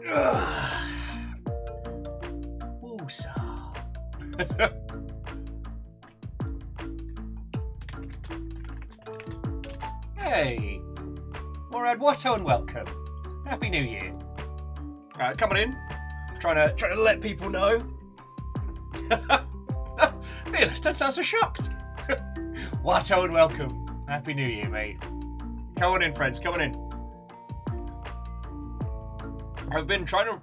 Woosah. Hey, Morad, Watto and welcome. Happy New Year. Coming in, trying to let people know. Fearless, don't sound so shocked. Watto and welcome. Happy New Year, mate. Come on in, friends. Come on in. I've been trying to.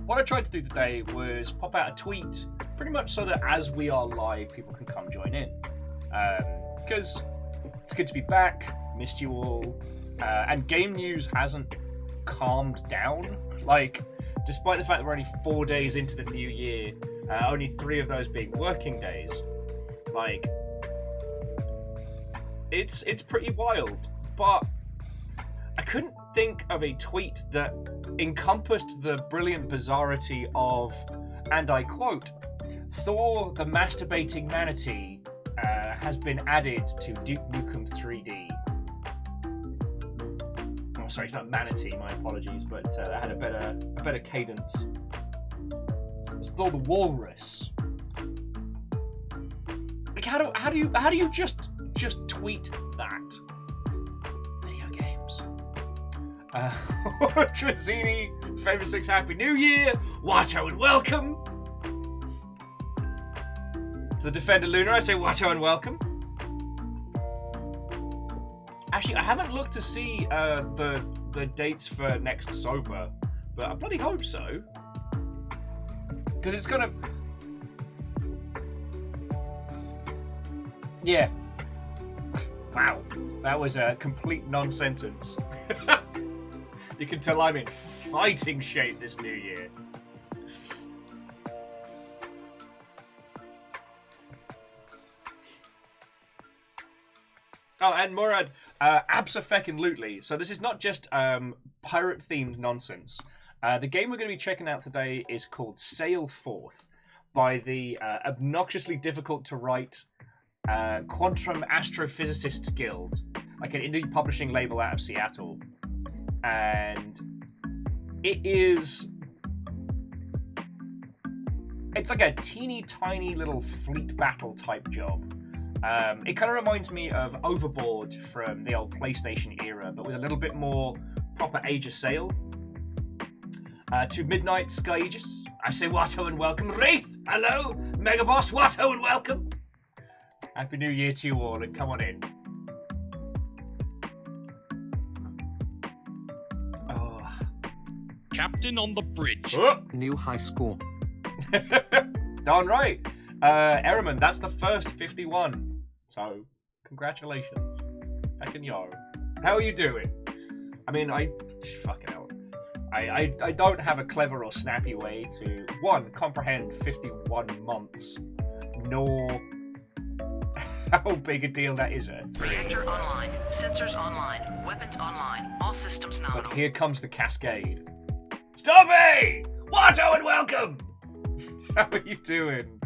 What I tried to do today was pop out a tweet, pretty much so that as we are live, people can come join in. Because it's good to be back. Missed you all. And game news hasn't calmed down. Like, despite the fact that we're only 4 days into the new year, only 3 of those being working days, like, it's pretty wild. But I couldn't think of a tweet that encompassed the brilliant bizarrity of, and I quote, Thor the masturbating manatee has been added to Duke Nukem 3D. Oh, sorry, it's not manatee. My apologies, but I had a better cadence. It's Thor the walrus. Like, how do you just tweet that? Video games. Trazini, Favorite 6, Happy New Year. Watto and welcome. To the Defender Lunar, I say Watto and welcome. Actually, I haven't looked to see the dates for next Sober, but I bloody hope so. Because it's kind of... Yeah. Wow. That was a complete non-sentence. You can tell I'm in fighting shape this new year. Oh, and Morad, abso-feckin-lutely. So this is not just pirate-themed nonsense. The game we're going to be checking out today is called Sail Forth by the obnoxiously difficult-to-write Quantum Astrophysicists Guild, like an indie publishing label out of Seattle. And it's like a teeny tiny little fleet battle type job. It kind of reminds me of Overboard from the old PlayStation era, but with a little bit more proper Age of Sail. To Midnight Sky Aegis, I say Watto and welcome. Wraith, hello. Megaboss, Watto and welcome. Happy New Year to you all, and come on in. Captain on the bridge. Oh. New high score. Darn right. Ehrman, that's the first 51. So, congratulations. Heckin' yo. How are you doing? I mean, fucking hell. I don't have a clever or snappy way to, 1, comprehend 51 months, nor how big a deal that is. Reactor online, sensors online, weapons online, all systems nominal. But here comes the cascade. Stompy! Watto and welcome! How are you doing?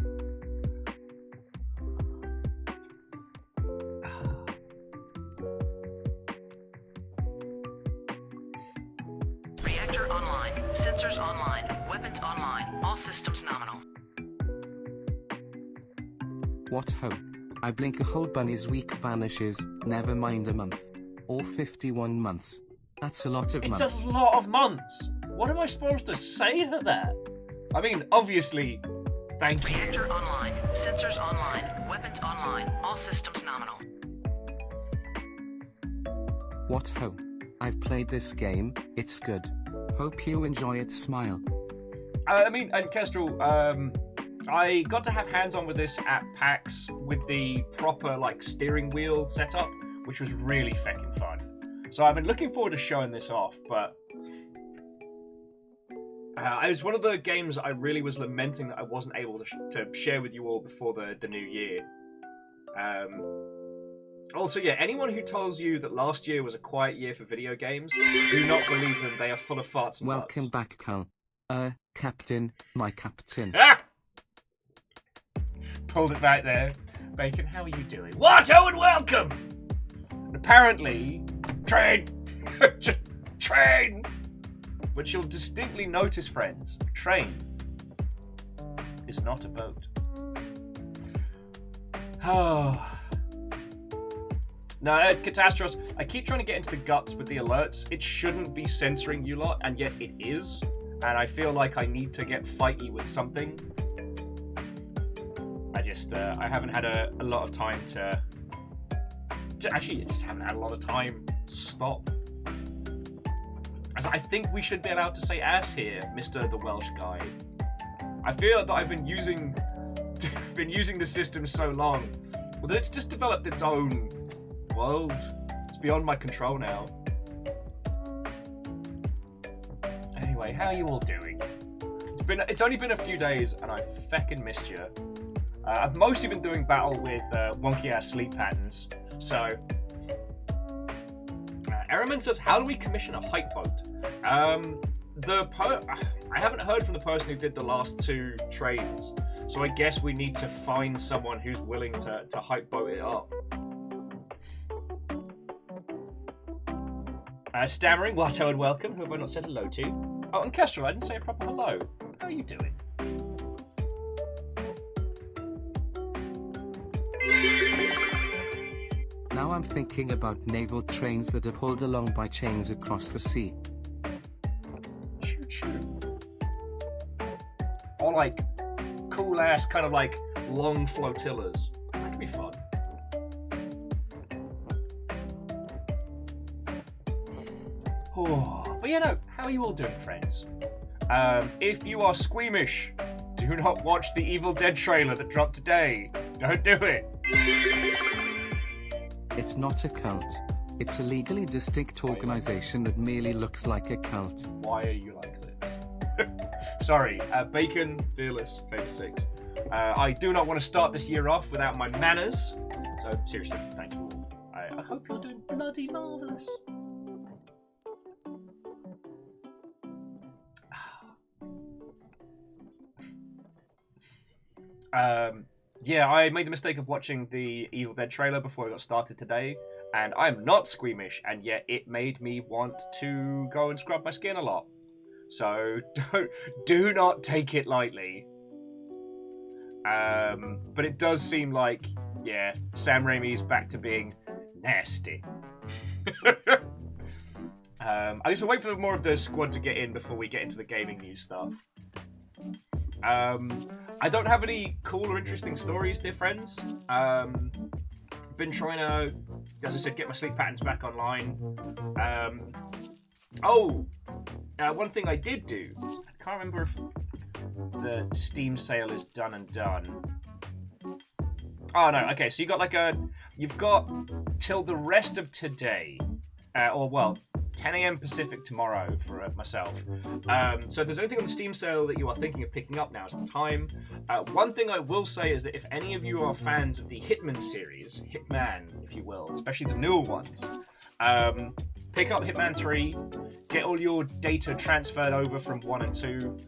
Reactor online, sensors online, weapons online, all systems nominal. What ho? I blink a whole bunny's week vanishes, never mind a month. Or 51 months. That's a lot of months. It's a lot of months. What am I supposed to say to that? I mean, obviously, thank you. Reactor online, sensors online, weapons online, all systems nominal. What ho? I've played this game, it's good. Hope you enjoy it, smile. I mean, and Kestrel, I got to have hands-on with this at PAX with the proper, like, steering wheel setup, which was really feckin' fun. So I've been looking forward to showing this off, but it was one of the games I really was lamenting that I wasn't able to share with you all before the new year. Also, yeah, anyone who tells you that last year was a quiet year for video games, do not believe them. They are full of farts and Welcome nuts. back, Cal. Captain, my captain. Ah! Pulled it back there. Bacon, how are you doing? Watto and welcome! And apparently, train! Train! But you'll distinctly notice, friends, a train is not a boat. Oh. No, Catastros, I keep trying to get into the guts with the alerts. It shouldn't be censoring you lot, and yet it is. And I feel like I need to get fighty with something. I haven't had a lot of time to actually, I just haven't had a lot of time to stop. As I think we should be allowed to say ass here, Mr. the Welsh guy. I feel that I've been using the system so long, well, that it's just developed its own world. It's beyond my control now. Anyway, how are you all doing? It's only been a few days, and I feckin' missed you. I've mostly been doing battle with wonky ass sleep patterns. So, Ehrman says, "How do we commission a hype boat?" I haven't heard from the person who did the last 2 trains, so I guess we need to find someone who's willing to hype boat it up. Stammering, Watto and welcome. Who have I not said hello to? Oh, and Kestrel, I didn't say a proper hello. How are you doing? Now I'm thinking about naval trains that are pulled along by chains across the sea. Choo choo. Or like cool ass kind of like long flotillas. That could be fun. Oh, but yeah, no, how are you all doing, friends? If you are squeamish, do not watch the Evil Dead trailer that dropped today. Don't do it. It's not a cult. It's a legally distinct organization that merely looks like a cult. Why are you like this? Sorry, Bacon, Fearless, Favour 6. I do not want to start this year off without my manners. So, seriously, thank you all. I hope you're doing bloody marvellous. Yeah, I made the mistake of watching the Evil Dead trailer before I got started today, and I'm not squeamish, and yet it made me want to go and scrub my skin a lot. So do not take it lightly. But it does seem like, yeah, Sam Raimi's back to being nasty. I guess we'll wait for more of the squad to get in before we get into the gaming news stuff. I don't have any cool or interesting stories, dear friends. Been trying to, as I said, get my sleep patterns back online. One thing I did do, I can't remember if the Steam sale is done and done. Oh no, okay, so you've got till the rest of today, 10 a.m. Pacific tomorrow for myself. So if there's anything on the Steam sale that you are thinking of picking up, now is the time. One thing I will say is that if any of you are fans of the Hitman series, Hitman, if you will, especially the newer ones, pick up Hitman 3, get all your data transferred over from 1 and 2,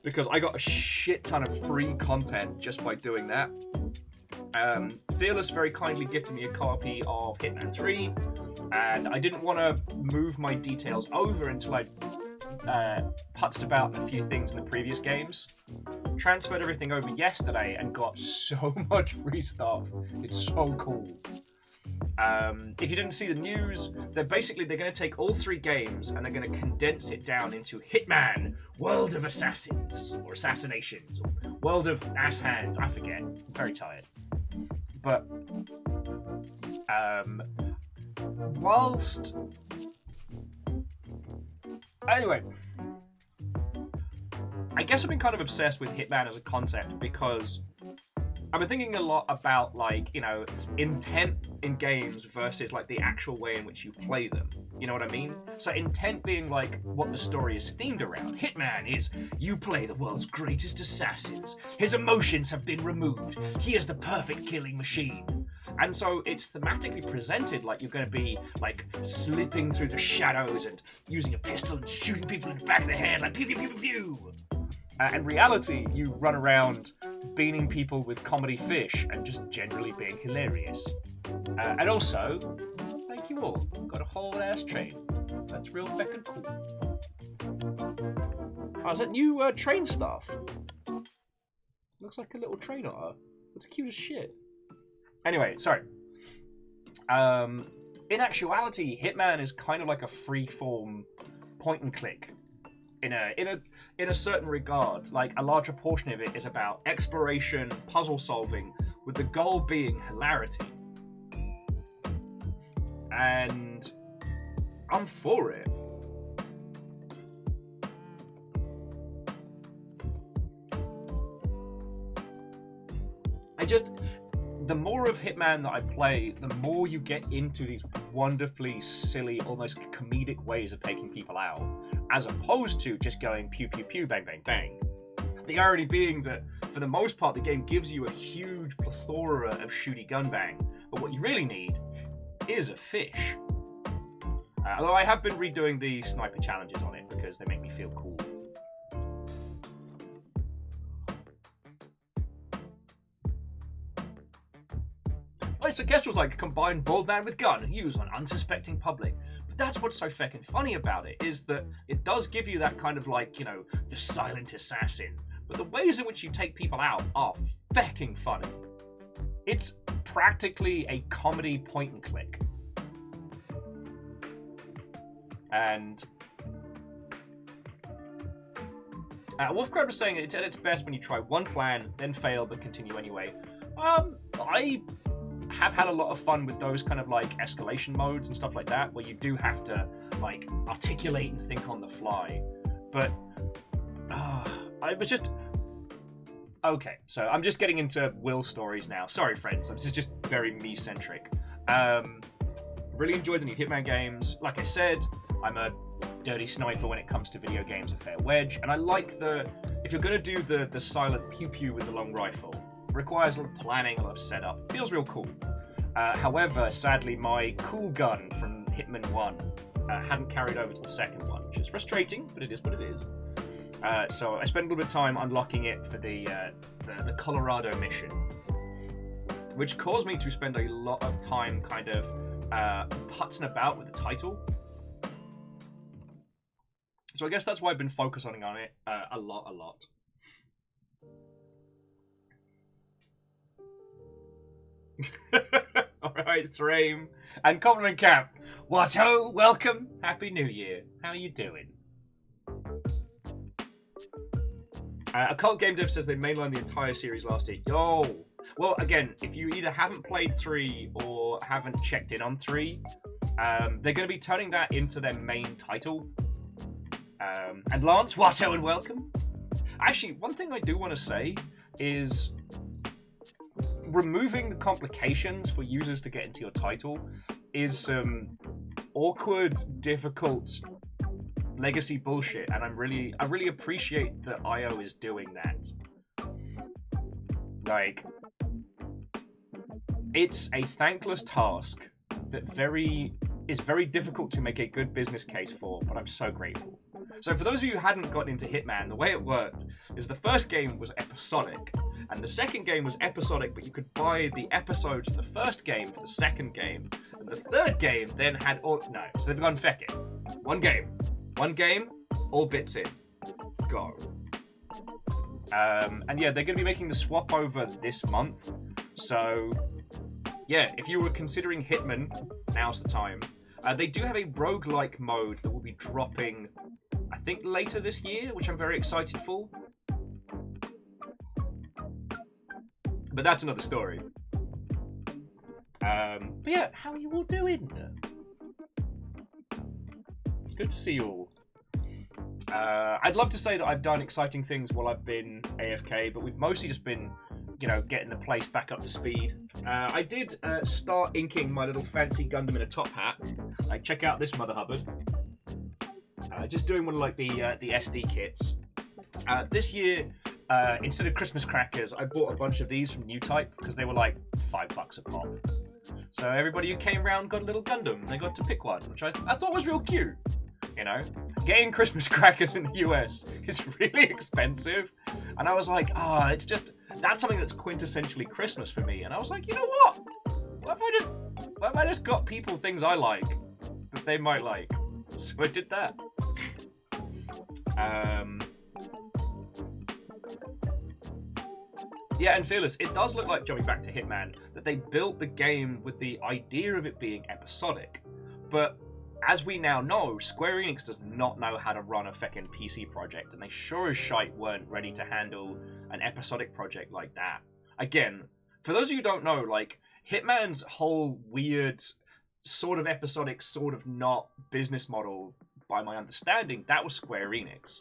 because I got a shit ton of free content just by doing that. Fearless very kindly gifted me a copy of Hitman 3, and I didn't want to move my details over until I putzed about a few things in the previous games. Transferred everything over yesterday and got so much free stuff. It's so cool. If you didn't see the news, they're going to take all 3 games and they're going to condense it down into Hitman, World of Assassins, or Assassinations, or World of Ass Hands, I forget. I'm very tired. But, anyway, I guess I've been kind of obsessed with Hitman as a concept because I've been thinking a lot about, intent in games versus, the actual way in which you play them. You know what I mean? So intent being, what the story is themed around. Hitman is, you play the world's greatest assassins. His emotions have been removed. He is the perfect killing machine. And so it's thematically presented like you're going to be, slipping through the shadows and using a pistol and shooting people in the back of the head, pew, pew, pew, pew, pew. In reality, you run around beaning people with comedy fish and just generally being hilarious. And also, thank you all, got a whole ass train. That's real feckin' cool. Oh, is that new train stuff? Looks like a little train otter. It's cute as shit. Anyway, sorry. In actuality, Hitman is kind of like a free-form point-and-click. In a certain regard, like a larger portion of it is about exploration, puzzle solving, with the goal being hilarity. And I'm for it. The more of Hitman that I play, the more you get into these wonderfully silly, almost comedic ways of taking people out, as opposed to just going pew pew pew, bang bang bang. The irony being that, for the most part, the game gives you a huge plethora of shooty gun bang, but what you really need is a fish. Although I have been redoing the sniper challenges on it because they make me feel cool. So Kestrel's like a combined bald man with gun, used on unsuspecting public. But that's what's so feckin' funny about it, is that it does give you that kind of like, you know, the silent assassin. But the ways in which you take people out are feckin' funny. It's practically a comedy point and click. And Wolfcrowd was saying it's at its best when you try one plan, then fail, but continue anyway. I have had a lot of fun with those kind of like escalation modes and stuff like that, where you do have to like articulate and think on the fly. But I was just okay. So I'm just getting into Will stories now. Sorry, friends. This is just very me-centric. Really enjoyed the new Hitman games. Like I said, I'm a dirty sniper when it comes to video games, a fair wedge, and I like if you're gonna do the silent pew pew with the long rifle. Requires a lot of planning, a lot of setup. Feels real cool. However, sadly, my cool gun from Hitman 1 hadn't carried over to the second one, which is frustrating, but it is what it is. So I spent a little bit of time unlocking it for the Colorado mission, which caused me to spend a lot of time kind of putzing about with the title. So I guess that's why I've been focusing on it a lot. Alright, Thream. And Compliment Cap. What ho, welcome. Happy New Year. How are you doing? Occult Game Dev says they mainlined the entire series last year. Yo! Well, again, if you either haven't played 3 or haven't checked in on 3, they're going to be turning that into their main title. And Lance, what ho and welcome. Actually, one thing I do want to say is removing the complications for users to get into your title is some awkward, difficult legacy bullshit, and I really appreciate that IO is doing that. Like, it's a thankless task that is very difficult to make a good business case for, but I'm so grateful. So for those of you who hadn't gotten into Hitman, the way it worked is the first game was episodic, and the second game was episodic, but you could buy the episodes of the first game for the second game, and the third game then had all... No, so they've gone feck it. One game, all bits in. Go. And yeah, they're going to be making the swap over this month, so yeah, if you were considering Hitman, now's the time. They do have a roguelike mode that will be dropping, I think, later this year, which I'm very excited for. But that's another story. But yeah, how are you all doing? It's good to see you all. I'd love to say that I've done exciting things while I've been AFK, but we've mostly just been, you know, getting the place back up to speed. I did start inking my little fancy Gundam in a top hat. Like, check out this Mother Hubbard. Just doing one of like the SD kits. This year, instead of Christmas crackers, I bought a bunch of these from New Type because they were like $5 a pop. So everybody who came round got a little Gundam. They got to pick one, which I thought was real cute. You know, getting Christmas crackers in the US is really expensive, and I was like, that's something that's quintessentially Christmas for me. And I was like, you know what? What if I just got people things I like that they might like? So I did that. Yeah, and Fearless, it does look like, jumping back to Hitman, that they built the game with the idea of it being episodic. But as we now know, Square Enix does not know how to run a feckin' PC project, and they sure as shite weren't ready to handle an episodic project like that. Again, for those of you who don't know, like, Hitman's whole weird, sort of episodic, sort of not business model, by my understanding, that was Square Enix.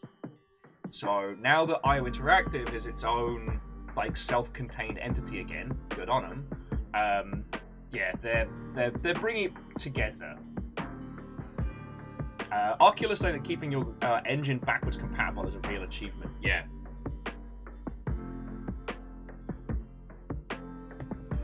So now that IO Interactive is its own, like, self-contained entity again, good on them. Yeah, they're bringing it together. Oculus saying that keeping your engine backwards compatible is a real achievement. Yeah.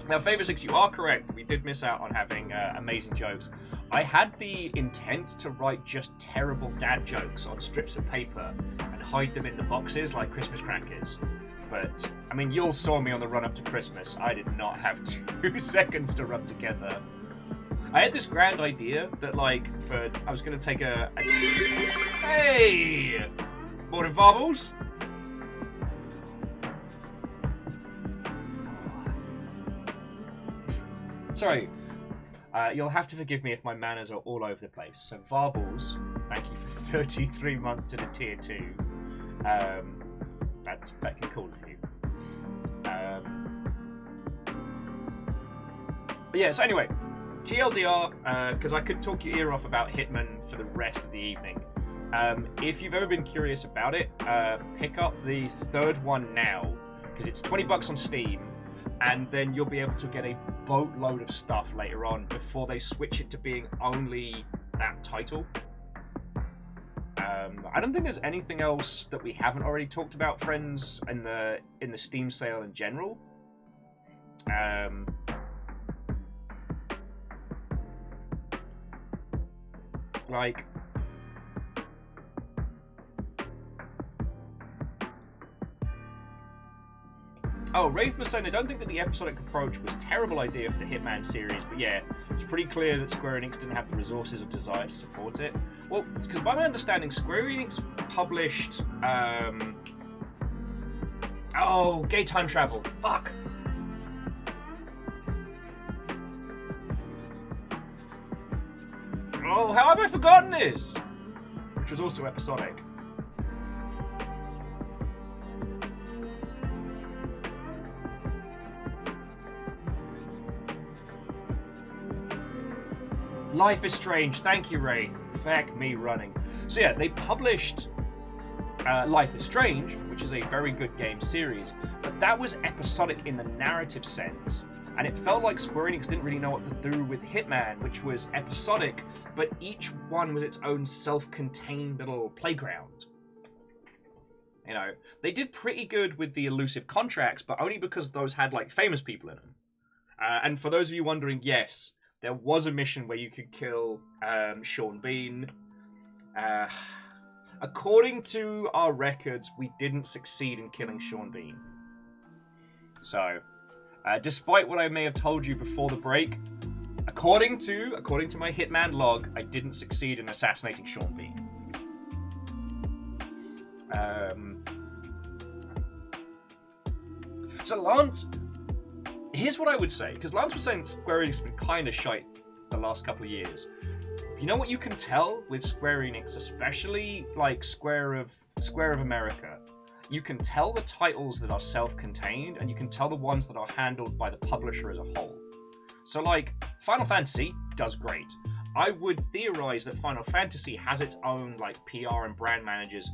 Now, Favor6, you are correct. We did miss out on having amazing jokes. I had the intent to write just terrible dad jokes on strips of paper and hide them in the boxes like Christmas crackers. But, I mean, you all saw me on the run-up to Christmas. I did not have 2 seconds to rub together. I had this grand idea that, like, I was going to take a... Hey! Morning, Varbles! Sorry. You'll have to forgive me if my manners are all over the place. So, Varbles, thank you for 33 months to the tier 2. That's fucking cool of you. But yeah, so anyway, TLDR, because I could talk your ear off about Hitman for the rest of the evening. If you've ever been curious about it, pick up the 3rd one now, because it's $20 on Steam, and then you'll be able to get a boatload of stuff later on before they switch it to being only that title. I don't think there's anything else that we haven't already talked about, friends, in the Steam sale in general. Like, oh, Wraith was saying they don't think that the episodic approach was a terrible idea for the Hitman series, but yeah, it's pretty clear that Square Enix didn't have the resources or desire to support it. Well, because by my understanding, Square Enix published, oh, Gay Time Travel. Fuck! Oh, how have I forgotten this? Which was also episodic. Life is Strange. Thank you, Wraith. Feck me running. So yeah, they published Life is Strange, which is a very good game series, but that was episodic in the narrative sense. And it felt like Square Enix didn't really know what to do with Hitman, which was episodic, but each one was its own self-contained little playground. You know, they did pretty good with the elusive contracts, but only because those had, like, famous people in them. And for those of you wondering, yes, there was a mission where you could kill Sean Bean. According to our records, we didn't succeed in killing Sean Bean. So, despite what I may have told you before the break, according to my Hitman log, I didn't succeed in assassinating Sean Bean. So Lance, here's what I would say, because Lance was saying Square Enix has been kind of shite the last couple of years. You know what you can tell with Square Enix, especially like Square of America? You can tell the titles that are self-contained, and you can tell the ones that are handled by the publisher as a whole. So, like, Final Fantasy does great. I would theorize that Final Fantasy has its own, like, PR and brand managers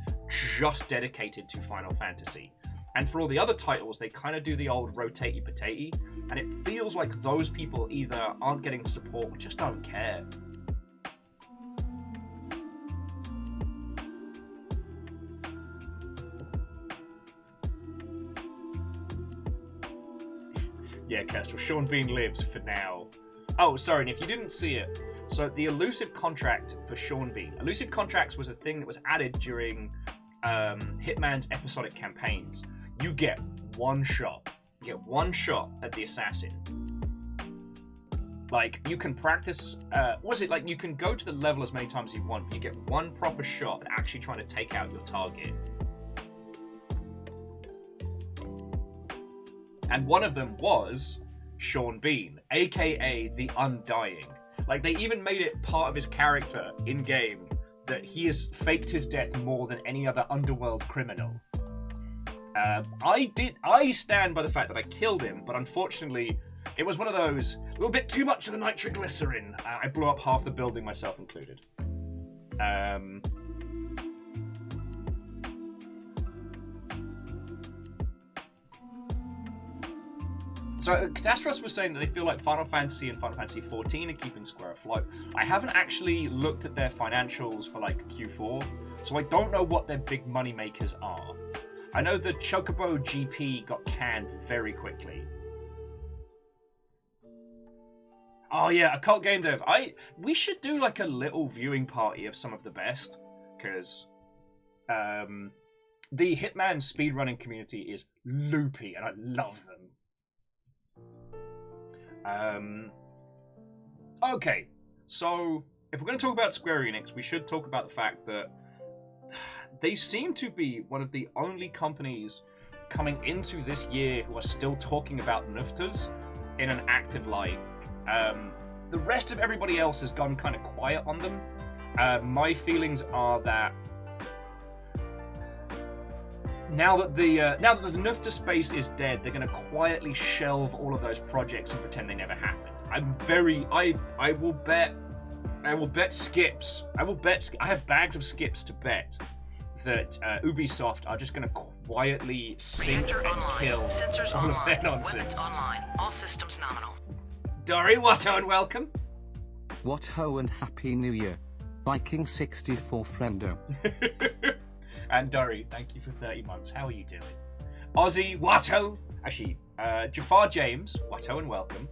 just dedicated to Final Fantasy. And for all the other titles, they kind of do the old rotatey potatey, and it feels like those people either aren't getting the support or just don't care. Yeah, Kestrel, Sean Bean lives for now. Oh, sorry, and if you didn't see it, so the elusive contract for Sean Bean. Elusive contracts was a thing that was added during Hitman's episodic campaigns. You get one shot. You get one shot at the assassin. Like, you can practice, you can go to the level as many times as you want, but you get one proper shot at actually trying to take out your target. And one of them was Sean Bean, aka the Undying. Like, they even made it part of his character in-game that he has faked his death more than any other underworld criminal. I stand by the fact that I killed him, but unfortunately, it was one of those, a little bit too much of the nitroglycerin. I blew up half the building, myself included. So, Catastros was saying that they feel like Final Fantasy and Final Fantasy XIV are keeping Square afloat. I haven't actually looked at their financials for, like, Q4, so I don't know what their big money makers are. I know the Chocobo GP got canned very quickly. Oh yeah, Occult Game Dev. We should do, like, a little viewing party of some of the best, because the Hitman speedrunning community is loopy, and I love them. Okay, so if we're going to talk about Square Enix, we should talk about the fact that they seem to be one of the only companies coming into this year who are still talking about NFTs in an active light. The rest of everybody else has gone kind of quiet on them. My feelings are that now that the NFT space is dead, they're going to quietly shelve all of those projects and pretend they never happened. I will bet skips. I have bags of skips to bet that Ubisoft are just going to quietly sink Reactor and online. kill Sensors all of online. their nonsense. Weapons online. All systems nominal. Dory, Watto, and welcome. What ho and happy new year. Viking 64 friendo. And Dory, thank you for 30 months. How are you doing? Ozzy, Watto. Actually, Jafar James, Watto, and welcome.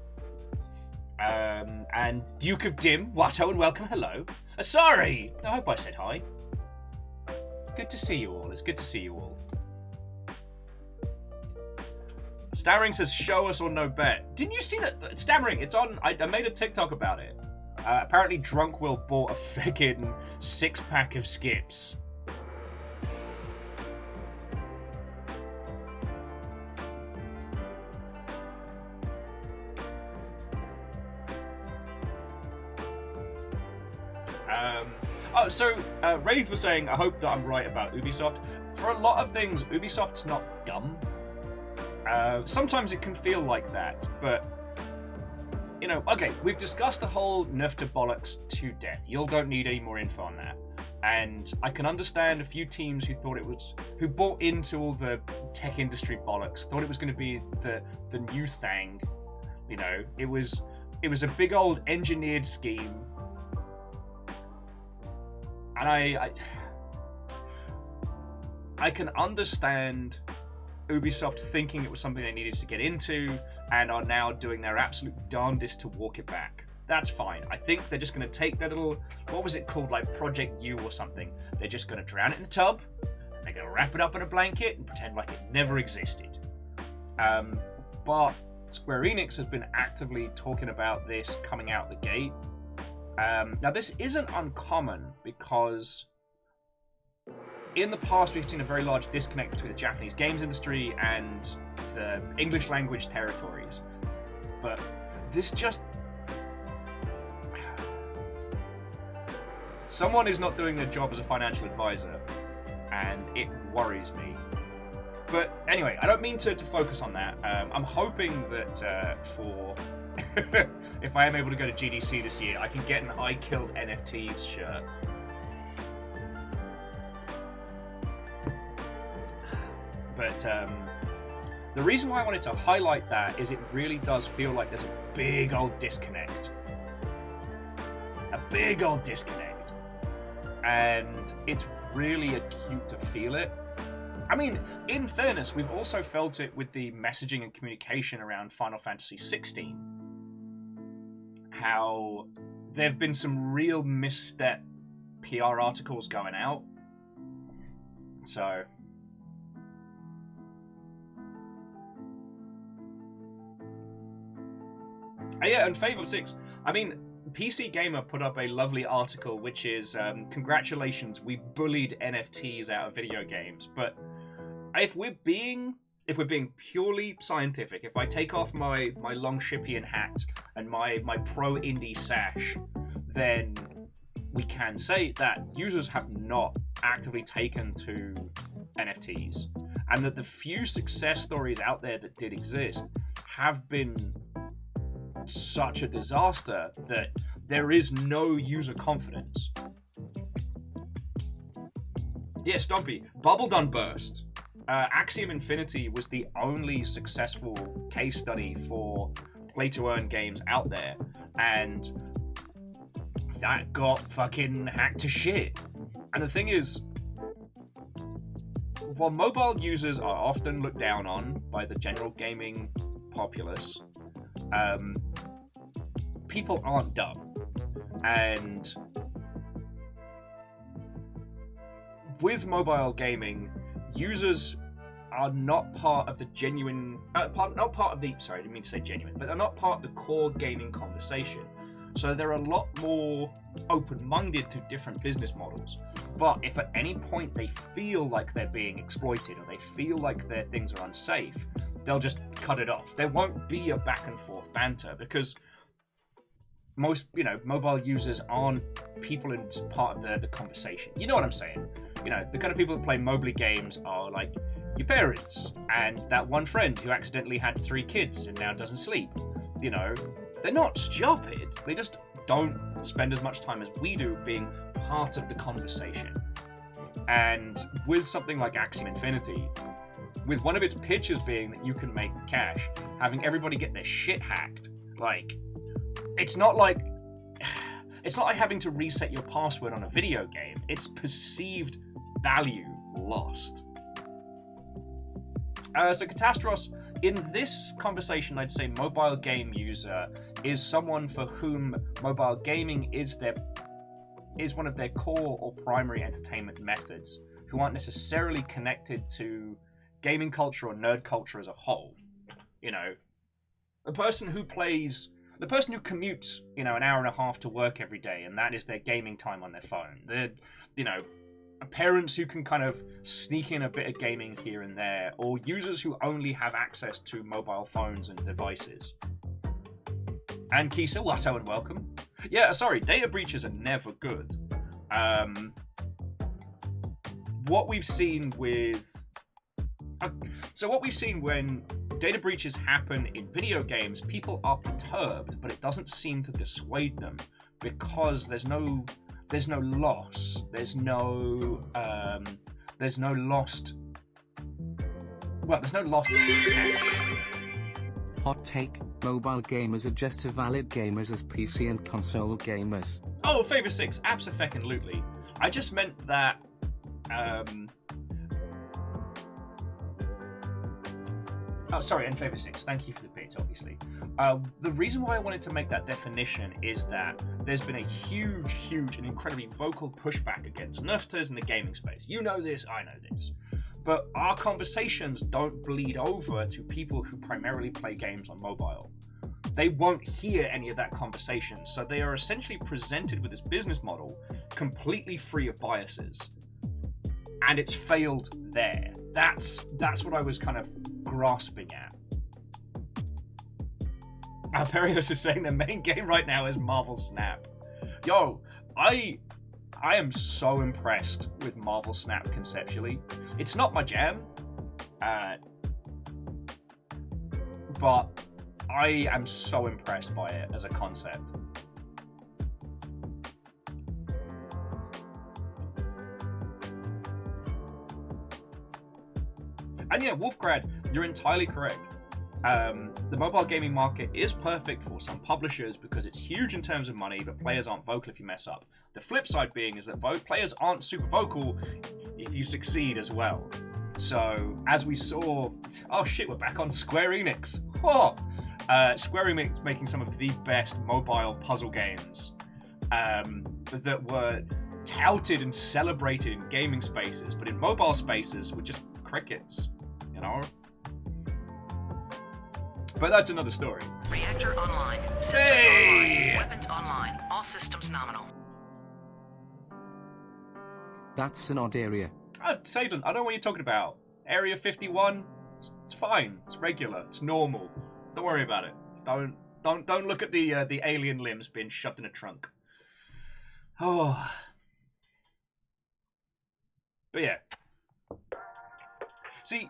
And Duke of Dim, Watto, and welcome. Hello. Sorry. I hope I said hi. Good to see you all. It's good to see you all. Stammering says, show us or no bet. Didn't you see that? Stammering, it's on. I made a TikTok about it. Apparently, Drunk Will bought a freaking 6-pack of skips. So Wraith was saying, I hope that I'm right about Ubisoft. For a lot of things, Ubisoft's not dumb. Sometimes it can feel like that, but, you know, okay, we've discussed the whole nerf to bollocks to death. You all don't need any more info on that. And I can understand a few teams who bought into all the tech industry bollocks, thought it was going to be the new thing. You know, it was a big old engineered scheme. And I can understand Ubisoft thinking it was something they needed to get into and are now doing their absolute darndest to walk it back. That's fine. I think they're just going to take their little, what was it called, like Project U or something. They're just going to drown it in a tub, and they're going to wrap it up in a blanket and pretend like it never existed. But Square Enix has been actively talking about this coming out the gate. Now, this isn't uncommon because in the past we've seen a very large disconnect between the Japanese games industry and the English language territories. But this just... Someone is not doing their job as a financial advisor, and it worries me. But anyway, I don't mean to focus on that. I'm hoping that for... if I am able to go to GDC this year, I can get an I Killed NFTs shirt. But the reason why I wanted to highlight that is it really does feel like there's a big old disconnect. A big old disconnect. And it's really acute to feel it. I mean, in fairness, we've also felt it with the messaging and communication around Final Fantasy XVI. How there have been some real misstep PR articles going out. So... yeah, and Fave of 6. I mean, PC Gamer put up a lovely article which is, congratulations, we bullied NFTs out of video games. But if we're being if we're being purely scientific, if I take off my long Shippian hat and my pro indie sash, then we can say that users have not actively taken to NFTs, and that the few success stories out there that did exist have been such a disaster that there is no user confidence. Yeah, Stompy, Bubble done burst. Axiom Infinity was the only successful case study for play-to-earn games out there, and that got fucking hacked to shit. And the thing is, while mobile users are often looked down on by the general gaming populace, people aren't dumb. And with mobile gaming, users are not part of the genuine, not part of the, sorry, I didn't mean to say genuine, but they're not part of the core gaming conversation. So they're a lot more open-minded to different business models. But if at any point they feel like they're being exploited or they feel like their things are unsafe, they'll just cut it off. There won't be a back and forth banter because most, mobile users aren't people in part of the conversation. You know what I'm saying? The kind of people that play mobile games are like your parents and that one friend who accidentally had 3 kids and now doesn't sleep. They're not stupid. They just don't spend as much time as we do being part of the conversation. And with something like Axiom Infinity, with one of its pitches being that you can make cash, having everybody get their shit hacked, it's not like having to reset your password on a video game. It's perceived value lost. So Catastros, in this conversation, I'd say mobile game user is someone for whom mobile gaming is one of their core or primary entertainment methods, who aren't necessarily connected to gaming culture or nerd culture as a whole. The person who commutes, an hour and a half to work every day, and that is their gaming time on their phone. Parents who can kind of sneak in a bit of gaming here and there, or users who only have access to mobile phones and devices. And Kisa, hello and welcome. Yeah, sorry, data breaches are never good. What we've seen when data breaches happen in video games, people are perturbed, but it doesn't seem to dissuade them because there's no loss. There's no lost cash. Hot take, mobile gamers are just as valid gamers as PC and console gamers. Oh, Favor 6, abso-fucking-lutely. I just meant that and Favor 6, thank you for the bit, obviously. The reason why I wanted to make that definition is that there's been a huge and incredibly vocal pushback against nerfters in the gaming space. You know this, I know this. But our conversations don't bleed over to people who primarily play games on mobile. They won't hear any of that conversation, so they are essentially presented with this business model completely free of biases. And it's failed there. That's what I was kind of grasping at. Perios is saying the main game right now is Marvel Snap. Yo, I am so impressed with Marvel Snap conceptually. It's not my jam, but I am so impressed by it as a concept. And yeah, Wolfgrad, you're entirely correct. The mobile gaming market is perfect for some publishers because it's huge in terms of money, but players aren't vocal if you mess up. The flip side being is that players aren't super vocal if you succeed as well. So, as we saw... Oh shit, we're back on Square Enix. Oh! Square Enix making some of the best mobile puzzle games that were touted and celebrated in gaming spaces, but in mobile spaces were just crickets, But that's another story. Reactor online. Sensors online. Weapons online. All systems nominal. That's an odd area. Sadon, I don't know what you're talking about. Area 51? It's fine. It's regular. It's normal. Don't worry about it. Don't look at the alien limbs being shoved in a trunk. Oh. But yeah. See,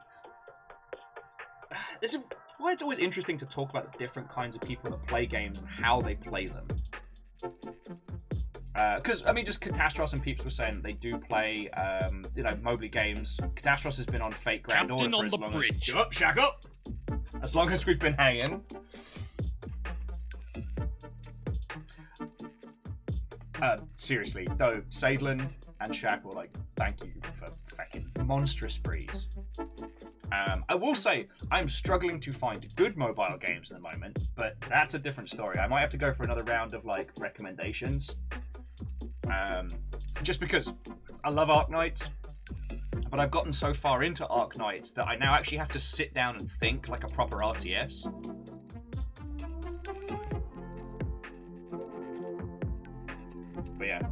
this is why it's always interesting to talk about the different kinds of people that play games and how they play them. Because, I mean, just Catastros and Peeps were saying they do play, Mobley games. Catastros has been on Fate Grand Order for as long as... Shut up, shack up! As long as we've been hanging. Seriously, though, Sadlin and Shaq were like, thank you for fucking monstrous breeds. I will say, I'm struggling to find good mobile games at the moment, but that's a different story. I might have to go for another round of, like, recommendations. Just because I love Arknights, but I've gotten so far into Arknights that I now actually have to sit down and think like a proper RTS. But yeah.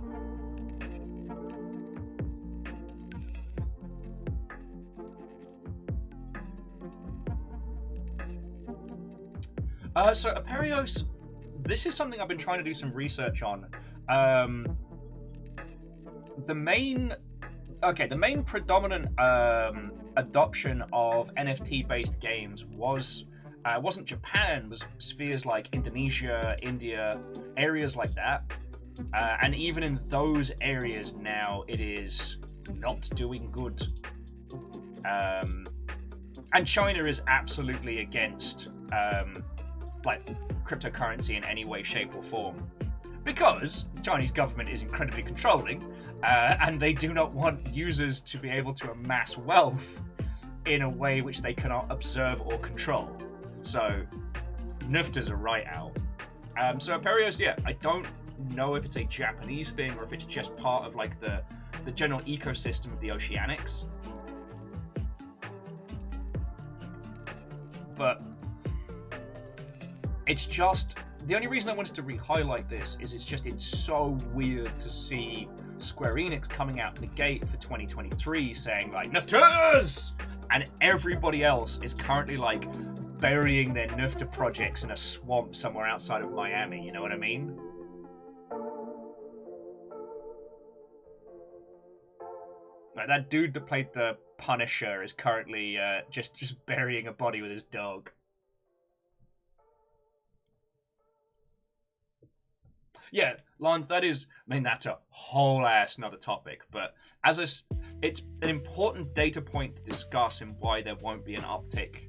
So Aperios, this is something I've been trying to do some research on. The main predominant adoption of NFT-based games wasn't Japan, was spheres like Indonesia, India, areas like that. And even in those areas now, it is not doing good. And China is absolutely against cryptocurrency in any way, shape, or form. Because the Chinese government is incredibly controlling, and they do not want users to be able to amass wealth in a way which they cannot observe or control. So, NFTs are right out. So Aperios, yeah, I don't know if it's a Japanese thing or if it's just part of like the general ecosystem of the Oceanics. But it's just, the only reason I wanted to re-highlight this is it's so weird to see Square Enix coming out the gate for 2023 saying like NFTs, and everybody else is currently like burying their NFT projects in a swamp somewhere outside of Miami, you know what I mean? Like that dude that played the Punisher is currently just burying a body with his dog. Yeah, Lance, that's a whole ass another topic, but it's an important data point to discuss in why there won't be an uptick.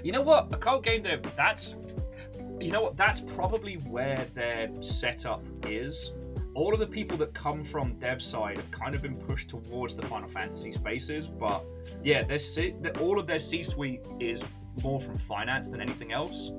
You know what? A card game dev, that's probably where their setup is. All of the people that come from dev side have kind of been pushed towards the Final Fantasy spaces, but yeah, all of their C-suite is more from finance than anything else.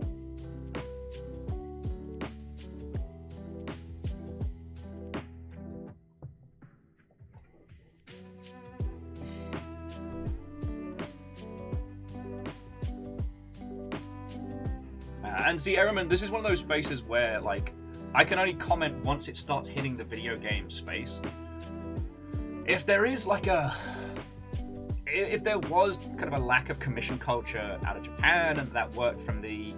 And see, Ehrman, this is one of those spaces where, like, I can only comment once it starts hitting the video game space. If there is if there was kind of a lack of commission culture out of Japan and that worked from the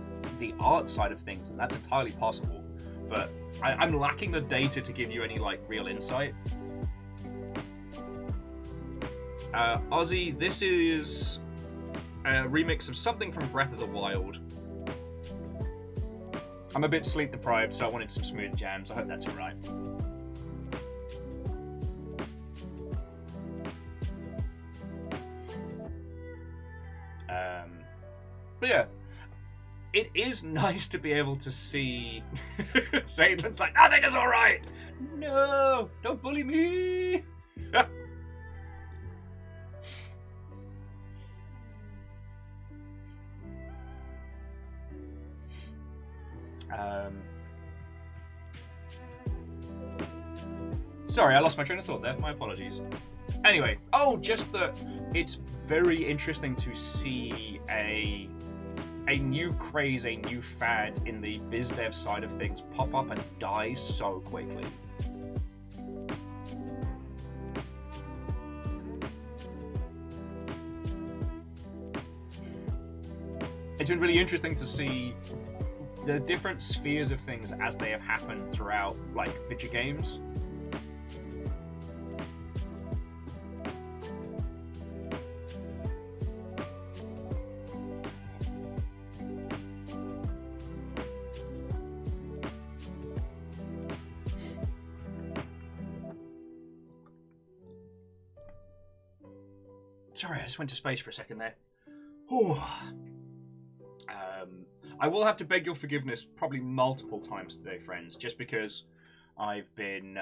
art side of things, then that's entirely possible. But I'm lacking the data to give you any like real insight. Ozzy, this is a remix of something from Breath of the Wild. I'm a bit sleep deprived, so I wanted some smooth jams. I hope that's alright. But yeah, it is nice to be able to see Satan's like, nothing is alright! No! Don't bully me! Sorry, I lost my train of thought there. My apologies. Anyway, just that it's very interesting to see a a new craze, a new fad in the biz dev side of things pop up and die so quickly. It's been really interesting to see the different spheres of things as they have happened throughout, like, video games. Sorry, I just went to space for a second there. Whew. I will have to beg your forgiveness probably multiple times today, friends, just because I've been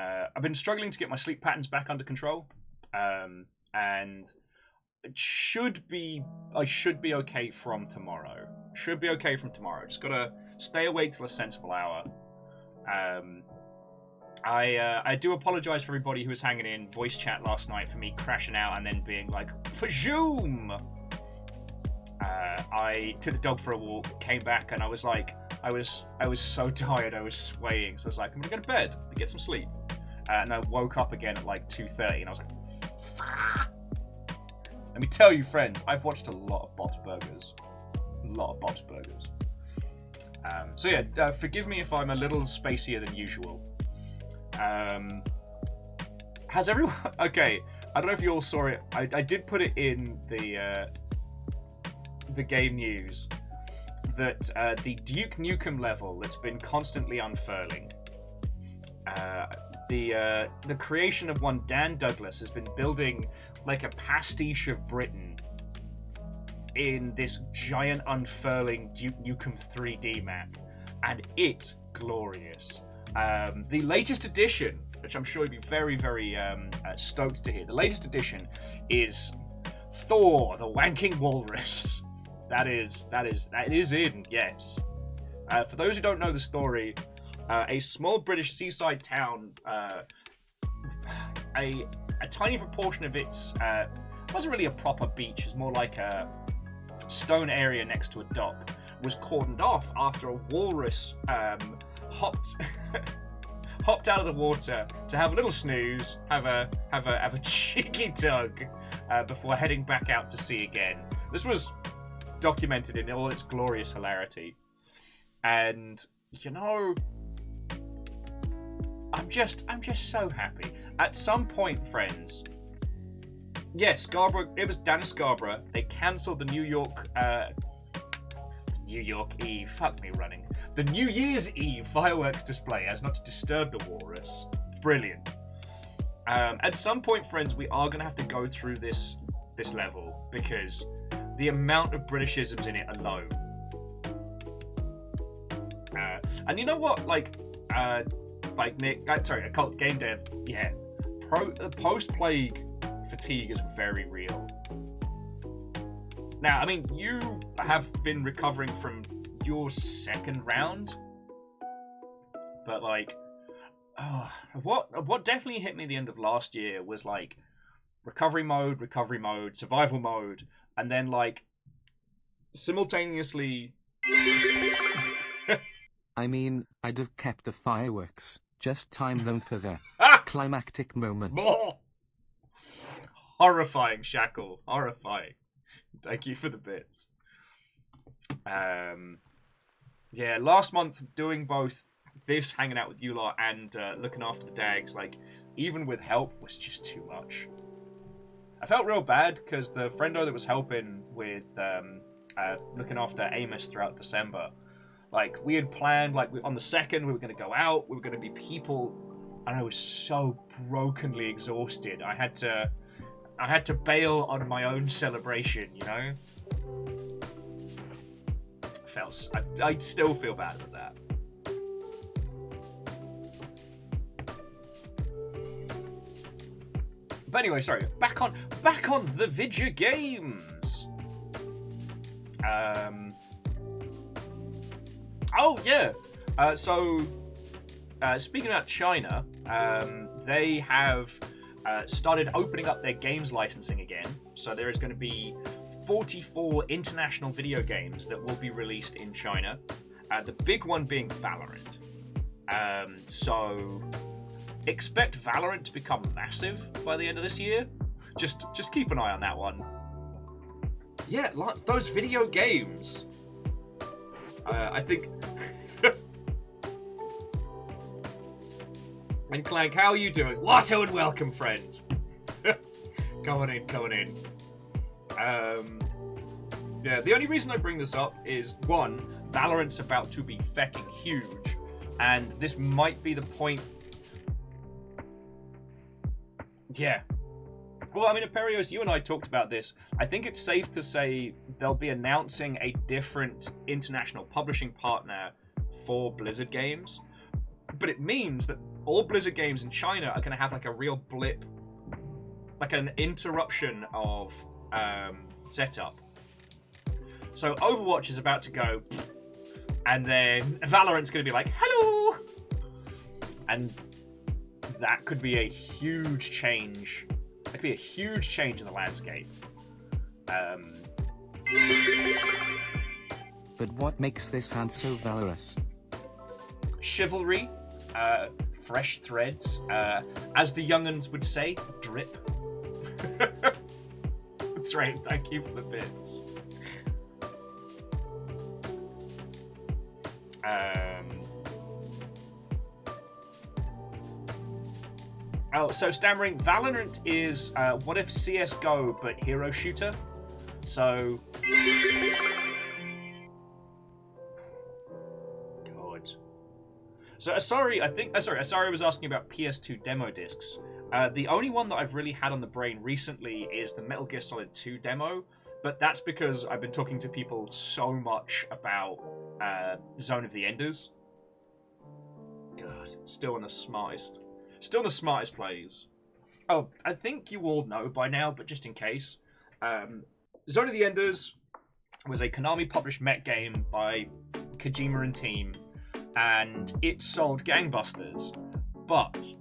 struggling to get my sleep patterns back under control, and I should be okay from tomorrow. Just gotta stay awake till a sensible hour. I do apologise for everybody who was hanging in voice chat last night for me crashing out and then being like, "Fajoom!" I took the dog for a walk, came back, and I was like, I was so tired, I was swaying, so I was like, I'm gonna go to bed and get some sleep. And I woke up again at like 2:30, and I was like, "Ah." Let me tell you, friends, I've watched a lot of Bob's Burgers. So yeah, forgive me if I'm a little spacier than usual. Has everyone... Okay, I don't know if you all saw it. I did put it in the game news that the Duke Nukem level that's been constantly unfurling. The creation of one Dan Douglas has been building like a pastiche of Britain in this giant unfurling Duke Nukem 3D map, and it's glorious. The latest edition, which I'm sure you'll be very, very stoked to hear, the latest edition is Thor, the Wanking Walrus. That is in, yes. For those who don't know the story, a small British seaside town, a tiny proportion of its wasn't really a proper beach, it was more like a stone area next to a dock, was cordoned off after a walrus hopped out of the water to have a little snooze, have a cheeky tug before heading back out to sea again. This was documented in all its glorious hilarity, and you know, I'm just so happy. At some point, friends, yes, Scarborough, it was down in Scarborough, they cancelled the New York Eve, fuck me running, the New Year's Eve fireworks display as not to disturb the walrus. Brilliant. At some point, friends, we are going to have to go through this level, because the amount of Britishisms in it alone. And you know what? Like Nick, sorry, Occult Game Dev, yeah. Post-plague fatigue is very real. Now, I mean, you have been recovering from your second round, but like, what definitely hit me at the end of last year was like recovery mode, survival mode, and then like simultaneously. I mean, I'd have kept the fireworks, just timed them for the climactic moment. Horrifying, Shackle. Horrifying. Thank you for the bits. Yeah, last month doing both this, hanging out with you lot, and looking after the dags, like, even with help, was just too much. I felt real bad because the friendo that was helping with looking after Amos throughout December, like, we had planned, like, on the 2nd, we were going to go out, we were going to be people, and I was so brokenly exhausted. I had to bail on my own celebration, you know? I still feel bad about that. But anyway, sorry, back on the video games. Oh yeah. So speaking about China, they have started opening up their games licensing again. So there is going to be 44 international video games that will be released in China. The big one being Valorant. So expect Valorant to become massive by the end of this year. Just keep an eye on that one. Yeah, those video games. I think. And Clank, how are you doing? Watto and welcome, friend. Coming in. Yeah, the only reason I bring this up is, one, Valorant's about to be fecking huge, and this might be the point. Yeah. Well, I mean, Aperios, you and I talked about this. I think it's safe to say they'll be announcing a different international publishing partner for Blizzard games, but it means that all Blizzard games in China are going to have like a real blip, like an interruption of setup. So Overwatch is about to go, and then Valorant's going to be like, hello! And that could be a huge change. That could be a huge change in the landscape. But what makes this hand so valorous? Chivalry, fresh threads, as the young'uns would say, drip. That's right, thank you for the bits. Oh, so Stammering, Valorant is what if CSGO but hero shooter? So God. So Asari was asking about PS2 demo discs. The only one that I've really had on the brain recently is the Metal Gear Solid 2 demo, but that's because I've been talking to people so much about Zone of the Enders. God, still the smartest plays. Oh, I think you all know by now, but just in case, Zone of the Enders was a Konami-published mech game by Kojima and team, and it sold gangbusters. But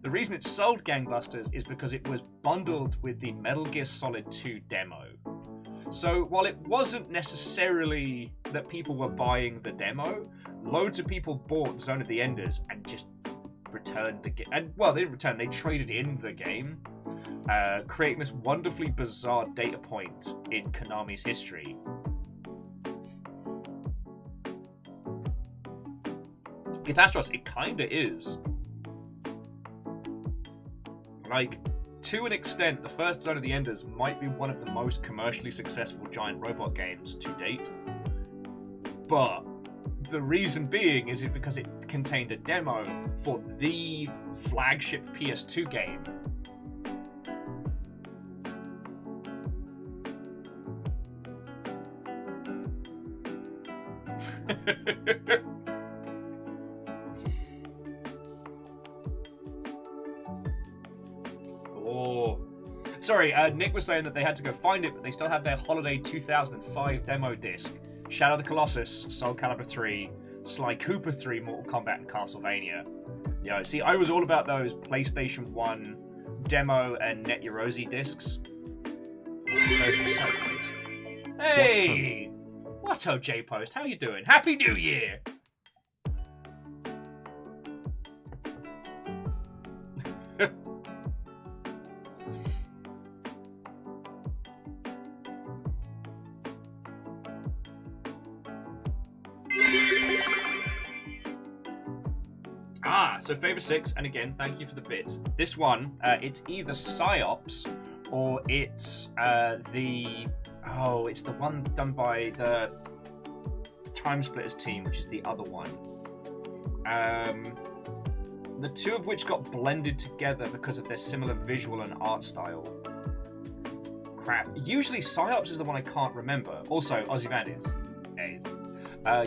the reason it sold gangbusters is because it was bundled with the Metal Gear Solid 2 demo. So while it wasn't necessarily that people were buying the demo, loads of people bought Zone of the Enders and just returned the game. And, well, they didn't return, they traded in the game, creating this wonderfully bizarre data point in Konami's history. Catastros, it kinda is. Like, to an extent, the first Zone of the Enders might be one of the most commercially successful giant robot games to date. But the reason being is because it contained a demo for the flagship PS2 game. Oh. Sorry, Nick was saying that they had to go find it, but they still have their Holiday 2005 demo disc. Shadow of the Colossus, Soul Calibur 3, Sly Cooper 3, Mortal Kombat, and Castlevania. Yeah, see, I was all about those PlayStation 1 demo and Net Yorosi discs. Those were so good. Hey! What's J-Post? How you doing? Happy New Year! So Favor 6, and again, thank you for the bits. This one, it's either PsyOps or it's it's the one done by the Time Splitters team, which is the other one. The two of which got blended together because of their similar visual and art style. Crap. Usually PsyOps is the one I can't remember. Also, Ozzy Van is.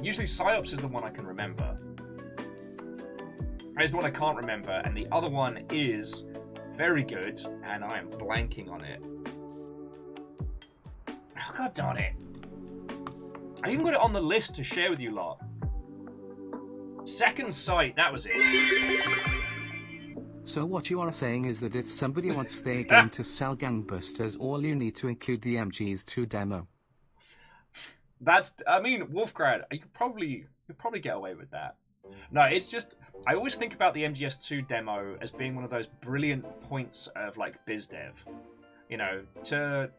Usually PsyOps is the one I can remember. It's the one I can't remember, and the other one is very good, and I am blanking on it. Oh, god darn it. I even got it on the list to share with you lot. Second Sight, that was it. So what you are saying is that if somebody wants their game to sell gangbusters, all you need to include the MGS2 demo. I mean, Wolfgrad, you could probably get away with that. No, it's just, I always think about the MGS2 demo as being one of those brilliant points of, like, BizDev. You know, to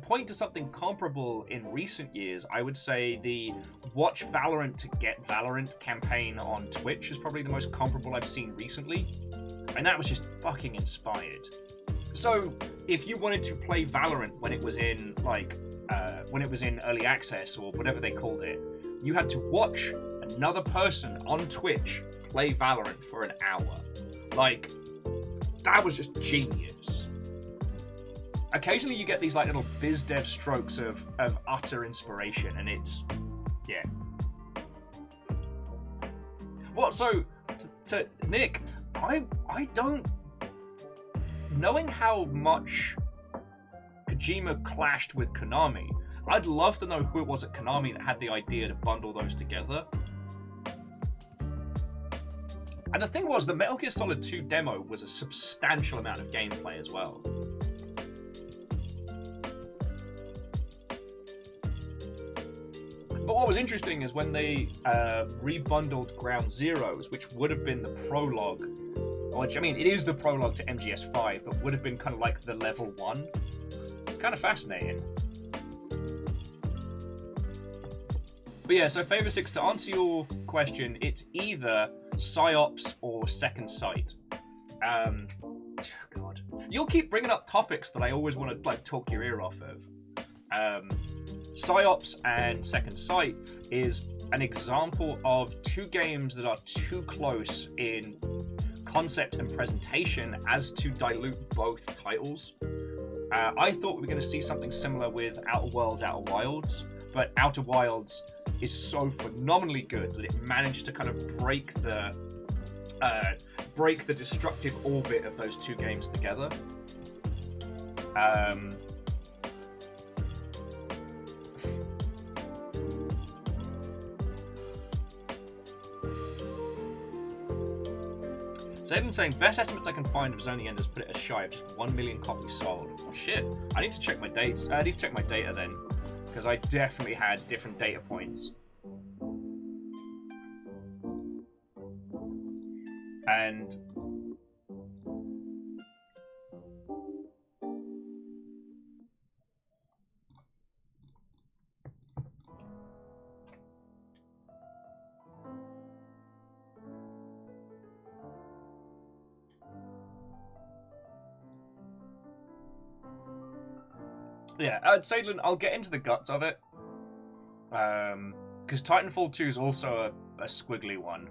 point to something comparable in recent years, I would say the Watch Valorant to Get Valorant campaign on Twitch is probably the most comparable I've seen recently. And that was just fucking inspired. So, if you wanted to play Valorant when it was in, like, when it was in early access or whatever they called it, you had to watch another person on Twitch play Valorant for an hour. Like, that was just genius. Occasionally you get these like little biz dev strokes of utter inspiration, and it's, yeah. Well, so, to Nick, I don't... Knowing how much Kojima clashed with Konami, I'd love to know who it was at Konami that had the idea to bundle those together. And the thing was, the Metal Gear Solid 2 demo was a substantial amount of gameplay as well. But what was interesting is when they rebundled Ground Zeroes, which would have been the prologue, which, I mean, it is the prologue to MGS5, but would have been kind of like the level 1. It's kind of fascinating. But yeah, so Favor 6, to answer your question, it's either PsyOps or Second Sight. God. You'll keep bringing up topics that I always want to, like, talk your ear off of. PsyOps and Second Sight is an example of two games that are too close in concept and presentation as to dilute both titles. I thought we were going to see something similar with Outer Worlds, Outer Wilds, but Outer Wilds is so phenomenally good that it managed to kind of break the destructive orbit of those two games together. Zayden saying, best estimates I can find of Zone the Enders put it as shy of just 1 million copies sold. Oh shit, I need to check my dates. I need to check my data then, because I definitely had different data points. And yeah, Sadlin, I'll get into the guts of it. Because Titanfall 2 is also a squiggly one.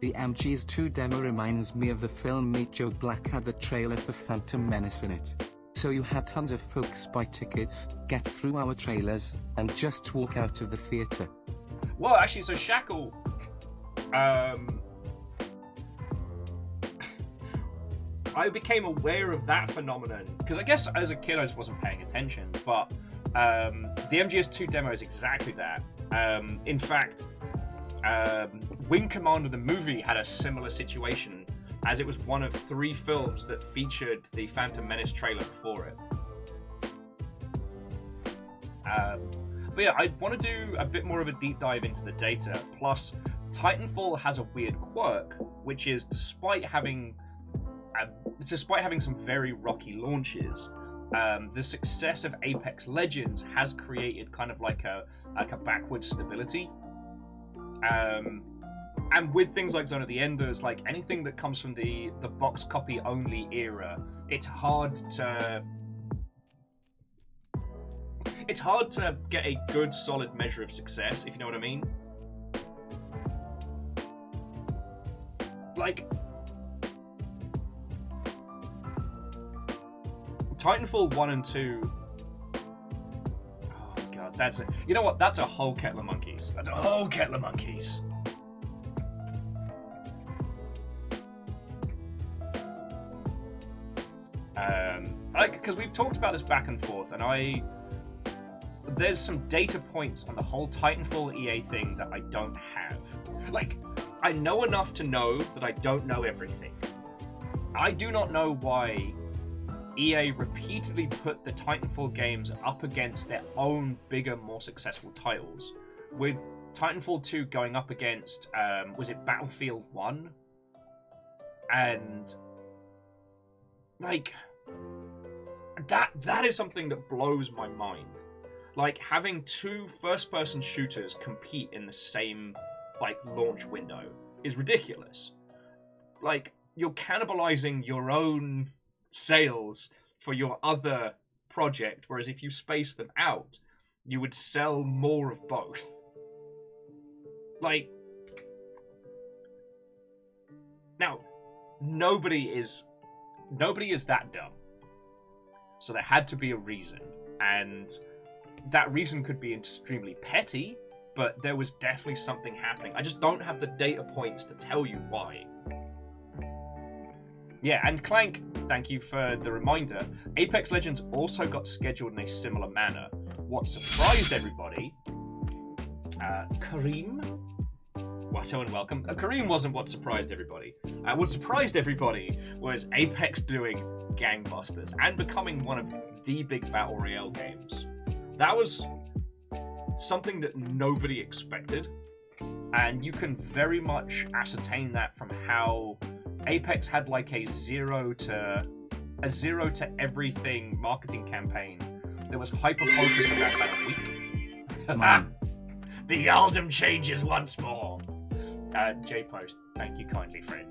The MGS2 demo reminds me of the film Meet Joe Black had the trailer for Phantom Menace in it. So you had tons of folks buy tickets, get through our trailers, and just walk out of the theater. Well, actually, so Shackle, I became aware of that phenomenon because I guess as a kid I just wasn't paying attention, but the MGS2 demo is exactly that. In fact, Wing Commander the movie had a similar situation, as it was one of 3 films that featured the Phantom Menace trailer before it. But yeah, I want to do a bit more of a deep dive into the data. Plus, Titanfall has a weird quirk, which is despite having some very rocky launches, the success of Apex Legends has created kind of like a backward stability. And with things like Zone of the Enders, like anything that comes from the box copy only era, it's hard to get a good solid measure of success, if you know what I mean. Like, Titanfall 1 and 2. Oh god, that's it. You know what? That's a whole kettle of monkeys. That's a whole kettle of monkeys. Because we've talked about this back and forth, and there's some data points on the whole Titanfall EA thing that I don't have. Like, I know enough to know that I don't know everything. I do not know why EA repeatedly put the Titanfall games up against their own bigger, more successful titles. With Titanfall 2 going up against, was it Battlefield 1? And, like, that is something that blows my mind. Like, having two first-person shooters compete in the same, like, launch window is ridiculous. Like, you're cannibalizing your own sales for your other project, whereas if you space them out, you would sell more of both. Like, now, nobody is that dumb. So there had to be a reason, and that reason could be extremely petty, but there was definitely something happening. I just don't have the data points to tell you why. Yeah, and Clank, thank you for the reminder. Apex Legends also got scheduled in a similar manner. What surprised everybody... Kareem? Watto and welcome. Kareem wasn't what surprised everybody. What surprised everybody was Apex doing gangbusters and becoming one of the big Battle Royale games. That was something that nobody expected, and you can very much ascertain that from how Apex had like a zero to everything marketing campaign that was hyper focused around about a week. The Yaldum changes once more. J-Post, thank you kindly, friend.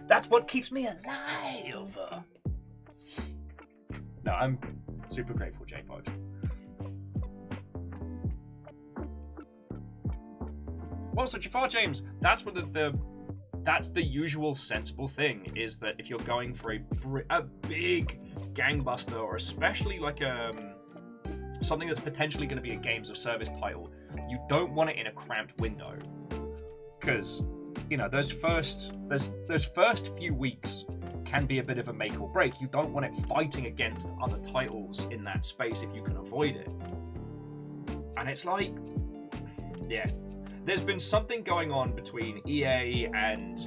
That's what keeps me alive. No, I'm super grateful, J-Post. Well, so Jafar James, that's what that's the usual sensible thing, is that if you're going for a big gangbuster, or especially like something that's potentially going to be a games of service title, you don't want it in a cramped window, because you know those first few weeks can be a bit of a make or break. You don't want it fighting against other titles in that space if you can avoid it. And it's like, yeah, there's been something going on between EA and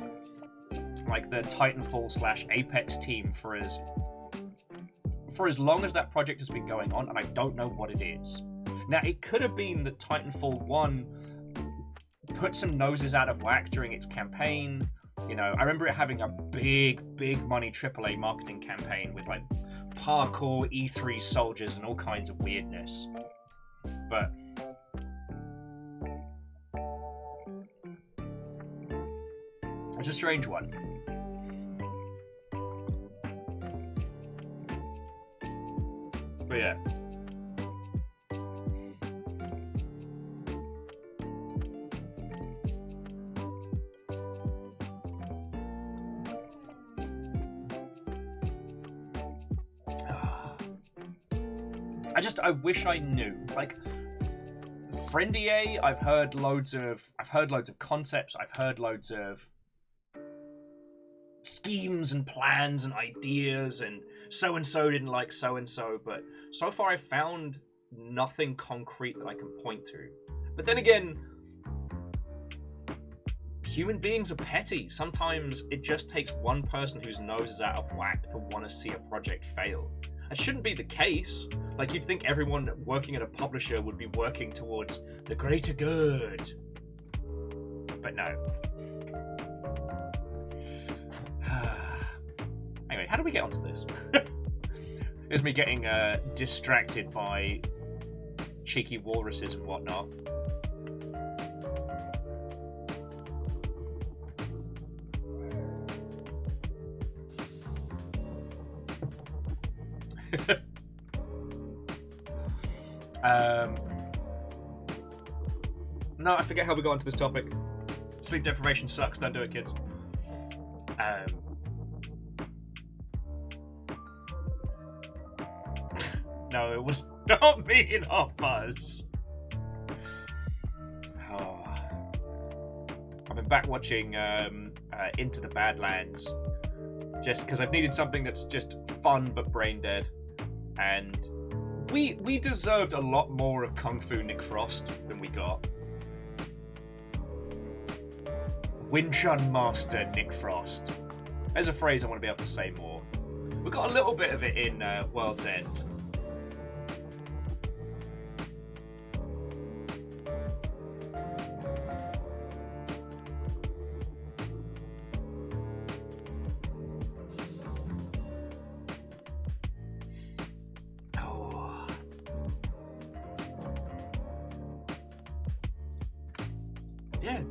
like the Titanfall / Apex team for as long as that project has been going on, and I don't know what it is. Now, it could have been that Titanfall 1 put some noses out of whack during its campaign. You know, I remember it having a big money AAA marketing campaign with like parkour E3 soldiers and all kinds of weirdness. But it's a strange one. But yeah. I wish I knew. Like, Friend EA, I've heard loads of concepts, I've heard loads of schemes and plans and ideas, and so-and-so didn't like so-and-so, but so far I've found nothing concrete that I can point to. But then again, human beings are petty. Sometimes it just takes one person whose nose is out of whack to want to see a project fail. It shouldn't be the case. Like, you'd think everyone working at a publisher would be working towards the greater good. But no. Anyway, how do we get onto this? It's me getting distracted by cheeky walruses and whatnot. No, I forget how we got onto this topic. Sleep deprivation sucks, don't do it, kids. No, it was not me in Hot Buzz. Oh. I've been back watching Into the Badlands, just because I've needed something that's just fun but brain dead. And We deserved a lot more of Kung Fu Nick Frost than we got. Wing Chun Master Nick Frost. There's a phrase I want to be able to say more. We got a little bit of it in World's End. Yeah.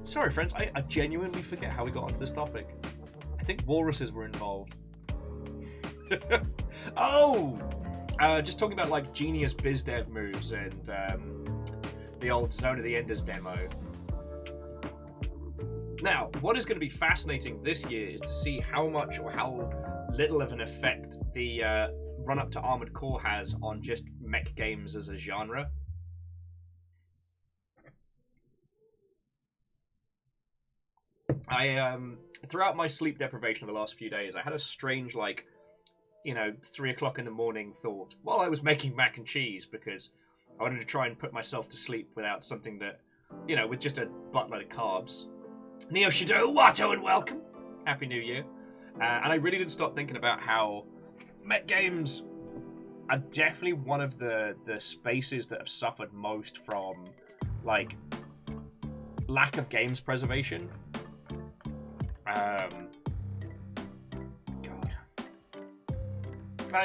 Sorry, friends. I genuinely forget how we got onto this topic. I think walruses were involved. Oh! Just talking about like genius biz dev moves and the old Zone of the Enders demo. Now, what is going to be fascinating this year is to see how much or how little of an effect the run-up to Armored Core has on just mech games as a genre. Throughout my sleep deprivation of the last few days, I had a strange, 3 o'clock in the morning thought while I was making mac and cheese, because I wanted to try and put myself to sleep without something that, with just a buttload of carbs. Neo Shido, Watto, and welcome! Happy New Year. And I really did start thinking about how mech games are definitely one of the spaces that have suffered most from, lack of games preservation.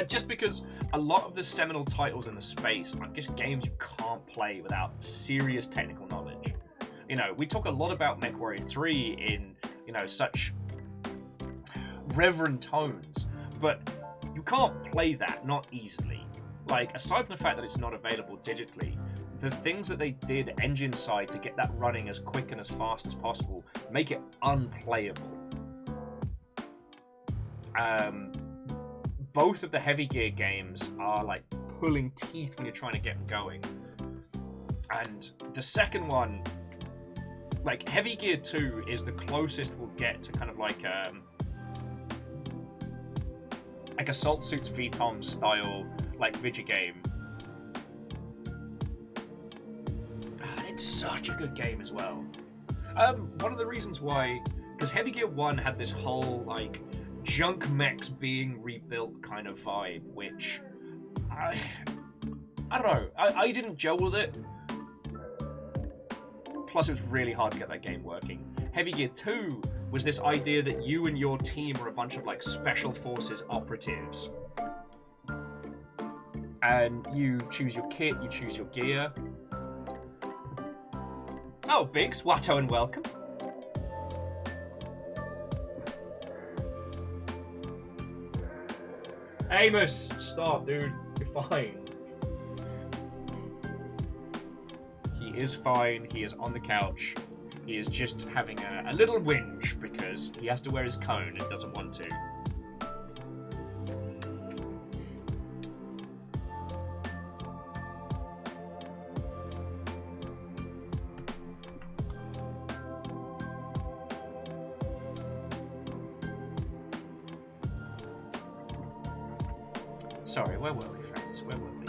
Just because a lot of the seminal titles in the space are just games you can't play without serious technical knowledge. We talk a lot about MechWarrior 3 in, such reverent tones, but you can't play that, not easily. Aside from the fact that it's not available digitally, the things that they did engine side to get that running as quick and as fast as possible make it unplayable. Both of the Heavy Gear games are pulling teeth when you're trying to get them going. And the second one, Heavy Gear 2 is the closest we'll get to kind of like Assault Suits VTOM style, video game. It's such a good game as well. One of the reasons why, because Heavy Gear 1 had this whole, junk mechs being rebuilt kind of vibe, which I don't know. I didn't gel with it. Plus, it was really hard to get that game working. Heavy Gear 2 was this idea that you and your team are a bunch of special forces operatives, and you choose your kit, you choose your gear. Oh, Biggs, Watto, and welcome. Amos, stop, dude. You're fine. He is fine. He is on the couch. He is just having a little whinge because he has to wear his cone and doesn't want to. Sorry, where were we, friends? Where were we?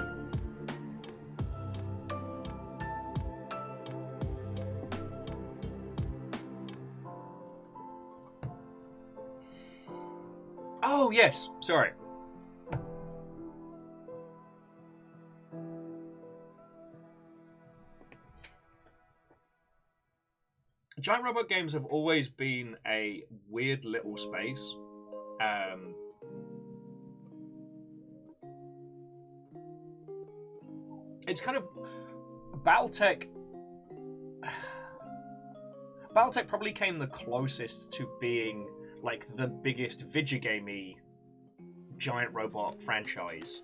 Oh, yes. Sorry. Giant robot games have always been a weird little space. It's kind of Battletech probably came the closest to being the biggest video gamey giant robot franchise,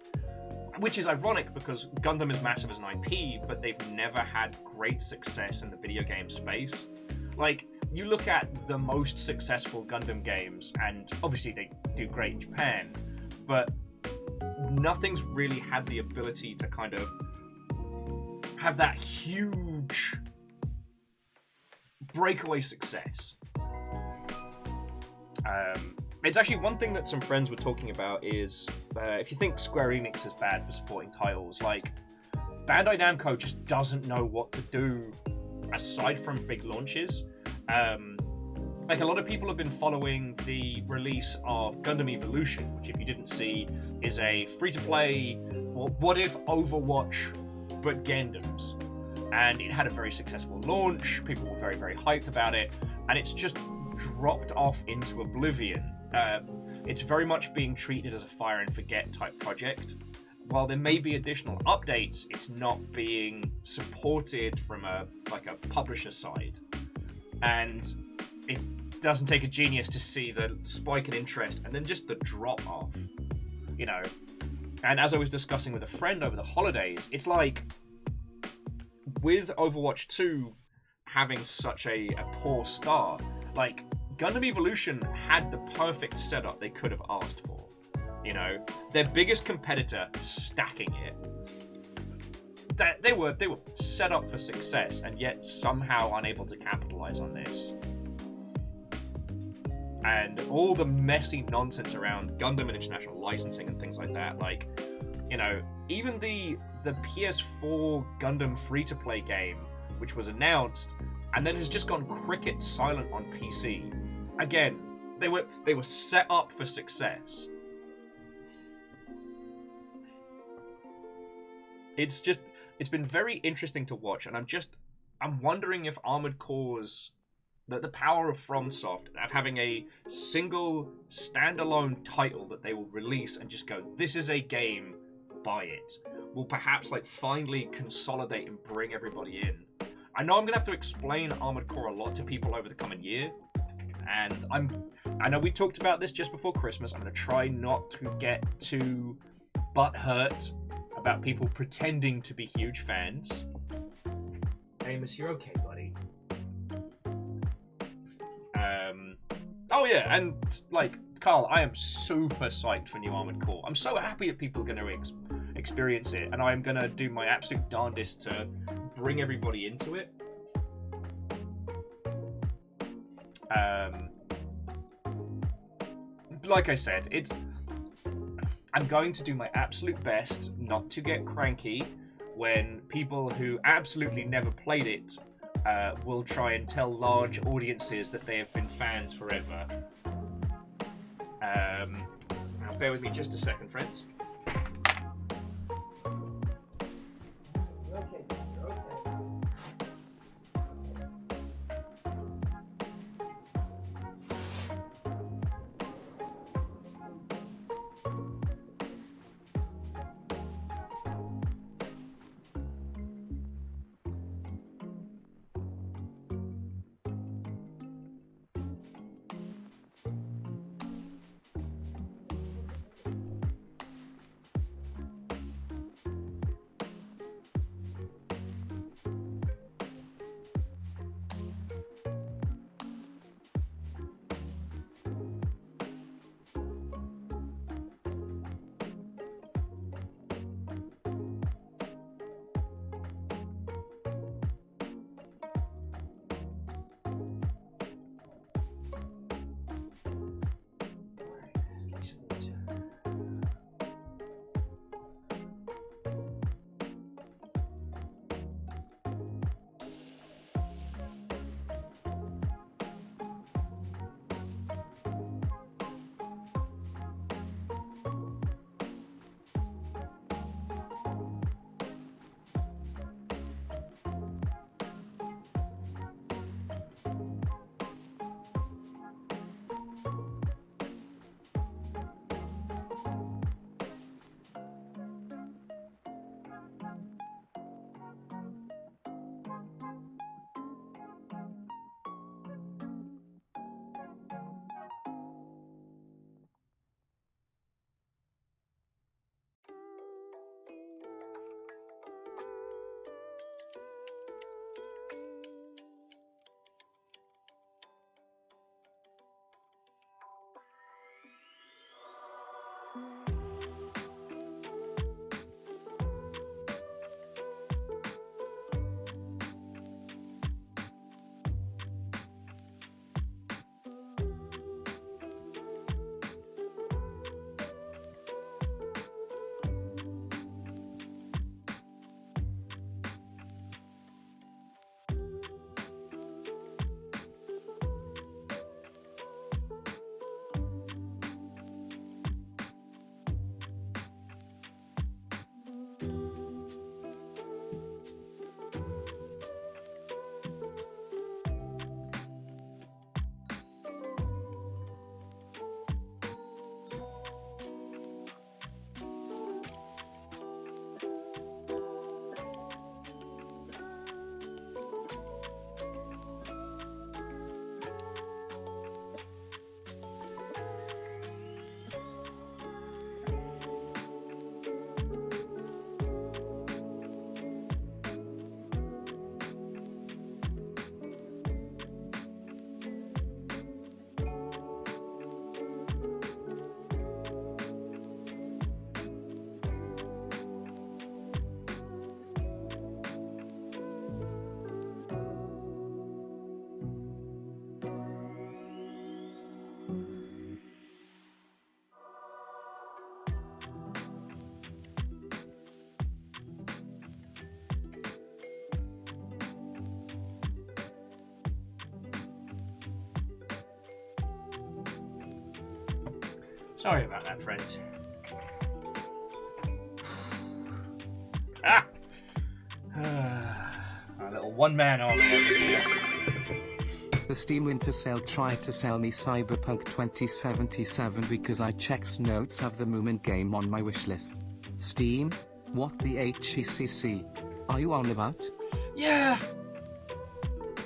which is ironic because Gundam is massive as an IP, but they've never had great success in the video game space. You look at the most successful Gundam games, and obviously they do great in Japan, but nothing's really had the ability to kind of have that huge breakaway success. It's actually one thing that some friends were talking about is if you think Square Enix is bad for supporting titles, like Bandai Namco just doesn't know what to do aside from big launches. Like a lot of people have been following the release of Gundam Evolution, which if you didn't see is a free-to-play, well, what if Overwatch but Gundams? And it had a very successful launch, people were very, very hyped about it, and it's just dropped off into oblivion. It's very much being treated as a fire and forget type project. While there may be additional updates, it's not being supported from a publisher side. And it doesn't take a genius to see the spike in interest and then just the drop off, you know. And as I was discussing with a friend over the holidays, it's like with Overwatch 2 having such a poor start, like Gundam Evolution had the perfect setup they could have asked for. You know, their biggest competitor stacking it. That they were set up for success and yet somehow unable to capitalize on this. And all the messy nonsense around Gundam and international licensing and things like that, like, you know, even the PS4 Gundam free-to-play game, which was announced and then has just gone cricket silent on PC. Again, they were set up for success. It's been very interesting to watch, and I'm wondering if Armored Core's the power of FromSoft of having a single standalone title that they will release and just go, this is a game, buy it, will perhaps like finally consolidate and bring everybody in. I know I'm gonna have to explain Armored Core a lot to people over the coming year, and I know we talked about this just before Christmas. I'm gonna try not to get too butthurt about people pretending to be huge fans. Amos, you're okay, buddy. Oh yeah, and like Carl, I am super psyched for new Armored Core. I'm so happy that people are going to experience it, and I'm going to do my absolute darndest to bring everybody into it. Like I said, I'm going to do my absolute best not to get cranky when people who absolutely never played it will try and tell large audiences that they have been fans forever. Now bear with me just a second, friends. Sorry about that, friends. Ah! Our little one-man army over here. The Steam Winter Sale tried to sell me Cyberpunk 2077 because I checked notes of the Moomin game on my wishlist. Steam? What the HECC? Are you on about? Yeah!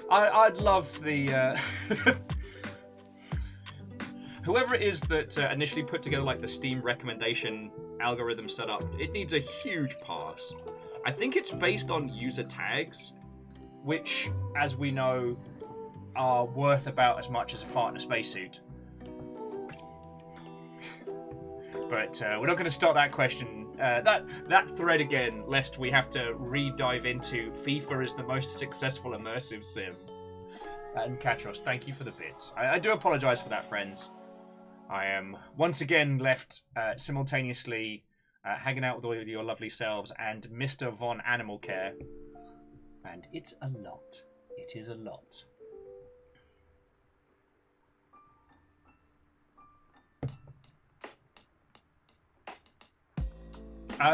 I'd love the... Whoever it is that initially put together like the Steam recommendation algorithm setup, it needs a huge pass. I think it's based on user tags, which, as we know, are worth about as much as a fart in a spacesuit. But we're not going to start that question, that thread again, lest we have to re-dive into FIFA is the most successful immersive sim. And Katros, thank you for the bits. I do apologise for that, friends. I am once again left simultaneously hanging out with all of your lovely selves and Mr. Von Animal Care. And it's a lot. It is a lot.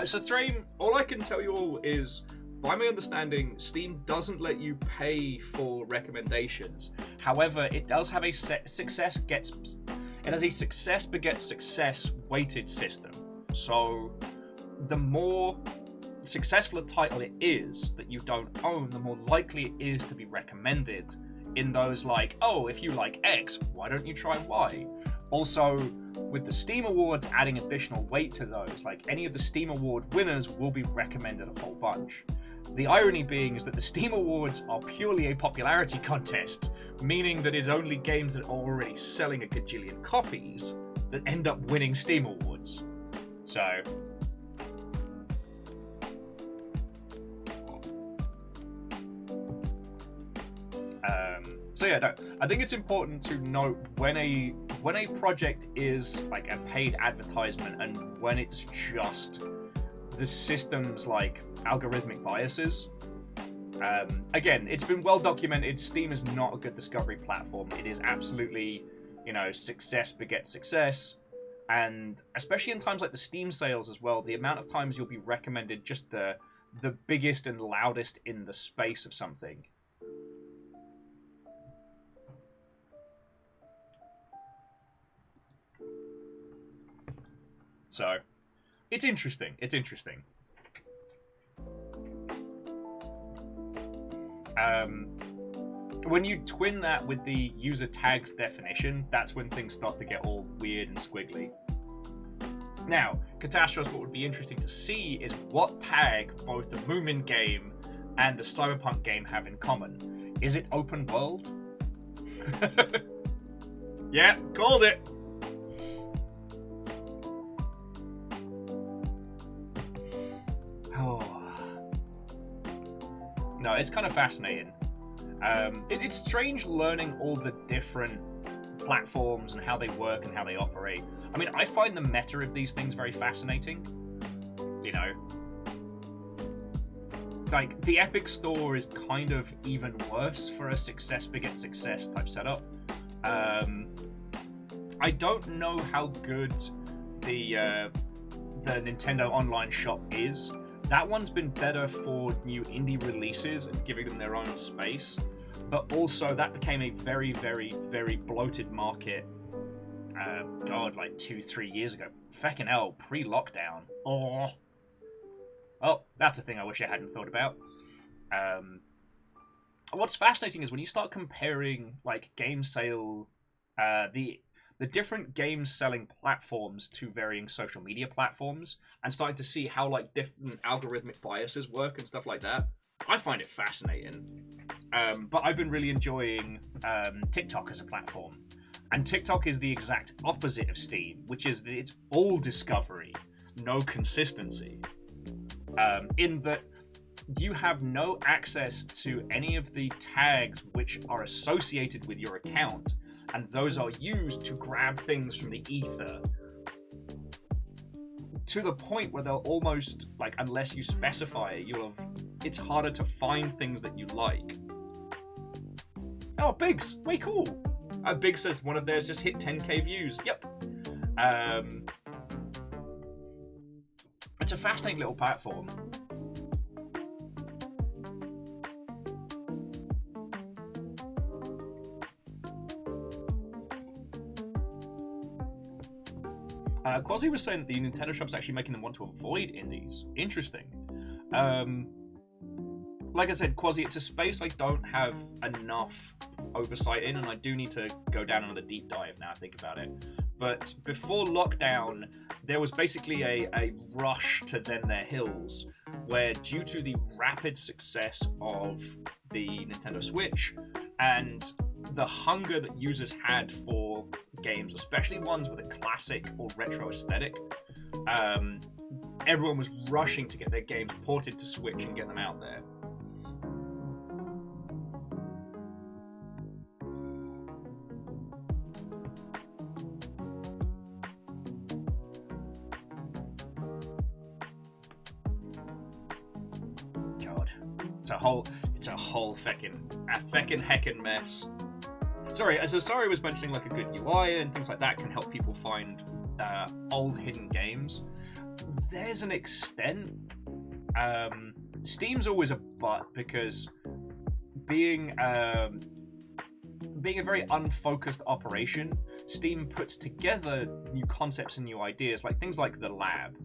So Thrain, all I can tell you all is, by my understanding, Steam doesn't let you pay for recommendations. However, it does have a success begets success weighted system. So the more successful a title it is that you don't own, the more likely it is to be recommended in those like, oh, if you like X, why don't you try Y? Also, with the Steam Awards adding additional weight to those, like any of the Steam Award winners will be recommended a whole bunch. The irony being is that the Steam Awards are purely a popularity contest, meaning that it's only games that are already selling a gajillion copies that end up winning Steam Awards. So yeah, no, I think it's important to note when a project is like a paid advertisement and when it's just the system's like algorithmic biases. Again, it's been well documented. Steam is not a good discovery platform. It is absolutely, success begets success. And especially in times like the Steam sales as well, the amount of times you'll be recommended just the biggest and loudest in the space of something. So, it's interesting. It's interesting. When you twin that with the user tags definition, that's when things start to get all weird and squiggly. Now, Catastrophe, what would be interesting to see is what tag both the Moomin game and the Cyberpunk game have in common. Is it open world? Yeah, called it. Oh. No, it's kind of fascinating. It's strange learning all the different platforms and how they work and how they operate. I mean, I find the meta of these things very fascinating. Like, the Epic Store is kind of even worse for a success begets success type setup. I don't know how good the Nintendo Online Shop is. That one's been better for new indie releases and giving them their own space, but also that became a very, very, very bloated market. Like 2-3 years ago. Feckin' hell, pre-lockdown. Oh, that's a thing I wish I hadn't thought about. What's fascinating is when you start comparing like game sale, the different game selling platforms to varying social media platforms and starting to see how like different algorithmic biases work and stuff like that. I find it fascinating. But I've been really enjoying TikTok as a platform. And TikTok is the exact opposite of Steam, which is that it's all discovery, no consistency. In that you have no access to any of the tags which are associated with your account, and those are used to grab things from the ether. To the point where they'll almost, like, unless you specify it, it's harder to find things that you like. Oh, Biggs, way cool. Biggs says one of theirs just hit 10k views. Yep. It's a fascinating little platform. Quasi was saying that the Nintendo shop's actually making them want to avoid indies. Interesting. Like I said, Quasi, it's a space I don't have enough oversight in, and I do need to go down another deep dive now I think about it. But before lockdown, there was basically a rush to Then Their Hills, where due to the rapid success of the Nintendo Switch and the hunger that users had for games, especially ones with a classic or retro aesthetic, everyone was rushing to get their games ported to Switch and get them out there. God, it's a whole feckin' heckin' mess. Sorry, as Asari was mentioning, like a good UI and things like that can help people find old hidden games. There's an extent. Steam's always a but, because being a very unfocused operation, Steam puts together new concepts and new ideas, like things like the lab.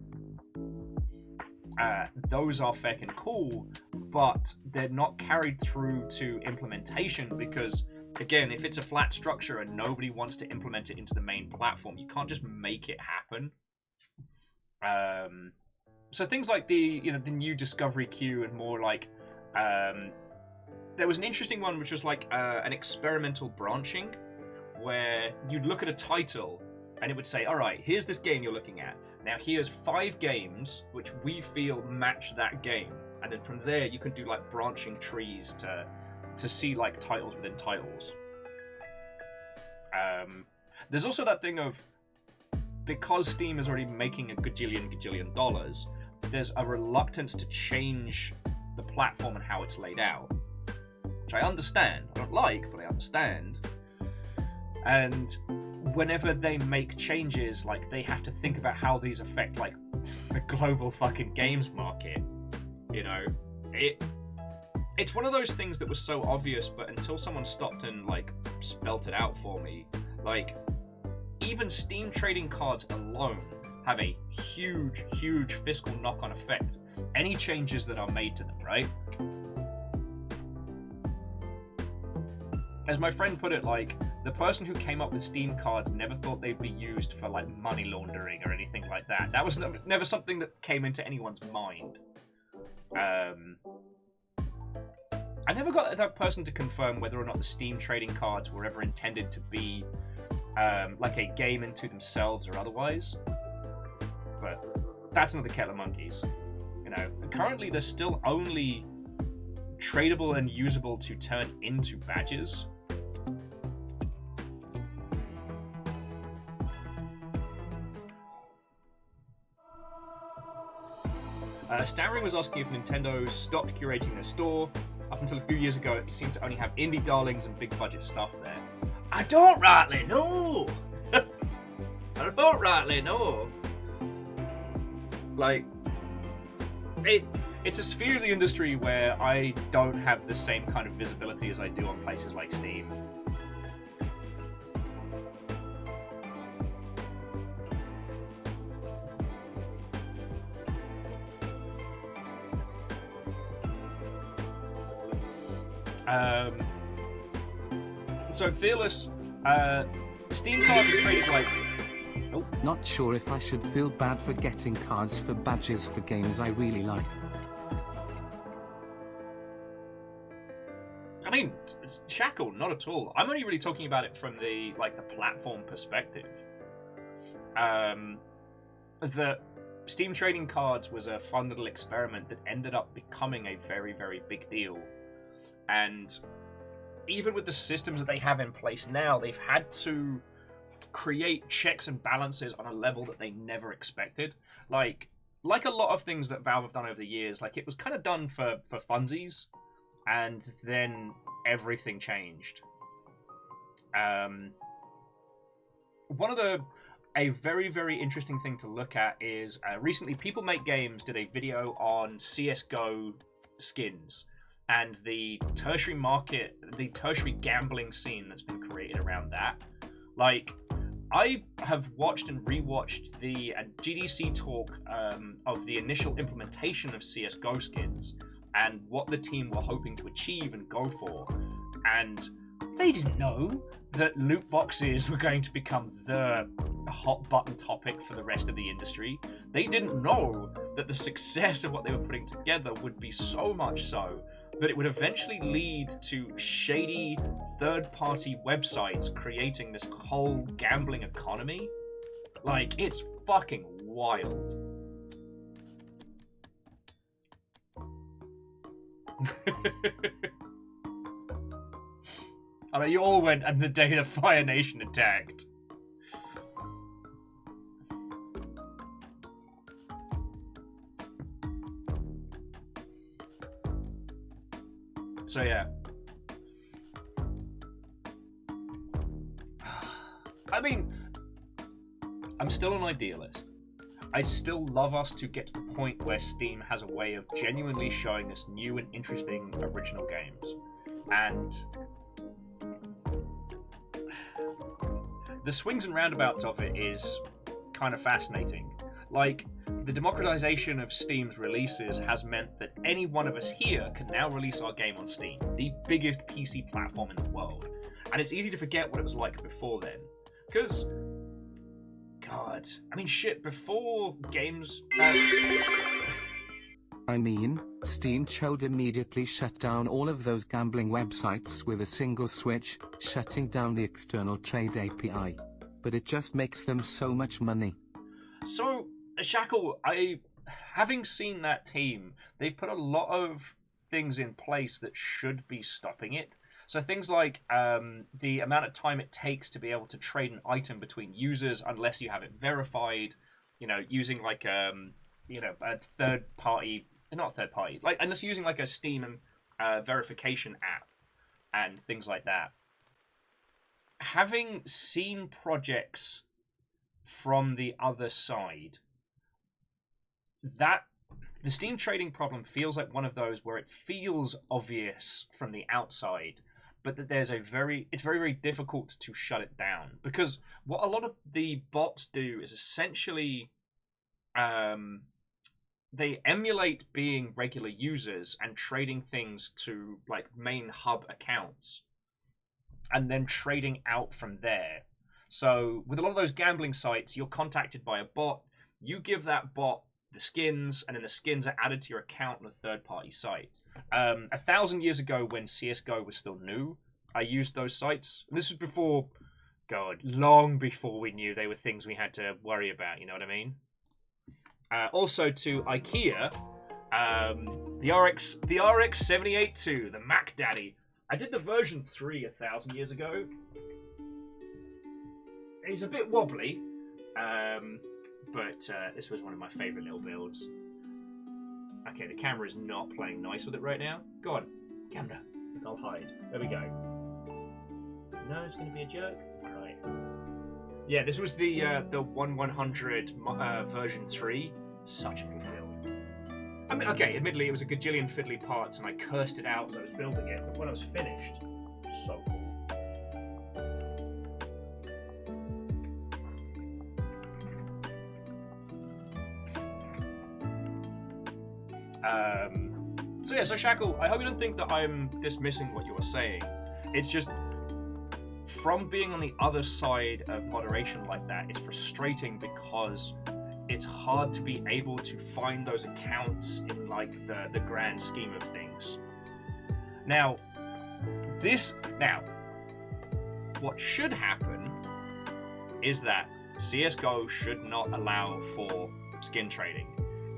Those are feckin' cool, but they're not carried through to implementation because, again, if it's a flat structure and nobody wants to implement it into the main platform, you can't just make it happen. So things like the new discovery queue and more like there was an interesting one which was like an experimental branching where you'd look at a title and it would say, all right, here's this game you're looking at. Now here's 5 games which we feel match that game, and then from there you can do like branching trees to see like titles within titles. There's also that thing of, because Steam is already making a gajillion dollars, there's a reluctance to change the platform and how it's laid out, which I understand. I don't like, but I understand. And whenever they make changes, like, they have to think about how these affect like the global fucking games market. You know, it's one of those things that was so obvious, but until someone stopped and like spelt it out for me, like, even Steam trading cards alone have a huge fiscal knock-on effect. Any changes that are made to them, right? As my friend put it, like, the person who came up with Steam cards never thought they'd be used for like money laundering or anything like that. That was never something that came into anyone's mind. I never got that person to confirm whether or not the Steam trading cards were ever intended to be like a game into themselves or otherwise. But that's another kettle of monkeys. You know, currently they're still only tradable and usable to turn into badges. Stanring was asking if Nintendo stopped curating their store. Up until a few years ago, it seemed to only have indie darlings and big budget stuff there. I don't rightly know. I don't rightly know. Like, it's a sphere of the industry where I don't have the same kind of visibility as I do on places like Steam. So Fearless, Steam cards are traded like... Oh. Not sure if I should feel bad for getting cards for badges for games I really like. I mean, Shackle, not at all. I'm only really talking about it from the platform perspective. The Steam trading cards was a fun little experiment that ended up becoming a very, very big deal. And even with the systems that they have in place now, they've had to create checks and balances on a level that they never expected. Like a lot of things that Valve have done over the years, like, it was kind of done for funsies, and then everything changed. One of the a very, very interesting thing to look at is recently People Make Games did a video on CSGO skins and the tertiary market, the tertiary gambling scene that's been created around that. Like, I have watched and rewatched the GDC talk of the initial implementation of CSGO skins and what the team were hoping to achieve and go for. And they didn't know that loot boxes were going to become the hot button topic for the rest of the industry. They didn't know that the success of what they were putting together would be so much so that it would eventually lead to shady third-party websites creating this whole gambling economy. Like, it's fucking wild. I mean, you all went on the day the Fire Nation attacked. So yeah. I mean, I'm still an idealist. I still love us to get to the point where Steam has a way of genuinely showing us new and interesting original games. And the swings and roundabouts of it is kind of fascinating. Like, the democratization of Steam's releases has meant that any one of us here can now release our game on Steam, the biggest PC platform in the world. And it's easy to forget what it was like before then. Because, God, I mean, shit, before games... I mean, Steam should immediately shut down all of those gambling websites with a single switch, shutting down the external trade API. But it just makes them so much money. So, Shackle, having seen that team, they've put a lot of things in place that should be stopping it. So things like the amount of time it takes to be able to trade an item between users unless you have it verified, you know, using like a third party, like unless you're using like a Steam verification app and things like that. Having seen projects from the other side, that the Steam trading problem feels like one of those where it feels obvious from the outside, but that it's very, very difficult to shut it down, because what a lot of the bots do is essentially they emulate being regular users and trading things to like main hub accounts and then trading out from there. So with a lot of those gambling sites, you're contacted by a bot, you give that bot the skins, and then the skins are added to your account on a third-party site. 1,000 years ago, when CSGO was still new, I used those sites. And this was before, God, long before we knew they were things we had to worry about, you know what I mean? Also to IKEA, the RX 782, the Mac Daddy. I did the version 3 1,000 years ago. He's a bit wobbly, but this was one of my favourite little builds. Okay, the camera is not playing nice with it right now. Go on, camera. I'll hide. There we go. No, it's going to be a jerk. All right. Yeah, this was the 1100 version 3. Such a good build. I mean, okay, admittedly it was a gajillion fiddly parts, and I cursed it out as I was building it. But when I was finished, so cool. So Shackle, I hope you don't think that I'm dismissing what you were saying. It's just, from being on the other side of moderation like that, it's frustrating because it's hard to be able to find those accounts in like the grand scheme of things. Now, what should happen is that CSGO should not allow for skin trading.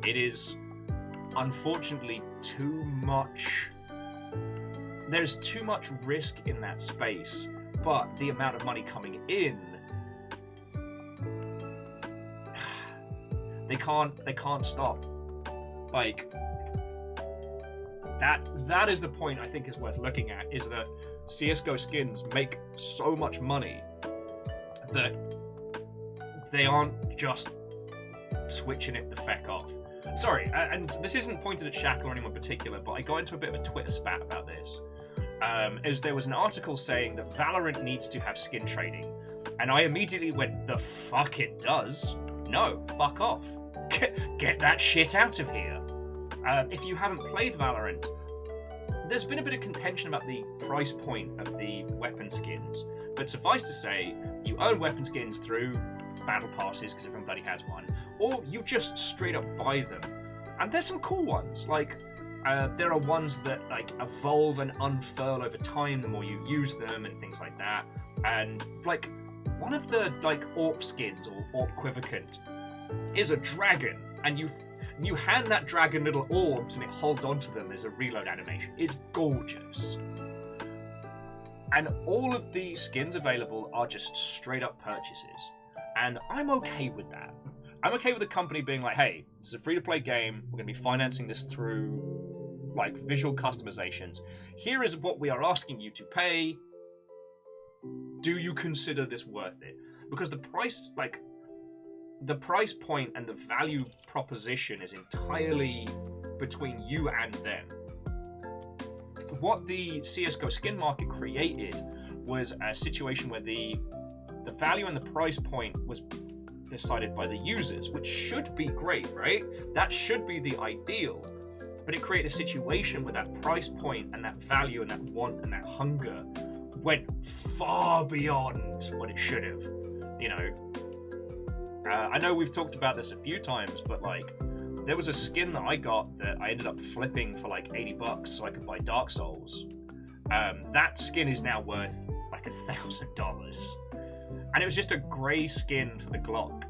It is unfortunately too much. There's too much risk in that space, but the amount of money coming in, they can't stop. Like that is the point I think is worth looking at, is that CSGO skins make so much money that They aren't just switching it the feck off. Sorry, and this isn't pointed at Shackle or anyone particular, but I got into a bit of a Twitter spat about this. As there was an article saying that Valorant needs to have skin trading, and I immediately went, the fuck it does? No, fuck off. Get that shit out of here. If you haven't played Valorant, there's been a bit of contention about the price point of the weapon skins, but suffice to say, you earn weapon skins through battle passes, because everybody has one, or you just straight up buy them. And there's some cool ones, like there are ones that like evolve and unfurl over time the more you use them and things like that. And like one of the like AWP skins or AWP Quivocant is a dragon, and you hand that dragon little orbs and it holds onto them as a reload animation. It's gorgeous. And all of the skins available are just straight up purchases. And I'm okay with that. I'm okay with the company being like, hey, this is a free-to-play game. We're going to be financing this through like visual customizations. Here is what we are asking you to pay. Do you consider this worth it? Because the price point and the value proposition is entirely between you and them. What the CSGO skin market created was a situation where the value and the price point was decided by the users, which should be great, right? That should be the ideal. But it created a situation where that price point and that value and that want and that hunger went far beyond what it should have. You know, I know we've talked about this a few times, but like, there was a skin that I got that I ended up flipping for like $80 so I could buy Dark Souls. That skin is now worth like $1,000. And it was just a grey skin for the Glock.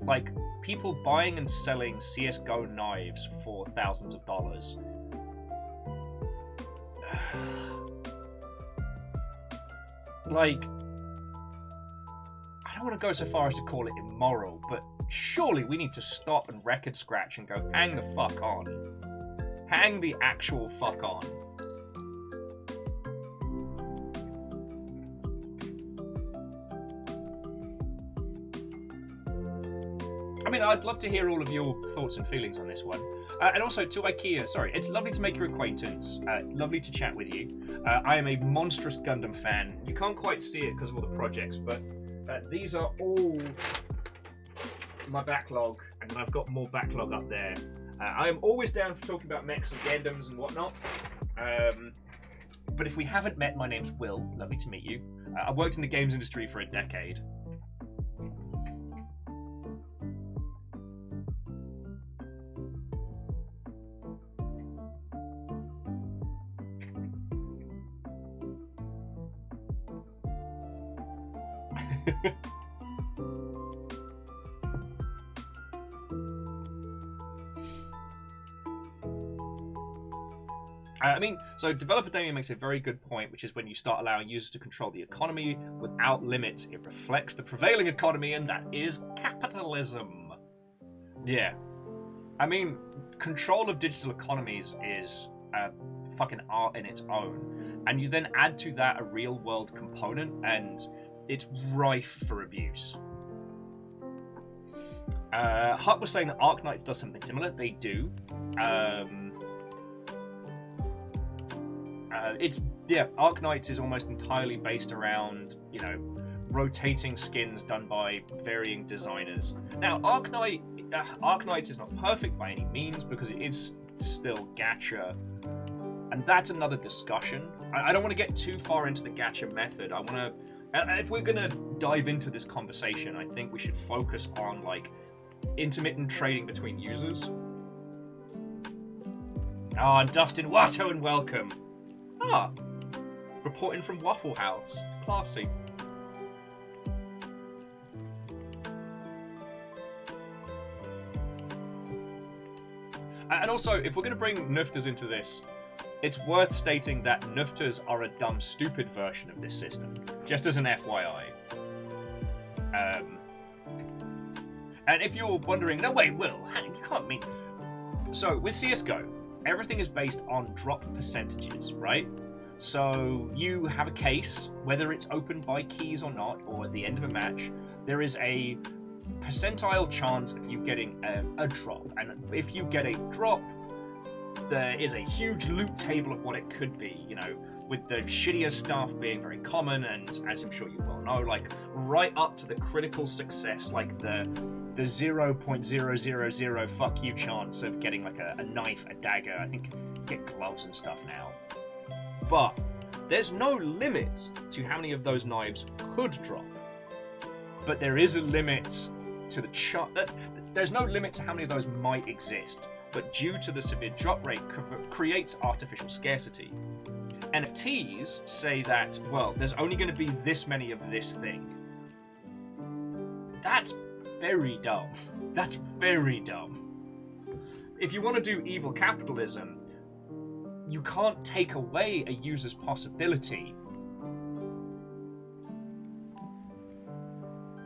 Like, people buying and selling CSGO knives for thousands of dollars. Like, I don't want to go so far as to call it immoral, but surely we need to stop and record scratch and go, hang the fuck on. Hang the actual fuck on. I mean, I'd love to hear all of your thoughts and feelings on this one. And also to IKEA, sorry, it's lovely to make your acquaintance. Lovely to chat with you. I am a monstrous Gundam fan. You can't quite see it because of all the projects, but these are all my backlog, and I've got more backlog up there. I am always down for talking about mechs and Gundams and whatnot. But if we haven't met, my name's Will. Lovely to meet you. I've worked in the games industry for a decade. I mean, so Developer Damien makes a very good point, which is when you start allowing users to control the economy without limits, it reflects the prevailing economy, and that is capitalism. Yeah. I mean, control of digital economies is a fucking art in its own. And you then add to that a real-world component, and it's rife for abuse. Huck was saying that Arknights does something similar. They do. Arknights is almost entirely based around, you know, rotating skins done by varying designers. Now, Arknights is not perfect by any means because it is still gacha, and that's another discussion. I don't want to get too far into the gacha method. I want to, if we're gonna dive into this conversation, I think we should focus on like intermittent trading between users. Ah, Dustin Watto, and welcome. Ah, reporting from Waffle House. Classy. And also, if we're going to bring Nufters into this, it's worth stating that Nufters are a dumb, stupid version of this system. Just as an FYI. And if you're wondering, no wait, Will, you can't mean... So, with CSGO, everything is based on drop percentages, right? So you have a case, whether it's opened by keys or not, or at the end of a match, there is a percentile chance of you getting a drop. And if you get a drop, there is a huge loot table of what it could be, you know, with the shittier stuff being very common, and as I'm sure you well know, like right up to the critical success, like the 0.000 fuck you chance of getting like a knife, a dagger. I think you get gloves and stuff now. But there's no limit to how many of those knives could drop. But there is a limit to the there's no limit to how many of those might exist. But due to the severe drop rate, creates artificial scarcity. NFTs say that, well, there's only going to be this many of this thing. That's very dumb. That's very dumb. If you want to do evil capitalism, you can't take away a user's possibility.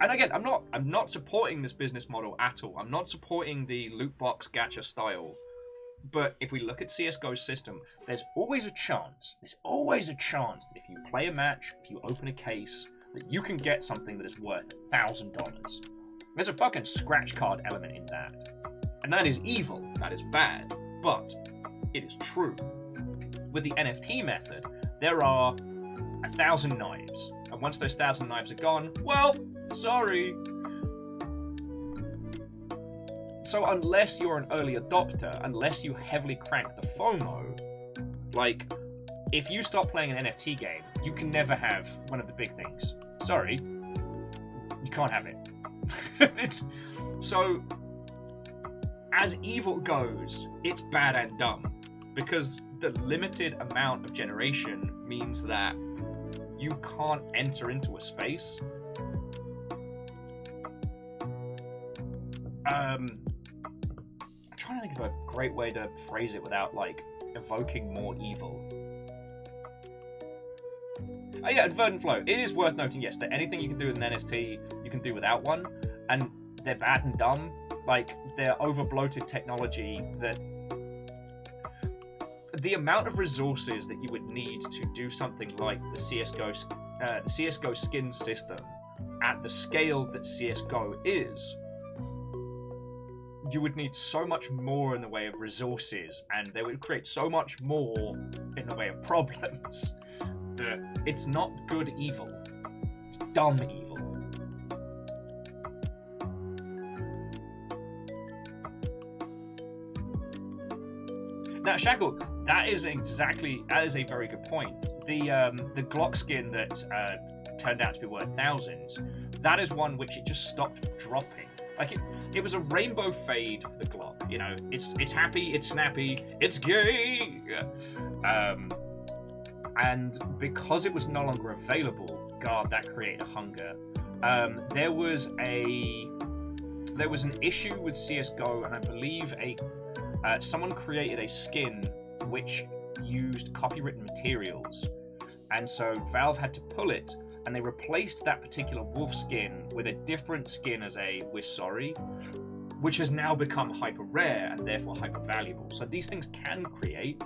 And again, I'm not supporting this business model at all. I'm not supporting the loot box gacha style. But if we look at CSGO's system, there's always a chance that if you play a match, if you open a case, that you can get something that is worth $1,000. There's a fucking scratch card element in that. And that is evil, that is bad, but it is true. With the NFT method, there are 1,000 knives. And once those 1,000 knives are gone, well, sorry. So unless you're an early adopter, unless you heavily crank the FOMO, like, if you start playing an NFT game, you can never have one of the big things. Sorry. You can't have it. So, as evil goes, it's bad and dumb. Because the limited amount of generation means that you can't enter into a space. I'm trying to think of a great way to phrase it without, like, evoking more evil. Oh yeah, Verdant Flow. It is worth noting, yes, that anything you can do with an NFT, you can do without one, and they're bad and dumb. Like, they're over-bloated technology that... The amount of resources that you would need to do something like the CSGO skin system at the scale that CSGO is, you would need so much more in the way of resources, and they would create so much more in the way of problems that it's not good evil. It's dumb evil. Now, Shackle, that is a very good point. The Glock skin that turned out to be worth thousands, that is one which it just stopped dropping. Like, it was a rainbow fade for the Glock, you know? It's happy, it's snappy, it's gay! And because it was no longer available, God, that created a hunger. There was an issue with CSGO, and I believe someone created a skin which used copywritten materials, and so Valve had to pull it, and they replaced that particular wolf skin with a different skin as a "we're sorry," which has now become hyper rare and therefore hyper valuable. So these things can create.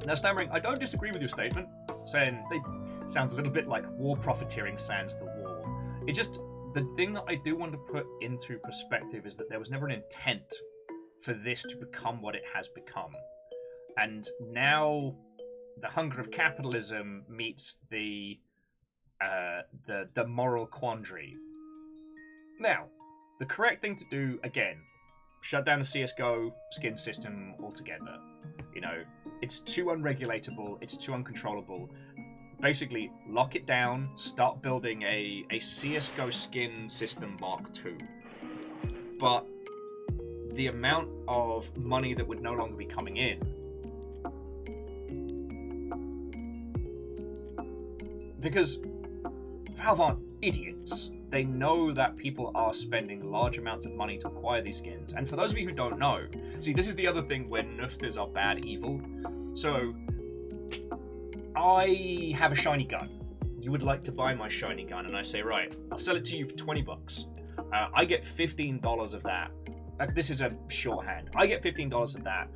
Now, Stammering, I don't disagree with your statement, saying it sounds a little bit like war profiteering sans the war. It just, the thing that I do want to put into perspective is that there was never an intent for this to become what it has become. And now the hunger of capitalism meets the moral quandary. Now, the correct thing to do, again, shut down the CSGO skin system altogether. You know, it's too unregulatable, it's too uncontrollable. Basically, lock it down, start building a CSGO skin system Mark II. But the amount of money that would no longer be coming in, because Valve aren't idiots. They know that people are spending large amounts of money to acquire these skins. And for those of you who don't know, see, this is the other thing where nerfters are bad evil. So, I have a shiny gun. You would like to buy my shiny gun, and I say, right, I'll sell it to you for $20. I get $15 of that. This is a shorthand. I get $15 of that,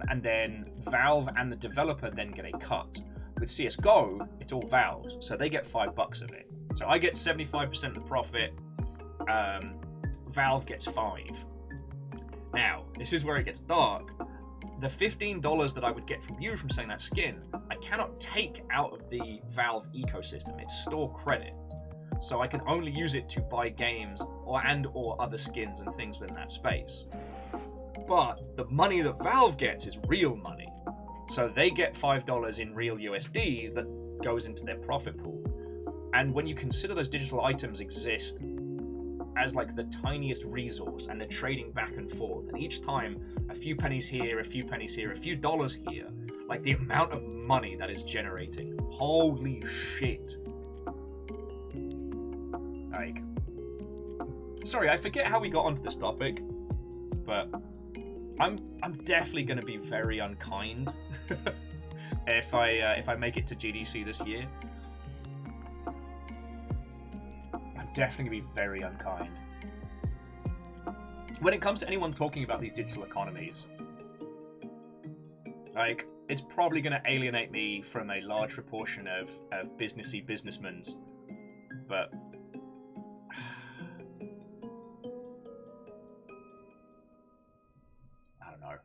and then Valve and the developer then get a cut. With CSGO, it's all Valve, so they get $5 of it. So I get 75% of the profit. Valve gets 5. Now, this is where it gets dark. The $15 that I would get from you from selling that skin, I cannot take out of the Valve ecosystem. It's store credit. So I can only use it to buy games or other skins and things within that space. But the money that Valve gets is real money. So they get $5 in real USD that goes into their profit pool. And when you consider those digital items exist as like the tiniest resource, and they're trading back and forth, and each time a few pennies here, a few pennies here, a few dollars here, like the amount of money that is generating, holy shit. Like, sorry, I forget how we got onto this topic, but I'm definitely going to be very unkind if I make it to GDC this year. I'm definitely going to be very unkind. When it comes to anyone talking about these digital economies, like, it's probably going to alienate me from a large proportion of businessy businessmen, but I don't know.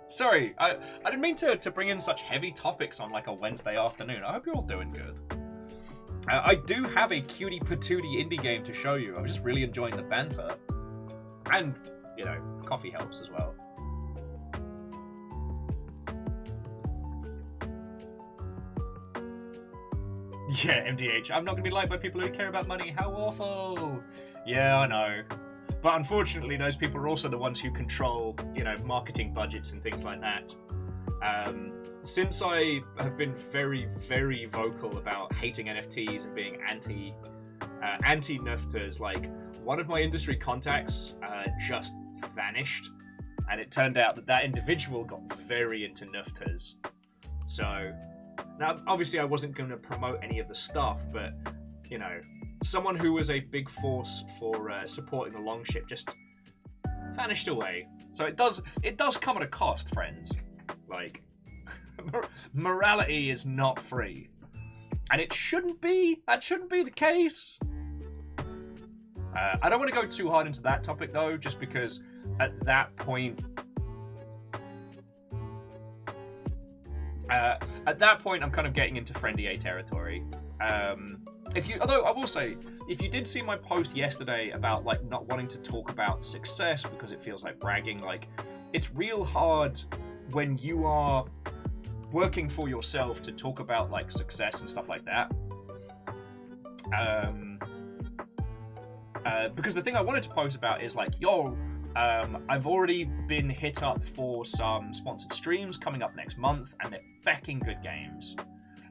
Sorry, I didn't mean to bring in such heavy topics on like a Wednesday afternoon. I hope you're all doing good. I do have a cutie patootie indie game to show you. I'm just really enjoying the banter. And, you know, coffee helps as well. Yeah, MDH, I'm not going to be liked by people who care about money. How awful. Yeah, I know. But unfortunately, those people are also the ones who control, you know, marketing budgets and things like that. Since I have been very, very vocal about hating NFTs and being anti-NFTers, like, one of my industry contacts just vanished, and it turned out that individual got very into NFTers. So, now, obviously I wasn't going to promote any of the stuff, but, you know, someone who was a big force for supporting the Longship just vanished away. So it does come at a cost, friends. Like, morality is not free, and it shouldn't be. That shouldn't be the case. I don't want to go too hard into that topic though, just because at that point, I'm kind of getting into friendly A territory. Although I will say, if you did see my post yesterday about like not wanting to talk about success because it feels like bragging, like, it's real hard when you are working for yourself to talk about like success and stuff like that. Because the thing I wanted to post about is like, I've already been hit up for some sponsored streams coming up next month, and they're fecking good games,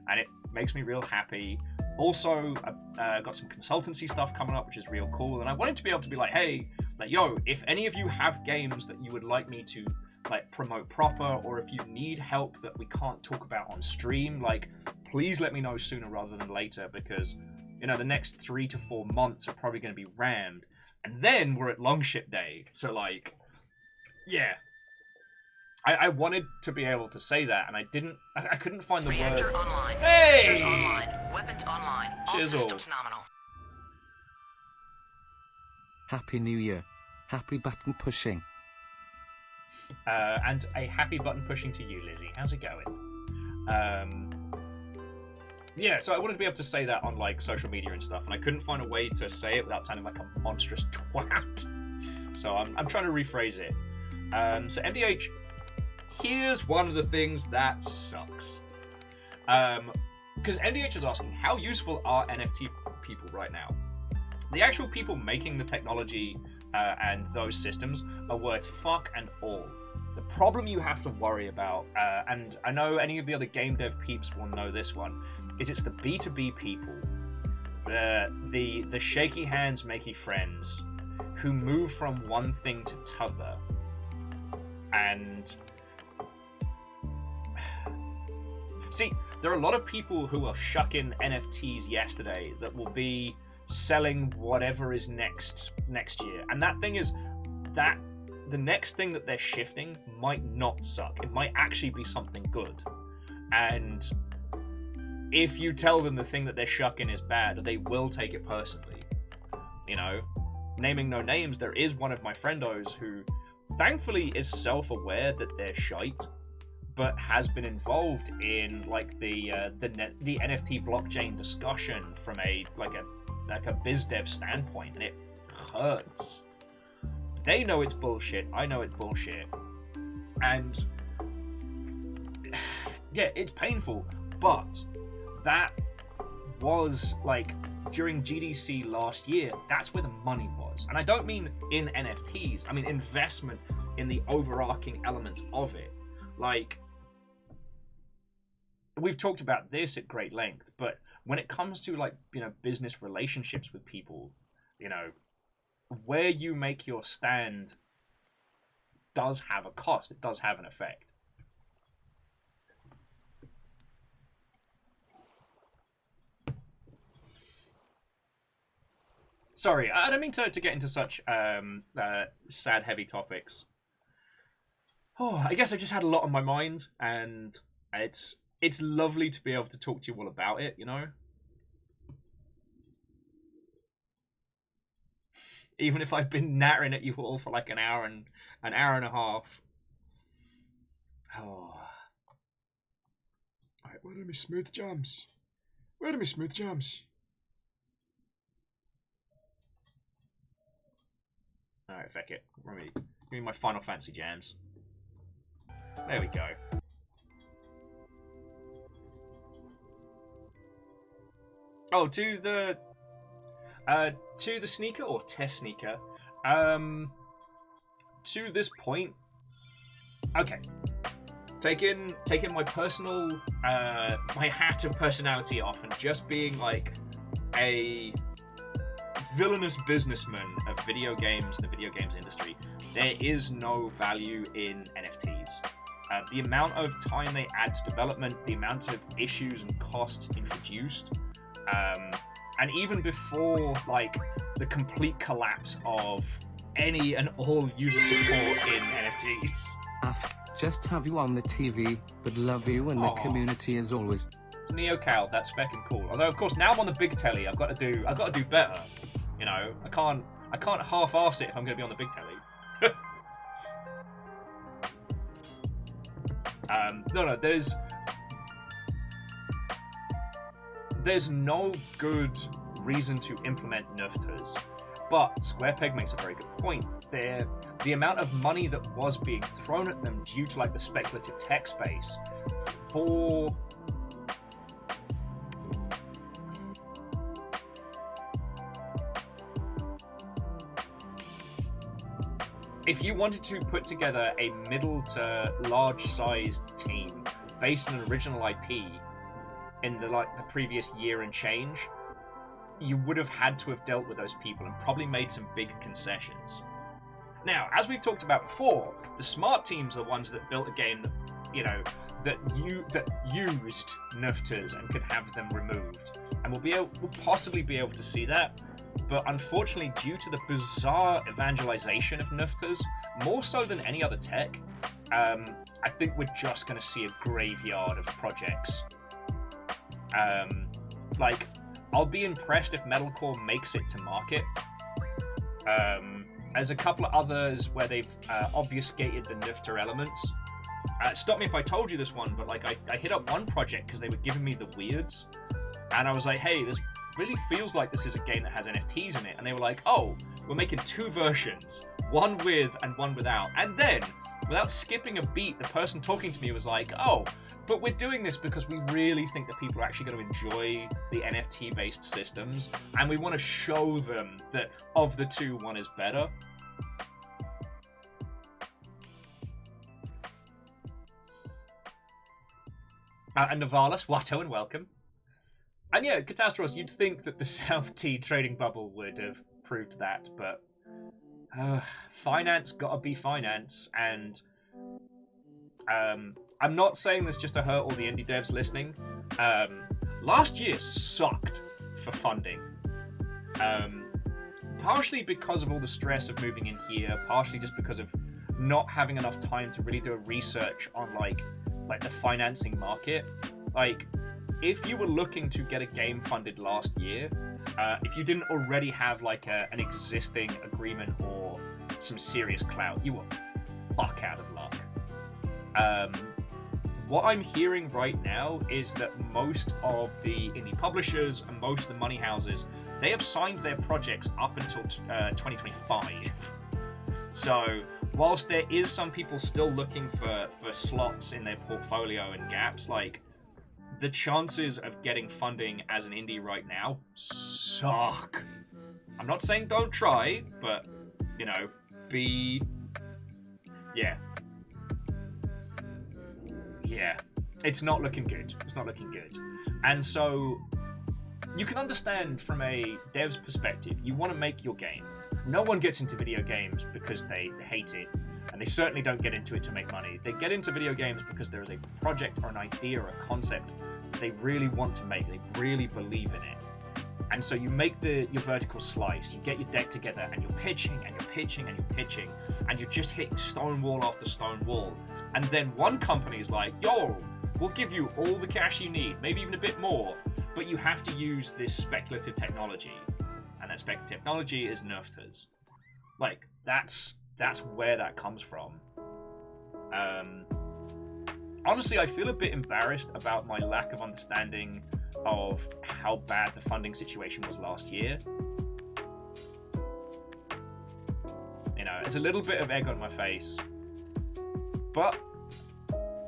and it makes me real happy. Also, I've got some consultancy stuff coming up, which is real cool, and I wanted to be able to be like, hey, like, if any of you have games that you would like me to like promote proper, or if you need help that we can't talk about on stream, like, please let me know sooner rather than later, because, you know, the next 3 to 4 months are probably going to be rammed, and then we're at Longship Day, so like, yeah. I wanted to be able to say that, and I couldn't find the Reactor words. online. Hey! Sensors online. Weapons online. All Chisel. systems nominal. Happy New Year. Happy button pushing. And a happy button pushing to you, Lizzie. How's it going? Yeah, so I wanted to be able to say that on like social media and stuff, and I couldn't find a way to say it without sounding like a monstrous twat. So I'm trying to rephrase it. So MDH, here's one of the things that sucks. Because MDH is asking, how useful are NFT people right now? The actual people making the technology and those systems are worth fuck and all. The problem you have to worry about, and I know any of the other game dev peeps will know this one, is it's the B2B people, the shaky hands makey friends, who move from one thing to t'other, and See, there are a lot of people who are shucking NFTs yesterday that will be selling whatever is next year. And that thing is that the next thing that they're shifting might not suck. It might actually be something good. And if you tell them the thing that they're shucking is bad, they will take it personally. You know, naming no names, there is one of my friendos who thankfully is self-aware that they're shite, but has been involved in like the NFT blockchain discussion from a biz dev standpoint, and it hurts. They know it's bullshit. I know it's bullshit, and yeah, it's painful. But that was like during GDC last year. That's where the money was, and I don't mean in NFTs. I mean investment in the overarching elements of it. Like, we've talked about this at great length, but when it comes to like, you know, business relationships with people, you know, where you make your stand does have a cost. It does have an effect. Sorry, I don't mean to get into such sad, heavy topics. Oh, I guess I just had a lot on my mind, and it's lovely to be able to talk to you all about it, you know? Even if I've been nattering at you all for like an hour and a half. Oh. Alright, where are my smooth jams? Where are my smooth jams? Alright, feck it. Give me my Final Fantasy jams. There we go. Oh, to the sneaker or test sneaker. To this point, okay. Taking my personal my hat of personality off and just being like a villainous businessman of video games and the video games industry, there is no value in NFTs. The amount of time they add to development, the amount of issues and costs introduced, and even before like the complete collapse of any and all user support in NFTs. Just have you on the TV, but love you and the community as always. Neocal, that's fucking cool. Although of course now I'm on the big telly, I've got to do better. You know, I can't half-arse it if I'm going to be on the big telly. No, there's no good reason to implement nerfters, but SquarePeg makes a very good point. The amount of money that was being thrown at them due to like the speculative tech space for if you wanted to put together a middle to large-sized team based on an original IP in the previous year and change, you would have had to have dealt with those people and probably made some big concessions. Now, as we've talked about before, the smart teams are the ones that built a game that, you know, that used nerfters and could have them removed, and we'll possibly be able to see that. But unfortunately, due to the bizarre evangelization of nerfters, more so than any other tech, I think we're just going to see a graveyard of projects. Like, I'll be impressed if Metalcore makes it to market. There's a couple of others where they've obfuscated the nerfter elements. Stop me if I told you this one, but like I hit up one project because they were giving me the weirds, and I was like, hey, this really feels like this is a game that has NFTs in it, and they were like, oh, we're making two versions, one with and one without. And then, without skipping a beat, the person talking to me was like, oh, but we're doing this because we really think that people are actually going to enjoy the NFT-based systems, and we want to show them that of the two, one is better. And Navalis, Watto, and welcome. And yeah, Catastros, you'd think that the South Tea trading bubble would have proved that, but finance gotta be finance, and I'm not saying this just to hurt all the indie devs listening. Last year sucked for funding. Partially because of all the stress of moving in here, partially just because of not having enough time to really do a research on like the financing market. Like, if you were looking to get a game funded last year, if you didn't already have like an existing agreement or some serious clout, you were fuck out of luck. What I'm hearing right now is that most of the indie publishers and most of the money houses, they have signed their projects up until 2025. So whilst there is some people still looking for slots in their portfolio and gaps, like, the chances of getting funding as an indie right now suck. I'm not saying don't try, but, you know, yeah, it's not looking good. It's not looking good. And so you can understand from a dev's perspective, you want to make your game. No one gets into video games because they hate it, and they certainly don't get into it to make money. They get into video games because there is a project or an idea or a concept they really want to make. They really believe in it. And so you make your vertical slice, you get your deck together, and you're pitching, and you're pitching, and you're pitching, and you're just hitting stone wall after stone wall. And then one company's like, yo, we'll give you all the cash you need, maybe even a bit more, but you have to use this speculative technology. And that speculative technology is nerfters. Like, that's where that comes from. Honestly, I feel a bit embarrassed about my lack of understanding of how bad the funding situation was last year. You know, it's a little bit of egg on my face. But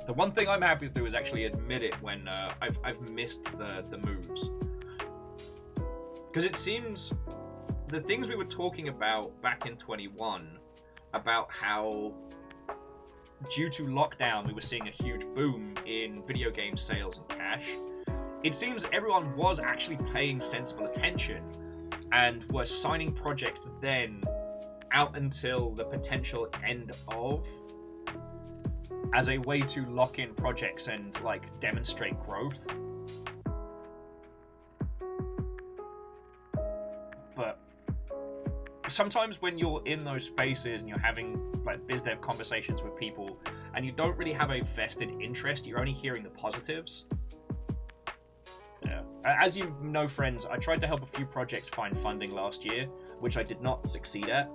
the one thing I'm happy to do is actually admit it when I've missed the moves. Because it seems the things we were talking about back in 21, about how due to lockdown we were seeing a huge boom in video game sales and cash, it seems everyone was actually paying sensible attention and were signing projects then out until the potential end of, as a way to lock in projects and like demonstrate growth. But sometimes when you're in those spaces and you're having like biz dev conversations with people and you don't really have a vested interest, you're only hearing the positives. Yeah. As you know, friends, I tried to help a few projects find funding last year, which I did not succeed at.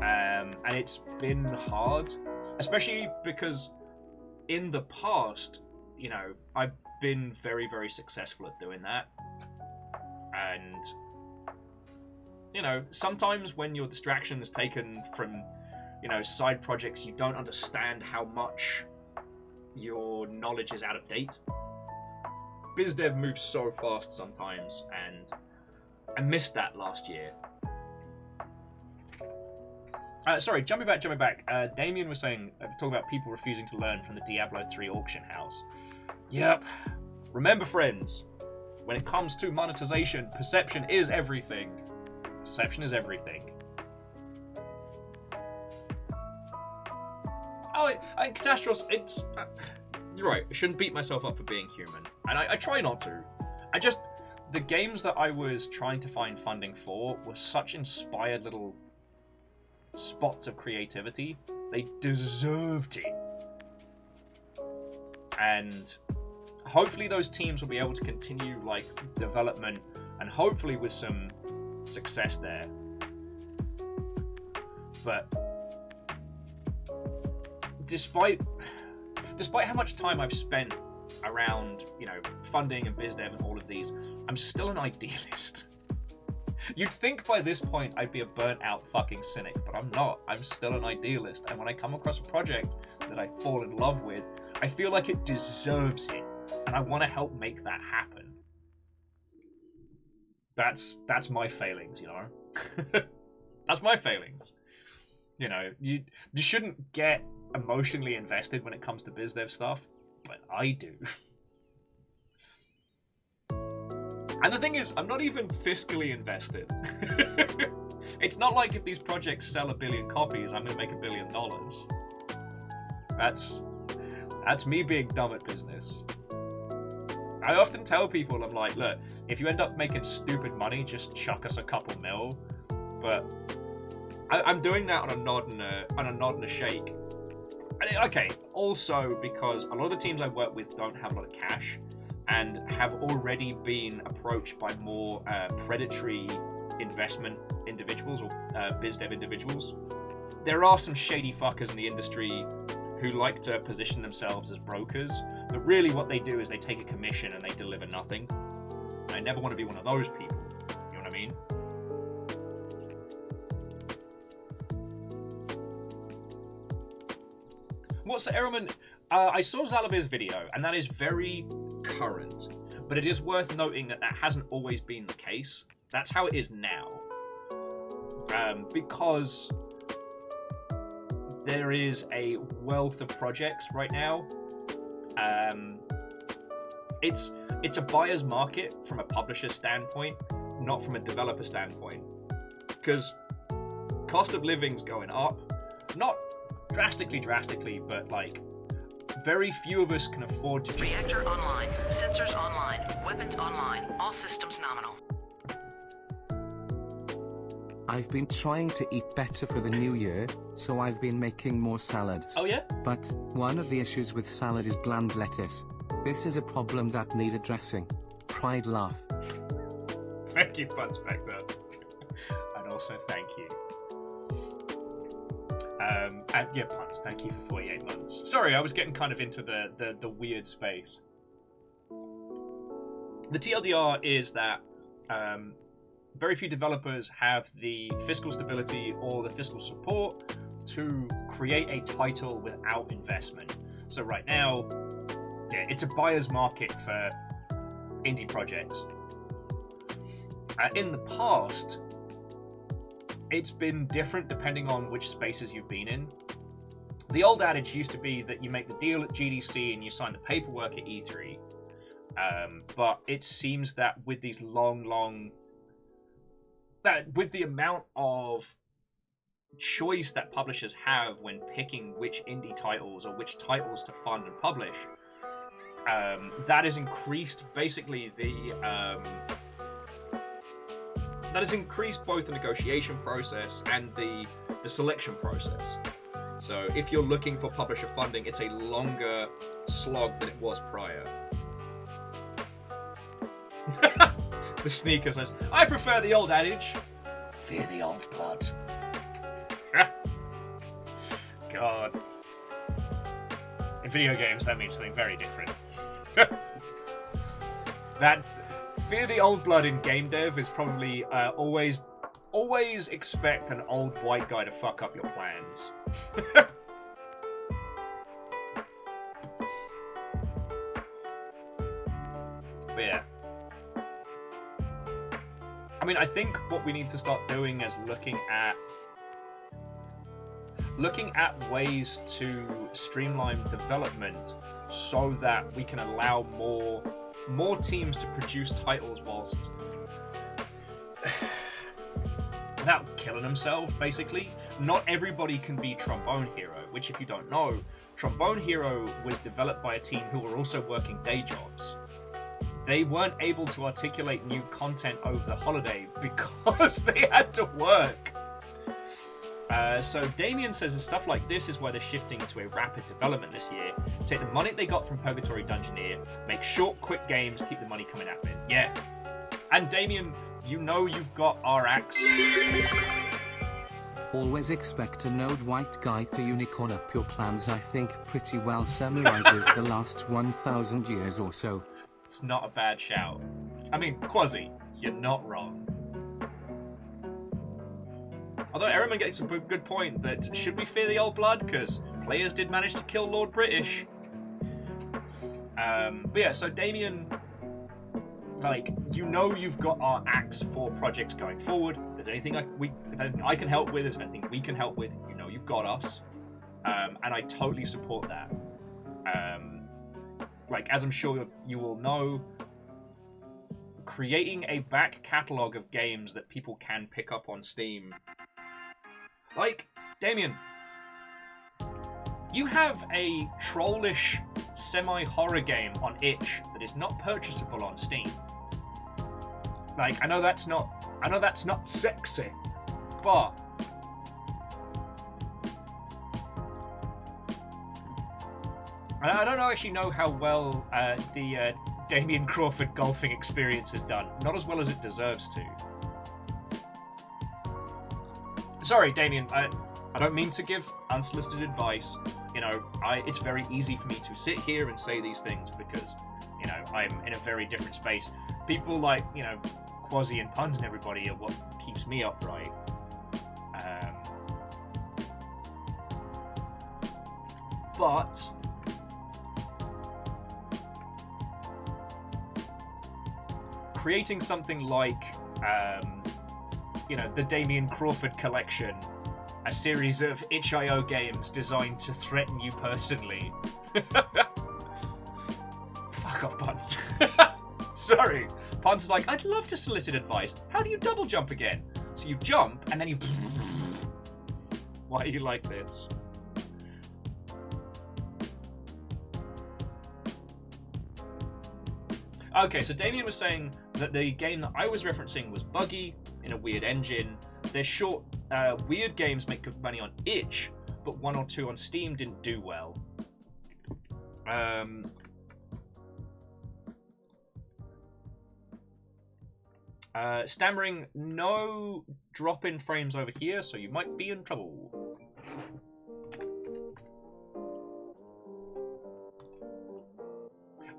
And it's been hard, especially because in the past, you know, I've been very, very successful at doing that. And, you know, sometimes when your distraction is taken from, you know, side projects, you don't understand how much your knowledge is out of date. BizDev moves so fast sometimes, and I missed that last year. Sorry, jumping back. Damien was saying, talking about people refusing to learn from the Diablo 3 auction house. Yep. Remember, friends, when it comes to monetization, perception is everything. Perception is everything. Oh, Catastros, it's... you're right, I shouldn't beat myself up for being human. And I try not to. The games that I was trying to find funding for were such inspired little spots of creativity. They deserved it. And hopefully those teams will be able to continue like development, and hopefully with some success there. But despite how much time I've spent around, you know, funding and biz dev and all of these, I'm still an idealist. You'd think by this point I'd be a burnt out fucking cynic, but I'm not. I'm still an idealist, and when I come across a project that I fall in love with, I feel like it deserves it, and I want to help make that happen. That's my failings, you know? That's my failings. You know, you shouldn't get emotionally invested when it comes to biz dev stuff, but I do. And the thing is, I'm not even fiscally invested. It's not like if these projects sell 1 billion copies, I'm going to make $1 billion. That's That's me being dumb at business. I often tell people, I'm like, look, if you end up making stupid money, just chuck us a couple mil. But I'm doing that on a nod and a shake. Okay, also because a lot of the teams I work with don't have a lot of cash and have already been approached by more predatory investment individuals or biz dev individuals. There are some shady fuckers in the industry who like to position themselves as brokers, but really what they do is they take a commission and they deliver nothing. I never want to be one of those people. You know what I mean? What's the Errolman? I saw Zalavir's video, and that is very current, but it is worth noting that that hasn't always been the case. That's how it is now. Because there is a wealth of projects right now. It's a buyer's market from a publisher standpoint, not from a developer standpoint. Because cost of living's going up. Not drastically, but like very few of us can afford to just... Reactor online, sensors online, weapons online, all systems nominal. I've been trying to eat better for the new year, so I've been making more salads. Oh yeah? But one of the issues with salad is bland lettuce. This is a problem that need addressing. Pride laugh. Thank you, Fun Spectre. And also thank you. And yeah, Puns, thank you for 48 months. Sorry, I was getting kind of into the weird space. The TLDR is that very few developers have the fiscal stability or the fiscal support to create a title without investment. So right now, yeah, it's a buyer's market for indie projects. In the past, it's been different depending on which spaces you've been in. The old adage used to be that you make the deal at GDC and you sign the paperwork at E3. But it seems that with these with the amount of choice that publishers have when picking which indie titles or which titles to fund and publish, that has increased basically that has increased both the negotiation process and the selection process. So if you're looking for publisher funding, it's a longer slog than it was prior. The sneaker says, I prefer the old adage, fear the old blood. God. In video games, that means something very different. That fear the old blood in game dev is probably always expect an old white guy to fuck up your plans. But yeah. I mean, I think what we need to start doing is looking at ways to streamline development so that we can allow more teams to produce titles whilst without killing themselves, basically. Not everybody can be Trombone Hero, which, if you don't know, Trombone Hero was developed by a team who were also working day jobs. They weren't able to articulate new content over the holiday because they had to work. So Damien says that stuff like this is why they're shifting to a rapid development this year. Take the money they got from Purgatory Dungeoneer, make short, quick games, keep the money coming at them. Yeah. And Damien, you know you've got our axe. Always expect a node white guy to unicorn up your plans. I think pretty well summarizes the last 1,000 years or so. It's not a bad shout. I mean, Quasi, you're not wrong. Although Errolman gets a good point that should we fear the old blood? Because players did manage to kill Lord British. But yeah, so Damien, like, you know you've got our axe for projects going forward. If there's anything I can help with, if there's anything we can help with, you know you've got us. And I totally support that. Like, as I'm sure you will know, creating a back catalogue of games that people can pick up on Steam. Like, Damien, You have a trollish semi-horror game on itch that is not purchasable on Steam. Like, I know that's not sexy, but I don't actually know how well the Damien Crawford golfing experience has done. Not as well as it deserves to. Sorry, Damien, I don't mean to give unsolicited advice. You know, it's very easy for me to sit here and say these things because, you know, I'm in a very different space. People like, you know, Quasi and Puns and everybody are what keeps me upright. But creating something like, you know, the Damien Crawford collection, a series of itch.io games designed to threaten you personally. Fuck off, Puns. Sorry. Puns is like, I'd love to solicit advice. How do you double jump again? So you jump, and then you... Why are you like this? Okay, so Damien was saying that the game that I was referencing was buggy, in a weird engine. They're short, weird games make good money on itch, but 1 or 2 on Steam didn't do well. Stammering, no drop-in frames over here, so you might be in trouble.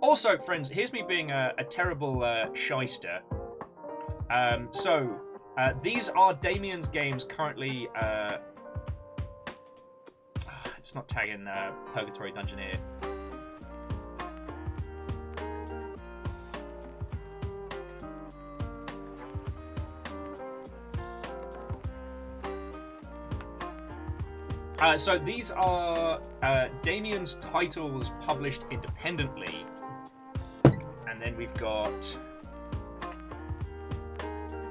Also, friends, here's me being a terrible shyster. These are Damien's games currently... it's not tagging Purgatory Dungeon here. So these are Damien's titles published independently. And then we've got...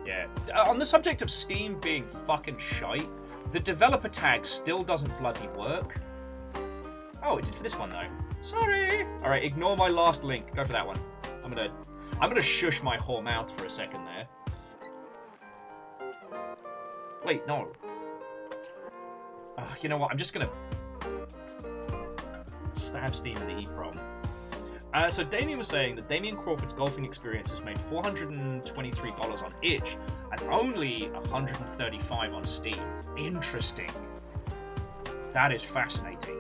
Yeah. On the subject of Steam being fucking shite, the developer tag still doesn't bloody work. Oh, it did for this one, though. Sorry! Alright, ignore my last link. Go for that one. I'm gonna shush my whore mouth for a second there. Wait, no. You know what? I'm just gonna stab Steam in the EEPROM. So Damien was saying that Damien Crawford's golfing experience has made $423 on itch and only $135 on Steam. Interesting. That is fascinating.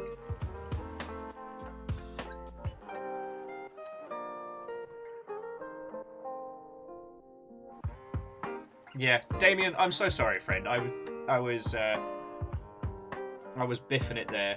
Yeah, Damien, I'm so sorry, friend. I was biffing it there.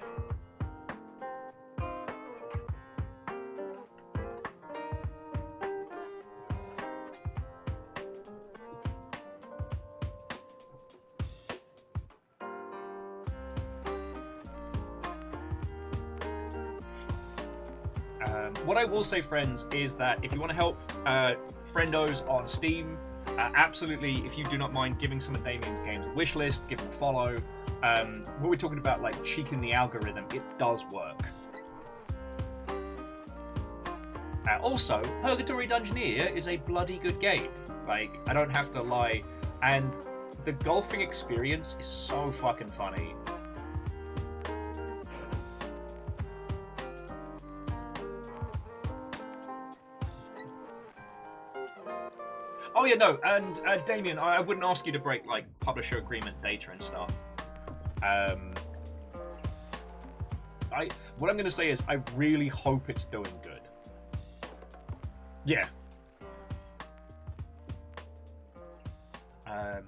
What I will say, friends, is that if you want to help friendos on Steam, absolutely, if you do not mind giving some of Damien's games a wish list, give them a follow. What we're talking about, like, cheeking the algorithm, it does work. Also, Purgatory Dungeoneer is a bloody good game. Like, I don't have to lie. And the golfing experience is so fucking funny. Oh yeah, no, and Damien, I wouldn't ask you to break, like, publisher agreement data and stuff. What I'm going to say is I really hope it's doing good. Yeah. But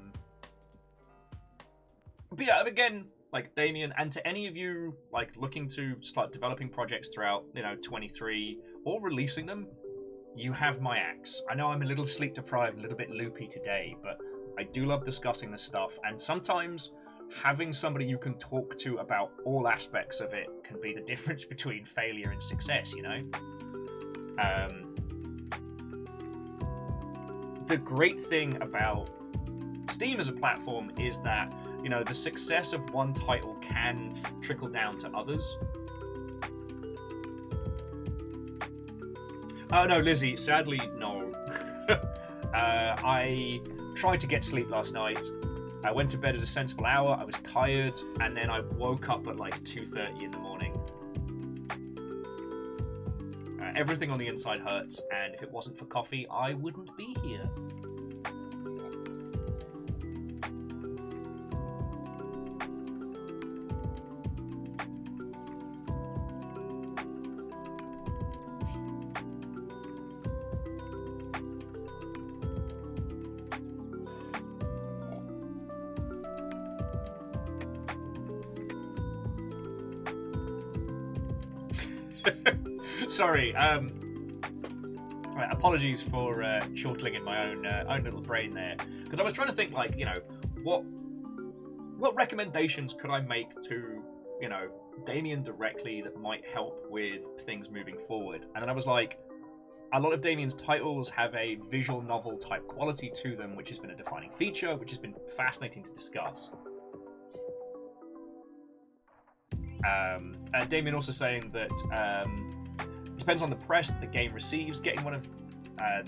yeah, again, like, Damien, and to any of you, like, looking to start developing projects throughout, 23, or releasing them, you have my axe. I know I'm a little sleep deprived, a little bit loopy today, but I do love discussing this stuff, and sometimes having somebody you can talk to about all aspects of it can be the difference between failure and success, you know? The great thing about Steam as a platform is that you know, the success of one title can trickle down to others. Oh no, Lizzie, sadly, no. I tried to get sleep last night. I went to bed at a sensible hour, I was tired, and then I woke up at like 2:30 in the morning. Everything on the inside hurts, and if it wasn't for coffee, I wouldn't be here. Sorry, apologies for chortling in my own little brain there, because I was trying to think, like, you know, what recommendations could I make to, you know, Damien directly that might help with things moving forward. And then I was like, a lot of Damien's titles have a visual novel type quality to them, which has been a defining feature, which has been fascinating to discuss. Damien also saying that depends on the press that the game receives. Getting one of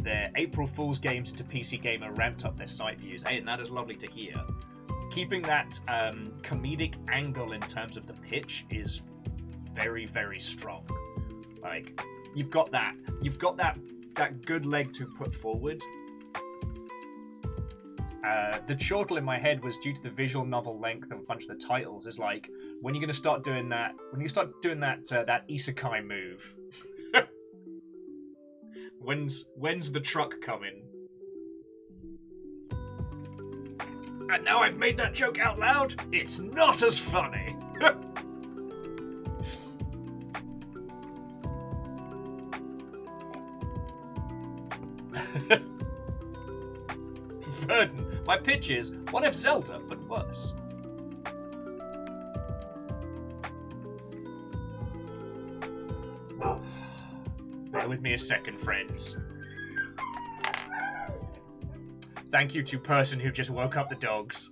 their April Fool's games into PC Gamer ramped up their site views. Hey, and that is lovely to hear. Keeping that comedic angle in terms of the pitch is very, very strong. Like, you've got that good leg to put forward. The chortle in my head was due to the visual novel length of a bunch of the titles. Is like, when you're going to start doing that? When you start doing that isekai move? When's the truck coming? And now I've made that joke out loud. It's not as funny. Verdon, my pitch is, what if Zelda, but worse? Bear with me a second, friends. Thank you to person who just woke up the dogs.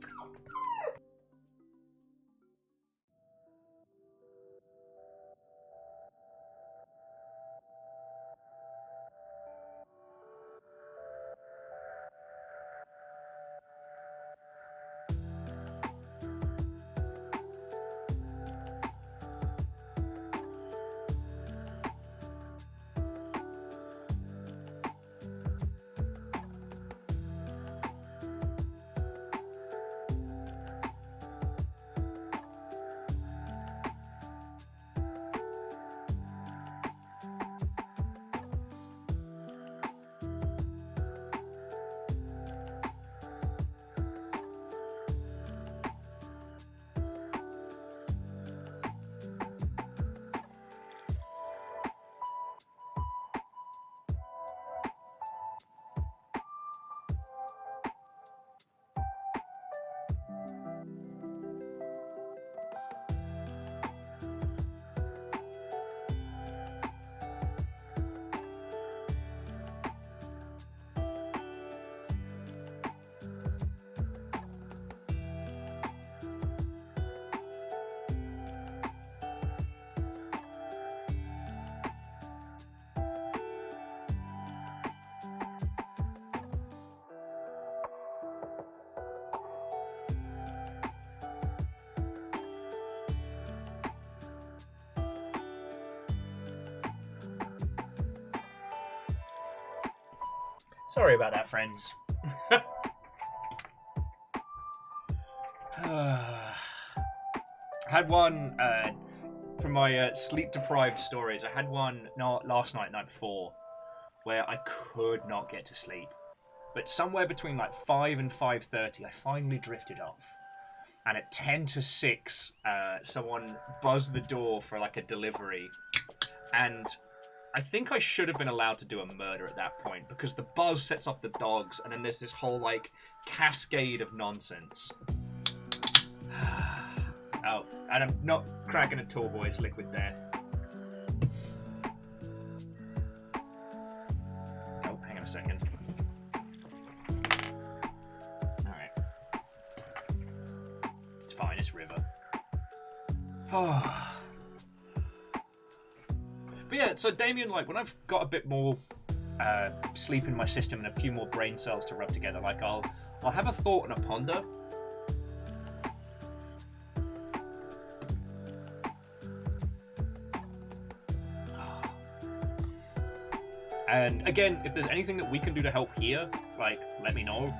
Sorry about that, friends. Had one from my sleep-deprived stories. I had one not last night, night before, where I could not get to sleep. But somewhere between like 5 and 5:30, I finally drifted off. And at 10 to 6, someone buzzed the door for like a delivery, and I think I should have been allowed to do a murder at that point, because the buzz sets off the dogs, and then there's this whole, like, cascade of nonsense. Oh, and I'm not cracking a tall boy's liquid there. Oh, hang on a second. Alright. But yeah, so Damien, like, when I've got a bit more sleep in my system and a few more brain cells to rub together, like, I'll have a thought and a ponder. And again, if there's anything that we can do to help here, like, let me know.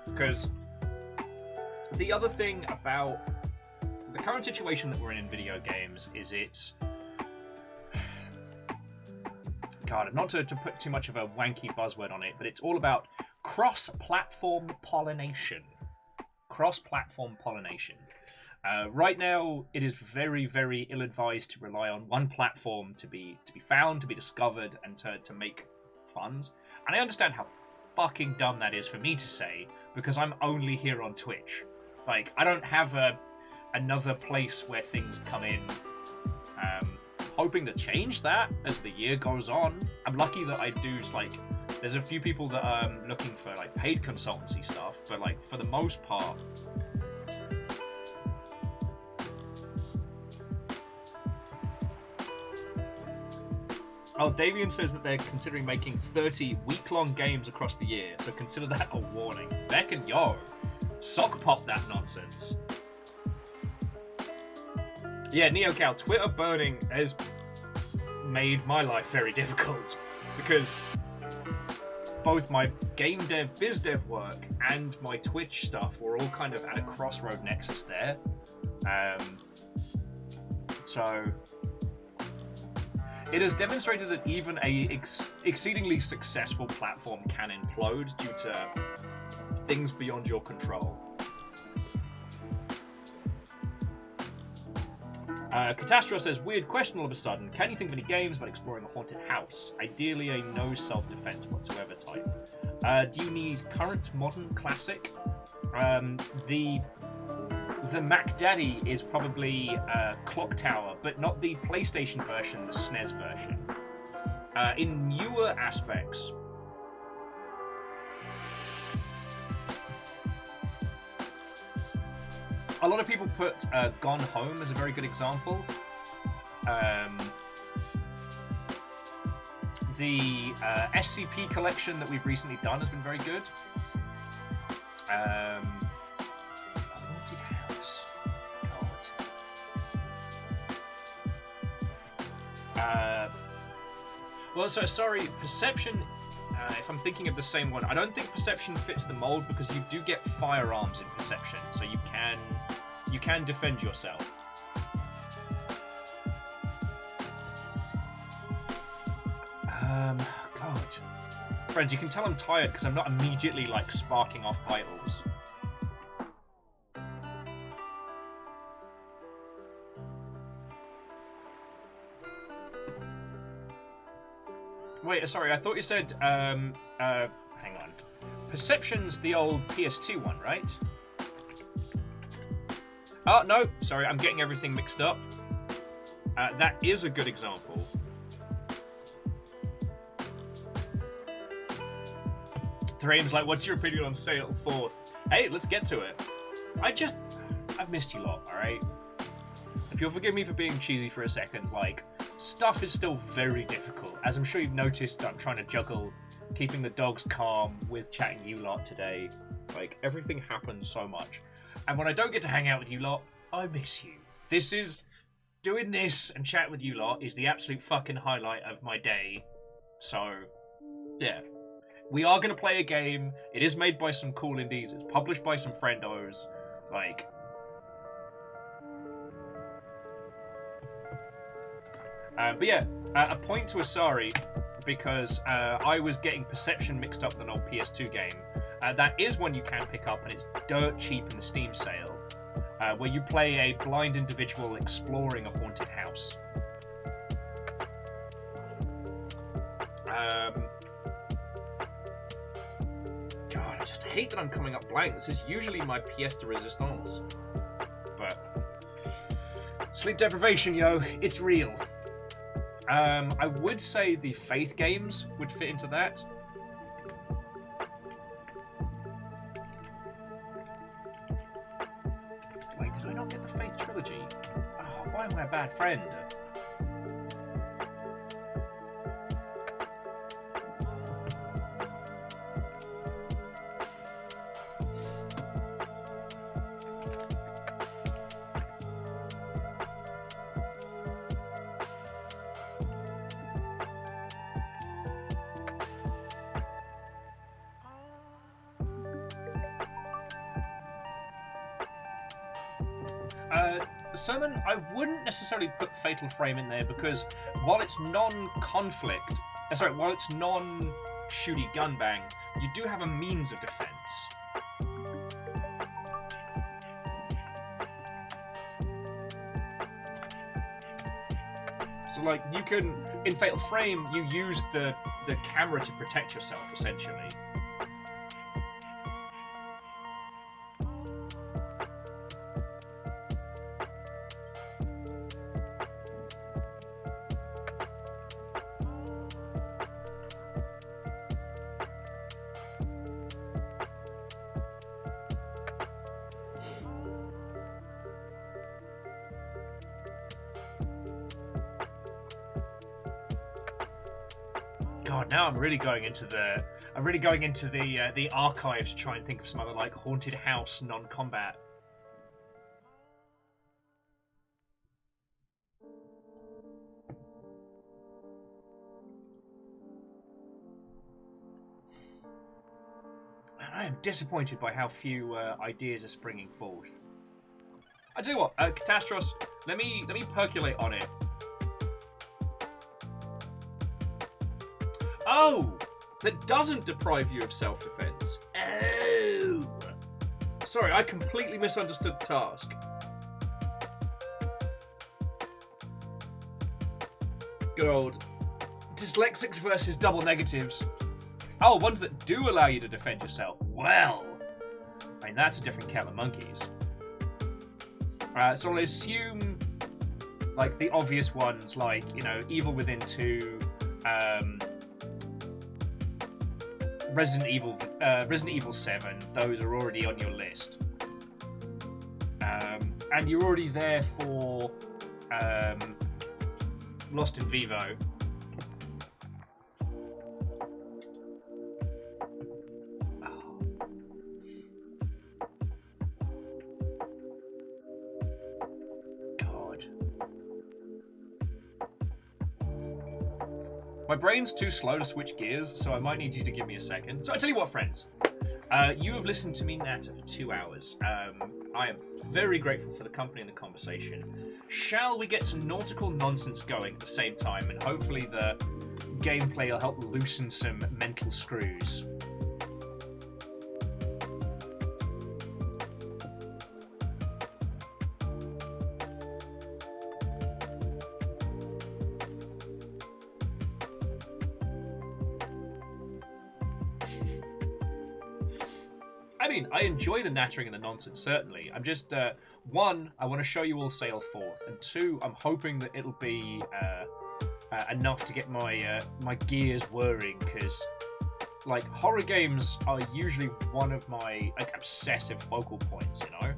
Because the other thing about the current situation that we're in video games is it's... God, not to put too much of a wanky buzzword on it, but it's all about cross-platform pollination. Cross-platform pollination. Right now, it is very, very ill-advised to rely on one platform to be found, to be discovered, and to make funds. And I understand how fucking dumb that is for me to say, because I'm only here on Twitch. Like, I don't have another place where things come in. Hoping to change that as the year goes on. I'm lucky that I do, like, there's a few people that are looking for, like, paid consultancy stuff, but, like, for the most part... Oh, Davian says that they're considering making 30 week-long games across the year, so consider that a warning. Beck and yo, sock pop that nonsense. Yeah, NeoCal, Twitter burning has made my life very difficult, because both my game dev, biz dev work and my Twitch stuff were all kind of at a crossroad nexus there. So... It has demonstrated that even a exceedingly successful platform can implode due to things beyond your control. Catastro says, weird question all of a sudden. Can you think of any games about exploring a haunted house? Ideally a no self-defense whatsoever type. Do you need current, modern, classic? The Mac Daddy is probably Clock Tower, but not the PlayStation version, the SNES version. In newer aspects, a lot of people put Gone Home as a very good example. The SCP collection that we've recently done has been very good. Well, so sorry, Perception, if I'm thinking of the same one, I don't think Perception fits the mold because you do get firearms in Perception, so you can defend yourself. God. Friends, you can tell I'm tired because I'm not immediately, like, sparking off titles. Wait, sorry, I thought you said, hang on. Perception's the old PS2 one, right? Oh, no, sorry, I'm getting everything mixed up. That is a good example. Thraim's like, what's your opinion on Sail 4? Hey, let's get to it. I've missed you lot, alright? If you'll forgive me for being cheesy for a second, like, stuff is still very difficult. As I'm sure you've noticed, I'm trying to juggle keeping the dogs calm with chatting you lot today. Like, everything happens so much. And when I don't get to hang out with you lot, I miss you. Doing this and chat with you lot is the absolute fucking highlight of my day. So, yeah. We are going to play a game. It is made by some cool indies. It's published by some friendos. Like... but yeah, a point to Asari, because I was getting Perception mixed up with an old PS2 game. That is one you can pick up, and it's dirt cheap in the Steam sale, where you play a blind individual exploring a haunted house. God, I just hate that I'm coming up blank. This is usually my pièce de résistance. But sleep deprivation, yo, it's real. I would say the Faith games would fit into that. Wait, did I not get the Faith Trilogy? Oh, why am I a bad friend? Sermon, I wouldn't necessarily put Fatal Frame in there because while it's non-conflict, while it's non-shooty gunbang, you do have a means of defense. So, like, you can, in Fatal Frame, you use the camera to protect yourself, essentially. God, now I'm really going into the archives to try and think of some other like haunted house non-combat. And I am disappointed by how few ideas are springing forth. I tell you what, Catastros, let me percolate on it. Oh! That doesn't deprive you of self-defense. Oh! Sorry, I completely misunderstood the task. Good old dyslexics versus double negatives. Oh, ones that do allow you to defend yourself. Well, I mean, that's a different kettle of monkeys. So I'll assume, like, the obvious ones, like, you know, Evil Within 2, Resident Evil 7, those are already on your list. And you're already there for Lost in Vivo. Oh. God. My brain's too slow to switch gears, so I might need you to give me a second. So I tell you what, friends. You have listened to me natter for 2 hours. I am very grateful for the company and the conversation. Shall we get some nautical nonsense going at the same time, and hopefully the gameplay will help loosen some mental screws? I mean, I enjoy the nattering and the nonsense, certainly. I'm just, one, I want to show you all sail forth, and two, I'm hoping that it'll be enough to get my my gears whirring, because, like, horror games are usually one of my, like, obsessive focal points, you know?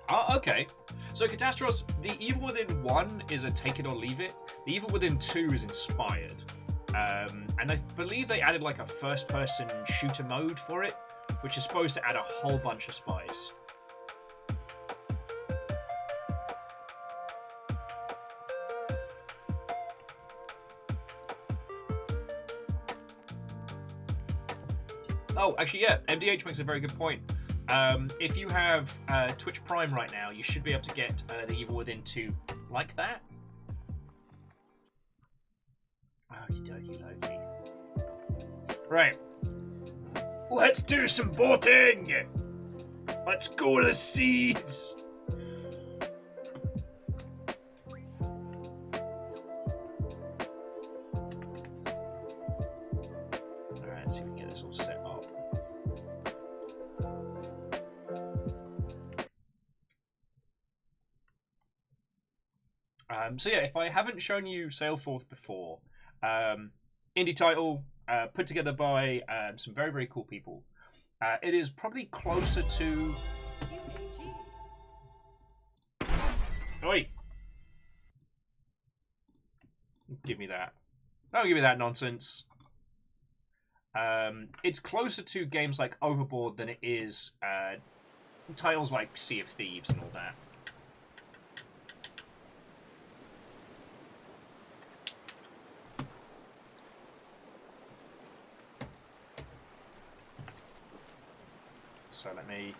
Ah, okay. So, Catastros, the Evil Within 1 is a take it or leave it. The Evil Within 2 is inspired. And I believe they added like a first-person shooter mode for it, which is supposed to add a whole bunch of spies. Oh, actually, yeah, MDH makes a very good point. If you have Twitch Prime right now, you should be able to get the Evil Within 2 like that. Okie dokie Loki. Right. Let's do some boating! Let's go to the seas! Alright, let's see if we can get this all set up. So yeah, if I haven't shown you Sailforth before, indie title, put together by some very, very cool people. It is probably closer to... Oi! Give me that. Don't give me that nonsense. It's closer to games like Overboard than it is titles like Sea of Thieves and all that. So let me...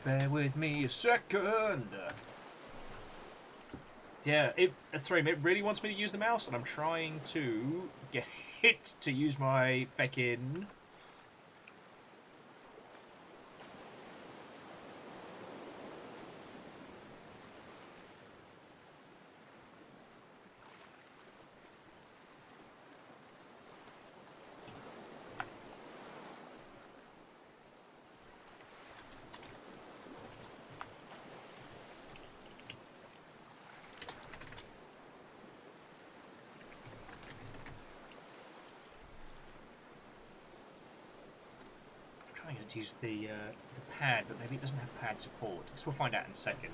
Bear with me a second. Yeah, it really wants me to use the mouse, and I'm trying to get it to use my feckin'... to use the pad, but maybe it doesn't have pad support. I guess we'll find out in a second.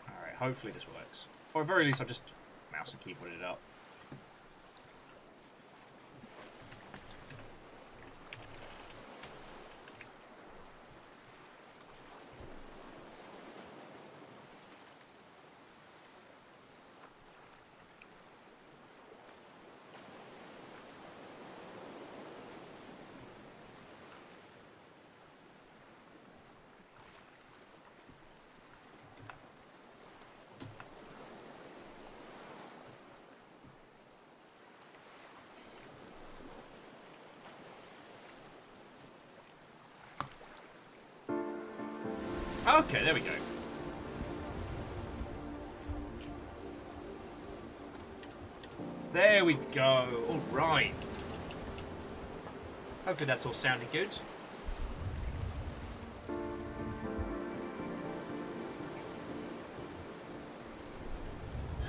Alright, hopefully this works. Or at the very least I'll just mouse and keyboard it up. Okay, there we go. There we go. All right. Hopefully that's all sounding good.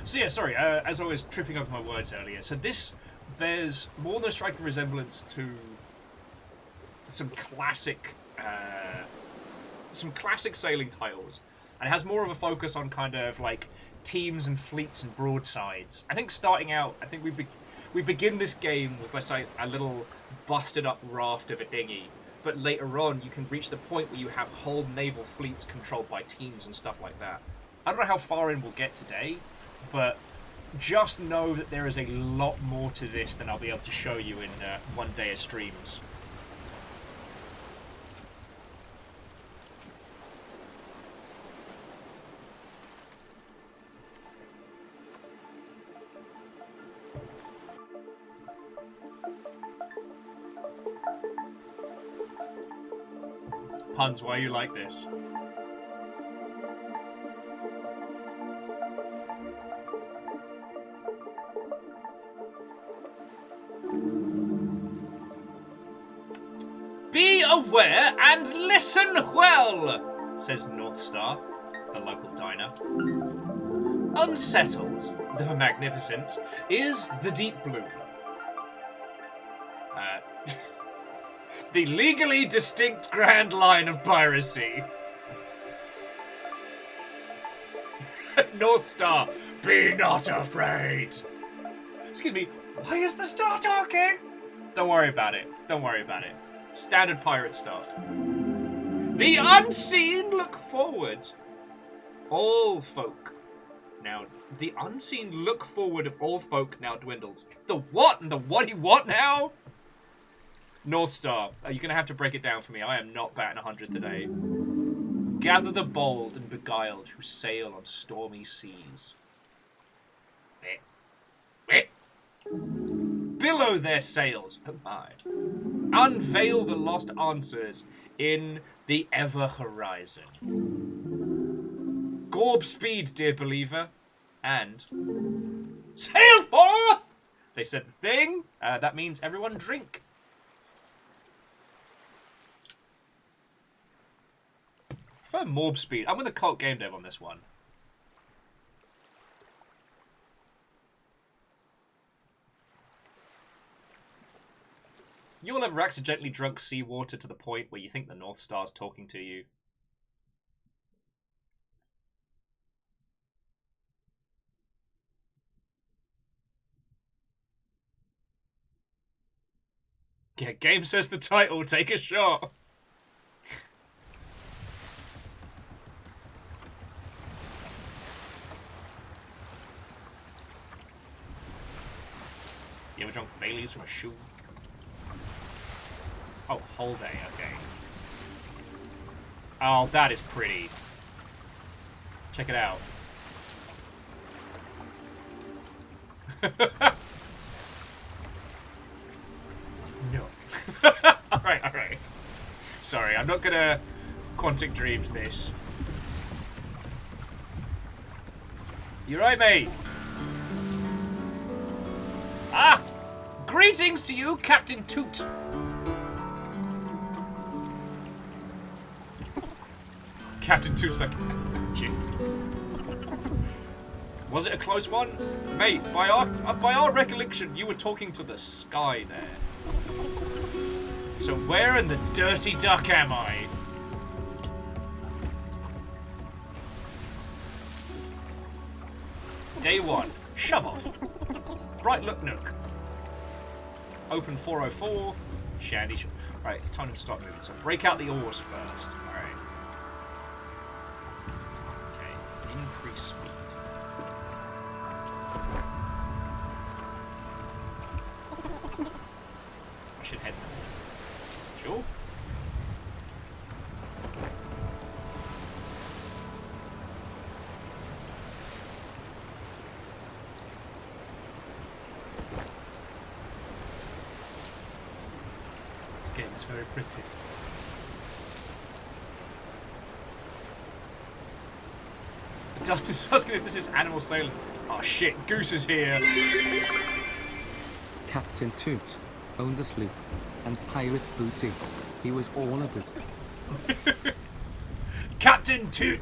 So yeah, sorry, as I was tripping over my words earlier, so this bears more than a striking resemblance to some classic sailing titles, and it has more of a focus on kind of like teams and fleets and broadsides. I think starting out, we begin this game with, let's say, a little busted up raft of a dinghy, but later on you can reach the point where you have whole naval fleets controlled by teams and stuff like that. I don't know how far in we'll get today, but just know that there is a lot more to this than I'll be able to show you in one day of streams. Puns, why are you like this? Be aware and listen well, says North Star, the local diner. Unsettled, though magnificent, is the Deep Blue. The legally distinct grand line of piracy. North Star, be not afraid. Excuse me, why is the star talking? Don't worry about it. Don't worry about it. Standard pirate stuff. The unseen look forward. All folk. Now, the unseen look forward of all folk now dwindles. The what? And the what now? North Star. You're going to have to break it down for me. I am not batting 100 today. Gather the bold and beguiled who sail on stormy seas. Billow their sails. Oh my. Unveil the lost answers in the ever horizon. Gorb speed, dear believer. And sail forth! They said the thing. That means everyone drink. I prefer Morb speed. I'm with the cult game dev on this one. You'll ever accidentally drunk seawater to the point where you think the North Star's talking to you. Yeah, game says the title, take a shot. You ever drunk Bailey's from a shoe? Oh, whole day, okay. Oh, that is pretty. Check it out. No. Alright. Sorry, I'm not gonna Quantic Dreams this. You right, mate? Ah! Greetings to you, Captain Toot. Captain Toot's like, shit. Was it a close one? Mate, by our recollection, you were talking to the sky there. So where in the dirty duck am I? Day 1. Shove off. Right, look, Nook. Open 404. Shandy. Right, it's time to start moving. So break out the oars first. Alright. Okay, increase speed. I should head there. Sure. This game is very pretty. Dustin's asking if this is Animal Sailor. Oh shit, Goose is here. Captain Toot owned the sloop and pirate booty. He was all of it. Captain Toot!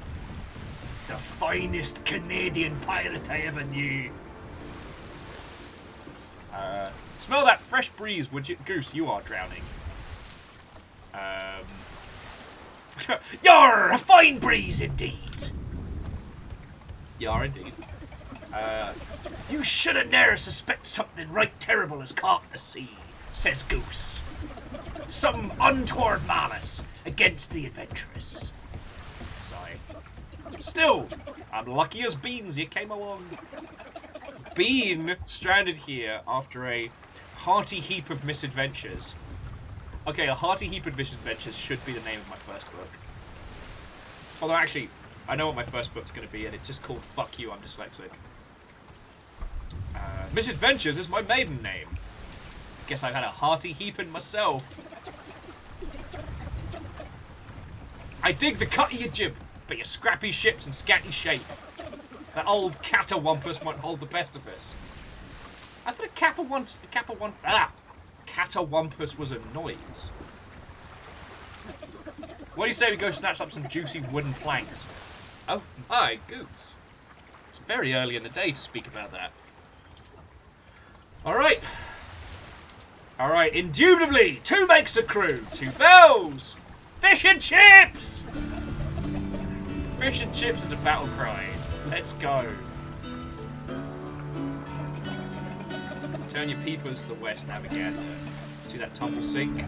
The finest Canadian pirate I ever knew. Smell that fresh breeze, would you? Goose, you are drowning. You're a fine breeze indeed. You are indeed. You should have never suspect something right terrible has caught the sea, says Goose. Some untoward malice against the adventurous. Sorry. Still, I'm lucky as beans you came along. Bean stranded here after a hearty heap of misadventures. Okay, a hearty heap of misadventures should be the name of my first book. Although actually, I know what my first book's going to be, and it's just called Fuck You, I'm Dyslexic. Misadventures is my maiden name. Guess I've had a hearty heaping myself. I dig the cut of your jib, but your scrappy ship's in scanty shape. That old catawampus might hold the best of us. I thought catawampus was a noise. What do you say we go snatch up some juicy wooden planks? Oh my Goose. It's very early in the day to speak about that. Alright. Alright, indubitably, 2 makes a crew, 2 bells! Fish and chips! Fish and chips is a battle cry. Let's go. Turn your peepers to the west, Navigator. See that tumble sink?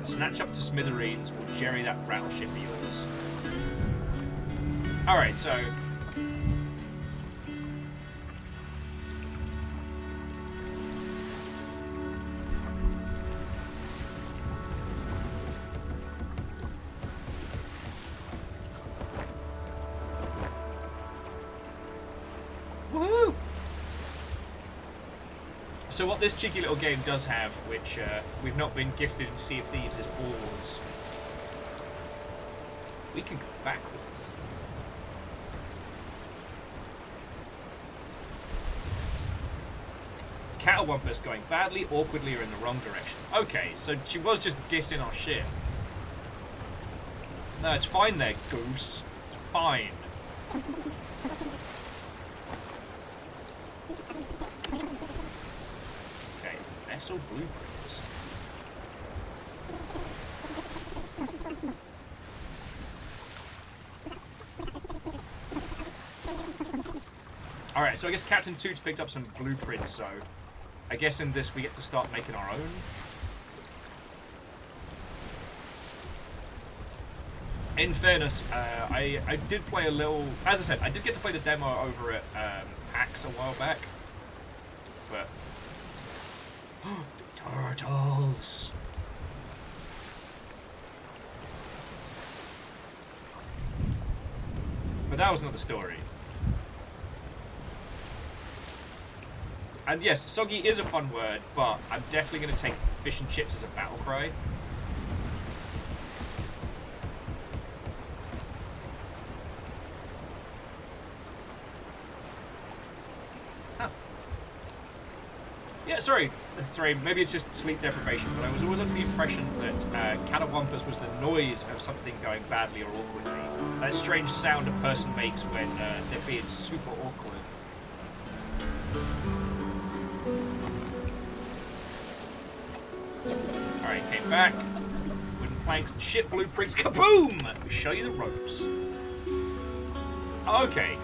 Snatch up to smithereens, we'll jerry that rattleship of yours. Alright, so... Woohoo! So what this cheeky little game does have, which we've not been gifted in Sea of Thieves, is oars. We can go backwards. Catawampus going badly, awkwardly, or in the wrong direction. Okay, so she was just dissing our ship. No, it's fine there, goose. It's fine. Okay, vessel blueprints. Alright, so I guess Captain Toots picked up some blueprints, so I guess in this we get to start making our own. In fairness, I did play a little... As I said, I did get to play the demo over at PAX a while back. But... Turtles! But that was another story. And yes, soggy is a fun word, but I'm definitely going to take fish and chips as a battle cry. Huh. Yeah, sorry, maybe it's just sleep deprivation, but I was always under the impression that catawampus was the noise of something going badly or awkwardly. That strange sound a person makes when they're being super awkward. Alright, came back. Wooden planks and ship blueprints. Kaboom! We show you the ropes. Okay.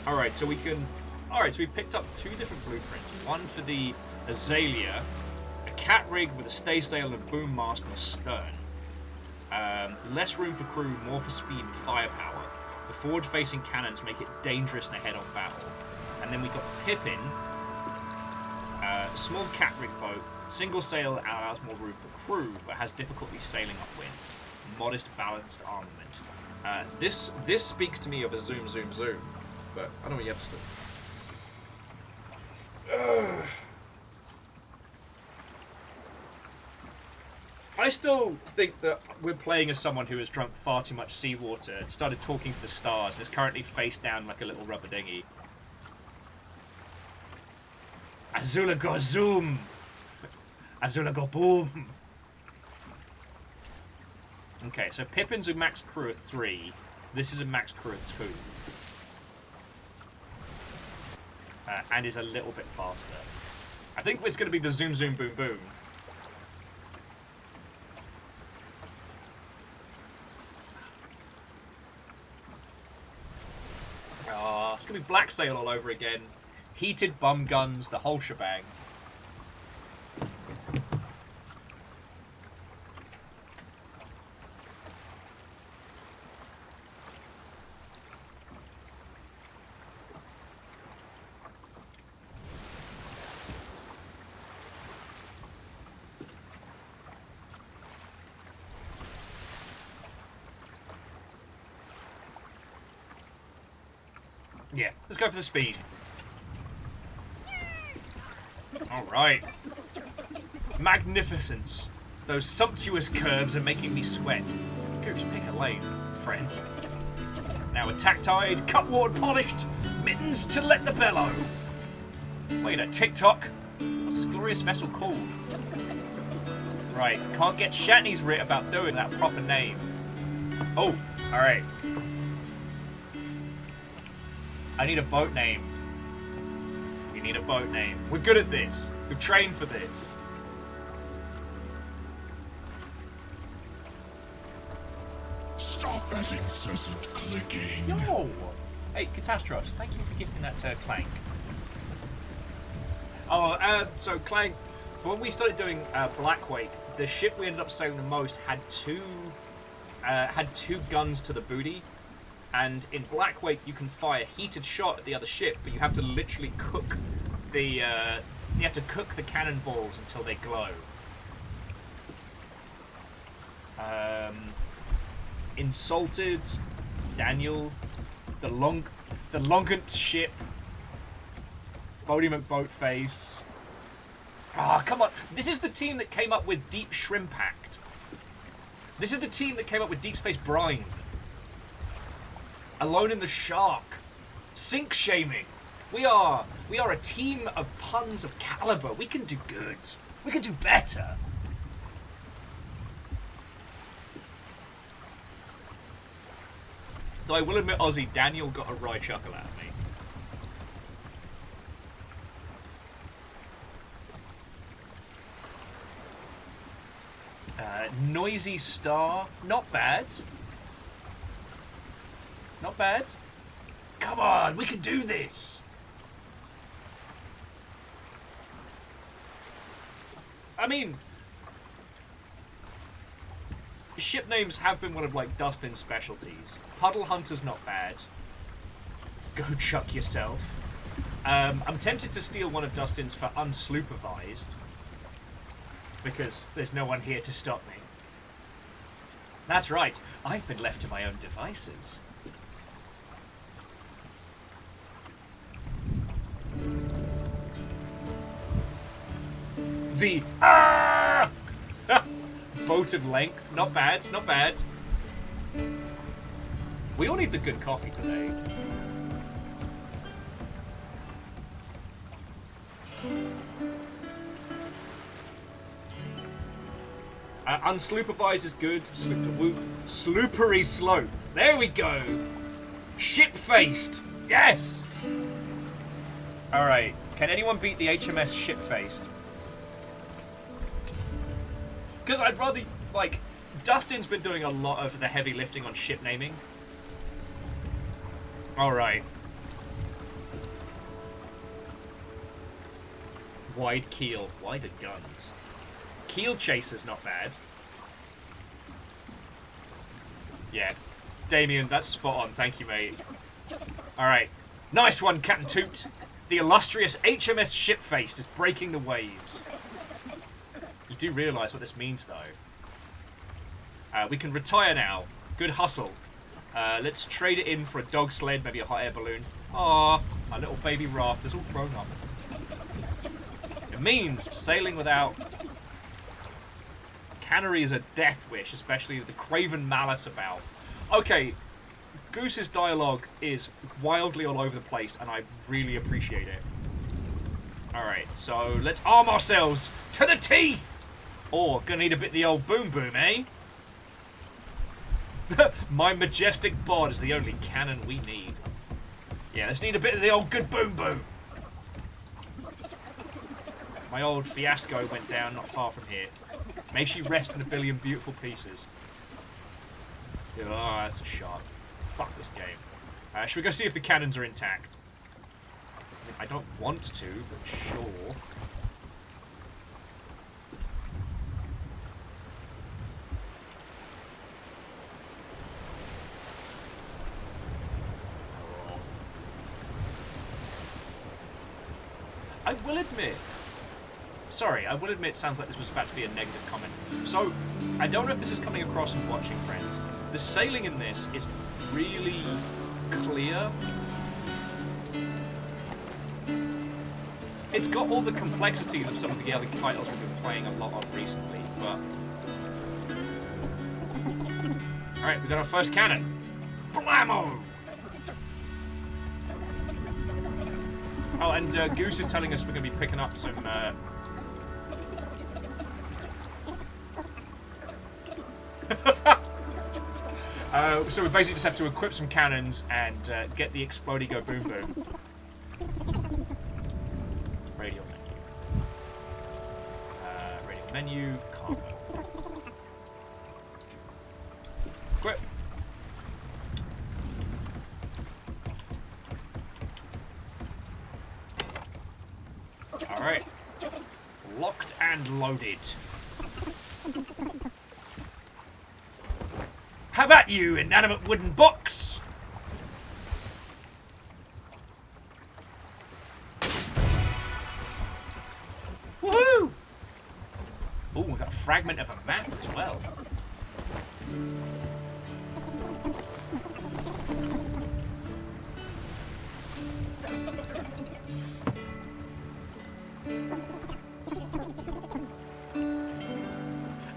Alright, so we can... Alright, so we picked up 2 different blueprints. One for the Azalea, a cat rig with a staysail and boom mast on the stern. Less room for crew, more for speed and firepower. The forward-facing cannons make it dangerous in a head-on battle. And then we got Pippin, small cat rig boat, single sail allows more room for crew, but has difficulty sailing upwind. Modest balanced armament. This speaks to me of a zoom, but I don't know what you have to do. I still think that we're playing as someone who has drunk far too much seawater and started talking to the stars and is currently face down like a little rubber dinghy. Azula go zoom! Azula go boom! Okay, so Pippin's a max crew of 3. This is a max crew of 2. And is a little bit faster. I think it's going to be the zoom boom boom. Oh, it's going to be black sail all over again. Heated bum guns, the whole shebang. Yeah, let's go for the speed. Alright. Magnificence. Those sumptuous curves are making me sweat. Goose, pick a lane, friend. Now attack tide, cut ward polished, mittens to let the bellow. Wait a TikTok. What's this glorious vessel called? Right, can't get Shatney's writ about doing that proper name. Oh, alright. I need a boat name. We need a boat name. We're good at this. We've trained for this. Stop that incessant clicking. Yo! Hey, Catastros, thank you for gifting that Clank. So Clank, for when we started doing Blackwake, the ship we ended up sailing the most had two guns to the booty, and in Blackwake you can fire heated shot at the other ship, but you have to literally cook the cannonballs until they glow. Insulted, Daniel, the Longant ship, Bodie McBoatface. Ah, come on! This is the team that came up with Deep Shrimpact. This is the team that came up with Deep Space Brine. Alone in the Shark. Sink Shaming. We are a team of puns of caliber. We can do good. We can do better. Though I will admit, Ozzy, Daniel got a wry chuckle out of me. Noisy Star, not bad. Not bad. Come on, we can do this. I mean, ship names have been one of like Dustin's specialties. Puddle Hunter's not bad. Go chuck yourself. I'm tempted to steal one of Dustin's for unsupervised, because there's no one here to stop me. That's right, I've been left to my own devices. The boat of length, not bad, not bad. We all need the good coffee today. Unsupervised is good. Sloopery slope. There we go. Ship-faced. Yes. All right. Can anyone beat the HMS Ship-faced? Because I'd rather, like, Dustin's been doing a lot of the heavy lifting on ship naming. All right. Wide keel. Wider guns. Keel chaser's not bad. Yeah. Damien, that's spot on. Thank you, mate. Alright. Nice one, Captain Toot. The illustrious HMS Shipfaced is breaking the waves. You do realise what this means, though. We can retire now. Good hustle. Let's trade it in for a dog sled, maybe a hot air balloon. Aww, my little baby raft is all grown up. It means sailing without cannery is a death wish, especially with the craven malice about. Okay, Goose's dialogue is wildly all over the place, and I really appreciate it. Alright, so let's arm ourselves to the teeth! Or, gonna need a bit of the old boom boom, eh? My majestic bod is the only cannon we need. Yeah, let's need a bit of the old good boom boom. My old fiasco went down not far from here. May she rest in a billion beautiful pieces. Oh, that's a shot. Fuck this game. Should we go see if the cannons are intact? I mean, I don't want to, but sure. I will admit, it sounds like this was about to be a negative comment. So, I don't know if this is coming across in watching, friends. The sailing in this is really clear. It's got all the complexities of some of the other titles we've been playing a lot of recently, but... Alright, we got our first cannon. Blammo! Oh, and Goose is telling us we're going to be picking up some... so we basically just have to equip some cannons and get the explodey go boom boom. Radio menu. Radio menu, cargo. Equip. Alright. Locked and loaded. Have at you, inanimate wooden box! Woohoo! Oh, we got a fragment of a map as well.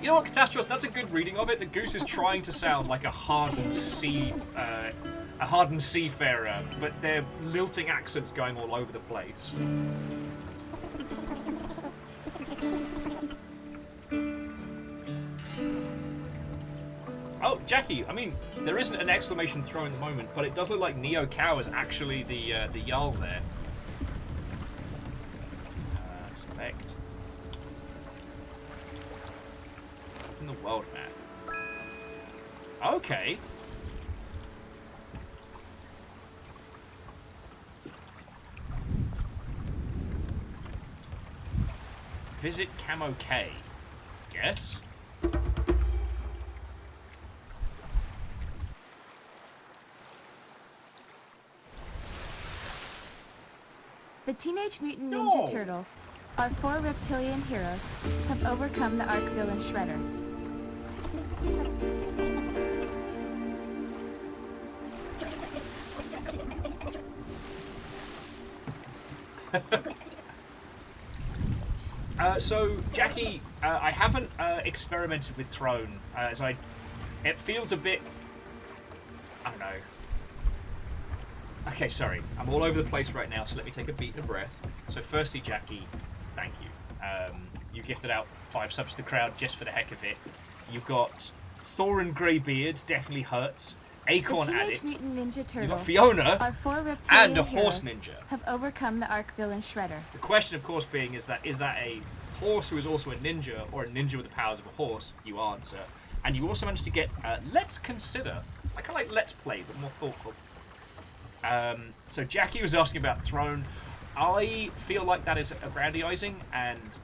You know what, Catastrophe? That's a good reading of it. The goose is trying to sound like a hardened seafarer, but they're lilting accents going all over the place. Oh, Jackie, I mean, there isn't an exclamation thrown at the moment, but it does look like Neo Cow is actually the Jarl there. Select. In the world map. Okay. Visit Camo K. Guess. The Teenage Mutant Ninja No. Turtle, our 4 reptilian heroes, have overcome the arch-villain Shredder. So, Jackie, I haven't experimented with Throne, as it feels a bit, I don't know. Okay, sorry, I'm all over the place right now, so let me take a beat and a breath. So firstly, Jackie, thank you. You gifted out 5 subs to the crowd just for the heck of it. You've got Thorin Greybeard, definitely hurts. Acorn The Teenage Addict. Mutant Ninja You've Turtle, got Fiona our 4 reptilian and a Horse heroes, Ninja. have overcome the arch-villain Shredder. The question, of course, being is that a horse who is also a ninja, or a ninja with the powers of a horse? You answer. And you also managed to get Let's Consider. I kind of like Let's Play, but more thoughtful. So Jackie was asking about Throne. I feel like that is aggrandizing, and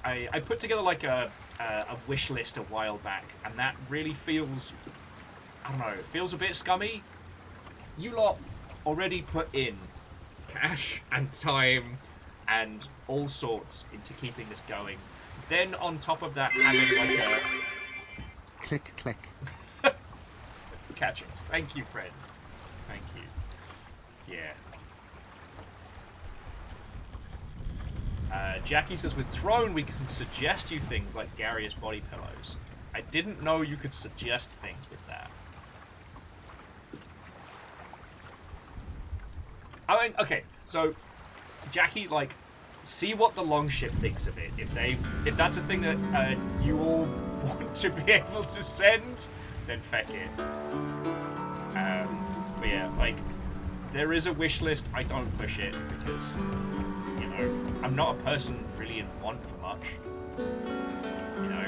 I put together like a wish list a while back, and that really feels, I don't know, it feels a bit scummy. You lot already put in cash and time and all sorts into keeping this going. Then on top of that, having like a Click, click. catch ups. Thank you, friend. Thank you. Yeah. Jackie says, with Throne, we can suggest you things like Gary's body pillows. I didn't know you could suggest things with that. I mean, okay, so Jackie, like, see what the Longship thinks of it. If that's a thing that you all want to be able to send, then feck it. But yeah, like, there is a wish list. I don't push it because, you know, I'm not a person really in want for much. You know.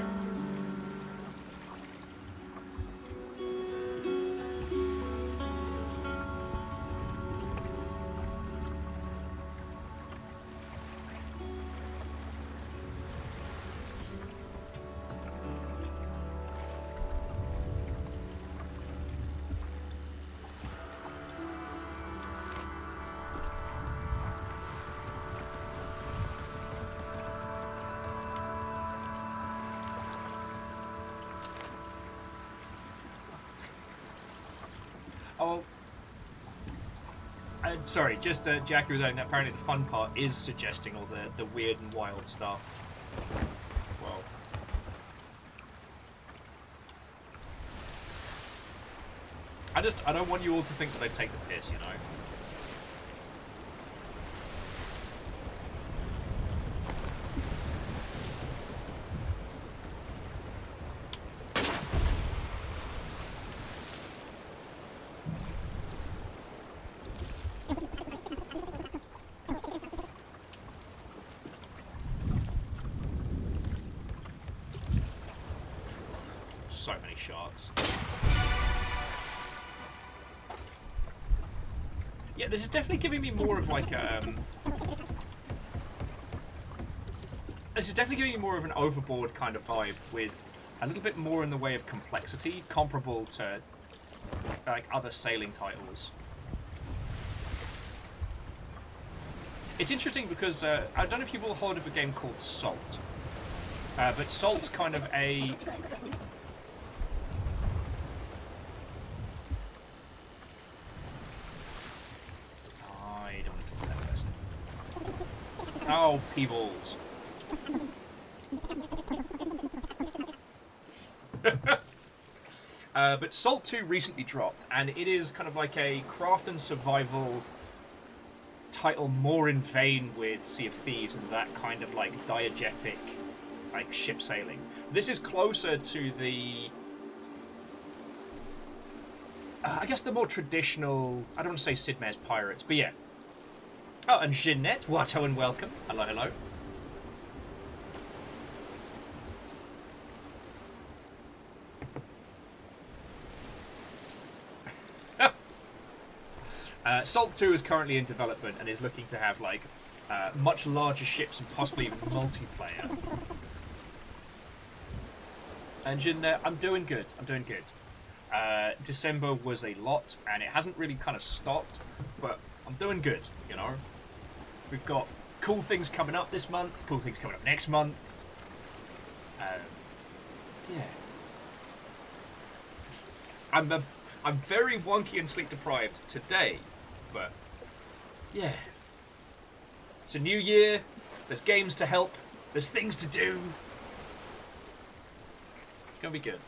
Oh, sorry, just Jackie was saying that apparently the fun part is suggesting all the weird and wild stuff. Well, I don't want you all to think that I take the piss, you know. So many sharks. Yeah, this is definitely giving me more of like this is definitely giving you more of an overboard kind of vibe with a little bit more in the way of complexity, comparable to like other sailing titles. It's interesting because I don't know if you've all heard of a game called Salt, but Salt's kind of a... I don't want to talk about that first. Oh, P-balls. But Salt 2 recently dropped, and it is kind of like a craft and survival title more in vein with Sea of Thieves and that kind of like diegetic like ship sailing. This is closer to the I guess the more traditional, I don't want to say Sid Meier's Pirates, but yeah. Oh, and Jeanette, Watto and welcome. Hello, hello. Salt 2 is currently in development and is looking to have like much larger ships and possibly even multiplayer. And I'm doing good. I'm doing good. December was a lot, and it hasn't really kind of stopped, but I'm doing good. You know, we've got cool things coming up this month, cool things coming up next month. Yeah. I'm very wonky and sleep deprived today. But yeah, it's a new year. There's games to help. There's things to do. It's gonna be good.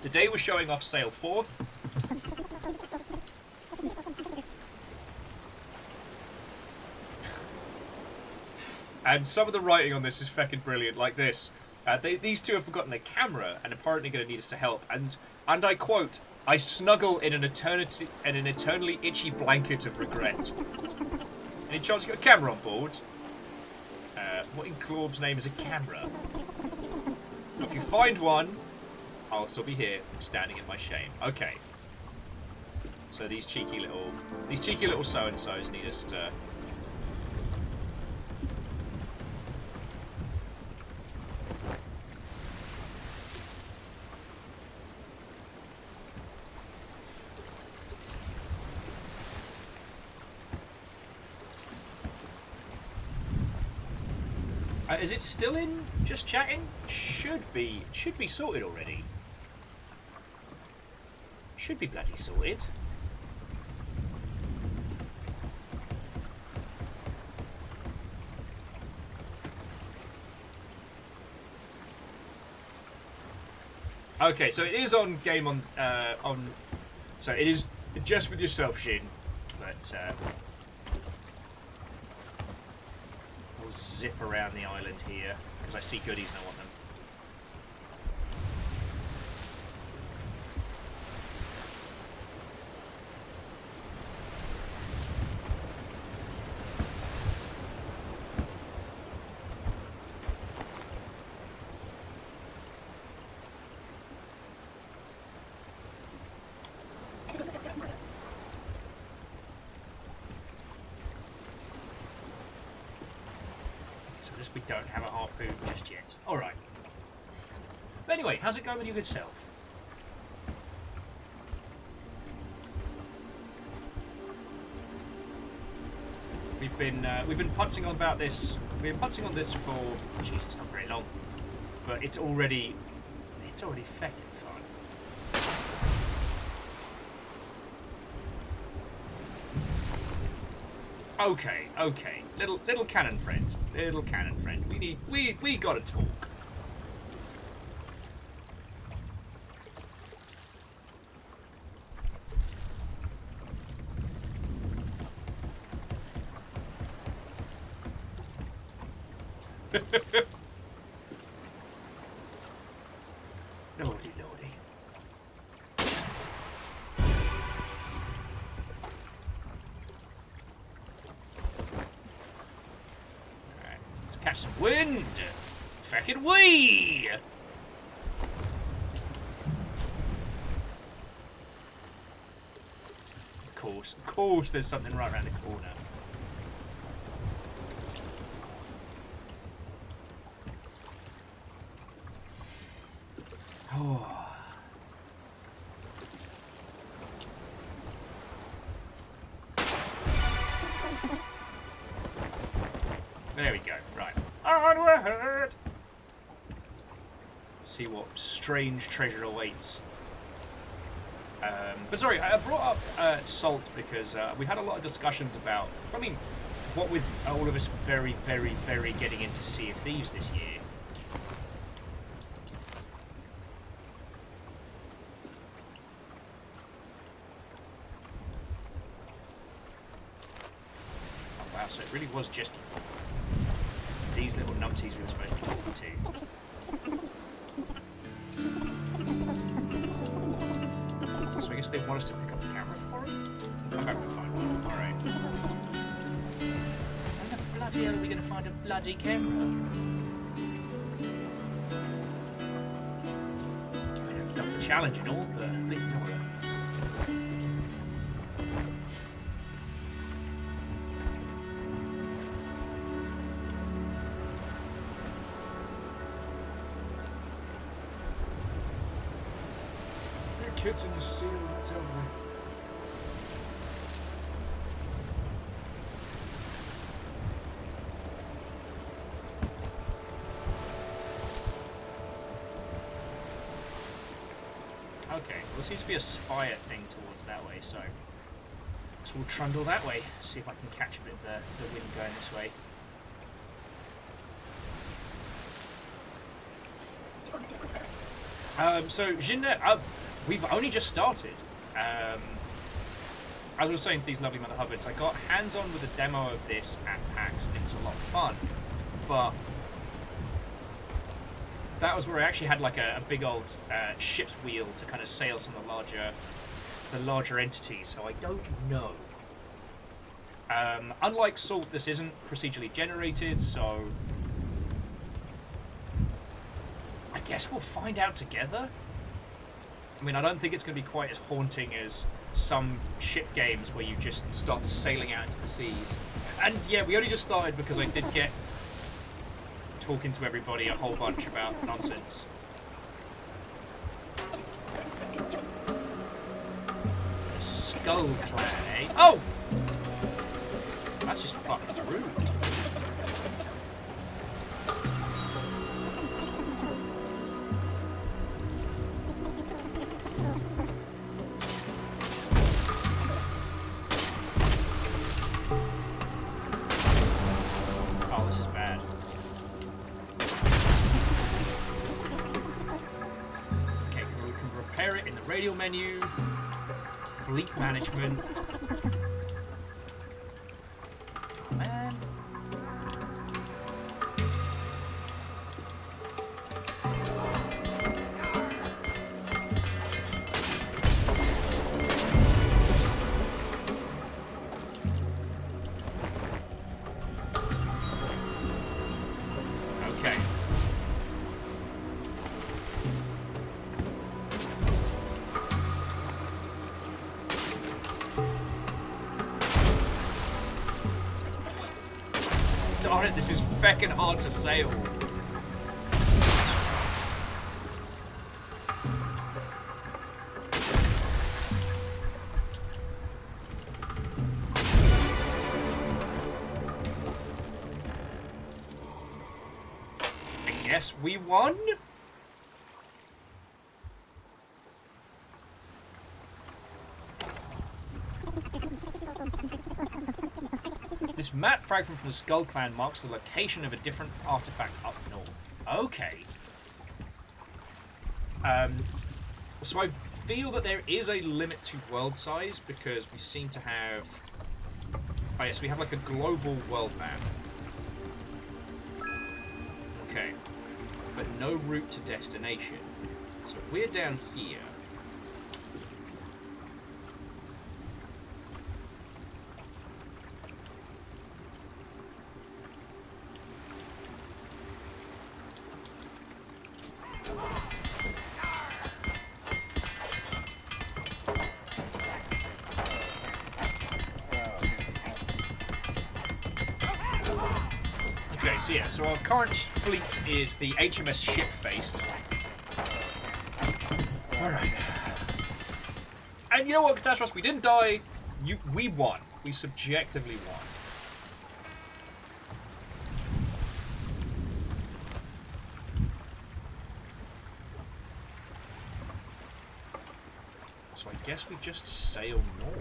Today we're showing off Sail Forth. And some of the writing on this is fucking brilliant. Like this, these two have forgotten their camera and apparently going to need us to help. And I quote. I snuggle in an eternally itchy blanket of regret. Any chance you got a camera on board? What in Glorb's name is a camera? If you find one, I'll still be here, standing in my shame. Okay. So these cheeky little so-and-sos need us to... is it still in just chatting? Should be sorted already. Should be bloody sorted. Okay, so it is on game on. So it is just with yourself, Shin, but. Zip around the island here because I see goodies and I want them. We don't have a harpoon just yet. Alright. But anyway, how's it going with your good self? We've been putzing on about this. We've been putzing on this for Jesus, not very long. But it's already feckin' fun. Okay. Little cannon friend. Little cannon friend. We gotta talk. Lordy. Catch some wind! Feckin' wee! Of course, there's something right around the corner. There we go. Right. Onward! See what strange treasure awaits. But sorry, I brought up salt because we had a lot of discussions about, I mean, what with all of us very, very, very getting into Sea of Thieves this year. Oh wow, so it really was just these little numpties we were supposed to be talking to. So I guess they want us to pick up the camera for them? Come back and find one. Alright. How the bloody hell are we going to find a bloody camera? I mean, I've done the challenge and all, but big dollar. Kids in the sea, tell me. Okay, well, there seems to be a spire thing towards that way, so we'll trundle that way, see if I can catch a bit of the wind going this way. So, Jinne, we've only just started. As I was saying to these lovely Mother Hubbards, I got hands-on with a demo of this at PAX, and it was a lot of fun. But that was where I actually had like a big old ship's wheel to kind of sail some of the larger entities, so I don't know. Unlike Salt, this isn't procedurally generated, so I guess we'll find out together. I mean, I don't think it's going to be quite as haunting as some ship games where you just start sailing out into the seas. And yeah, we only just started because I did get talking to everybody a whole bunch about nonsense. The Skull Clan, eh? Oh! That's just fucking rude. Menu, fleet management. Oh, man. Okay. Darn it, this is feckin' hard to sail. I guess we won? This map fragment from the Skull Clan marks the location of a different artifact up north. Okay. So I feel that there is a limit to world size because we seem to have... Oh yes, we have like a global world map. Okay. But no route to destination. So we're down here. So yeah, so our current fleet is the HMS Ship-Faced. Alright. And you know what, Catastrophe? We didn't die. We won. We subjectively won. So I guess we just sail north.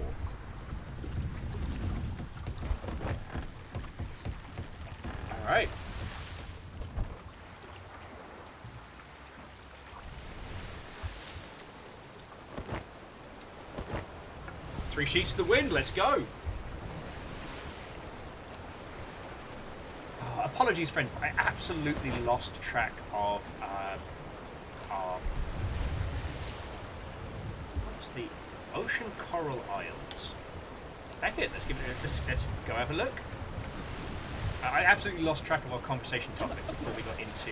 Alright. Three sheets to the wind, let's go! Oh, apologies, friend. I absolutely lost track of what's the Ocean Coral Isles. Heck it, let's go have a look. I absolutely lost track of our conversation topic before we got into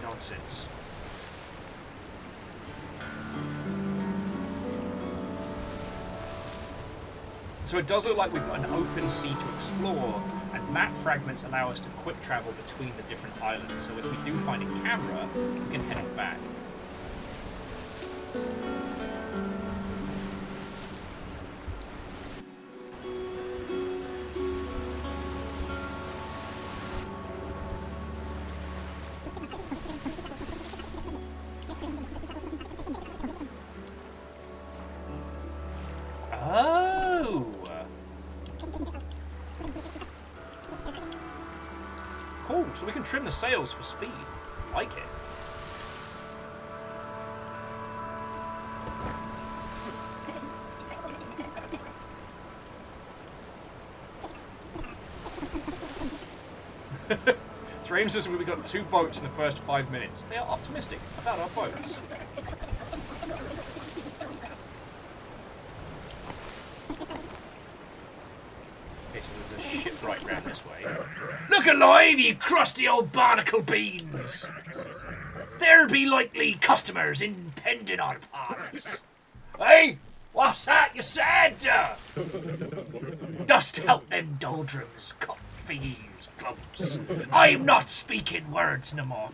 nonsense. So it does look like we've got an open sea to explore, and map fragments allow us to quick travel between the different islands. So if we do find a camera, we can head on back. Cool, so we can trim the sails for speed. Like it. Thrames says we got 2 boats in the first 5 minutes. They are optimistic about our boats. Okay, so there's a ship right round this way. Look alive, you crusty old barnacle beans! There be likely customers impending on paths. Hey, what's that you said? Dost help them doldrums, cut thieves, clumps. I'm not speaking words no more.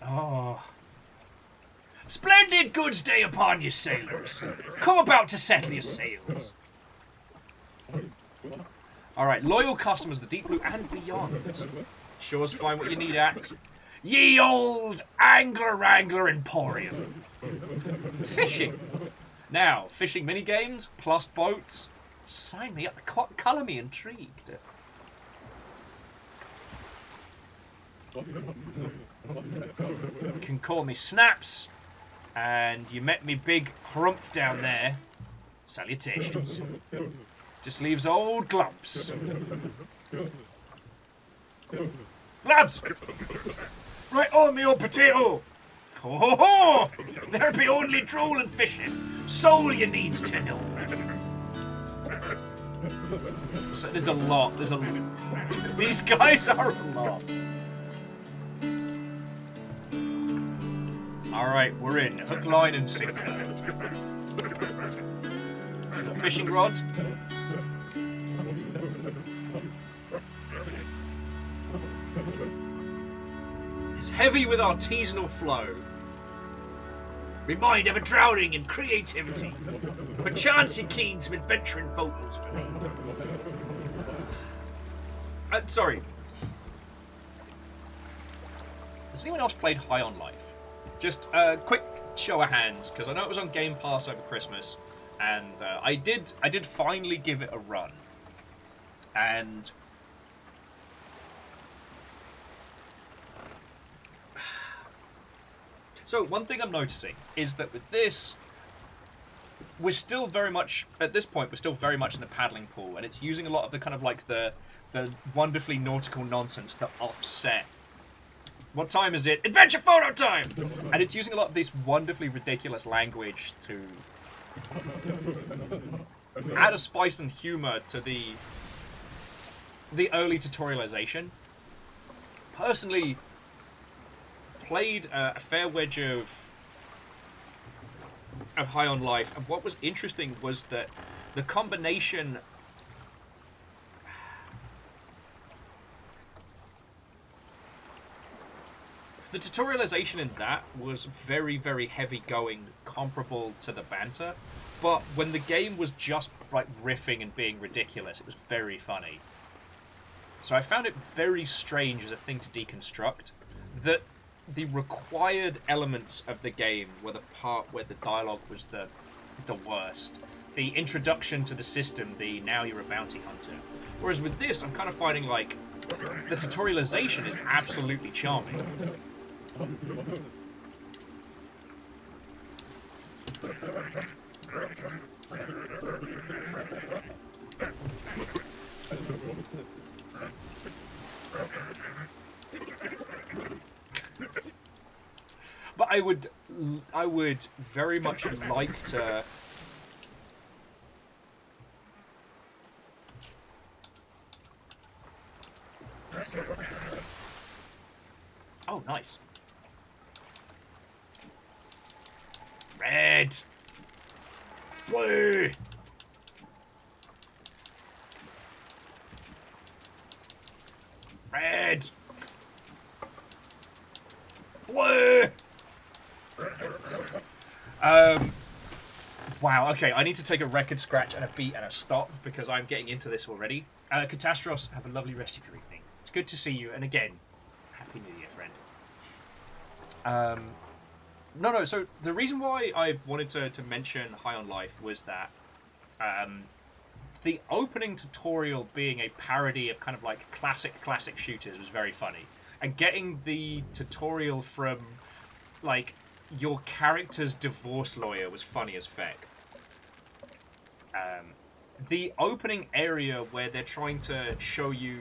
Oh. Splendid goods day upon you, sailors. Come about to settle your sails. Alright, loyal customers, the Deep Blue and beyond. Sure as find what you need at ye old Angler Wrangler Emporium. Fishing. Now, fishing minigames plus boats. Sign me up. Colour me intrigued. You can call me Snaps. And you met me big Hrumph down there. Salutations. Just leaves old Glumps. Labs! Right on me old potato! Ho ho ho! There be only droll and fishing. Soul you needs to know. So there's a lot. These guys are a lot. Alright, we're in. Hook, line, and sinker. Fishing rod. It's heavy with artisanal flow. Remind of a drowning in creativity. Perchance you're keen some adventuring photos for me. Sorry. Has anyone else played High on Life? Just a quick show of hands, because I know it was on Game Pass over Christmas, and I did finally give it a run. And so one thing I'm noticing is that with this, we're still very much, at this point, we're still very much in the paddling pool, and it's using a lot of the kind of like the wonderfully nautical nonsense to offset. What time is it? Adventure photo time! And it's using a lot of this wonderfully ridiculous language to add a spice and humor to the early tutorialization. Personally, played a fair wedge of High on Life, and what was interesting was that the combination the tutorialization in that was very, very heavy going, comparable to the Banter, but when the game was just like riffing and being ridiculous, it was very funny. So I found it very strange as a thing to deconstruct, that the required elements of the game were the part where the dialogue was the worst. The introduction to the system, the now you're a bounty hunter. Whereas with this, I'm kind of finding like the tutorialization is absolutely charming. But I would very much like to. Oh, nice. Red. Blue. Red. Blue. Wow, okay, I need to take a record scratch and a beat and a stop because I'm getting into this already. Catastros, have a lovely rest of your evening. It's good to see you, and again, Happy New Year, friend. No, so the reason why I wanted to mention High on Life was that the opening tutorial being a parody of kind of like classic shooters was very funny. And getting the tutorial from, like, your character's divorce lawyer was funny as feck. The opening area where they're trying to show you,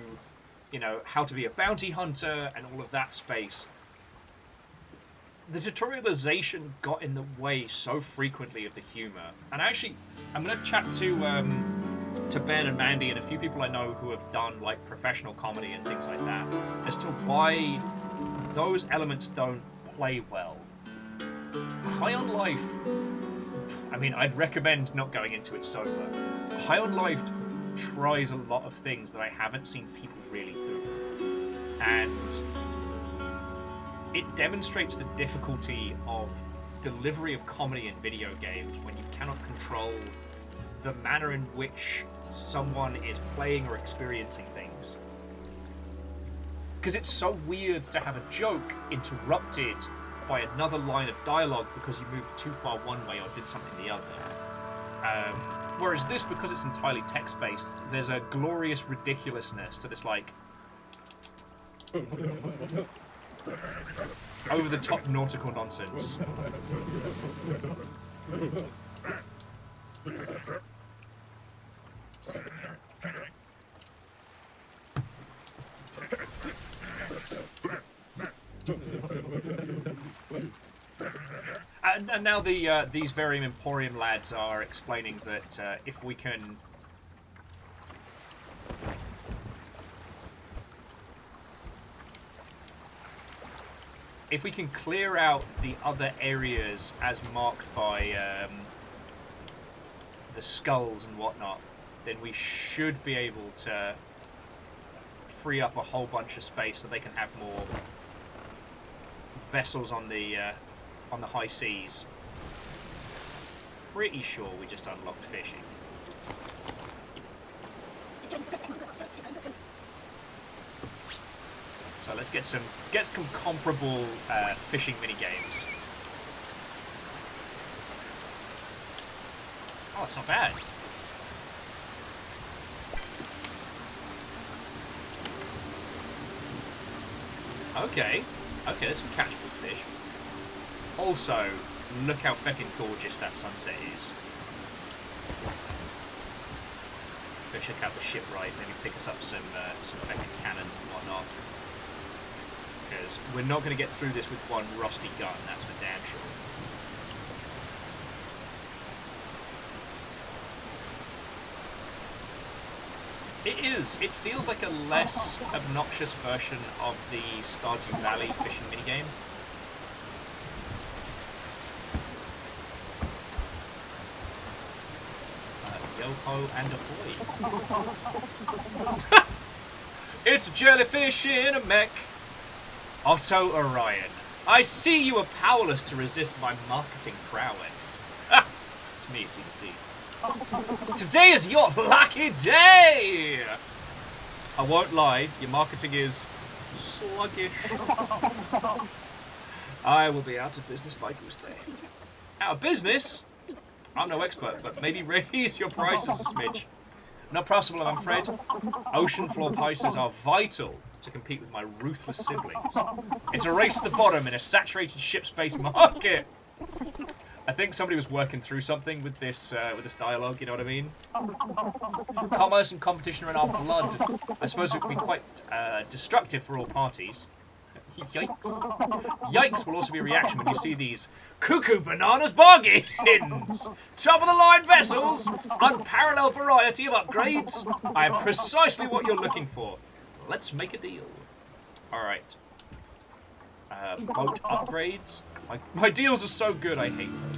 you know, how to be a bounty hunter and all of that space, the tutorialization got in the way so frequently of the humor. And actually, I'm going to chat to Ben and Mandy and a few people I know who have done like professional comedy and things like that as to why those elements don't play well. High on Life, I mean, I'd recommend not going into it sober. High on Life tries a lot of things that I haven't seen people really do. And it demonstrates the difficulty of delivery of comedy in video games when you cannot control the manner in which someone is playing or experiencing things. Because it's so weird to have a joke interrupted by another line of dialogue because you moved too far one way or did something the other. Whereas this, because it's entirely text-based, there's a glorious ridiculousness to this, like, over-the-top nautical nonsense. And now these Varium Emporium lads are explaining that if we can clear out the other areas as marked by the skulls and whatnot, then we should be able to free up a whole bunch of space so they can have more vessels on the high seas. Pretty sure we just unlocked fishing. So let's get some comparable fishing mini games. Oh, it's not bad. Okay, there's some catchable fish. Also, look how feckin' gorgeous that sunset is. Go check out the shipwright, maybe pick us up some feckin' cannons and whatnot. Because we're not going to get through this with one rusty gun, that's for damn sure. It feels like a less obnoxious version of the Stardew Valley fishing minigame. Yo-ho and ahoy. It's jellyfish in a mech. Otto Orion. I see you are powerless to resist my marketing prowess. Ah, it's me if you can see. Today is your lucky day! I won't lie, your marketing is sluggish. I will be out of business by Goose Day. Out of business? I'm no expert, but maybe raise your prices a smidge. Not possible, I'm afraid. Ocean floor prices are vital to compete with my ruthless siblings. It's a race to the bottom in a saturated ship-space market. I think somebody was working through something with this dialogue, you know what I mean? Commerce and competition are in our blood. I suppose it would be quite destructive for all parties. Yikes. Yikes will also be a reaction when you see these cuckoo bananas bargains. Top of the line vessels, unparalleled variety of upgrades. I am precisely what you're looking for. Let's make a deal. Alright. Boat upgrades. My deals are so good, I hate them.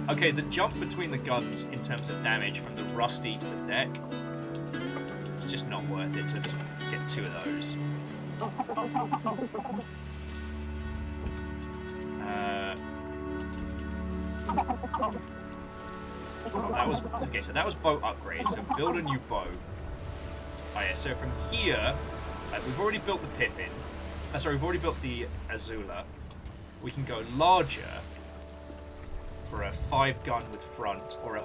Okay, the jump between the guns in terms of damage from the rusty to the deck, it's just not worth it to just get 2 of those. That was okay. So that was boat upgrade. So build a new boat. Oh yeah. So from here, we've already built the Pippin. Sorry, we've already built the Azula. We can go larger for a 5-gun with front, or a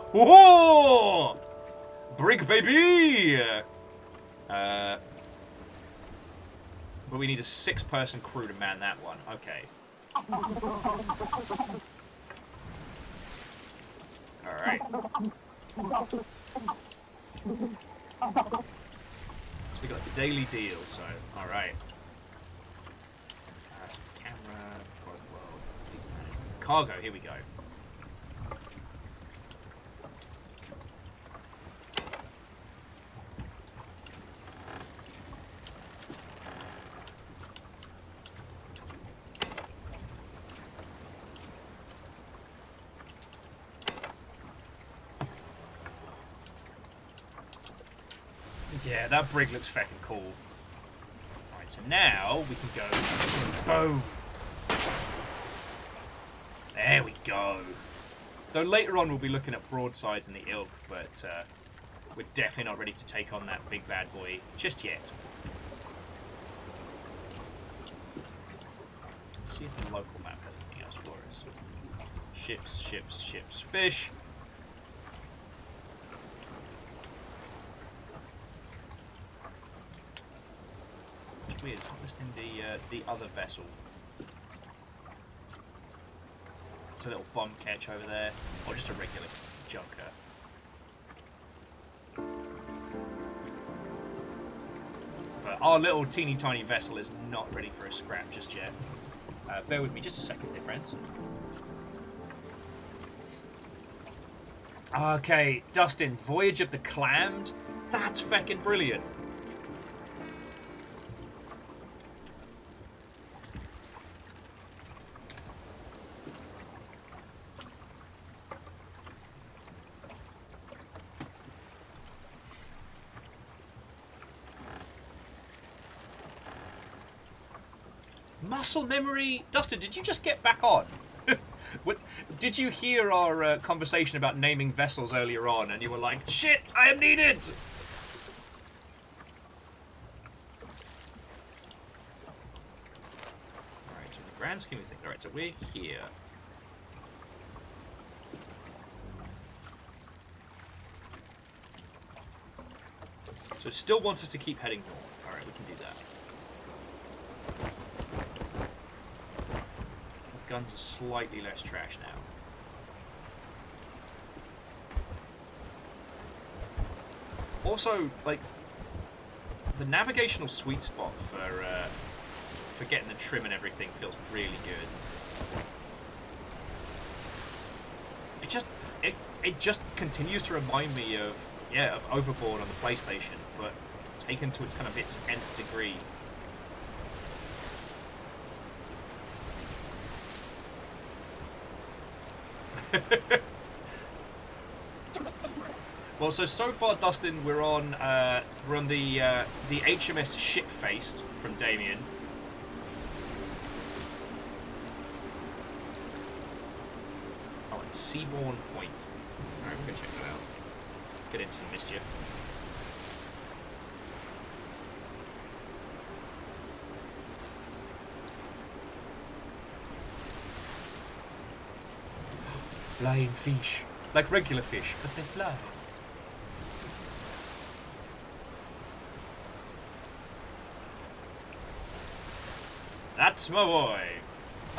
brig baby. But we need a 6-person crew to man that one. Okay. Alright. So we got the daily deal, so alright. So camera, world, cargo, here we go. Yeah, that brig looks fucking cool. Alright, so now we can go... Boom! There we go. Though later on we'll be looking at broadsides in the Ilk, but we're definitely not ready to take on that big bad boy just yet. Let's see if the local map has anything else for us. Ships, ships, ships, fish. Weird, it's not listing the other vessel. It's a little bomb catch over there, or just a regular junker. But our little teeny tiny vessel is not ready for a scrap just yet. Bear with me just a second, dear friends. Okay, Dustin, Voyage of the Clammed? That's feckin' brilliant. Muscle memory? Dustin, did you just get back on? Did you hear our conversation about naming vessels earlier on and you were like, shit, I am needed! Alright, so the grand scheme of things. Alright, so we're here. So it still wants us to keep heading north. Alright, we can do that. Guns are slightly less trash now. Also, like, the navigational sweet spot for getting the trim and everything feels really good. It just continues to remind me of Overboard on the PlayStation, but taken to its kind of its nth degree. Well, so far, Dustin, we're on the HMS Shipfaced from Damien. Oh, and Seabourn Point. Alright, we're gonna check that out. Get into some mischief. Flying fish. Like regular fish, but they fly. That's my boy.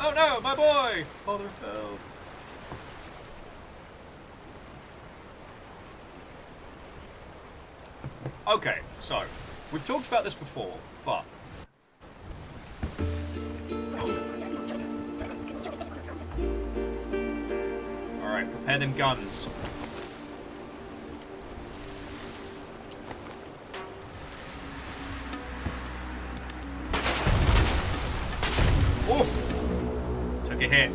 Oh no, my boy! Father of hell. Okay, so we've talked about this before, but alright, prepare them guns. Oh! Took a hit.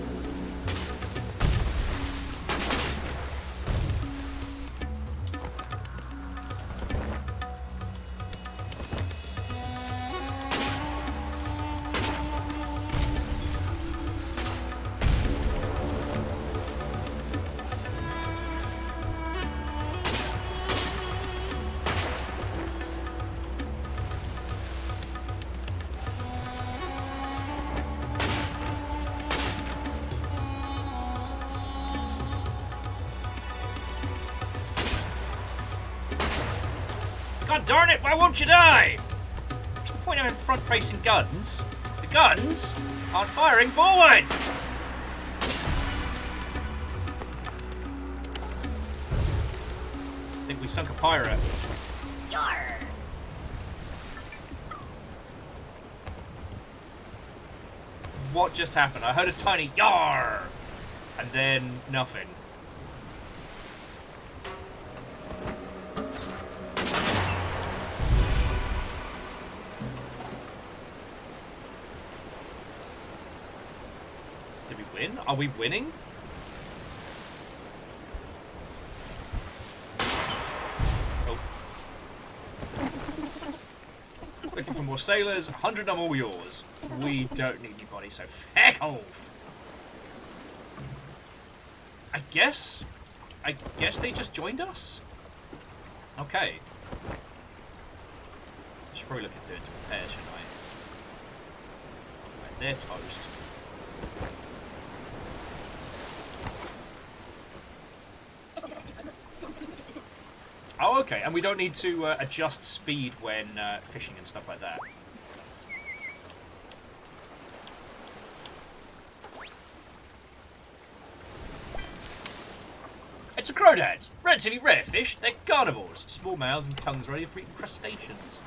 God darn it, why won't you die? What's the point of having front-facing guns? The guns aren't firing forward! I think we sunk a pirate. Yarr! What just happened? I heard a tiny yarr! And then nothing. Are we winning? Oh. Looking for more sailors. 100 are all yours. We don't need your body, so feck off. I guess they just joined us? Okay. I should probably look at doing to repair, shouldn't I? Right, they're toast. Oh, okay, and we don't need to adjust speed when fishing and stuff like that. It's a crawdad. Relatively rare fish. They're carnivores. Small mouths and tongues ready for eating crustaceans.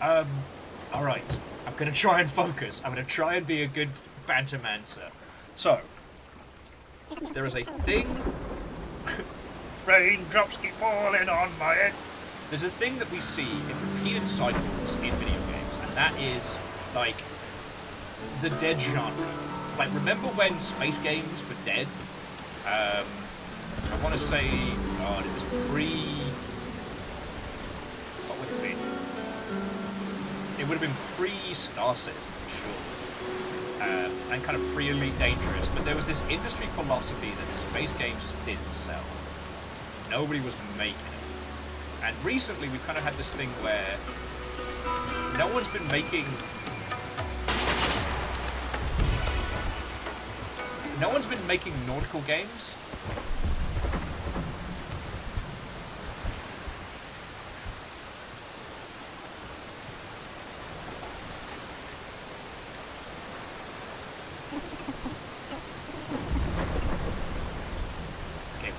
Alright. I'm going to try and focus. I'm going to try and be a good bantermancer. So, there is a thing... Raindrops keep falling on my head. There's a thing that we see in repeated cycles in video games, and that is, like, the dead genre. Like, remember when space games were dead? I want to say, God, it was what would it have been? It would have been pre-Star Citizen, for sure. And kind of pre-Elite Dangerous, but there was this industry philosophy that space games just didn't sell. Nobody was making it. And recently we've kind of had this thing where no one's been making nautical games.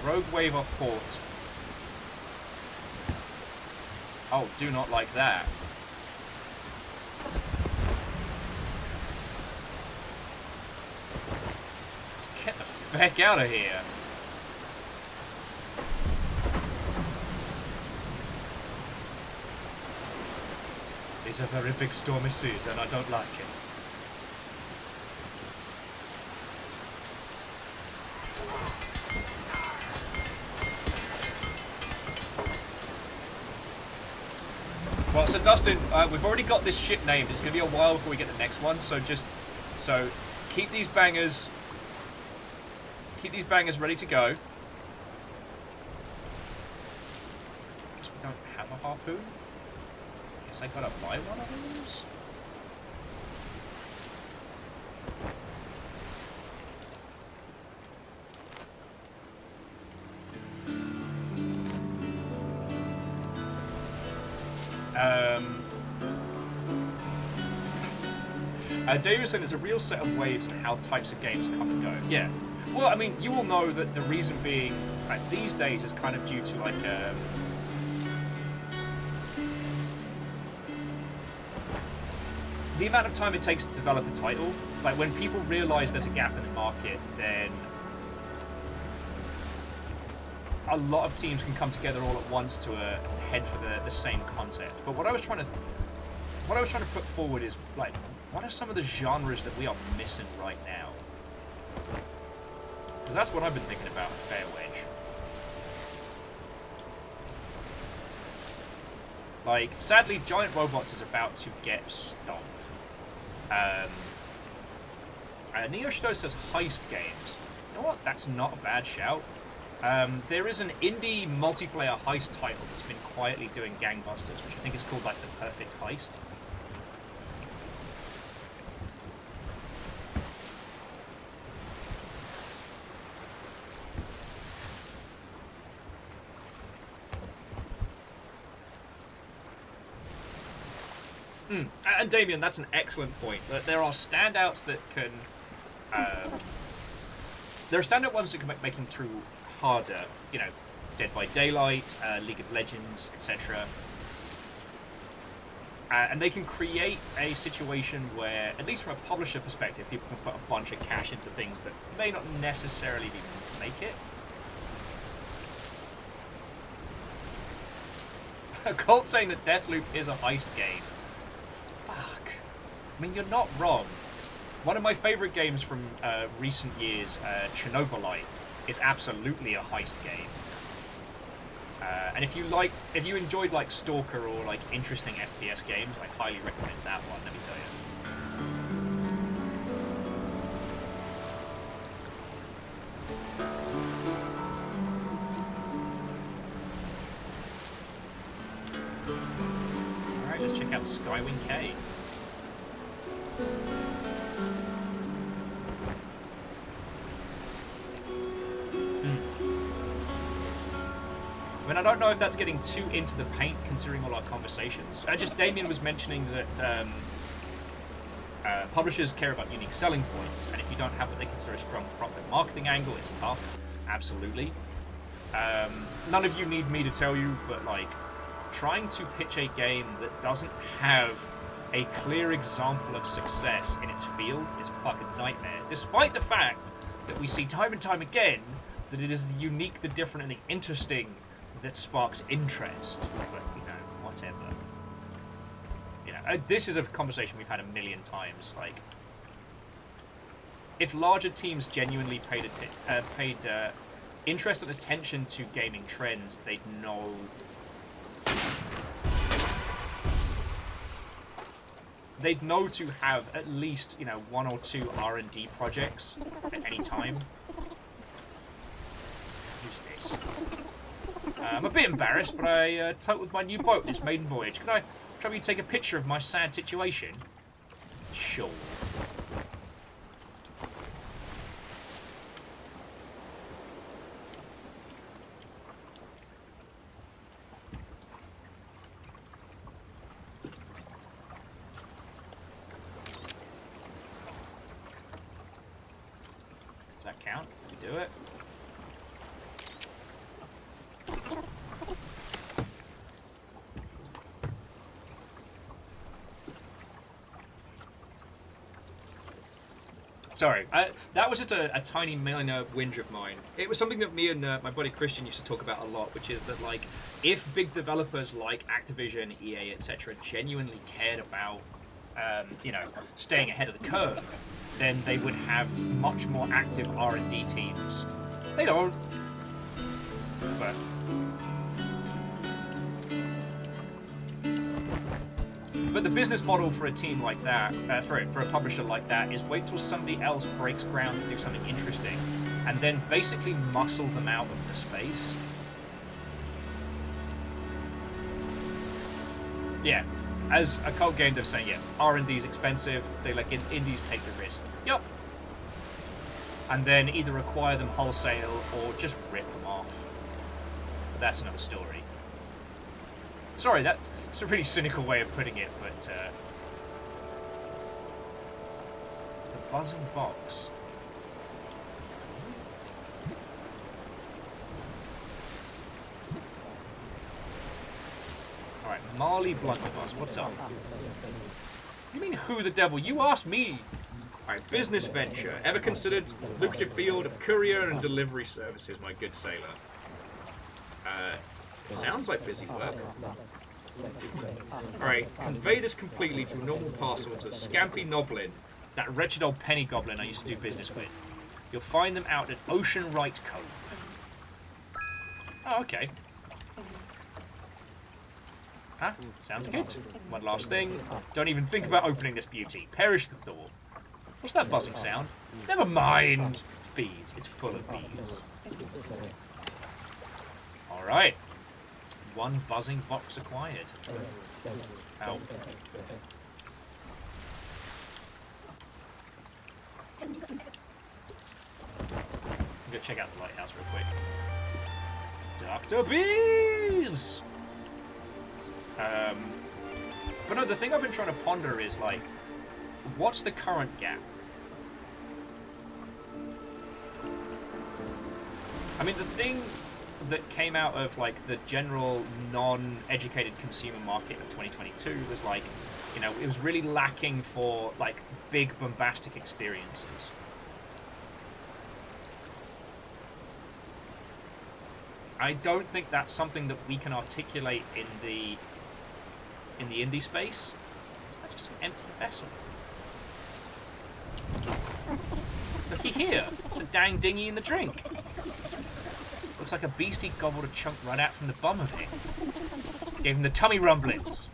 Rogue wave off port. Oh, do not like that. Let's get the feck out of here. It's a very big stormy season, I don't like it. Well, so Dustin, we've already got this ship named. It's going to be a while before we get the next one, so keep these bangers Keep these bangers ready to go. Guess we don't have a harpoon. Guess I gotta buy one of those. Dave was saying there's a real set of waves in how types of games come and go. Yeah. Well, I mean, you all know that the reason being, like, these days is kind of due to, like, the amount of time it takes to develop a title. Like, when people realise there's a gap in the market, then a lot of teams can come together all at once to head for the same concept. But what I was trying to put forward is, like, what are some of the genres that we are missing right now? Because that's what I've been thinking about with Fair Wedge. Like, sadly, Giant Robots is about to get stomped. Neoshido says heist games. You know what? That's not a bad shout. There is an indie multiplayer heist title that's been quietly doing gangbusters, which I think is called, like, The Perfect Heist. And Damien, that's an excellent point. There are standouts that can... there are standout ones that can make making through harder. You know, Dead by Daylight, League of Legends, etc. And they can create a situation where, at least from a publisher perspective, people can put a bunch of cash into things that may not necessarily make it. Colt saying that Deathloop is a heist game. Fuck. I mean, you're not wrong. One of my favourite games from recent years, Chernobylite, is absolutely a heist game. And if you enjoyed like Stalker or like interesting FPS games, I highly recommend that one. Let me tell you. All right, let's check out Skywing K. I mean, I don't know if that's getting too into the paint, considering all our conversations. Damien was mentioning that publishers care about unique selling points, and if you don't have what they consider a strong profit marketing angle, it's tough. Absolutely. None of you need me to tell you, but, like, trying to pitch a game that doesn't have a clear example of success in its field is a fucking nightmare. Despite the fact that we see time and time again that it is the unique, the different, and the interesting that sparks interest, but, you know, whatever. You know, this is a conversation we've had a million times. Like, if larger teams genuinely paid interest and attention to gaming trends, they'd know. They'd know to have at least, you know, 1 or 2 R&D projects at any time. Who's this? I'm a bit embarrassed, but I totaled my new boat this maiden voyage. Could I try to take a picture of my sad situation? Sure. Does that count? Can we do it? Sorry, that was just a tiny minor whinge of mine. It was something that me and my buddy Christian used to talk about a lot, which is that, like, if big developers like Activision, EA, etc. genuinely cared about, you know, staying ahead of the curve, then they would have much more active R&D teams. They don't. But the business model for a team like that, for a publisher like that, is wait till somebody else breaks ground to do something interesting, and then basically muscle them out of the space. Yeah, as a cult game, they're saying, yeah, R&D's expensive. They like indies take the risk. Yup. And then either acquire them wholesale or just rip them off. But that's another story. Sorry, that's a really cynical way of putting it, but the buzzing box. Alright, Marley Blunderbuss, what's up? You mean who the devil? You asked me! Alright, business venture. Ever considered lucrative field of courier and delivery services, my good sailor? Sounds like busy work. Alright, convey this completely to a normal parcel to Scampy Noblin, that wretched old penny goblin I used to do business with. You'll find them out at Ocean Right Cove. Oh, okay. Huh? Sounds good. One last thing. Don't even think about opening this beauty. Perish the thought. What's that buzzing sound? Never mind. It's bees. It's full of bees. Alright. One buzzing box acquired. Ow. I'm gonna check out the lighthouse real quick. Dr. Bees! But no, the thing I've been trying to ponder is, like, what's the current gap? I mean, the thing that came out of, like, the general non-educated consumer market of 2022 was, like, you know, it was really lacking for, like, big bombastic experiences. I don't think that's something that we can articulate in the indie space. Is that just an empty vessel? Looky here, it's a dang dinghy in the drink. Looks like a beastie gobbled a chunk right out from the bum of it. Gave him the tummy rumblings.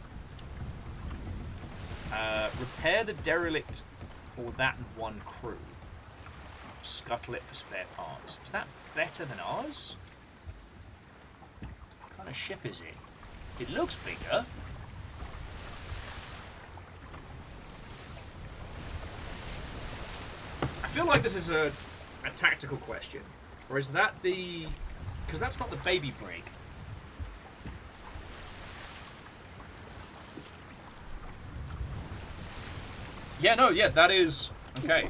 Repair the derelict for that one crew. Scuttle it for spare parts. Is that better than ours? What kind of ship is it? It looks bigger. I feel like this is a tactical question. Or is that the... Because that's not the baby brig. Yeah, no, yeah, that is... Okay.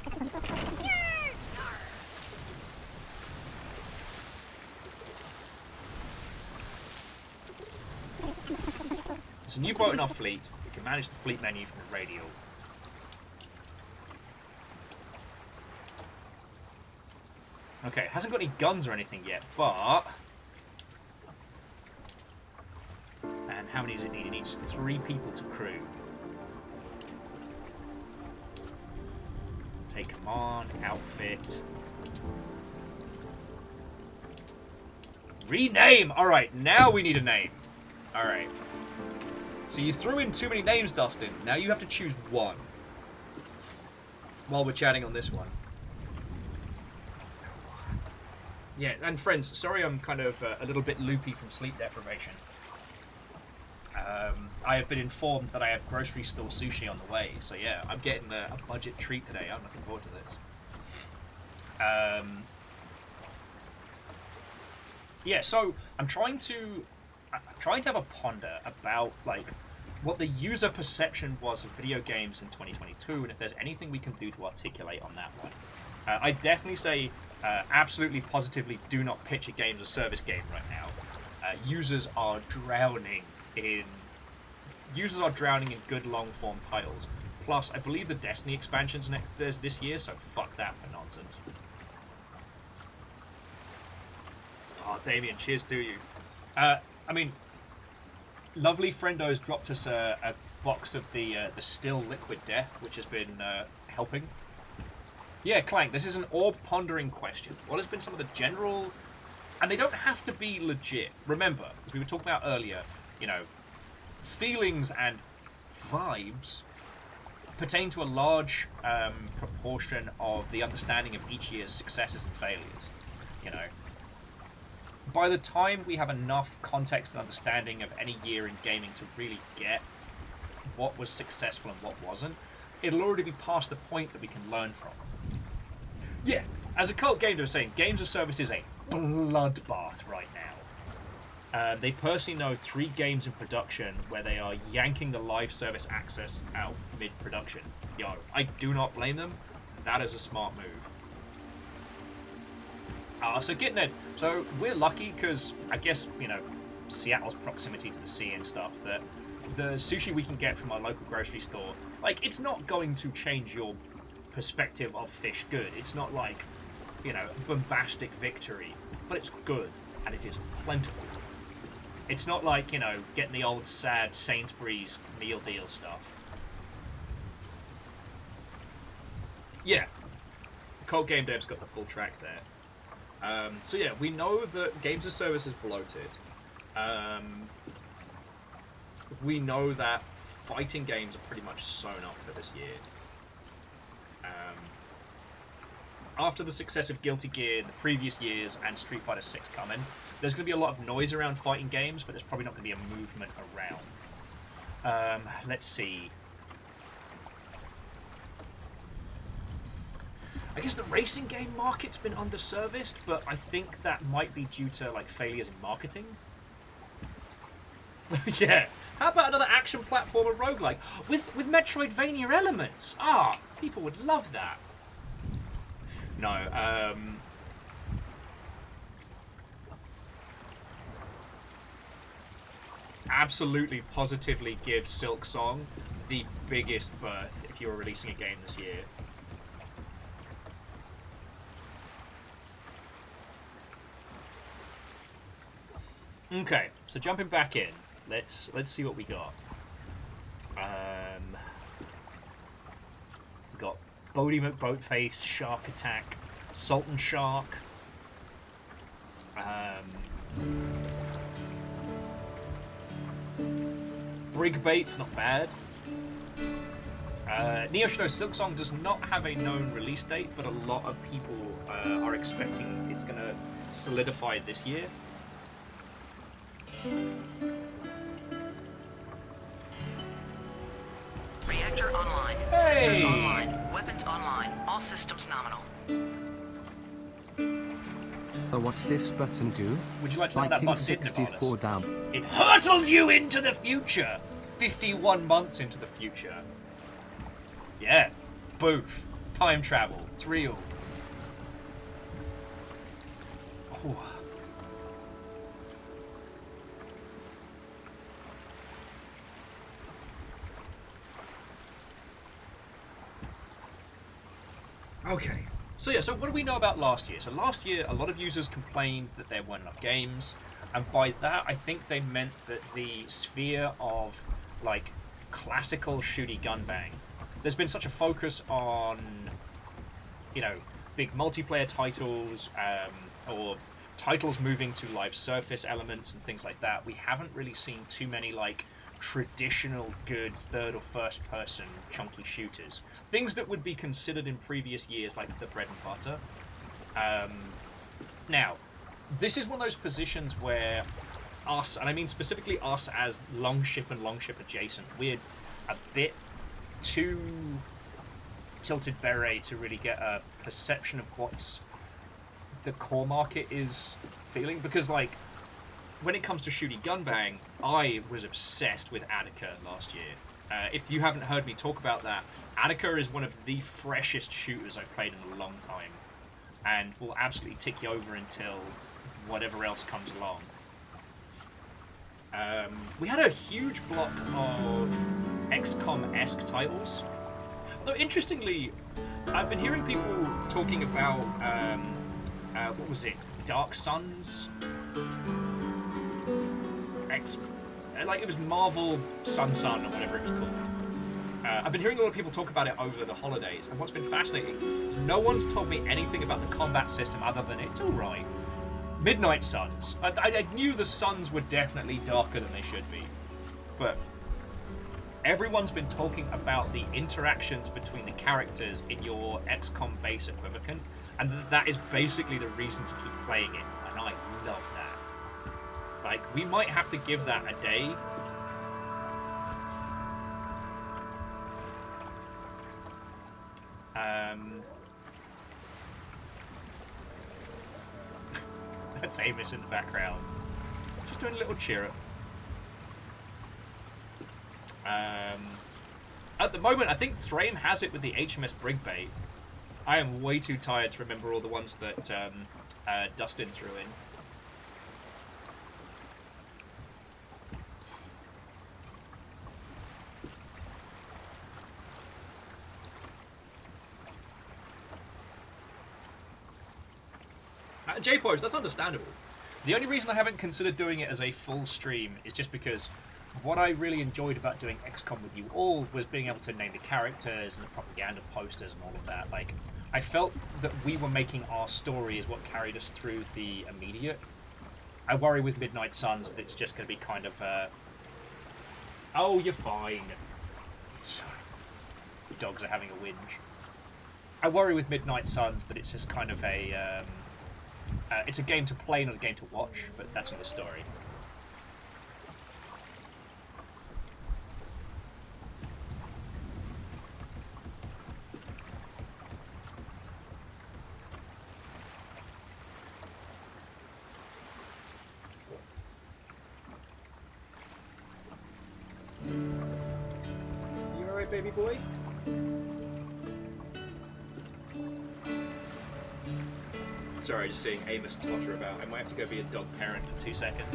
It's a new boat in our fleet. We can manage the fleet menu from the radial. Okay, it hasn't got any guns or anything yet, but... And how many does it need? It needs 3 people to crew. Take command, outfit. Rename! Alright, now we need a name. Alright. So you threw in too many names, Dustin. Now you have to choose one. While we're chatting on this one. Yeah, and friends, sorry I'm kind of a little bit loopy from sleep deprivation. I have been informed that I have grocery store sushi on the way, so yeah, I'm getting a budget treat today. I'm looking forward to this. Yeah, so I'm trying to have a ponder about like what the user perception was of video games in 2022, and if there's anything we can do to articulate on that one. I definitely say absolutely positively do not pitch a games as a service game right now. Users are drowning in good long form titles. Plus, I believe the Destiny expansion's there's this year, so fuck that for nonsense. Oh, Damien, cheers to you. I mean, lovely friendo's dropped us a box of the still liquid death, which has been helping. Yeah, Clank, this is an orb-pondering question. What has been some of the general... And they don't have to be legit. Remember, as we were talking about earlier, you know, feelings and vibes pertain to a large proportion of the understanding of each year's successes and failures. You know, by the time we have enough context and understanding of any year in gaming to really get what was successful and what wasn't, it'll already be past the point that we can learn from. Yeah, as a cult game, they were saying games as service is a bloodbath right now. They personally know 3 games in production where they are yanking the live service access out mid-production. Yo, I do not blame them. That is a smart move. So getting it. So we're lucky because I guess, you know, Seattle's proximity to the sea and stuff, that the sushi we can get from our local grocery store, like, it's not going to change your perspective of fish good. It's not like, you know, bombastic victory, but it's good and it is plentiful. It's not like, you know, getting the old sad Sainsbury's meal deal stuff. Yeah, Cold Game Dev's got the full track there. So yeah, we know that games as service is bloated. We know that fighting games are pretty much sewn up for this year. After the success of Guilty Gear in the previous years and Street Fighter 6 coming, there's going to be a lot of noise around fighting games, but there's probably not going to be a movement around. Let's see. I guess the racing game market's been underserviced, but I think that might be due to like failures in marketing. Yeah. How about another action platformer roguelike with Metroidvania elements? Ah, people would love that. No, absolutely, positively give Silk Song the biggest berth if you were releasing a game this year. Okay, so jumping back in, let's see what we got. We got Bodie McBoatface, Shark Attack, Sultan Shark. Brigbait's not bad. Neo Shadow Silksong does not have a known release date, but a lot of people are expecting it's going to solidify this year. Reactor online. Hey! Sensors online. Weapons online. All systems nominal. Oh, what's this button do? Would you like to know what that Viking button did, 64 Nirvanas? down. It hurtles you into the future! 51 months into the future. Yeah. Boof. Time travel. It's real. Oh. Okay. So yeah, so what do we know about last year? So last year, a lot of users complained that there weren't enough games, and by that, I think they meant that the sphere of, like, classical shooty gun bang, there's been such a focus on, you know, big multiplayer titles, or titles moving to live surface elements and things like that. We haven't really seen too many, like, traditional good third or first person chunky shooters, things that would be considered in previous years like the bread and butter. Now this is one of those positions where us, and I mean specifically us as Longship and Longship adjacent, we're a bit too tilted beret to really get a perception of what's the core market is feeling, because like when it comes to shooty gun bang, I was obsessed with Attica last year. If you haven't heard me talk about that, Attica is one of the freshest shooters I've played in a long time, and will absolutely tick you over until whatever else comes along. We had a huge block of XCOM-esque titles. Though interestingly, I've been hearing people talking about, what was it, Dark Suns? Like it was Marvel Sun or whatever it was called. I've been hearing a lot of people talk about it over the holidays, and what's been fascinating is no one's told me anything about the combat system other than it's alright. Midnight Suns. I knew the suns were definitely darker than they should be, but everyone's been talking about the interactions between the characters in your XCOM base equivocant, and that is basically the reason to keep playing it, and I love that. Like, we might have to give that a day. That's Amos in the background. Just doing a little cheer up. At the moment, I think Thrain has it with the HMS Brigbait. I am way too tired to remember all the ones that Dustin threw in. J-Porge, that's understandable. The only reason I haven't considered doing it as a full stream is just because what I really enjoyed about doing XCOM with you all was being able to name the characters and the propaganda posters and all of that. Like, I felt that we were making our story is what carried us through the immediate. I worry with Midnight Suns that it's just going to be kind of oh, you're fine. Dogs are having a whinge. I worry with Midnight Suns that it's just kind of a it's a game to play, not a game to watch, but that's another story. You alright, baby boy? Sorry, just seeing Amos totter about. I might have to go be a dog parent in 2 seconds.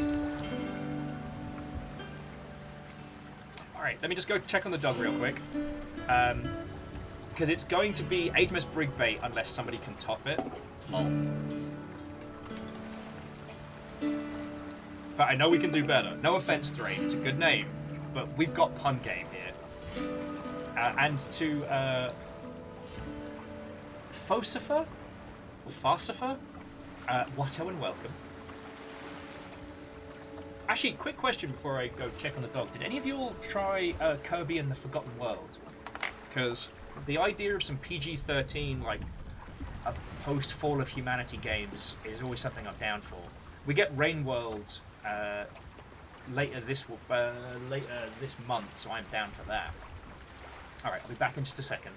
Alright, let me just go check on the dog real quick. Because it's going to be HMS Brigbait unless somebody can top it. Oh. But I know we can do better. No offense, Thrain. It's a good name. But we've got pun game here. And to Fosifer? Farcifer? Watto and welcome. Actually, quick question before I go check on the dog. Did any of you all try Kirby and the Forgotten World? Because the idea of some PG-13, like, post-Fall of Humanity games is always something I'm down for. We get Rain World later this month, so I'm down for that. Alright, I'll be back in just a second.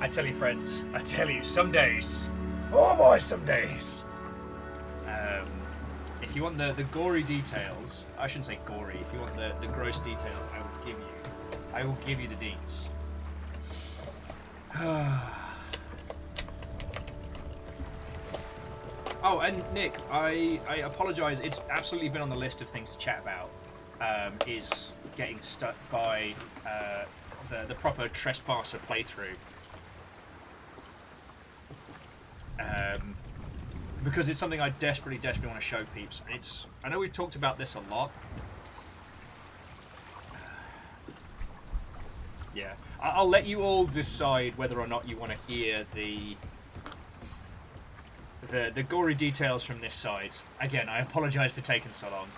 I tell you, friends, I tell you, some days, oh boy, some days. If you want the gory details, I shouldn't say gory. If you want the gross details, I will give you the deets. Oh, and Nick, I apologise. It's absolutely been on the list of things to chat about. Is getting stuck by the proper trespasser playthrough. Because it's something I desperately want to show peeps. I know we've talked about this a lot. Yeah, I'll let you all decide whether or not you want to hear the gory details from this side. Again, I apologise for taking so long.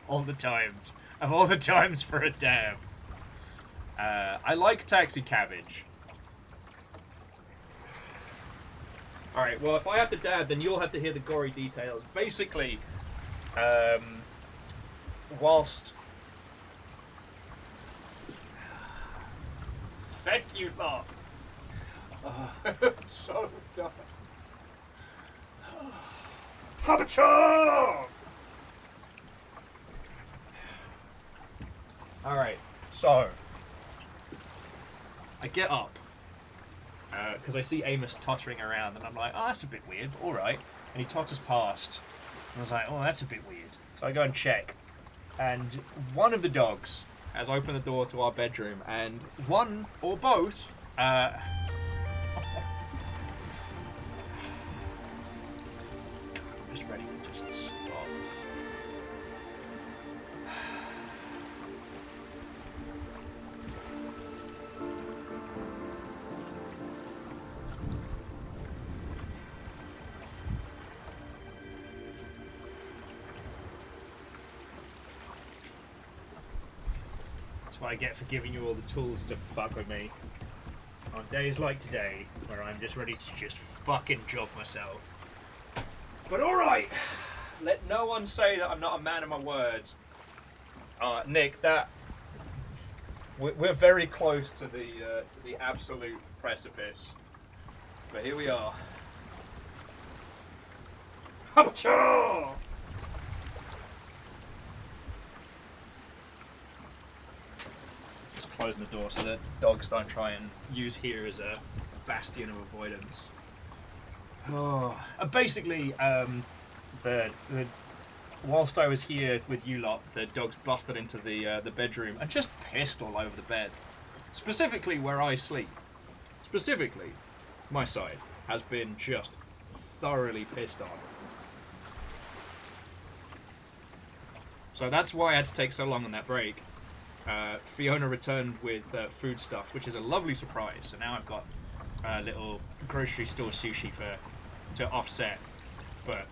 All the times. Of all the times for a damn. I like Taxi Cabbage. Alright, well, if I have to dab, then you'll have to hear the gory details. Basically, whilst... Thank you, lot. I'm so done. Habacha! Alright, so... I get up. Because I see Amos tottering around, and I'm like, oh, that's a bit weird, alright. And he totters past, and I was like, oh, that's a bit weird. So I go and check, and one of the dogs has opened the door to our bedroom, and one, or both, I'm just ready to just stop. What I get for giving you all the tools to fuck with me on days like today, where I'm just ready to just fucking job myself. But alright, let no one say that I'm not a man of my words. Nick, that we're very close to the absolute precipice, but here we are. Habacha! Closing the door so that dogs don't try and use here as a bastion of avoidance. Oh, basically, whilst I was here with you lot, the dogs busted into the bedroom and just pissed all over the bed. Specifically where I sleep. Specifically, my side has been just thoroughly pissed on. So that's why I had to take so long on that break. Fiona returned with food stuff, which is a lovely surprise. So now I've got a little grocery store sushi to offset. But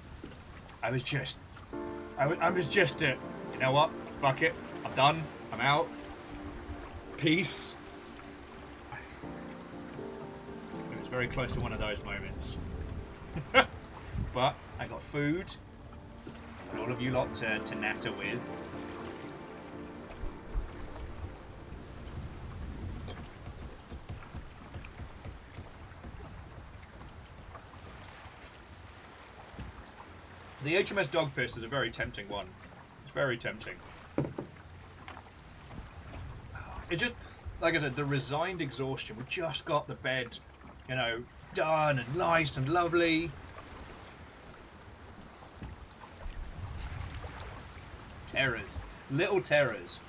I was just, you know what? Fuck it. I'm done. I'm out. Peace. It was very close to one of those moments. But I got food and all of you lot to natter with. The HMS Dog Piss is a very tempting one. It's very tempting. It just, like I said, the resigned exhaustion. We just got the bed, you know, done and nice and lovely. Terrors. Little terrors.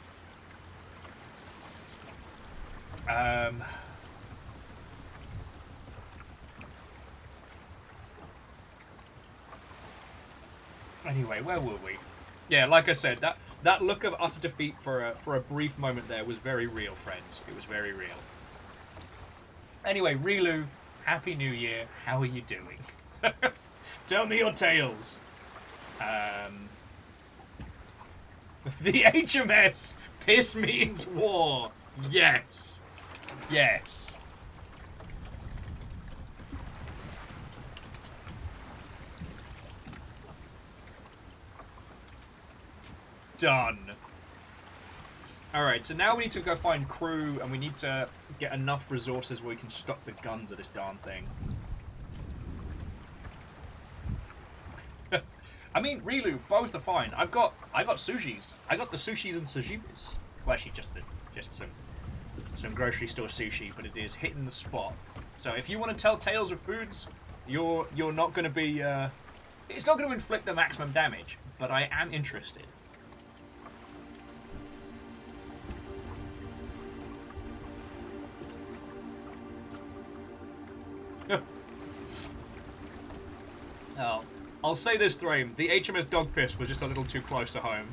Anyway, where were we? Yeah, like I said, that look of utter defeat for a brief moment there was very real, friends. It was very real. Anyway, Rilu, Happy New Year. How are you doing? Tell me your tales. The HMS Piss means war. Yes. Yes. Done. Alright, so now we need to go find crew, and we need to get enough resources where we can stock the guns of this darn thing. I mean, Rilu, both are fine. I got sushis. I got the sushis and sashimis. Well, actually, just some grocery store sushi, but it is hitting the spot. So if you want to tell tales of foods, you're not going to be. It's not going to inflict the maximum damage, but I am interested. Oh, I'll say this, Thraim. The HMS Dog Piss was just a little too close to home.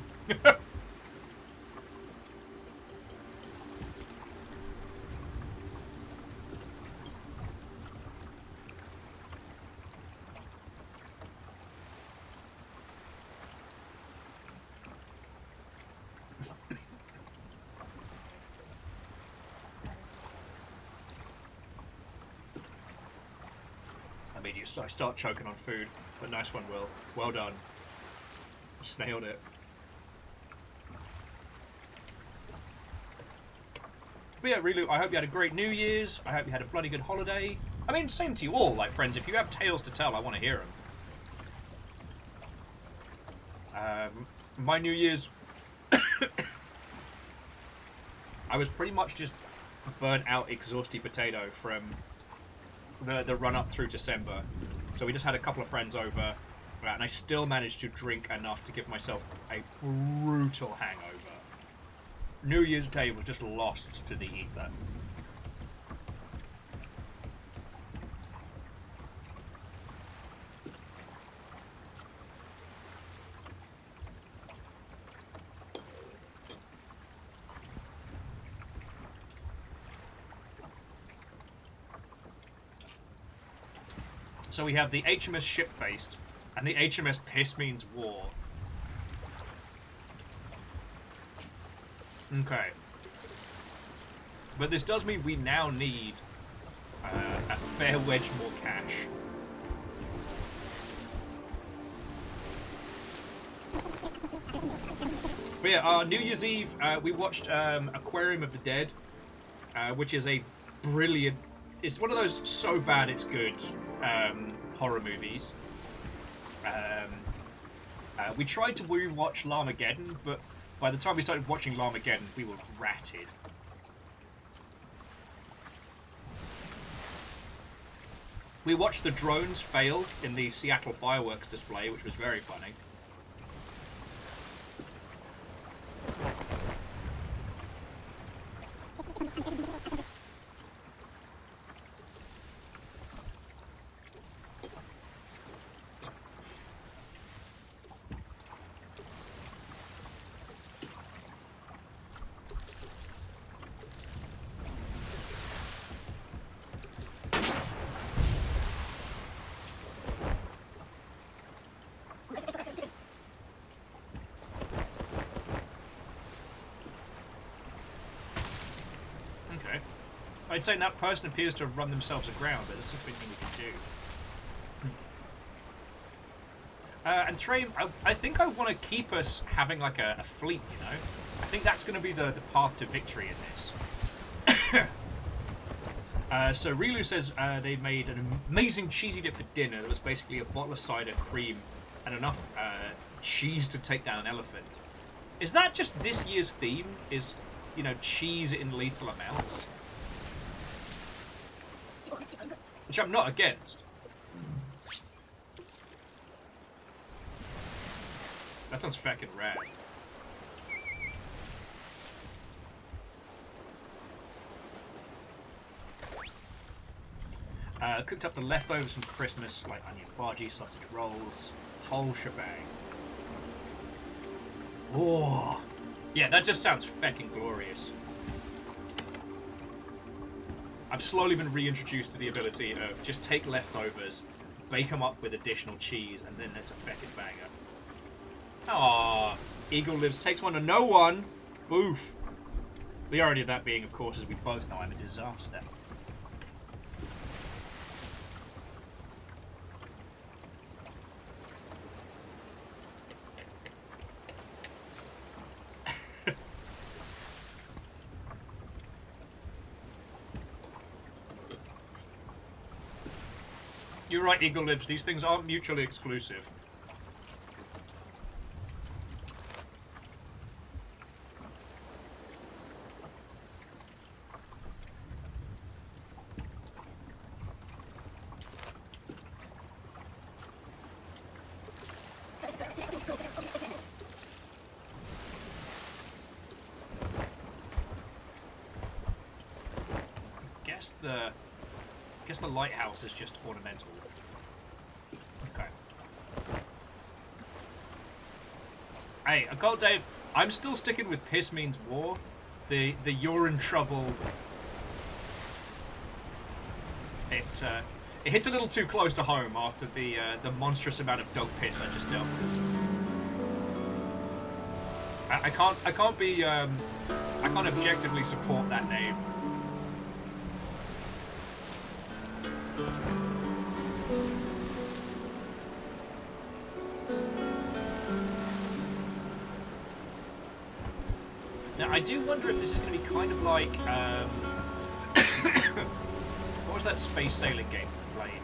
I start choking on food, but nice one, Will. Well done. Snailed it. But yeah, Rilu, I hope you had a great New Year's. I hope you had a bloody good holiday. I mean, same to you all, like, friends. If you have tales to tell, I want to hear them. My New Year's... I was pretty much just burnt out, exhausted potato from the run-up through December. So we just had a couple of friends over, and I still managed to drink enough to give myself a brutal hangover. New Year's Day was just lost to the ether. So we have the HMS Ship-Faced, and the HMS Piss means war. Okay. But this does mean we now need a fair wedge more cash. But yeah, New Year's Eve, we watched Aquarium of the Dead, which is a brilliant... It's one of those so bad it's good horror movies. We tried to rewatch Llamageddon, but by the time we started watching Llamageddon, we were ratted. We watched the drones fail in the Seattle fireworks display, which was very funny. I'd say that person appears to have run themselves aground, but there's something we can do. And Thraim, I think I want to keep us having like a fleet, you know? I think that's going to be the path to victory in this. So Rilu says they made an amazing cheesy dip for dinner that was basically a bottle of cider, cream, and enough cheese to take down an elephant. Is that just this year's theme? Is, you know, cheese in lethal amounts? Which I'm not against. That sounds fucking rad. Cooked up the leftovers from Christmas, like onion bhaji, sausage rolls, whole shebang. Oh, yeah, that just sounds fucking glorious. I've slowly been reintroduced to the ability of just take leftovers, bake them up with additional cheese, and then it's a fucking banger. Aww, Eagle lives, takes one to no one. Oof. The irony of that being, of course, as we both know, I'm a disaster. You're right, Eagle Lives. These things aren't mutually exclusive. I guess the lighthouse is just ornamental. Okay. Hey, I got Dave. I'm still sticking with piss means war. The you're in trouble. It hits a little too close to home after the monstrous amount of dog piss I just dealt with. I can't objectively support that name. Now, I do wonder if this is going to be kind of like, what was that space sailing game we played?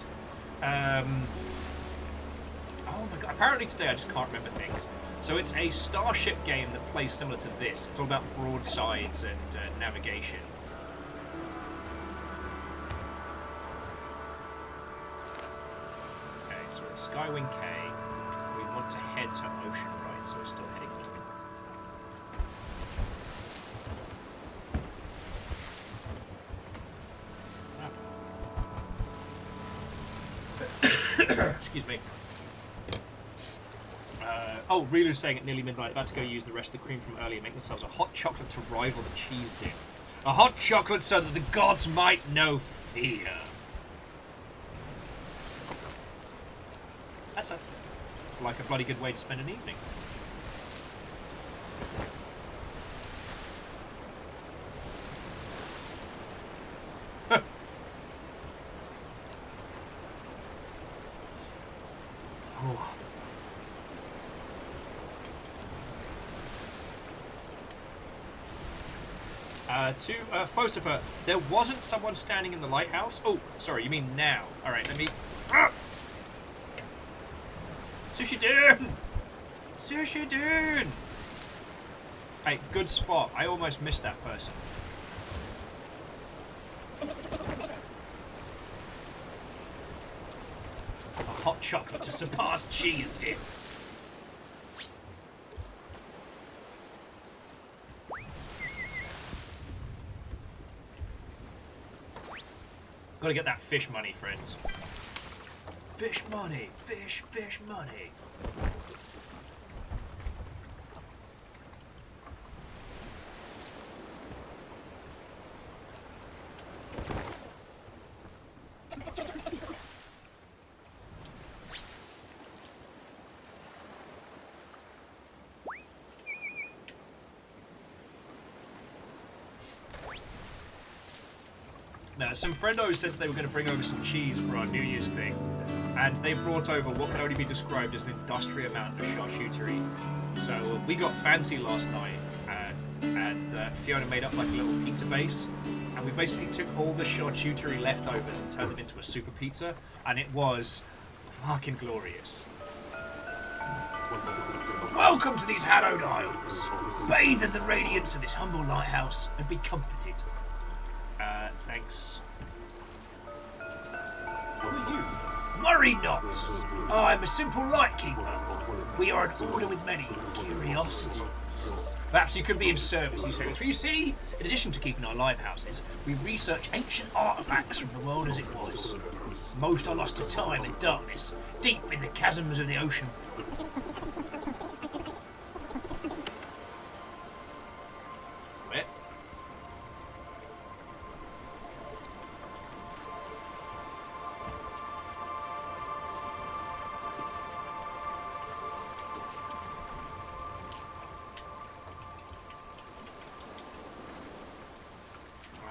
Oh my god, apparently today I just can't remember things. So it's a starship game that plays similar to this. It's all about broadsides and navigation. Okay, so we're at Skywing K. We want to head to Ocean, right? So we're still heading north. Excuse me. Oh, Rilu's saying at nearly midnight, about to go use the rest of the cream from earlier, make themselves a hot chocolate to rival the cheese dip. A hot chocolate so that the gods might know fear. That's like a bloody good way to spend an evening. To Phosopher, there wasn't someone standing in the lighthouse? Oh, sorry, you mean now. Alright, let me... Sushi Dune! Sushi Dune! Hey, good spot. I almost missed that person. A hot chocolate to surpass cheese dip. Gotta get that fish money, friends. Fish money! Fish money! Now, some friendos said that they were going to bring over some cheese for our New Year's thing, and they brought over what can only be described as an industrial amount of charcuterie. So we got fancy last night, and Fiona made up like a little pizza base, and we basically took all the charcuterie leftovers and turned it into a super pizza, and it was fucking glorious. Welcome to these hallowed isles. Bathe in the radiance of this humble lighthouse and be comforted. Thanks. Who are you? Worry not! I'm a simple lightkeeper. We are an order with many curiosities. Perhaps you could be of service, you say. For you see, in addition to keeping our lighthouses, we research ancient artifacts from the world as it was. Most are lost to time and darkness, deep in the chasms of the ocean. Where?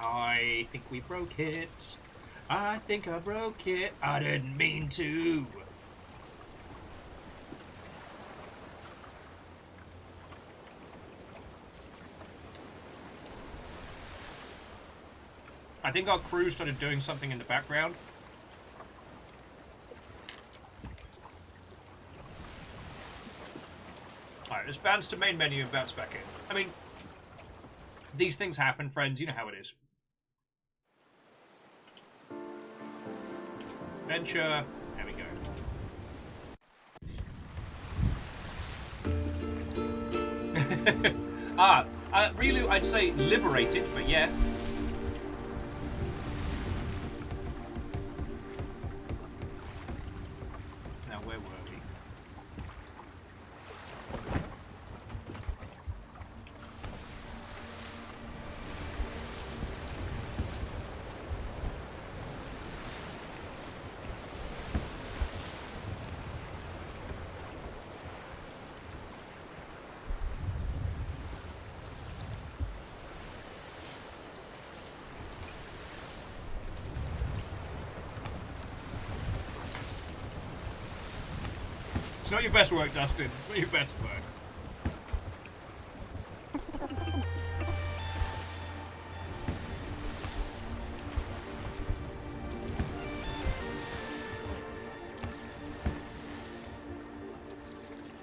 I think we broke it. I think I broke it. I didn't mean to. I think our crew started doing something in the background. Alright, let's bounce to main menu and bounce back in. I mean, these things happen, friends. You know how it is. Venture. There we go. Really, I'd say liberated, but yeah. Now, where were we? It's not your best work, Dustin. It's not your best work.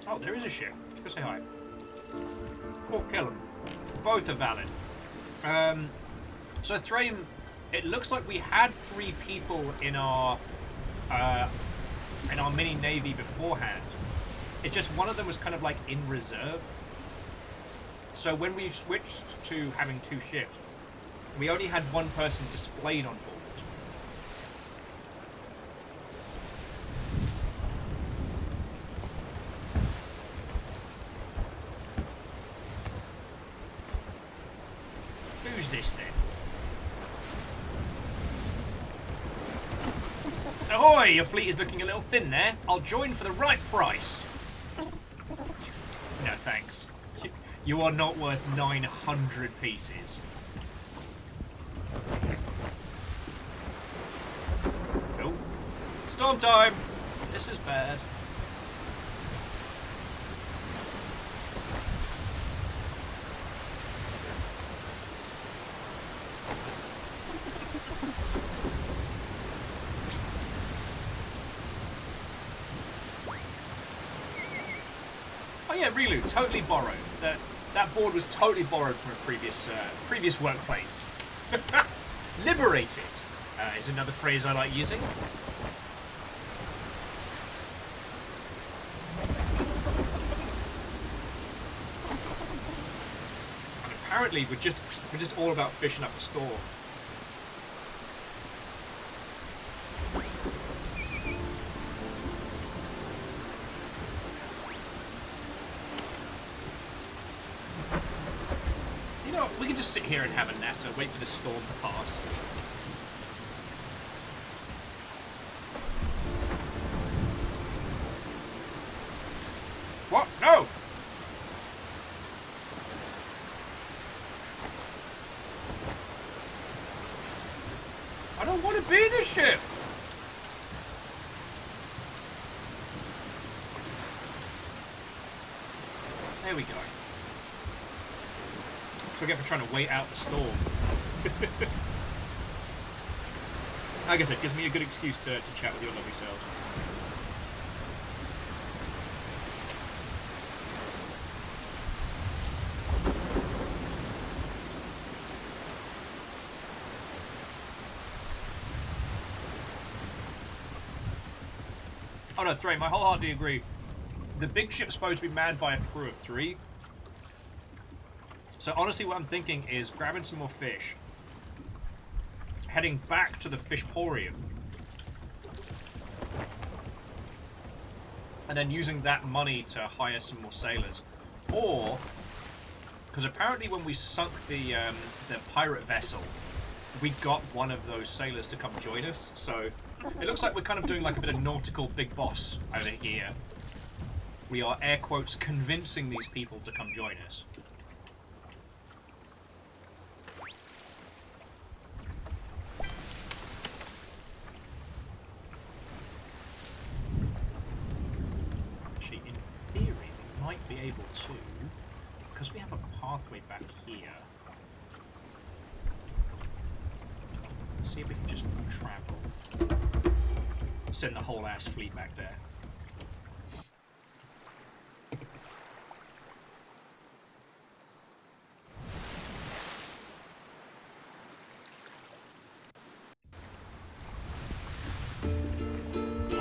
Oh, there is a ship. Let's go say hi. Or kill them. Both are valid. So Thraim, it looks like we had 3 people in our mini navy beforehand. It just one of them was kind of like in reserve. So when we switched to having 2 ships, we only had 1 person displayed on board. Who's this then? Ahoy! Your fleet is looking a little thin there. I'll join for the right price. No, thanks. You are not worth 900 pieces. Oh. Storm time! This is bad. Oh yeah, Relu, totally borrowed. That board was totally borrowed from a previous workplace. Liberated is another phrase I like using. And apparently we're just all about fishing up a store. We can just sit here and have a natter, wait for the storm to pass. What? No! I don't want to be the ship! There we go. I get for trying to wait out the storm. Like I said, it gives me a good excuse to chat with your lovely selves. Oh no, Thraim, I wholeheartedly agree. The big ship's supposed to be manned by a crew of 3. So honestly, what I'm thinking is grabbing some more fish, heading back to the Fishporium, and then using that money to hire some more sailors. Or, because apparently when we sunk the pirate vessel, we got one of those sailors to come join us. So it looks like we're kind of doing like a bit of nautical big boss over here. We are, air quotes, convincing these people to come join us. Be able to, because we have a pathway back here. Let's see if we can just travel. Send the whole ass fleet back there.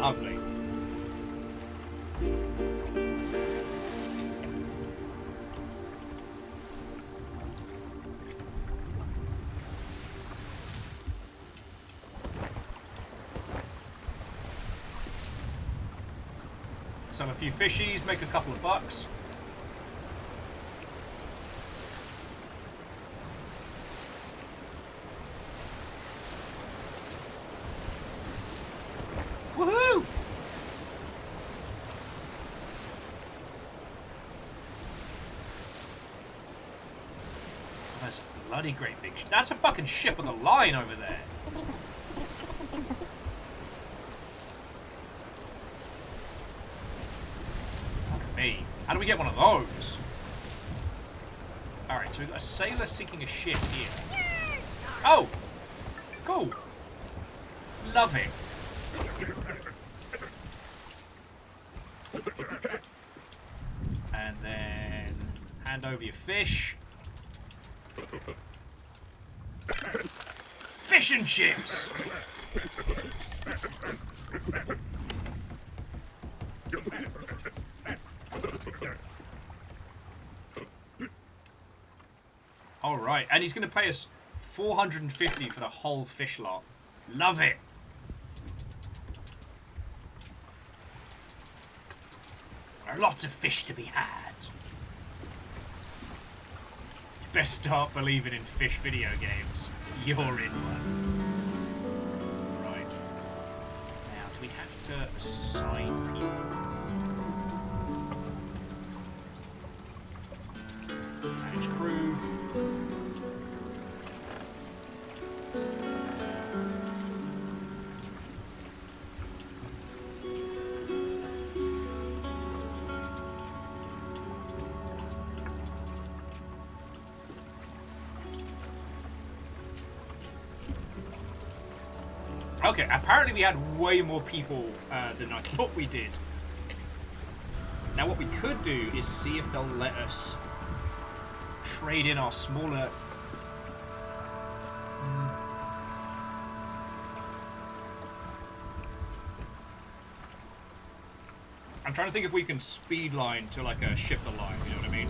Lovely. Sell a few fishies, make a couple of bucks. Woohoo! That's a bloody great big ship. That's a fucking ship on the line over there. Fuck me. How do we get one of those? Alright, so we've got a sailor sinking a ship here. Oh! Cool. Love it. And then hand over your fish. Fish and chips! Alright, and he's going to pay us $450 for the whole fish lot. Love it! There are lots of fish to be had. Best start believing in fish video games. You're in one. Right. Now, do we have to assign people? Manage crew. Okay, apparently we had way more people than I thought we did. Now what we could do is see if they'll let us trade in our smaller... I'm trying to think if we can speed line to like a ship the line, you know what I mean?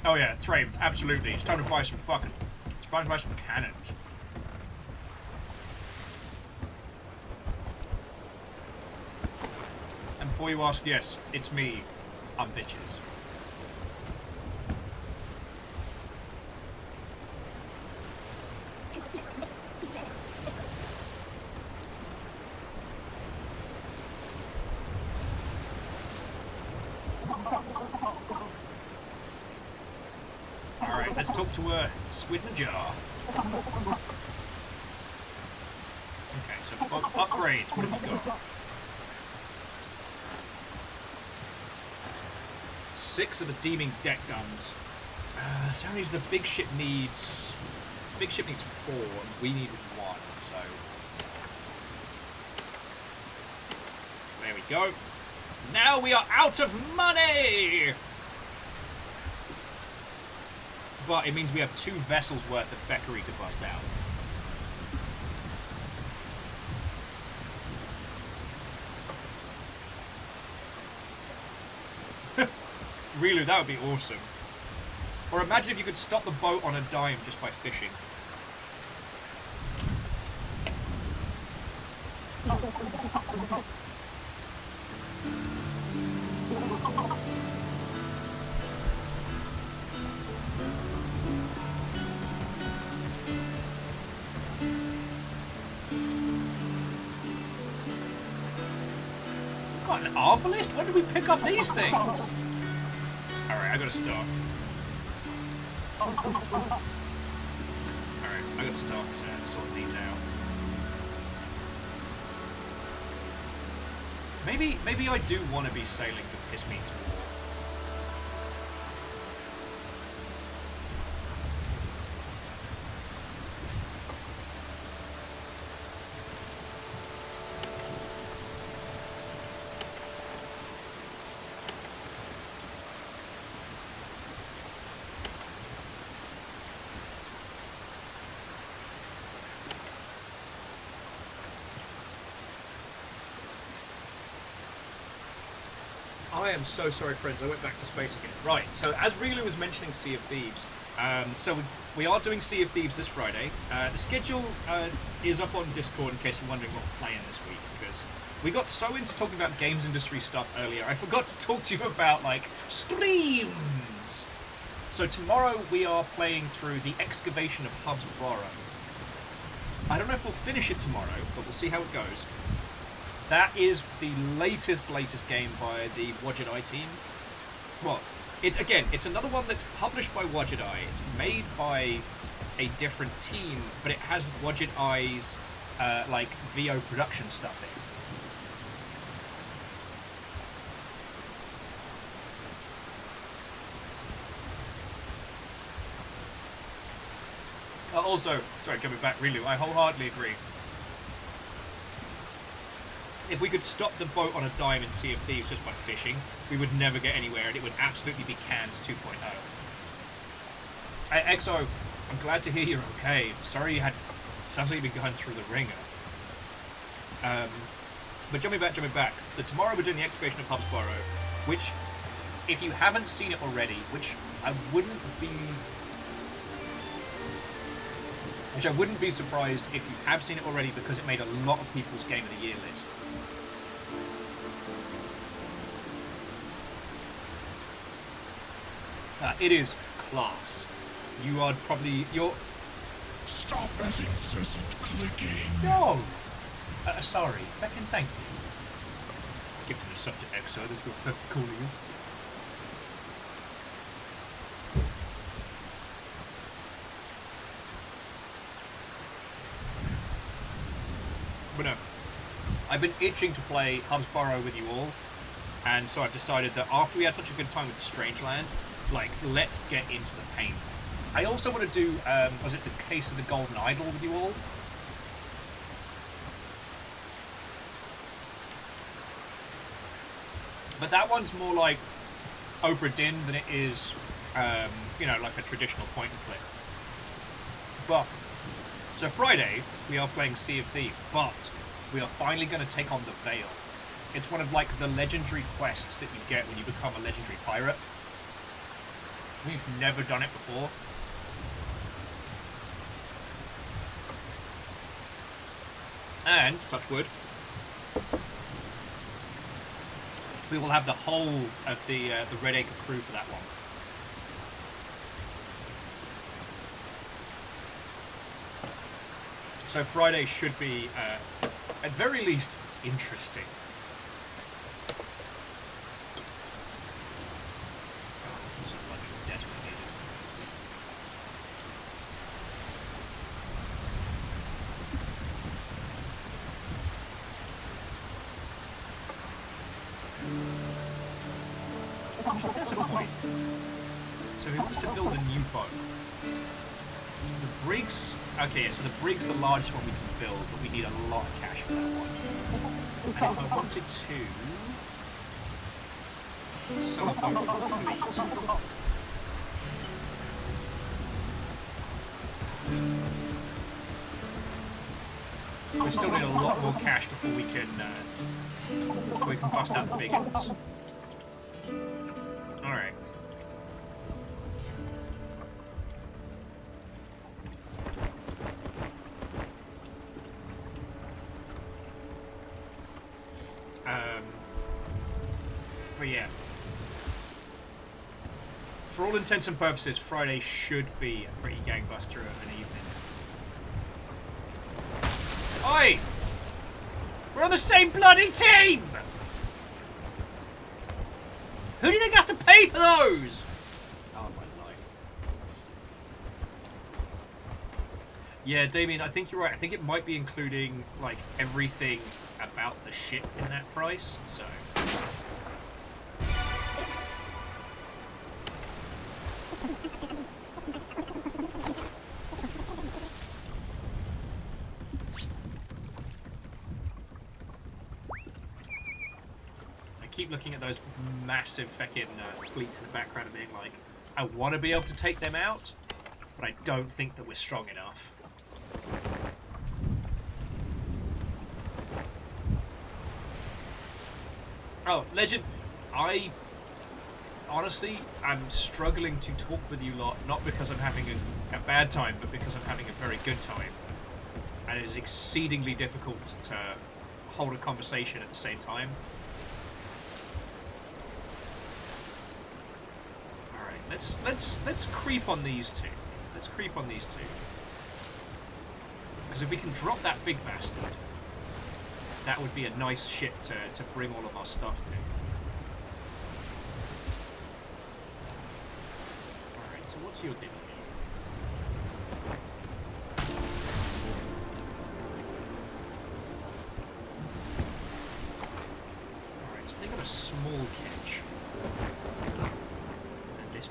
Oh yeah, Thrain, absolutely. It's time to buy some fucking... It's time to buy some cannons. And before you ask, yes, it's me. I'm bitches. Alright, let's talk to a squid in a jar. Okay, so upgrades, what have we got? 6 of the deeming deck guns. So how many does the big ship needs? The big ship needs 4, and we need 1, so... There we go. Now we are out of money! But it means we have 2 vessels worth of Feckery to bust out. Really, that would be awesome. Or imagine if you could stop the boat on a dime just by fishing. Got an arbalist? When did we pick up these things? Alright, I gotta stop. Alright, I gotta start sorting these out. Maybe I do want to be sailing the Piss Means War. I am so sorry, friends. I went back to space again. Right, so as Relu was mentioning Sea of Thieves, so we are doing Sea of Thieves this Friday. The schedule is up on Discord in case you're wondering what we're playing this week, because we got so into talking about games industry stuff earlier, I forgot to talk to you about, like, streams! So tomorrow we are playing through the excavation of Hub's Burrow. I don't know if we'll finish it tomorrow, but we'll see how it goes. That is the latest game by the Wadget Eye team. Well, it's another one that's published by Wadget Eye. It's made by a different team, but it has Wadget Eye's like VO production stuff in. Also, sorry, jumping back, really, I wholeheartedly agree. If we could stop the boat on a dime in Sea of Thieves just by fishing, we would never get anywhere, and it would absolutely be Cans 2.0. Hey, Exo, I'm glad to hear you're okay. Sorry you had... Sounds like you've been going through the ringer. But jumping back. So tomorrow we're doing the excavation of Hub's Burrow, which, if you haven't seen it already, which I wouldn't be surprised if you have seen it already, because it made a lot of people's Game of the Year list. It is class. You're... Stop that incessant clicking. No! Sorry. Fucking thank you. Give them a sub to Exo, that's real fucking cool of you. But no. I've been itching to play Hub's Burrow with you all, and so I've decided that after we had such a good time with Strangeland, like, let's get into the pain. I also want to do, was it the Case of the Golden Idol with you all? But that one's more like Obra Dinn than it is, you know, like a traditional point and click. But, so Friday, we are playing Sea of Thieves, but we are finally going to take on the Veil. It's one of, like, the legendary quests that you get when you become a legendary pirate. We've never done it before. And, touch wood, we will have the whole of the Red Acre crew for that one. So Friday should be, at very least, interesting. That's a point. So he wants to build a new boat. The brig's... Okay, yeah, so the brig's the largest one we can build, but we need a lot of cash for that one. And if I wanted to... sell a boat with the fleet... we still need a lot more cash before we can bust out the big ones. Alright. But yeah. For all intents and purposes, Friday should be a pretty gangbuster of an evening. Oi! We're on the same bloody team! Who do you think has to pay for those? Oh, my life. Yeah, Damien, I think you're right. I think it might be including, like, everything about the ship in that price, so... keep looking at those massive fucking fleets in the background and being like, I want to be able to take them out, but I don't think that we're strong enough. Oh, I honestly, I'm struggling to talk with you lot, not because I'm having a bad time, but because I'm having a very good time. And it is exceedingly difficult to hold a conversation at the same time. Alright, let's creep on these two. Let's creep on these two. Because if we can drop that big bastard, that would be a nice ship to bring all of our stuff to. Alright, so what's your deal? Alright, so they got a small catch. And this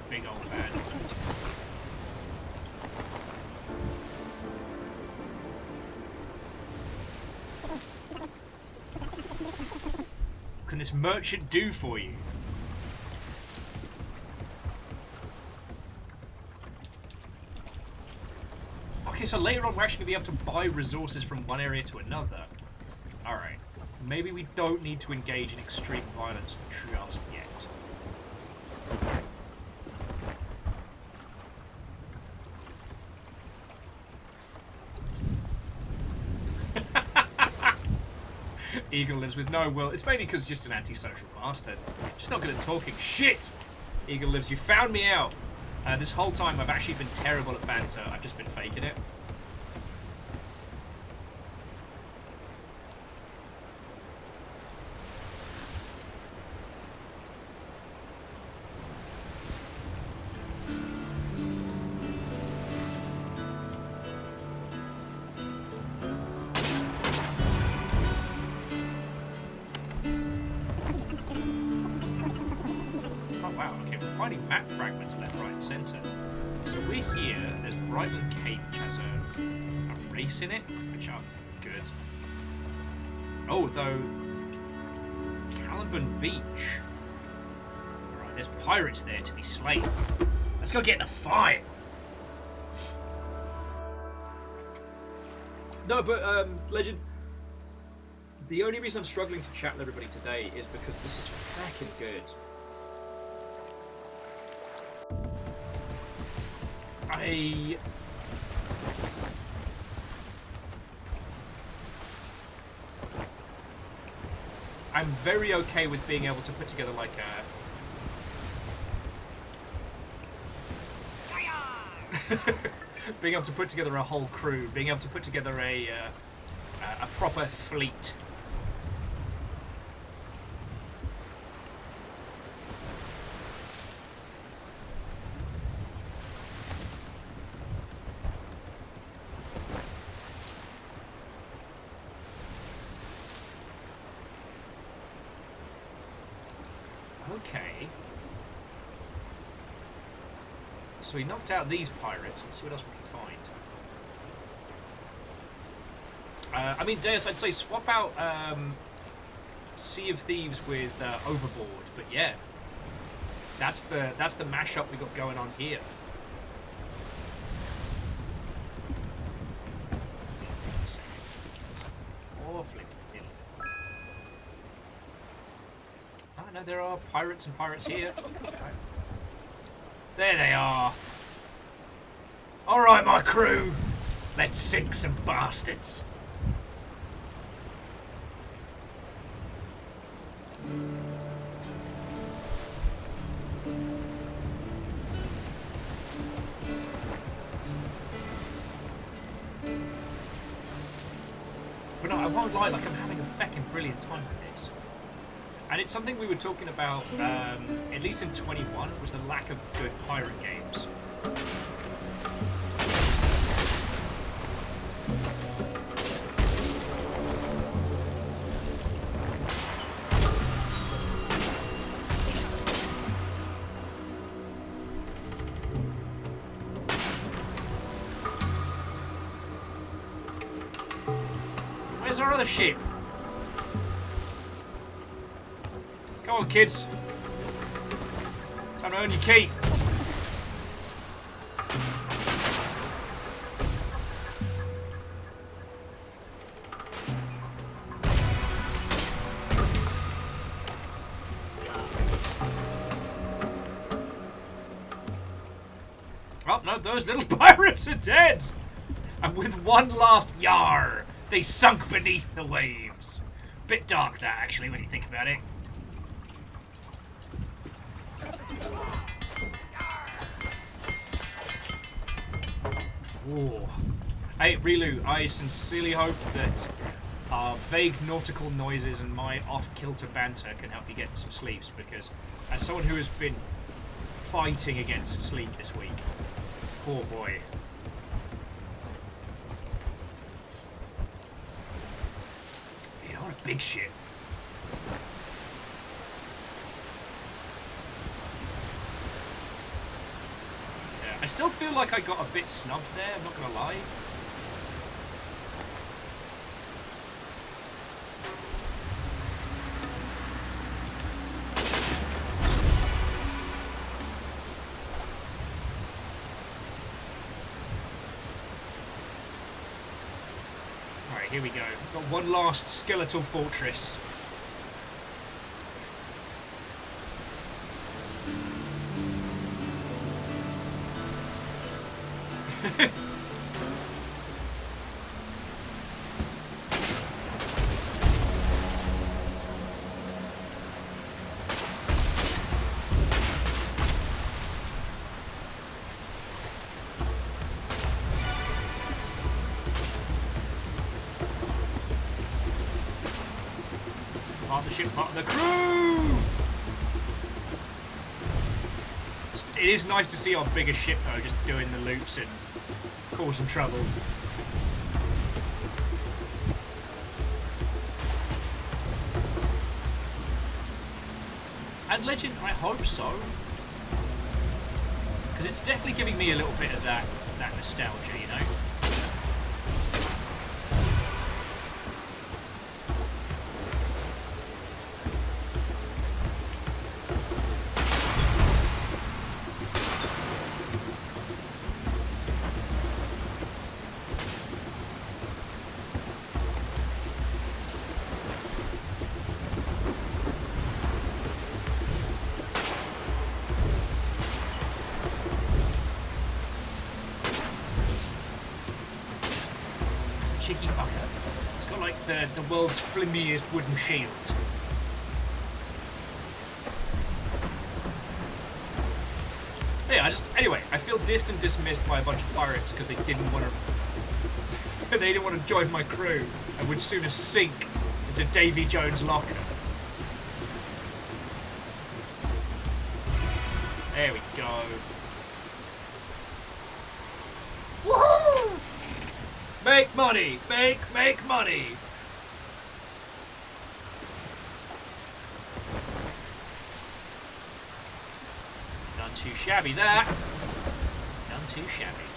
big old bad one. What can this merchant do for you? Okay, so later on we're actually going to be able to buy resources from one area to another. Alright. Maybe we don't need to engage in extreme violence just yet. Eagle lives with no will. It's mainly because he's just an antisocial bastard. Just not good at talking. Shit! Eagle lives, you found me out! This whole time I've actually been terrible at banter. I've just been faking it. Finding map fragments left, right, and centre. So we're here. There's Brightland Cape, which has a race in it, which are good. Oh, though, Caliban Beach. Alright, there's pirates there to be slain. Let's go get in a fight. No, but Legend. The only reason I'm struggling to chat with everybody today is because this is fracking good. I'm very okay with being able to put together like a being able to put together a whole crew, being able to put together a proper fleet. Okay. So we knocked out these pirates. Let's see what else we can find. I mean, Deus, I'd say swap out Sea of Thieves with Overboard, but yeah, that's the mashup we got going on here. No, there are pirates and pirates here. There they are. Alright, my crew. Let's sink some bastards. But no, I won't lie, like I'm having a feckin' brilliant time with this. And it's something we were talking about, at least in 21, was the lack of good pirate games. Where's our other ship? Come on, kids. Time to earn your keep. Oh, no, those little pirates are dead! And with one last yar, they sunk beneath the waves. Bit dark, that, actually, when you think about it. Ooh. Hey, Rilu, I sincerely hope that our vague nautical noises and my off-kilter banter can help you get some sleeps, because as someone who has been fighting against sleep this week, poor boy. Yeah, what a big ship. Yeah, I still feel like I got a bit snubbed there, I'm not gonna lie. Here we go. Got one last skeletal fortress. Part of the ship, part of the crew! It is nice to see our bigger ship, though, just doing the loops and causing trouble. And Legend, I hope so. Because it's definitely giving me a little bit of that nostalgia, you know? Cheeky fucker. It's got like the world's flimsiest wooden shield. Yeah, anyway, I feel dissed and dismissed by a bunch of pirates because they didn't want to join my crew and would sooner sink into Davy Jones' locker. There we go. Woohoo! Make money! Make money! None too shabby, that. None too shabby.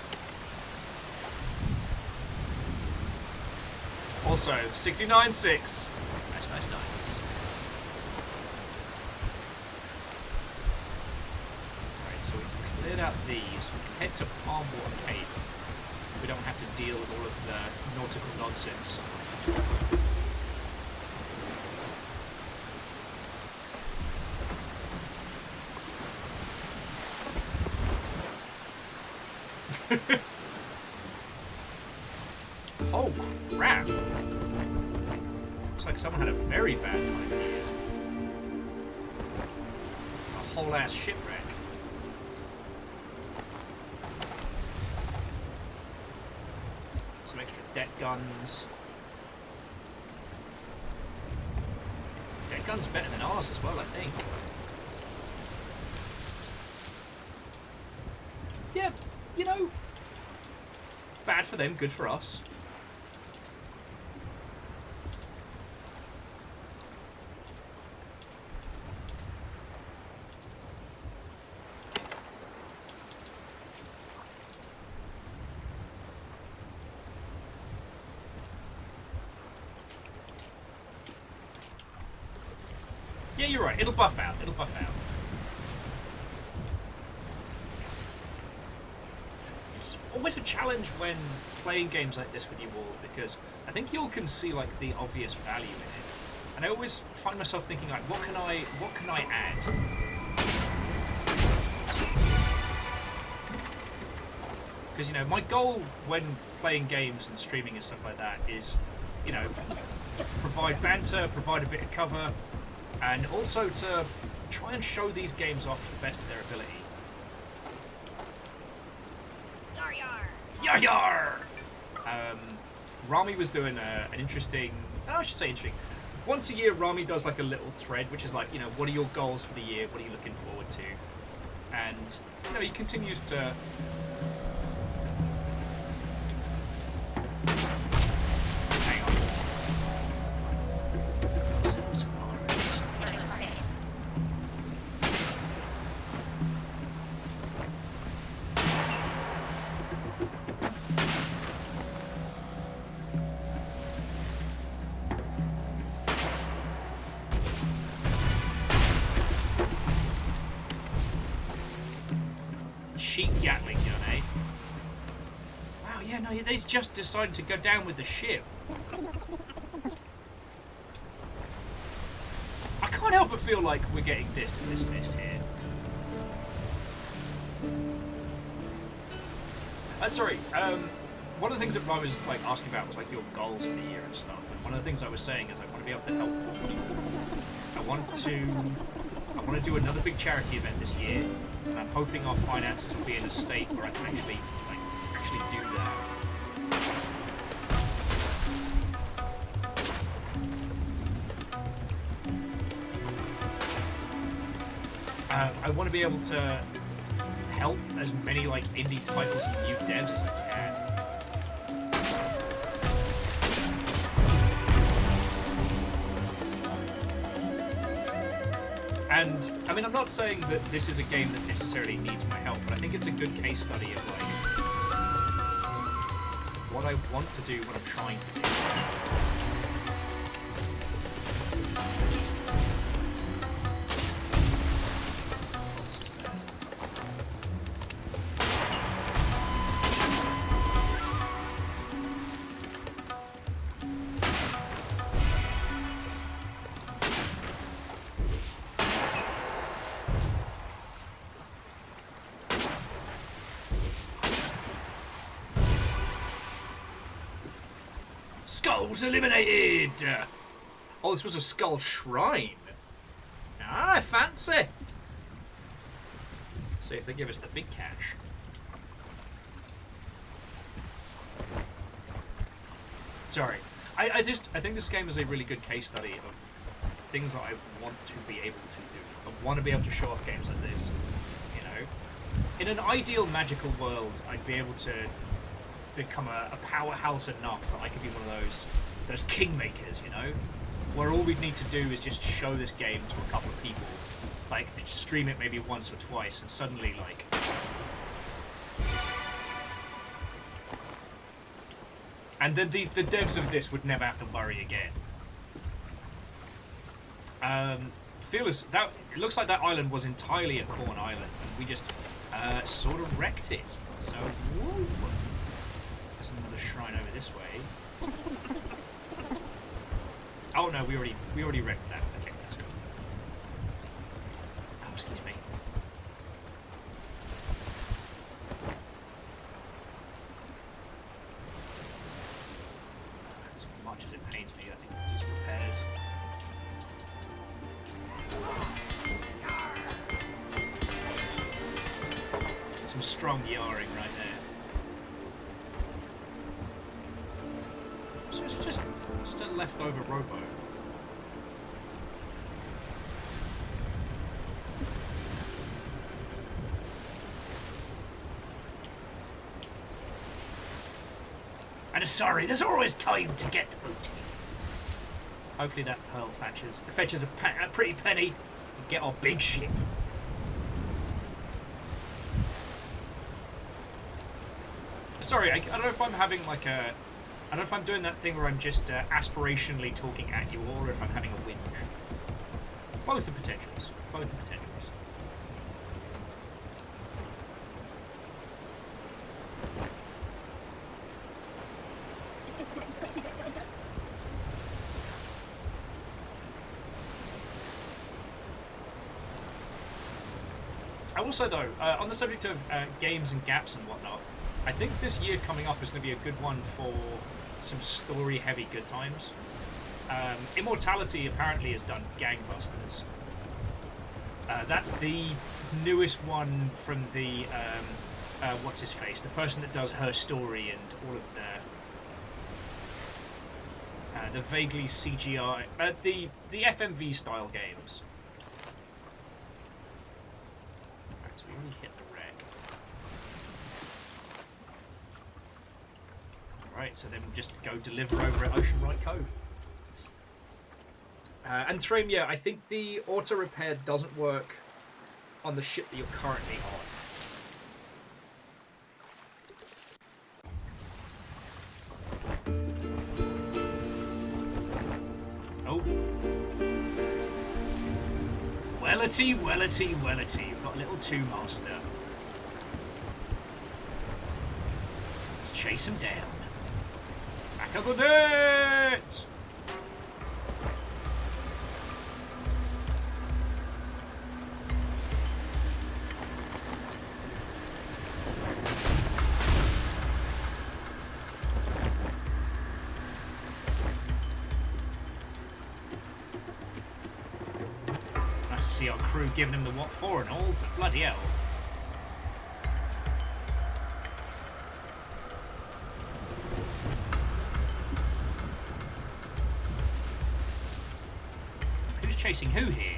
Also, 69.6. Nice. Alright, so we've cleared out these. We can head to Palmwater Cave. We don't have to deal with all of the nautical nonsense. Oh crap! Looks like someone had a very bad time here. A whole ass shipwreck. Some extra deck guns. Deck guns better than ours as well, I think. Yeah, you know, bad for them, good for us. Yeah, you're right. It'll buff out. It'll buff out. It's always a challenge when playing games like this with you all, because I think you all can see like the obvious value in it, and I always find myself thinking like, what can I add? Because, you know, my goal when playing games and streaming and stuff like that is, you know, provide banter, provide a bit of cover, and also to try and show these games off to the best of their ability. Yar yar! Rami was doing an interesting, I should say interesting. Once a year, Rami does like a little thread, which is like, you know, what are your goals for the year? What are you looking forward to? And, you know, he continues to... Hang on. Sheep Gatling gun, eh? Wow, yeah, no, they just decided to go down with the ship. I can't help but feel like we're getting dissed and dismissed here. Sorry, one of the things that Ryan was like asking about was like your goals for the year and stuff. And one of the things I was saying is I want to be able to help people. I want to do another big charity event this year, and I'm hoping our finances will be in a state where I can actually do that. I want to be able to help as many like indie titles and new devs as I can. And, I mean, I'm not saying that this is a game that necessarily needs my help, but I think it's a good case study of, like, what I want to do, what I'm trying to do. Skulls eliminated! Oh, this was a skull shrine. Ah, fancy! See if they give us the big cash. Sorry. I think this game is a really good case study of things that I want to be able to do. I want to be able to show off games like this. You know? In an ideal magical world, I'd be able to become a powerhouse enough that I could be one of those kingmakers, you know, where all we'd need to do is just show this game to a couple of people, like stream it maybe once or twice, and suddenly like and then the devs of this would never have to worry again. Fearless, that it looks like that island was entirely a corn island, and we just sort of wrecked it. So woo. There's another shrine over this way. Oh no, we already wrecked that. Okay, let's go. Oh, excuse me. As much as it pains me, I think it just repairs. Some strong yarring right there. So it's just a leftover robo. And sorry, there's always time to get the booty. Hopefully that pearl fetches a pretty penny and get our big ship. Sorry, I don't know if I'm having like a... I don't know if I'm doing that thing where I'm just aspirationally talking at you, or if I'm having a whinge. Both the potentials. Both the potentials. Also, though, on the subject of games and gaps and whatnot, I think this year coming up is going to be a good one for some story-heavy good times. Immortality apparently has done gangbusters. That's the newest one from the what's his face, the person that does Her Story and all of the vaguely CGI, the FMV style games. Right, so we already hit the wreck. Right, so then just go deliver over at Ocean Right Code. And Thrame, yeah, I think the auto repair doesn't work on the ship that you're currently on. Oh. Wellity, wellity, wellity. We've got a little two-master. Let's chase him down. Back up a bit! See our crew giving him the what for and all, but bloody hell. Who's chasing who here?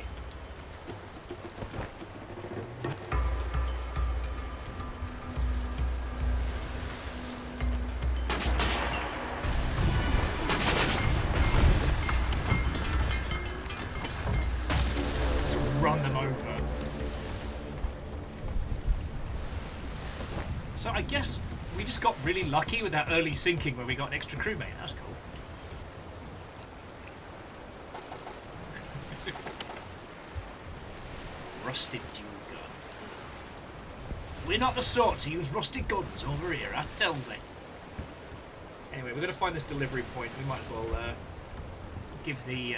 So I guess we just got really lucky with that early sinking where we got an extra crewmate. That's cool. Rusted dual gun. We're not the sort to use rusted guns over here, I tell me. Anyway, we're going to find this delivery point. We might as well give the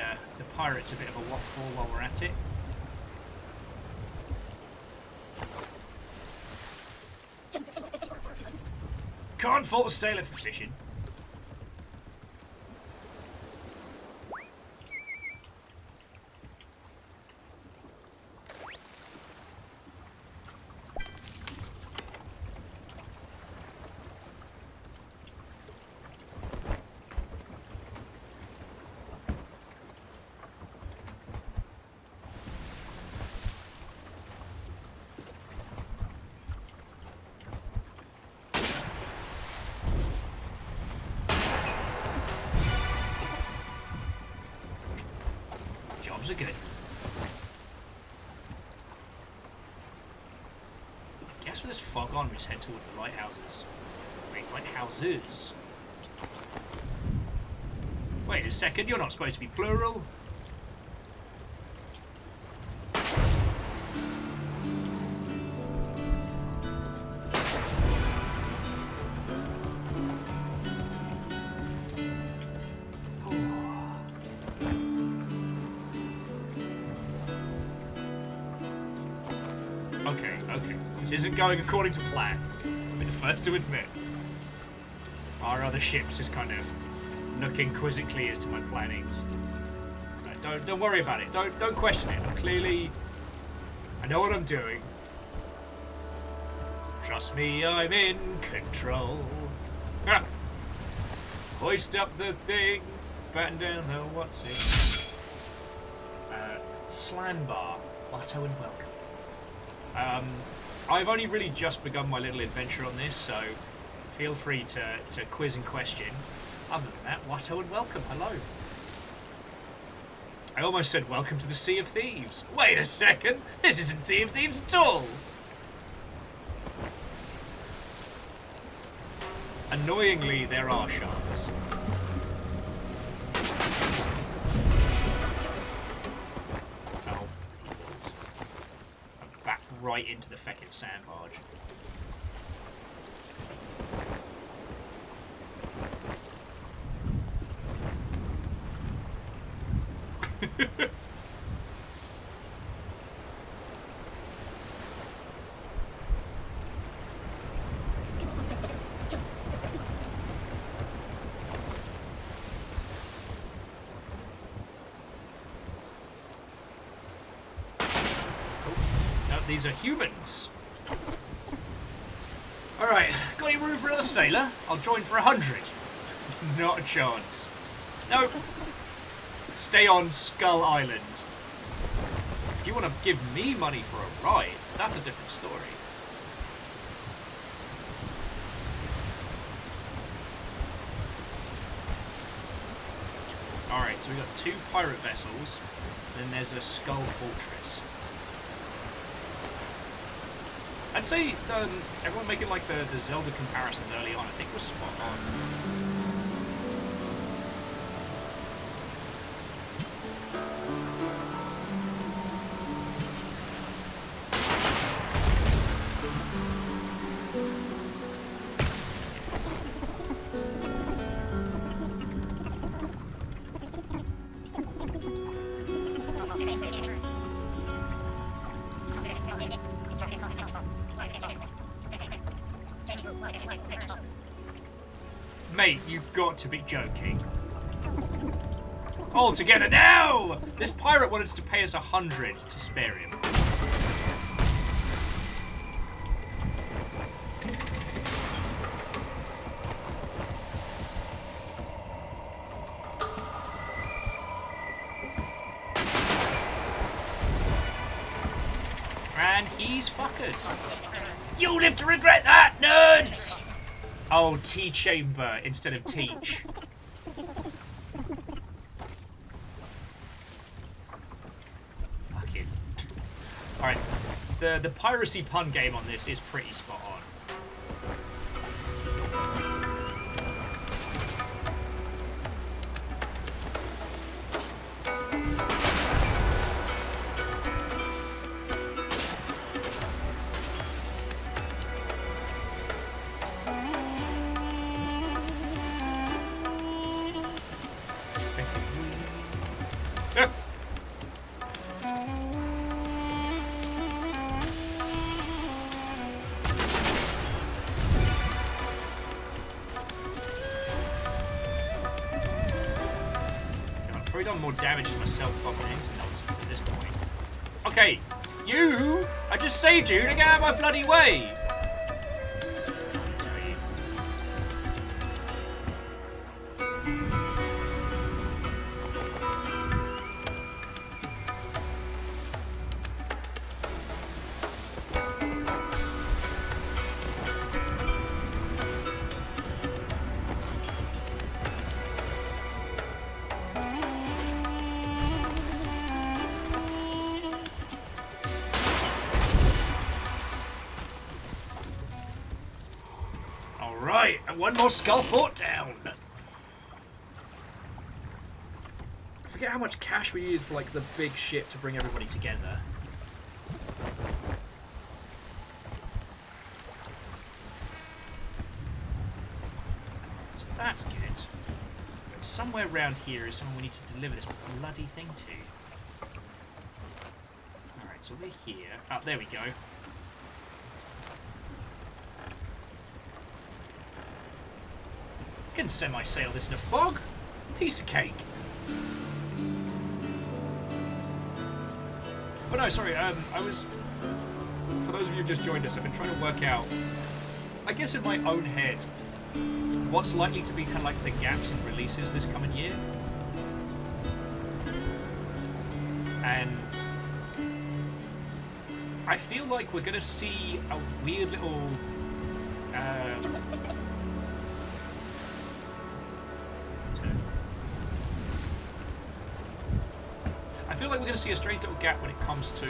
pirates a bit of a what for while we're at it. Can't fault a sailor for fishing. Are good. I guess with this fog on, we just head towards the lighthouses. Wait, lighthouses? Wait a second, you're not supposed to be plural. This isn't going according to plan. I'll be the first to admit. Our other ships just kind of looking quizzically as to my plannings. Don't worry about it. Don't question it. I know what I'm doing. Trust me, I'm in control. Ha! Hoist up the thing, batten down the what's it. Slan bar, Otto and welcome. I've only really just begun my little adventure on this, so feel free to quiz and question. Other than that, Watto and welcome, hello. I almost said welcome to the Sea of Thieves. Wait a second, this isn't Sea of Thieves at all. Annoyingly, there are sharks. Right into the feckin' sand barge. These are humans. Alright, got any room for another sailor? I'll join for 100. Not a chance. Nope. Stay on Skull Island. If you want to give me money for a ride, that's a different story. Alright, so we've got 2 pirate vessels, then there's a Skull Fortress. I'd say everyone making like the Zelda comparisons early on, I think was spot on. Mate, you've got to be joking. All together now! This pirate wanted to pay us 100 to spare him. And he's fuckered. You'll live to regret that, nerds! Oh, T-chamber instead of teach. Fucking. Alright, the piracy pun game on this is pretty spot on. Done more damage to myself bumping into nonsense at this point. Okay, you! I just saved you to get out of my bloody way! Right, and one more skull fort down. I forget how much cash we needed for like the big ship to bring everybody together. So that's good. But somewhere around here is someone we need to deliver this bloody thing to. Alright, so we're here. Oh, there we go. Can semi-sail this in a fog. Piece of cake. But no, sorry, I was... For those of you who just joined us, I've been trying to work out, I guess in my own head, what's likely to be kind of like the gaps in releases this coming year. And I feel like we're going to see a weird little... I feel like we're going to see a strange little gap when it comes to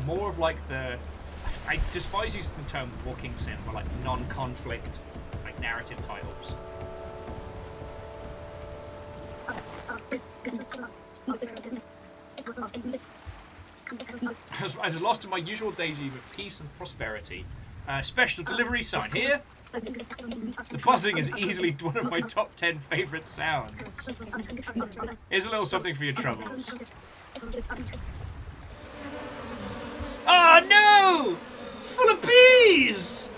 more of like the... I despise using the term walking sim, but like non-conflict, like narrative titles. I was lost in my usual daisy with peace and prosperity. Special delivery sign here. The buzzing is easily one of my top 10 favourite sounds. Here's a little something for your troubles. Oh no! It's full of bees!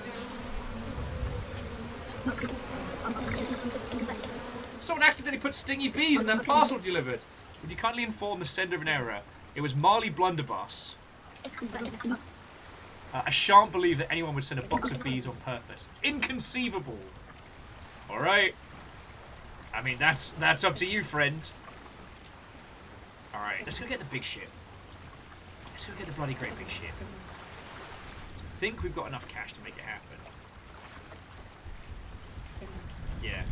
Someone accidentally put stingy bees in their parcel delivered. Would you kindly inform the sender of an error? It was Marley Blunderbuss. I shan't believe that anyone would send a box of bees on purpose. It's inconceivable. All right. I mean, that's up to you, friend. All right, let's go get the big ship. Let's go get the bloody great big ship. I think we've got enough cash to make it happen. Yeah.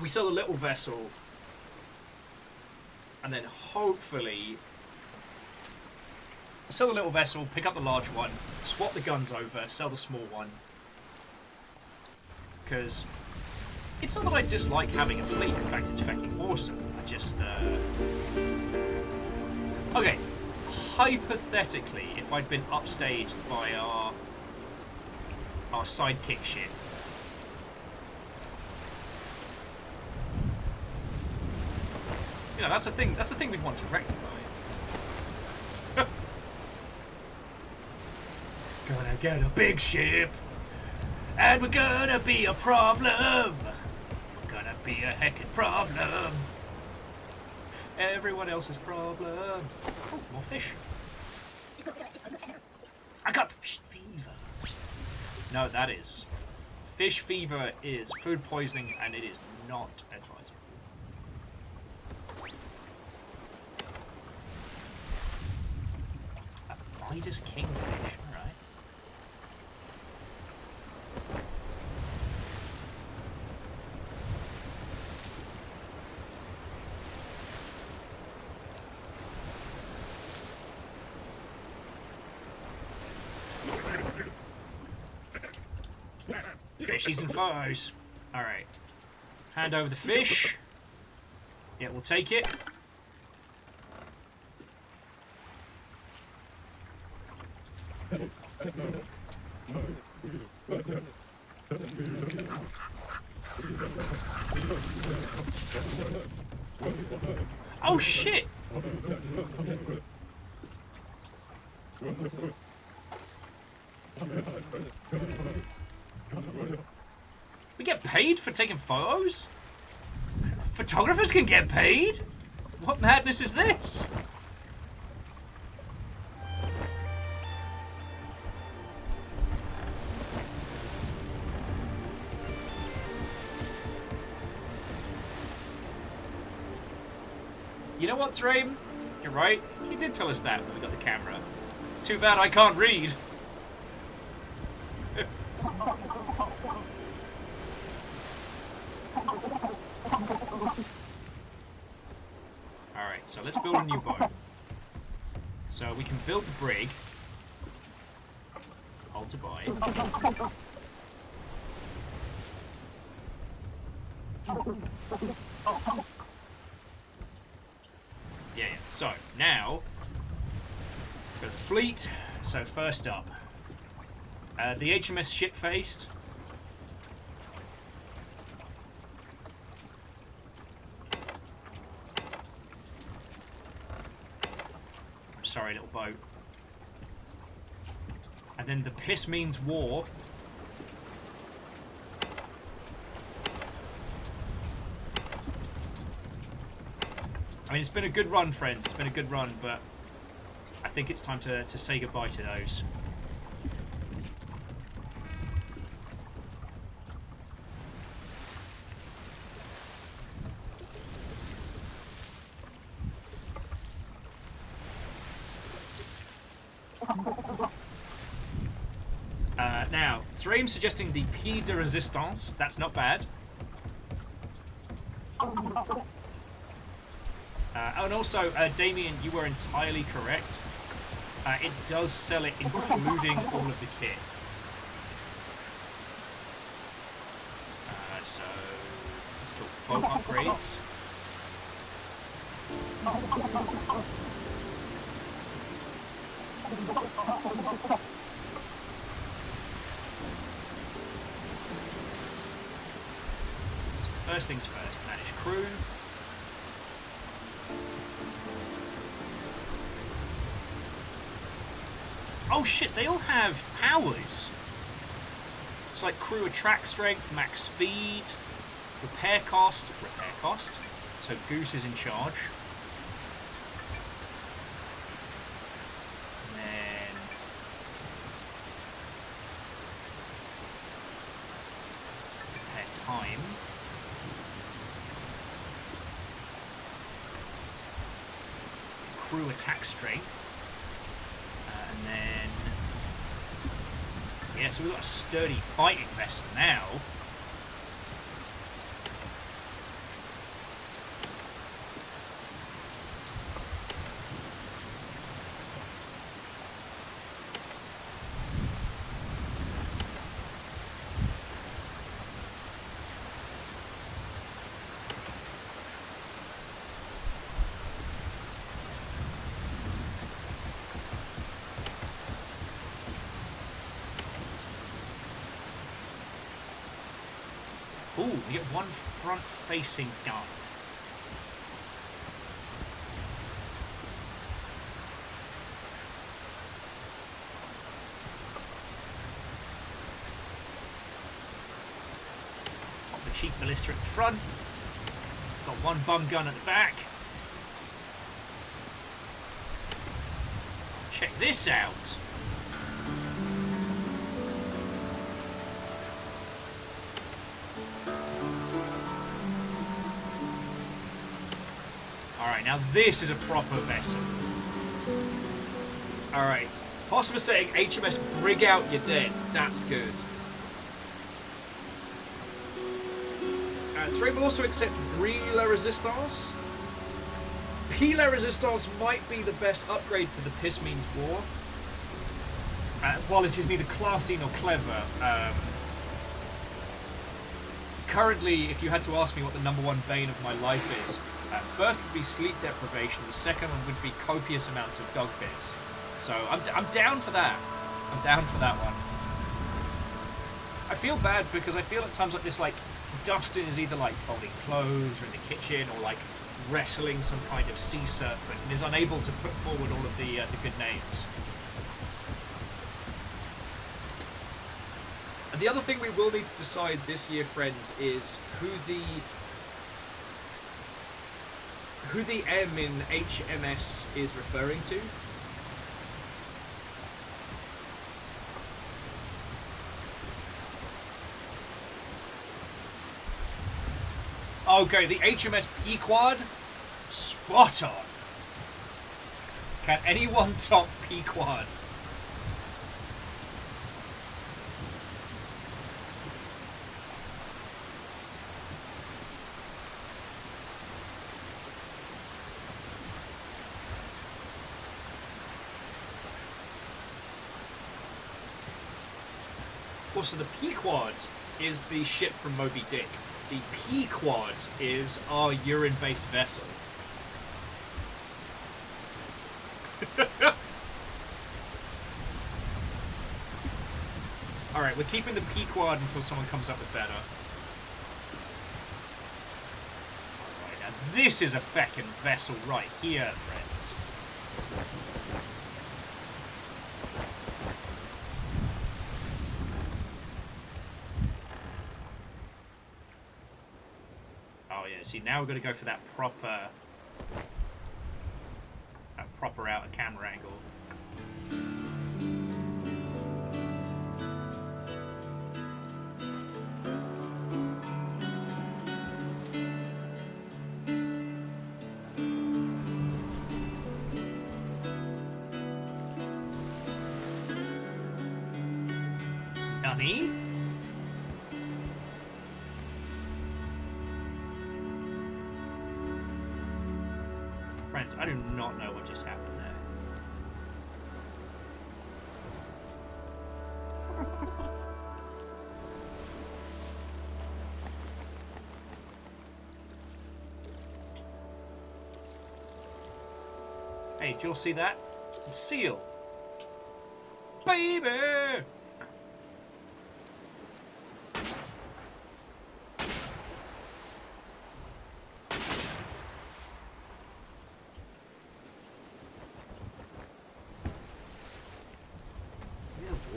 We sell a little vessel, and then hopefully sell the little vessel, pick up the large one, swap the guns over, sell the small one. Because it's not that I dislike having a fleet. In fact, it's fucking awesome. I just okay. Hypothetically, if I'd been upstaged by our sidekick ship. You know, that's a thing. That's the thing we'd want to rectify. Gonna get a big ship, and we're gonna be a problem. Gonna be a heckin' problem. Everyone else's problem. Oh, more fish. I got fish fever. No, that is. Fish fever is food poisoning, and it is not advisable. Midas kingfish, alright. Fishies and photos. Alright. Hand over the fish. Yeah, we'll take it. Oh shit! We get paid for taking photos? Photographers can get paid? What madness is this? You know what, Thraim? You're right. He did tell us that when we got the camera. Too bad I can't read. Alright, so let's build a new boat. So we can build the brig. Hold to buy. Yeah. So now, let's go to the fleet. So first up, the HMS Shipfaced. I'm sorry, little boat. And then the Piss Means War. I mean, it's been a good run, friends. It's been a good run, but I think it's time to say goodbye to those. Now, Thraim suggesting the Pied de Resistance. That's not bad. And also, Damien, you were entirely correct. It does sell it, including all of the kit. So, let's talk boat upgrades. First things first, manage crew. Oh shit, they all have powers. It's like crew attack strength, max speed. Repair cost. So Goose is in charge. And then repair time. Crew attack strength. And then... yeah, so we've got a sturdy fighting vessel now. Ooh, we get one front-facing gun. Pop the cheap ballista at the front. Got one bum gun at the back. Check this out. Alright, now this is a proper vessel. Alright. Phosphor saying HMS Brig Out, you're dead. That's good. Three will also accept Brie La Resistance. P La Resistance might be the best upgrade to the Piss Means War. While it is neither classy nor clever. Currently, if you had to ask me what the #1 bane of my life is, first would be sleep deprivation, the second one would be copious amounts of dog piss. So I'm down for that. I'm down for that one. I feel bad because I feel at times like this, like, Dustin is either like folding clothes or in the kitchen or like wrestling some kind of sea serpent and is unable to put forward all of the good names. And the other thing we will need to decide this year, friends, is who the M in HMS is referring to. Okay, the HMS Pequod? Spot on. Can anyone top Pequod? Also, the Pequod is the ship from Moby Dick. The Pequod is our urine-based vessel. Alright, we're keeping the Pequod until someone comes up with better. Alright, now this is a feckin' vessel right here, friends. See, now we're going to go for that proper out of camera angle. Nani? Friends, I do not know what just happened there. Hey, did you all see that? Seal. Baby!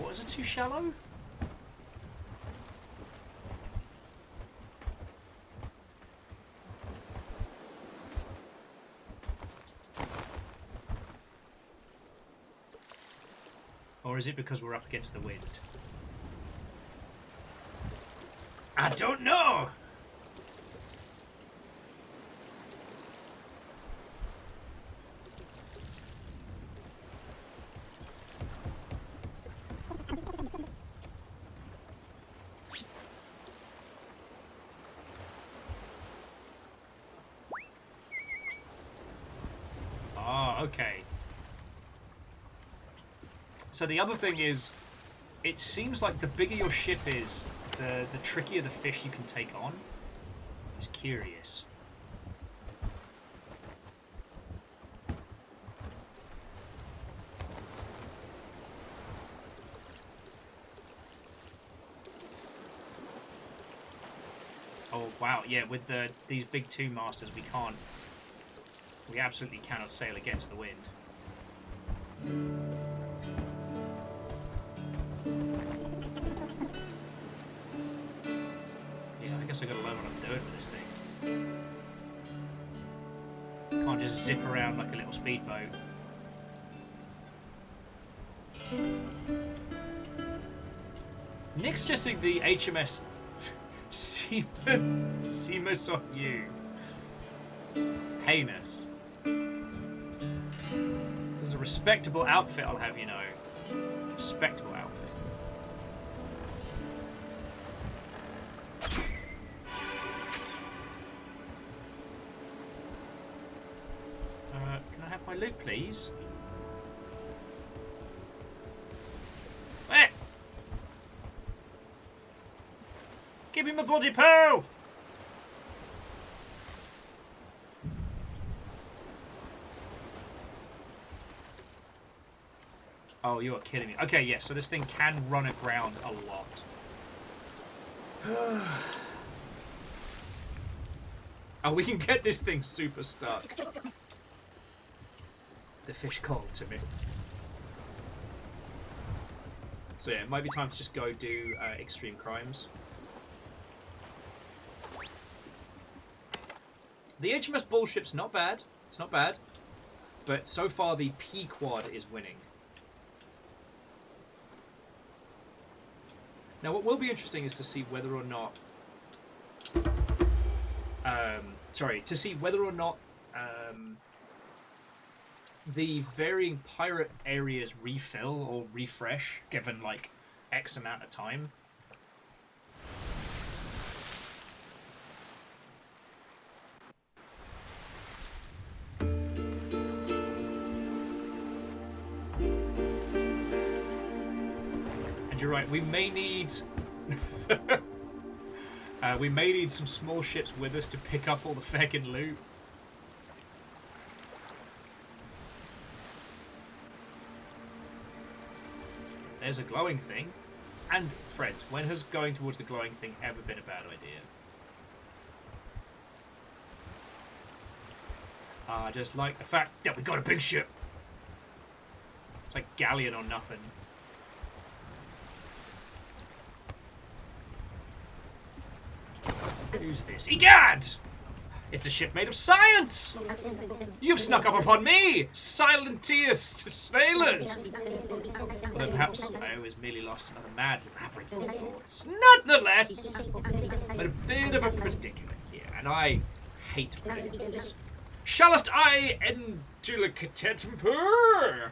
Is it too shallow? is it because we're up against the wind? I don't know! Ah, okay. So the other thing is, it seems like the bigger your ship is, the trickier the fish you can take on. It's curious. Oh wow, yeah, with these big two masters we absolutely cannot sail against the wind. Yeah, I guess I gotta learn what I'm doing with this thing. Can't just zip around like a little speedboat. Nick's just in the HMS Seamus on you. Heinous. This is a respectable outfit, I'll have you know. Respectable outfit. Can I have my loot, please? Where? Give me my bloody pearl! Oh, you are kidding me. Okay, yeah, so this thing can run aground a lot. Oh, we can get this thing super stuck. The fish called to me. So yeah, it might be time to just go do extreme crimes. The HMS Bullship's not bad. It's not bad. But so far the P-Quad is winning. Now, what will be interesting is to see whether or not... the varying pirate areas refill or refresh, given, like, X amount of time. You're right, we may need some small ships with us to pick up all the feckin' loot. There's a glowing thing. And friends, when has going towards the glowing thing ever been a bad idea? I just like the fact that we got a big ship. It's like galleon or nothing. Who's this? Egad! It's a ship made of science! You've snuck up upon me! Silentius sailors! Although perhaps I was merely lost another mad labyrinth of thoughts. Nonetheless, I'm in a bit of a predicament here, and I hate predicaments. Shallest I endulcatemper?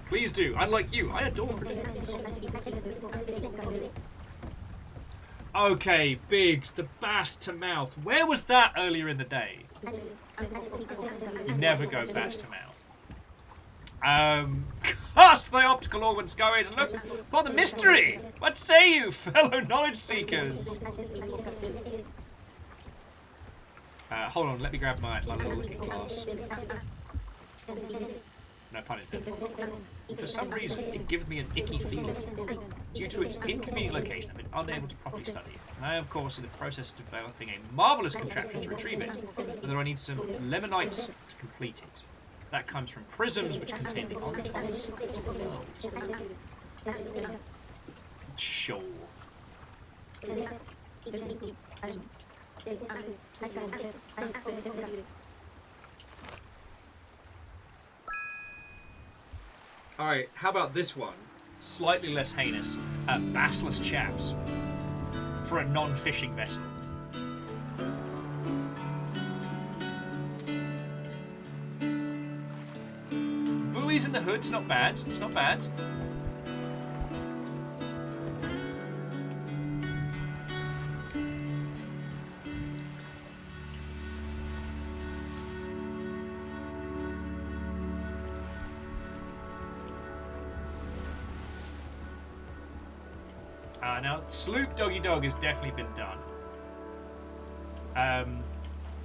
Please do. Unlike you, I adore predicaments. Okay, Biggs, the bass to mouth. Where was that earlier in the day? You never go bass to mouth. Cast thy optical organ, skyways, and look for the mystery. What say you, fellow knowledge seekers? Hold on, let me grab my little looking glass. No pun intended. For some reason, it gives me an icky feeling. Due to its inconvenient location, I've been unable to properly study it. I am, of course, in the process of developing a marvellous contraption to retrieve it, although I need some lemonites to complete it. That comes from prisms which contain the ontons of the world. Sure. Alright, how about this one? Slightly less heinous. Bassless chaps. For a non-fishing vessel. Buoys in the hood's not bad. It's not bad. Now, Sloop Doggy Dog has definitely been done.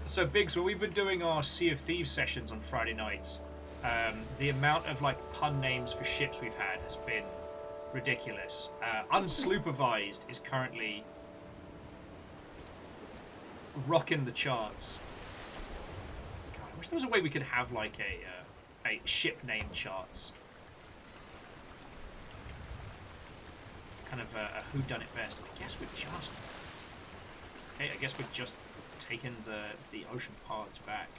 So, Biggs, when we've been doing our Sea of Thieves sessions on Friday nights, the amount of like pun names for ships we've had has been ridiculous. Unslupervised is currently rocking the charts. God, I wish there was a way we could have like a ship name charts. Kind of a who done it best. I guess we've just taken the ocean paths back.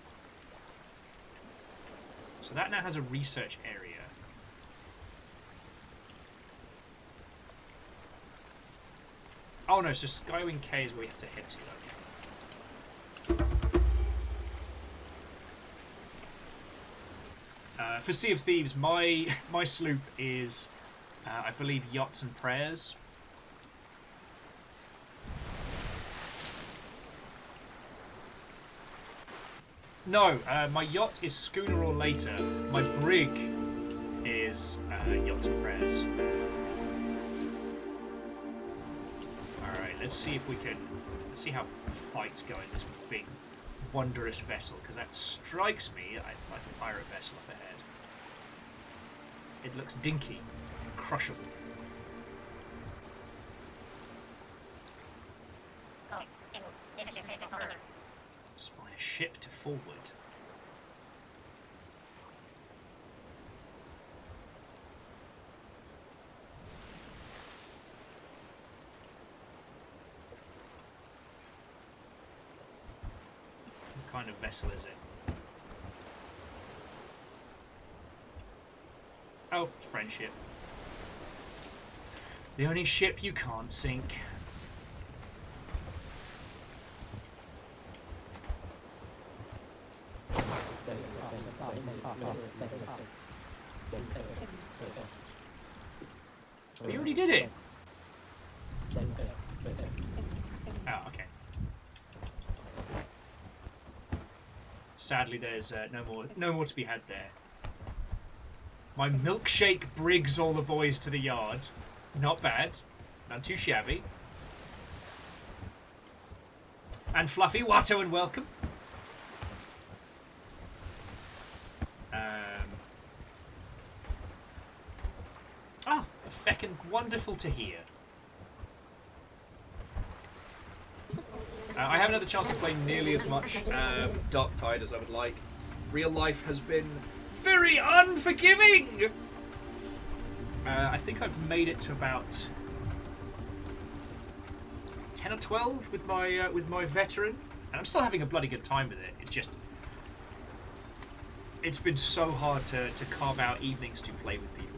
So that now has a research area. Oh no, so Skywing K is where we have to head to. For Sea of Thieves, my sloop is, I believe, Yachts and Prayers. No, my yacht is Schooner or Later. My brig is Yachts and Prayers. Alright, let's see if we can... Let's see how fights go in this big, wondrous vessel, because that strikes me like a pirate vessel up ahead. It looks dinky, crushable. Spy a ship to forward. What kind of vessel is it? Oh, friendship. The only ship you can't sink. Oh, you already did it. Oh, okay. Sadly, there's no more to be had there. My milkshake brigs all the boys to the yard. Not bad. Not too shabby. And Fluffy, Watto and welcome. Feckin' wonderful to hear. I haven't had the chance to play nearly as much Dark Tide as I would like. Real life has been very unforgiving! I think I've made it to about 10 or 12 with my veteran, and I'm still having a bloody good time with it. It's just... It's been so hard to carve out evenings to play with people.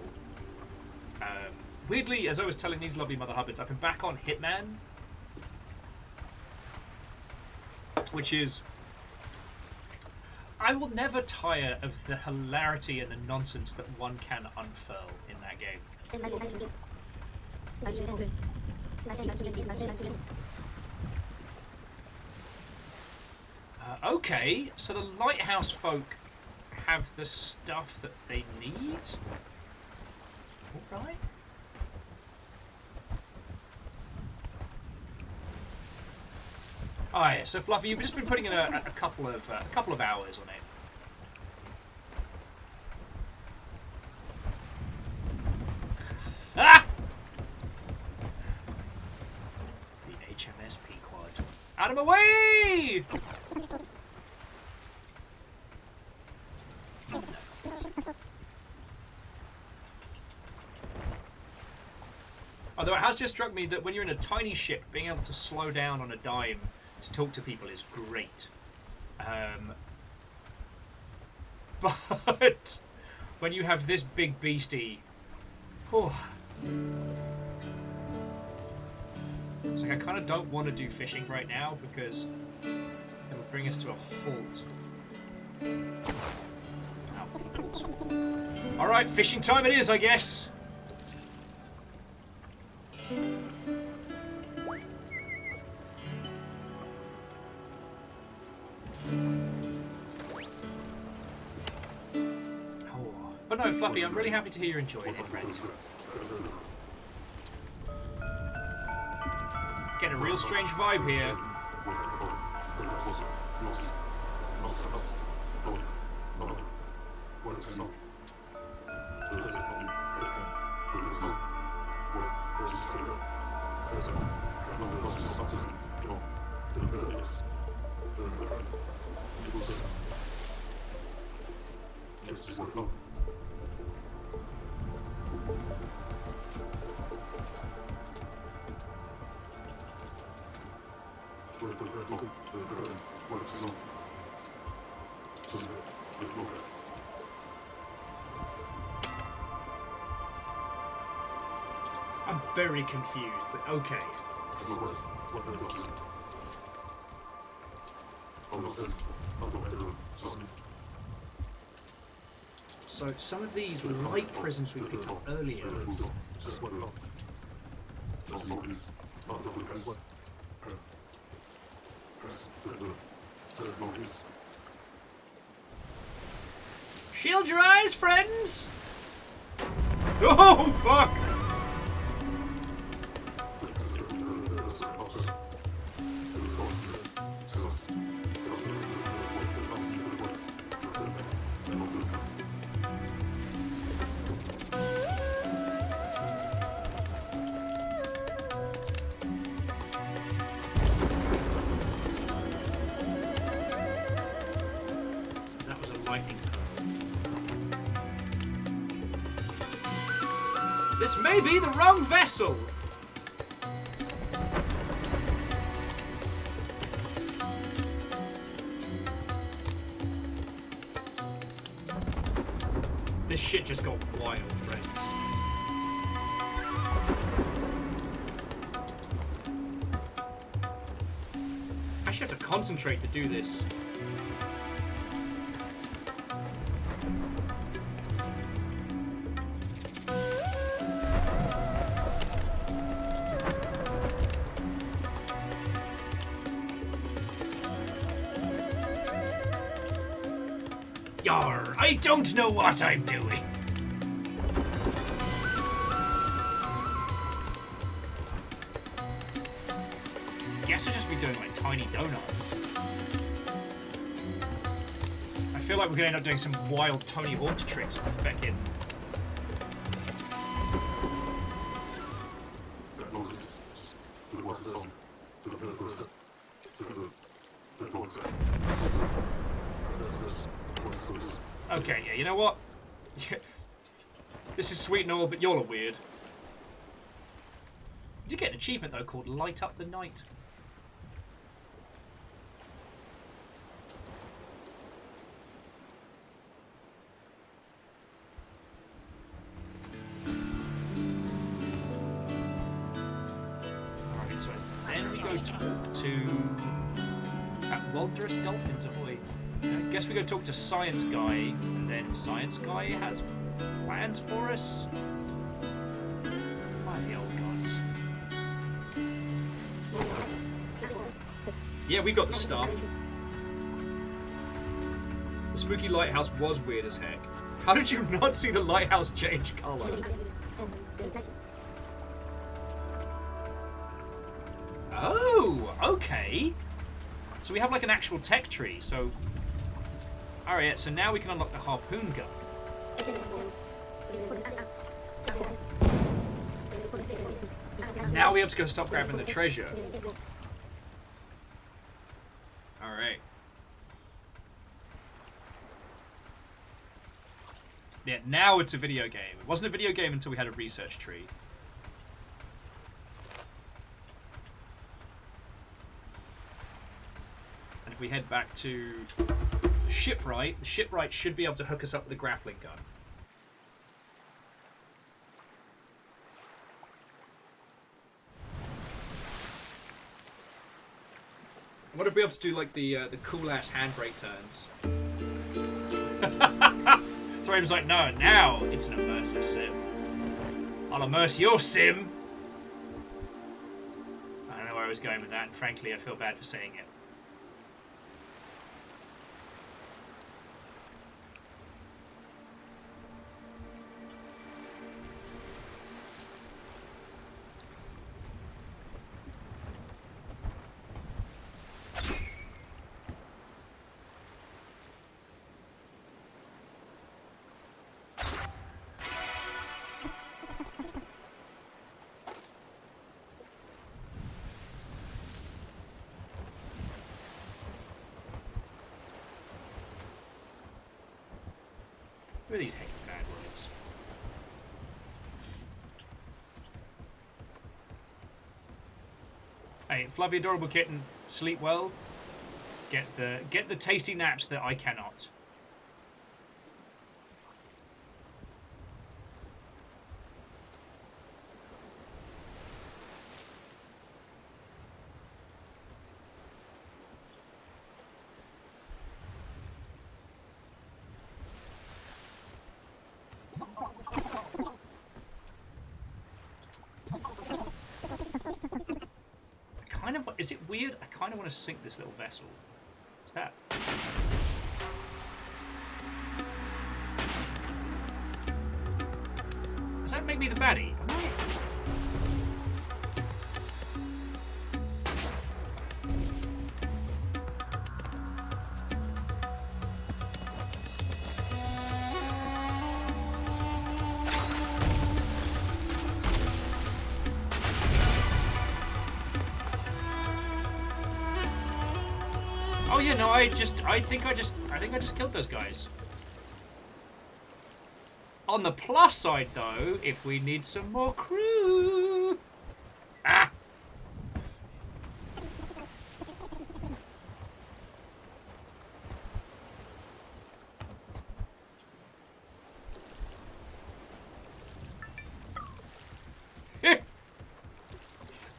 Weirdly, as I was telling these lovely Mother Hubbards, I've been back on Hitman, which is... I will never tire of the hilarity and the nonsense that one can unfurl in that game. Okay, so the lighthouse folk have the stuff that they need. Alright. Oh yeah, so Fluffy, you've just been putting in a couple of hours on it. Ah! The HMS Pequod. Out of my way! Although it has just struck me that when you're in a tiny ship, being able to slow down on a dime to talk to people is great. But when you have this big beastie. Oh. It's like I kind of don't want to do fishing right now because it'll bring us to a halt. Ow. Alright, fishing time it is, I guess. But no, Fluffy, I'm really happy to hear you're enjoying it, friend. Getting a real strange vibe here. I'm very confused, but okay. So some of these light prisms we picked up earlier. Shield your eyes, friends! Oh, fuck! That was a lightning curve. This may be the wrong vessel! This shit just got wild, friends. I actually have to concentrate to do this. Yarr, I don't know what I'm doing. Guess I'll just be doing like tiny donuts. I feel like we're gonna end up doing some wild Tony Hawk tricks with feckin'. Okay, yeah, you know what? This is sweet and all, but you're weird. You did get an achievement, though, called Light Up the Night. Alright, so then we go talk to... Wondrous Dolphins, ahoy. I guess we go talk to Science Guy, and then Science Guy has plans for us. By the old gods. Yeah, we got the stuff. The spooky lighthouse was weird as heck. How did you not see the lighthouse change colour? Oh, okay. So we have like an actual tech tree, so... Alright, so now we can unlock the harpoon gun. Now we have to go stop grabbing the treasure. Alright. Yeah, now it's a video game. It wasn't a video game until we had a research tree. And if we head back to... Shipwright. The shipwright should be able to hook us up with the grappling gun. I want to be able to do like the cool ass handbrake turns. Thraim's like, no, now it's an immersive sim. I'll immerse your sim. I don't know where I was going with that, and frankly, I feel bad for saying it. What are these heckin' bad words? Hey, fluffy adorable kitten, sleep well. Get the tasty naps that I cannot. Is it weird? I kind of want to sink this little vessel. What's that? Does that make me the baddie? Oh yeah, no, I think I just killed those guys. On the plus side though, if we need some more crew. Ah.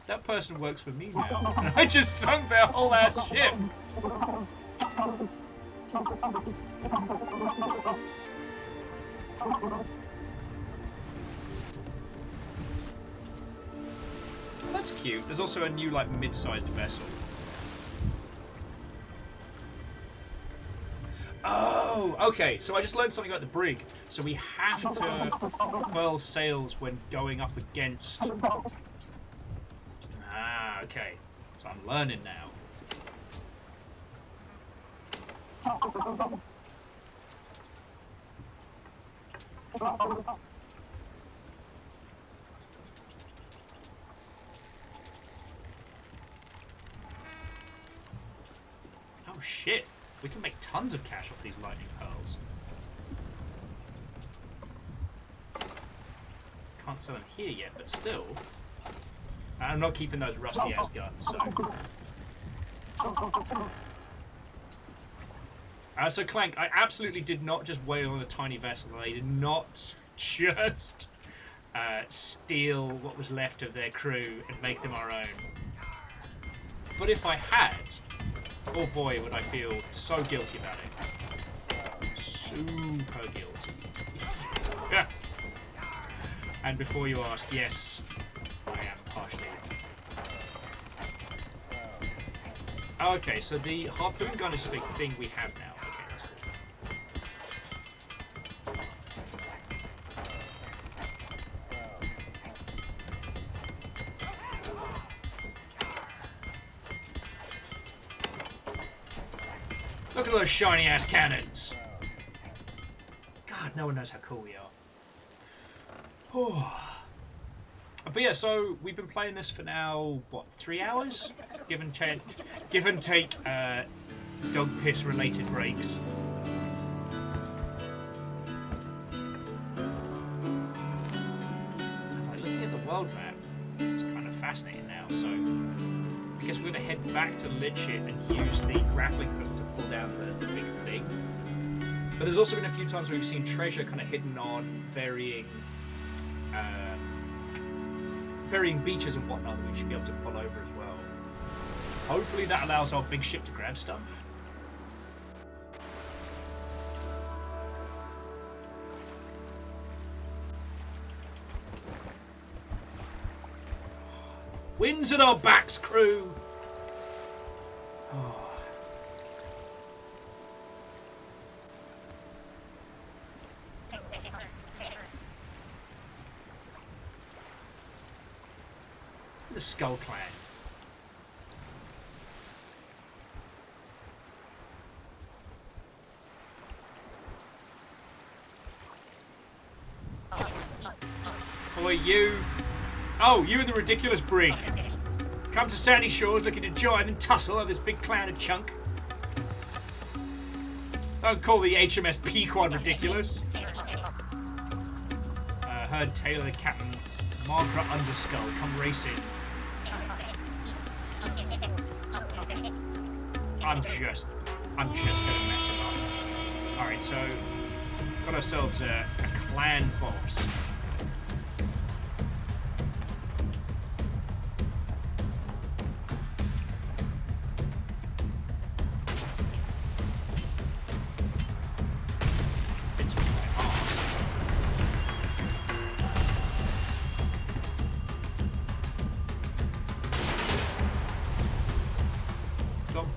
That person works for me now. And I just sunk their whole ass ship. That's cute. There's also a new, like, mid-sized vessel. Oh, okay. So I just learned something about the brig. So we have to furl sails when going up against... Ah, okay. So I'm learning now. Oh shit. We can make tons of cash off these lightning pearls. Can't sell them here yet, but still. I'm not keeping those rusty ass guns, so. So Clank, I absolutely did not just wail on a tiny vessel. I did not just steal what was left of their crew and make them our own. But if I had, oh boy, would I feel so guilty about it. Super guilty. And before you ask, yes, I am partially. Okay, so the harpoon gun is just a thing we have now. Okay, that's cool. Look at those shiny ass cannons. God, no one knows how cool we are. But yeah, so we've been playing this for now, what, 3 hours? Give and take dog piss related breaks. Like, looking at the world map, it's kind of fascinating now. So I guess we're going to head back to lit shit and use the grappling hook to pull down the big thing. But there's also been a few times where we've seen treasure kind of hidden on varying beaches and whatnot that we should be able to pull over as well. Hopefully that allows our big ship to grab stuff. Winds at our backs, crew! Oh. The Skull Clan. Who are you? Oh, you and the ridiculous brig. Come to Sandy Shores looking to join and tussle over this big clown of chunk. Don't call the HMS Pequod ridiculous. Heard Taylor the Captain Margaret Underskull come racing. I'm just gonna mess him up. Alright, so got ourselves a clan boss.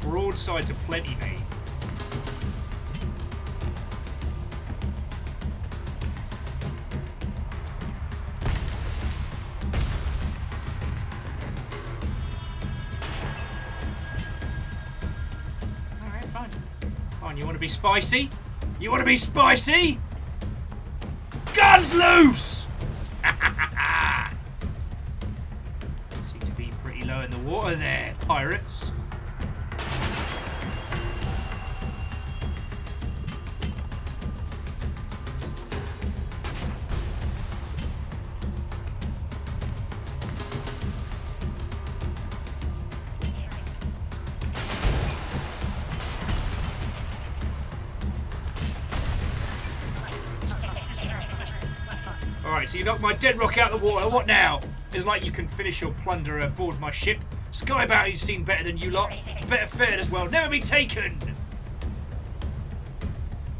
Broadsides aplenty, mate. Alright, fine. Come on, you want to be spicy? You want to be spicy? Guns loose! Seem to be pretty low in the water there, pirates. Alright, so you knocked my dead rock out of the water. What now? It's like you can finish your plunder aboard my ship. Skybounty's seen better than you lot. Better fared as well. Never be taken!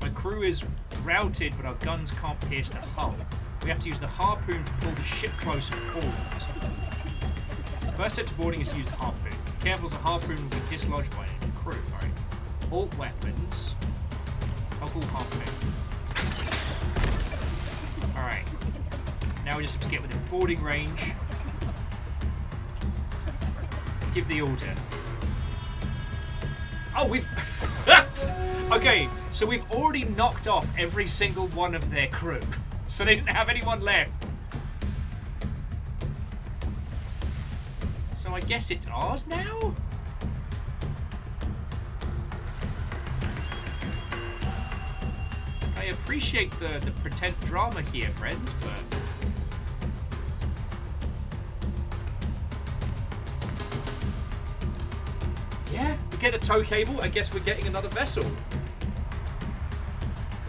My crew is routed, but our guns can't pierce the hull. We have to use the harpoon to pull the ship closer forward. The first step to boarding is to use the harpoon. Be careful, the harpoon will be dislodged by the crew. Alright. Alt weapons. Toggle harpoon. Alright. Now we just have to get within boarding range. Give the order. Oh, we've... Okay, so we've already knocked off every single one of their crew. So they didn't have anyone left. So I guess it's ours now? I appreciate the pretend drama here, friends, but... Yeah, we get a tow cable, I guess we're getting another vessel.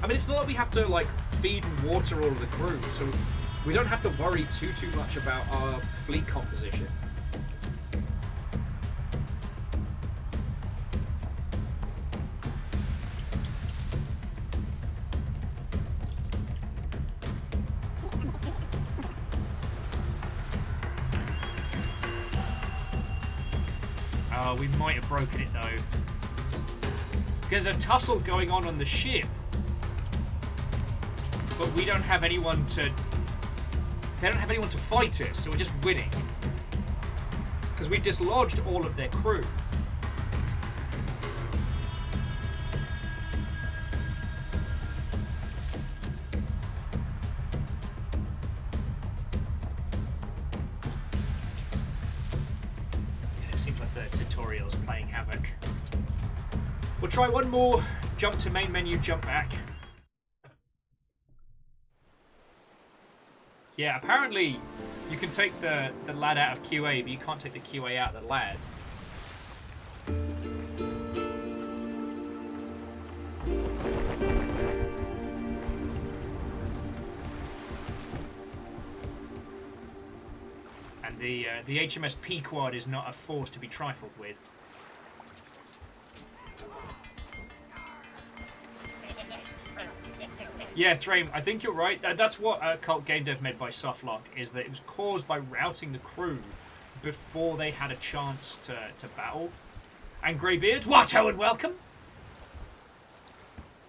I mean, it's not like we have to, like, feed and water all of the crew, so we don't have to worry too much about our fleet composition. We might have broken it though. There's a tussle going on the ship, but we don't have anyone to. They don't have anyone to fight it, so we're just winning because we dislodged all of their crew. Playing havoc. We'll try one more. Jump to main menu, jump back. Yeah, apparently you can take the lad out of QA, but you can't take the QA out of the lad. And the HMS Pequod is not a force to be trifled with. Yeah, Thrame, I think you're right. That's what Cult Game Dev meant by softlock, is that it was caused by routing the crew before they had a chance to battle. And Greybeard, what ho and welcome!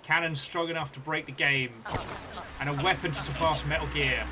Cannons strong enough to break the game, and a weapon to surpass Metal Gear.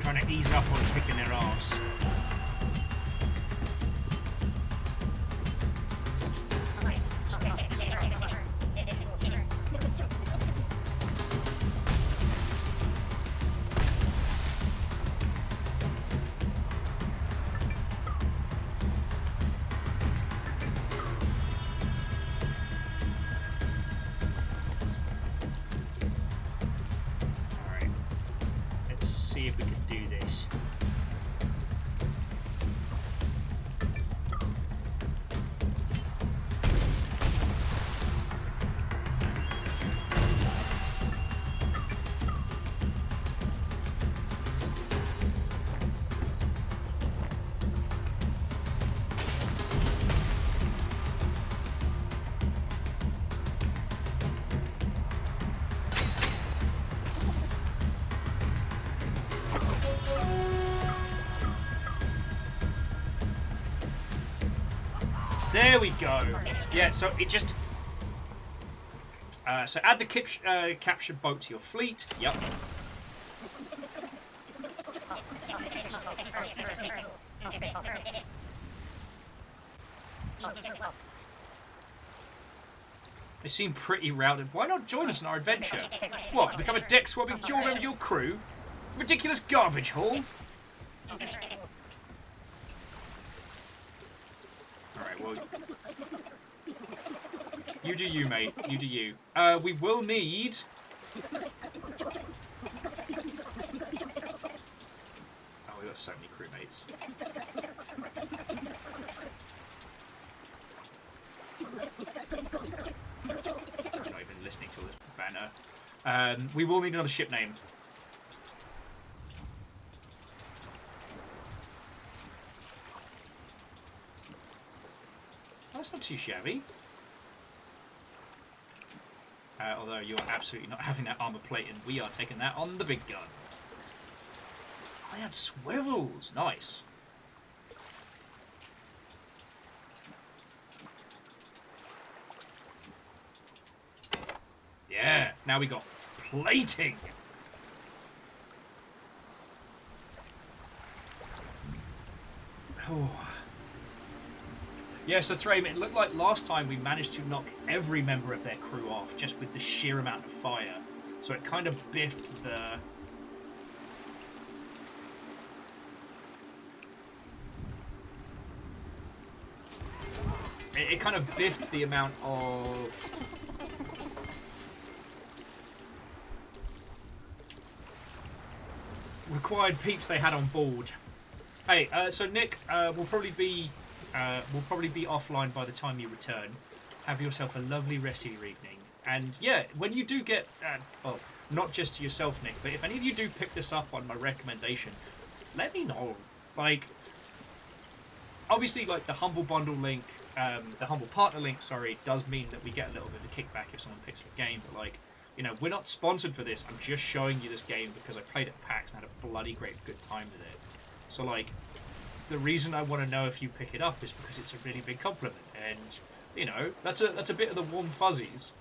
Trying to ease up on kicking their arse. Alright. Let's see if we can do this. There we go. Yeah, so it just... so add the captured boat to your fleet. Yep. They seem pretty routed. Why not join us in our adventure? What, become a deck-swabbing dual member of your crew? Ridiculous garbage haul? Alright, well... You do you, mate. You do you. We will need... Oh, we got so many crewmates. I'm not even listening to this banner. We will need another ship name. That's not too shabby. Although you are absolutely not having that armor plate, and we are taking that on the big gun. Oh, they had swivels. Nice. Yeah, now we got plating. Oh. Yeah, so Thrame, it looked like last time we managed to knock every member of their crew off just with the sheer amount of fire. So it kind of biffed the... It kind of biffed the amount of... required peeps they had on board. Hey, so Nick, we'll probably be offline by the time you return. Have yourself a lovely rest of your evening. And yeah, when you do get, well, not just to yourself, Nick, but if any of you do pick this up on my recommendation, let me know. Like, obviously, like the Humble Bundle link, the Humble Partner link, sorry, does mean that we get a little bit of a kickback if someone picks up a game, but like, you know, we're not sponsored for this. I'm just showing you this game because I played it at PAX and had a bloody great good time with it. So like, the reason I want to know if you pick it up is because it's a really big compliment, and you know, that's a bit of the warm fuzzies.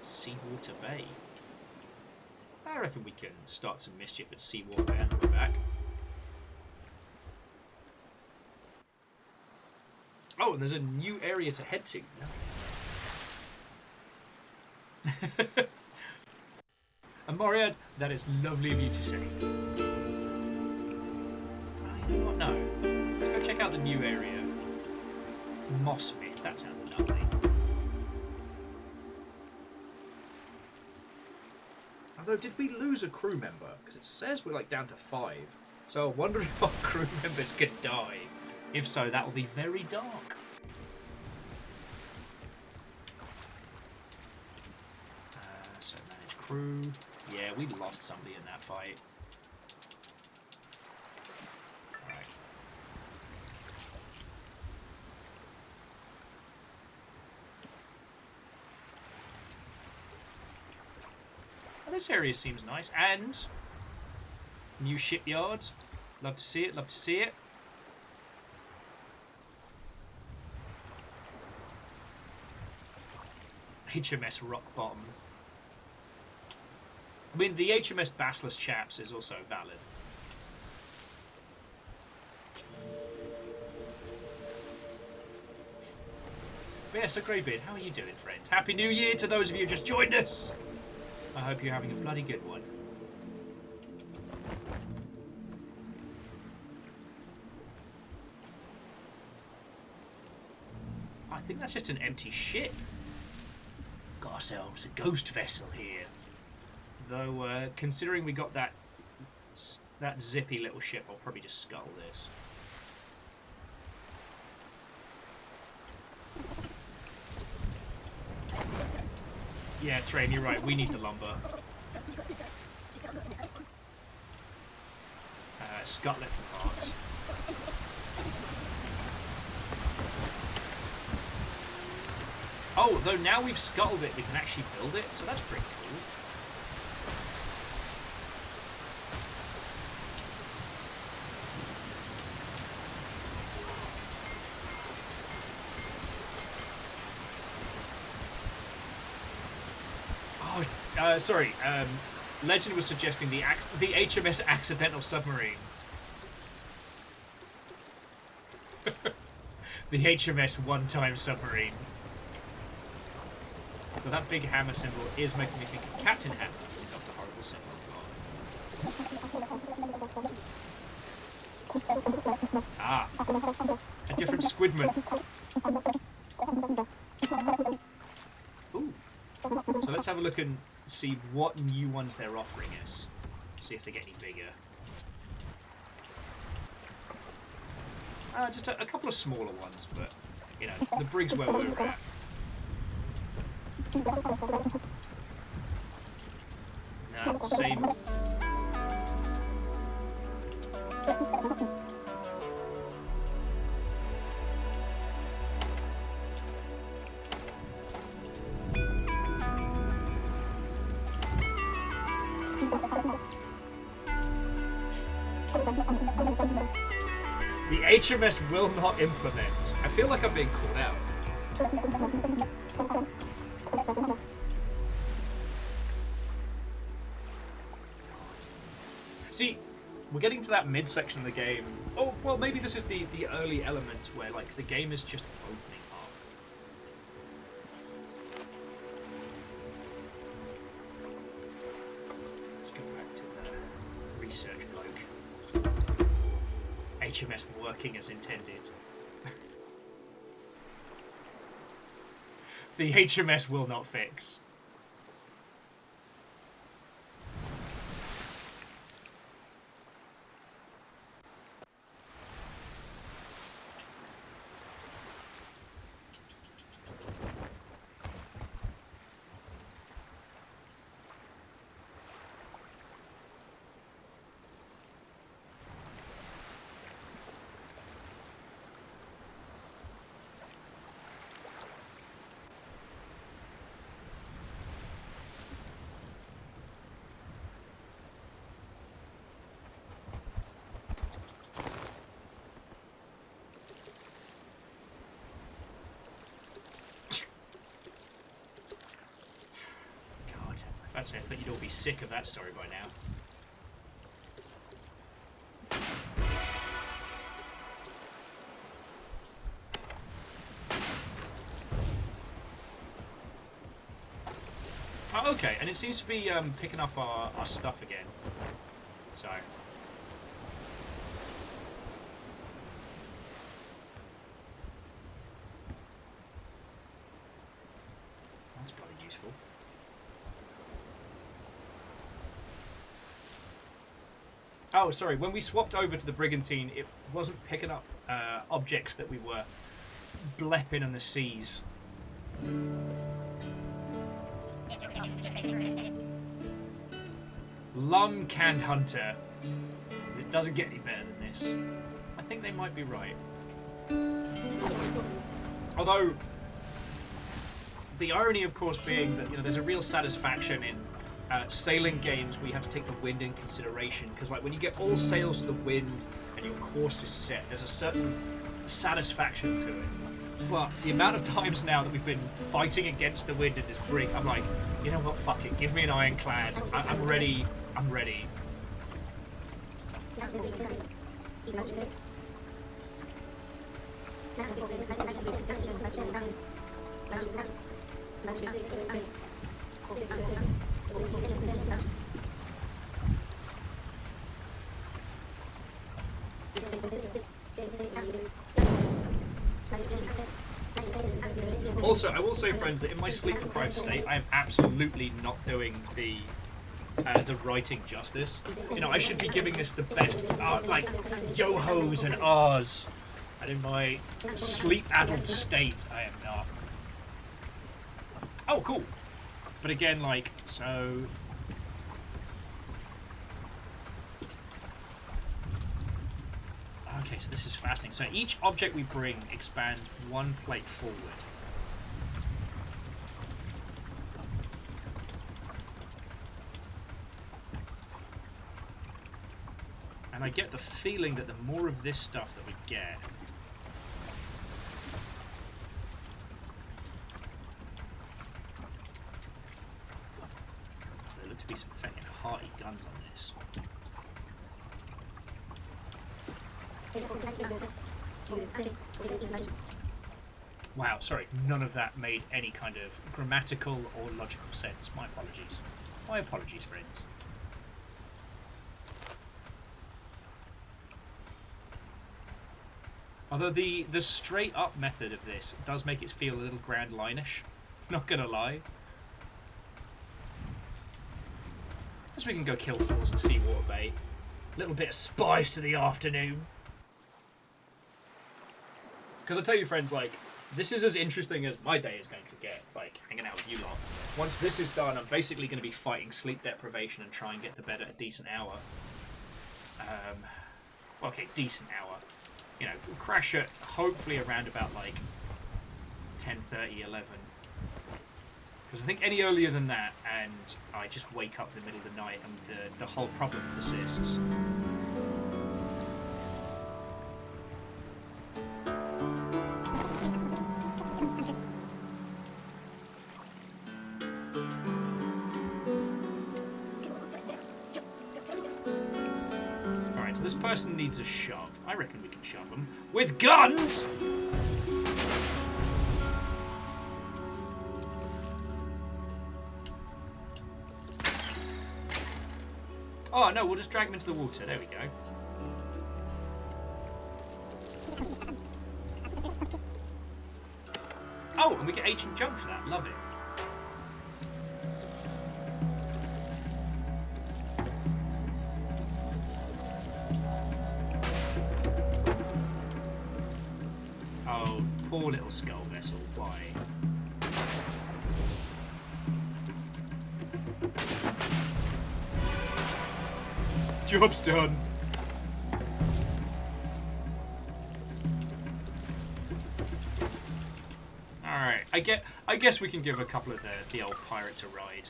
Seawater Bay. I reckon we can start some mischief at Seawater Bay on the way back. Oh, and there's a new area to head to. And Moriad, that is lovely of you to say. You know what? No. Let's go check out the new area. Mossmith, that sounded lovely. Although, did we lose a crew member? Because it says we're like down to 5. So I wonder if our crew members can die. If so, that will be very dark. So manage crew. Yeah, we lost somebody in that fight. Alright. Well, this area seems nice. And new shipyard. Love to see it, love to see it. HMS Rock Bottom. I mean, the HMS Bassless Chaps is also valid. But yeah, so Greybeard, how are you doing, friend? Happy New Year to those of you who just joined us! I hope you're having a bloody good one. I think that's just an empty ship. Got ourselves a ghost vessel here. Though, considering we got that zippy little ship, I'll probably just scuttle this. Yeah, Train, you're right. We need the lumber. Scuttle it for parts. Oh, though now we've scuttled it, we can actually build it, so that's pretty cool. Sorry, Legend was suggesting the HMS Accidental Submarine. The HMS One-Time Submarine. So that big hammer symbol is making me think of Captain Hammer, not the horrible symbol. Ah, a different Squidman. Ooh. So let's have a look and see what new ones they're offering us. See if they get any bigger. Just a couple of smaller ones, but, you know, the brig's where we're at. No, same. The HMS will not implement. I feel like I'm being called out. See, we're getting to that midsection of the game. Oh, well, maybe this is the early element where, like, the game is just opening up. Let's go back to the research bloke. HMS working as intended. The HMS will not fix. I'd say I thought you'd all be sick of that story by now. Oh, okay, and it seems to be picking up our stuff again. So. That's bloody useful. Oh, sorry, when we swapped over to the Brigantine, it wasn't picking up objects that we were blepping in the seas. Lum Canned Hunter. It doesn't get any better than this. I think they might be right. Although, the irony, of course, being that there's a real satisfaction in sailing games where you have to take the wind in consideration. Because like when you get all sails to the wind and your course is set, there's a certain satisfaction to it. But the amount of times now that we've been fighting against the wind in this brig, I'm like, you know what, fuck it, give me an ironclad. I'm ready. I'm ready. Also, I will say, friends, that in my sleep-deprived state, I am absolutely not doing the writing justice. I should be giving this the best, like, yo-hos and ahs. And in my sleep-addled state, I am not. Oh, cool. But again, like, so... Okay, so this is fascinating. So each object we bring expands one plate forward. And I get the feeling that the more of this stuff that we get, so there look to be some fucking hearty guns on this. Wow, sorry, none of that made any kind of grammatical or logical sense. My apologies. My apologies, friends. Although the straight up method of this does make it feel a little Grand Line-ish, not gonna lie. Guess we can go kill Thors and Seawater Bay. A little bit of spice to the afternoon. Because I tell you, friends, like, this is as interesting as my day is going to get, like, hanging out with you lot. Once this is done, I'm basically going to be fighting sleep deprivation and try and get to bed at a decent hour. Okay, decent hour. We'll crash at hopefully around about, like, 10:30, 11. Because I think any earlier than that, and I just wake up in the middle of the night and the whole problem persists. This person needs a shove. I reckon we can shove them. With guns! Oh, no, we'll just drag them into the water. There we go. Oh, and we get ancient jump for that. Love it. Poor little skull vessel, why? Job's done. Alright, I guess we can give a couple of the old pirates a ride.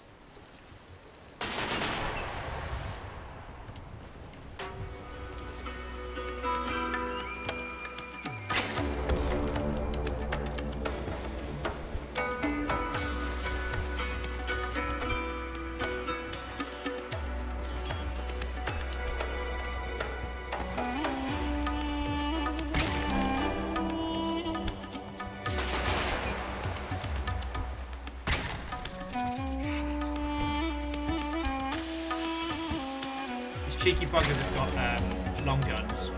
cheeky buggers have got long guns.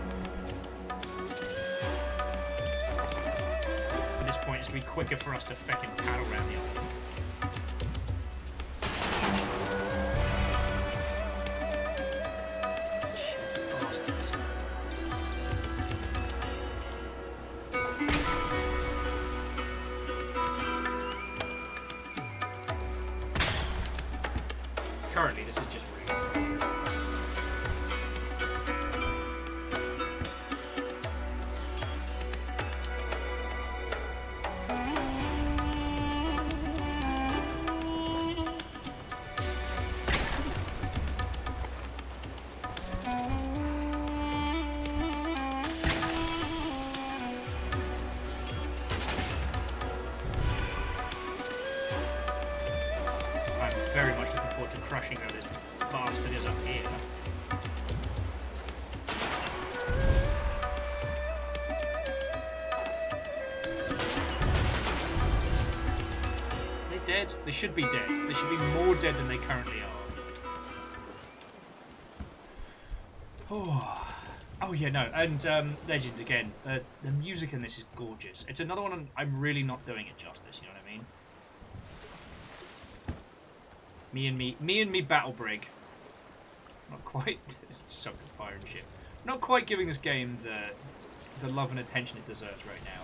At this point, it's going to be quicker for us to feckin' paddle around the island. Bastards. Currently, this is just rude. I'm very much looking forward to crushing whoever this bastard is up here. They dead? They should be dead. They should be more dead than they currently are. Oh yeah, no, and Legend again. The music in this is gorgeous. It's another one I'm really not doing it justice. You know what I mean? Me and me battle brig. Not quite. Sucking fire and shit. Not quite giving this game the love and attention it deserves right now.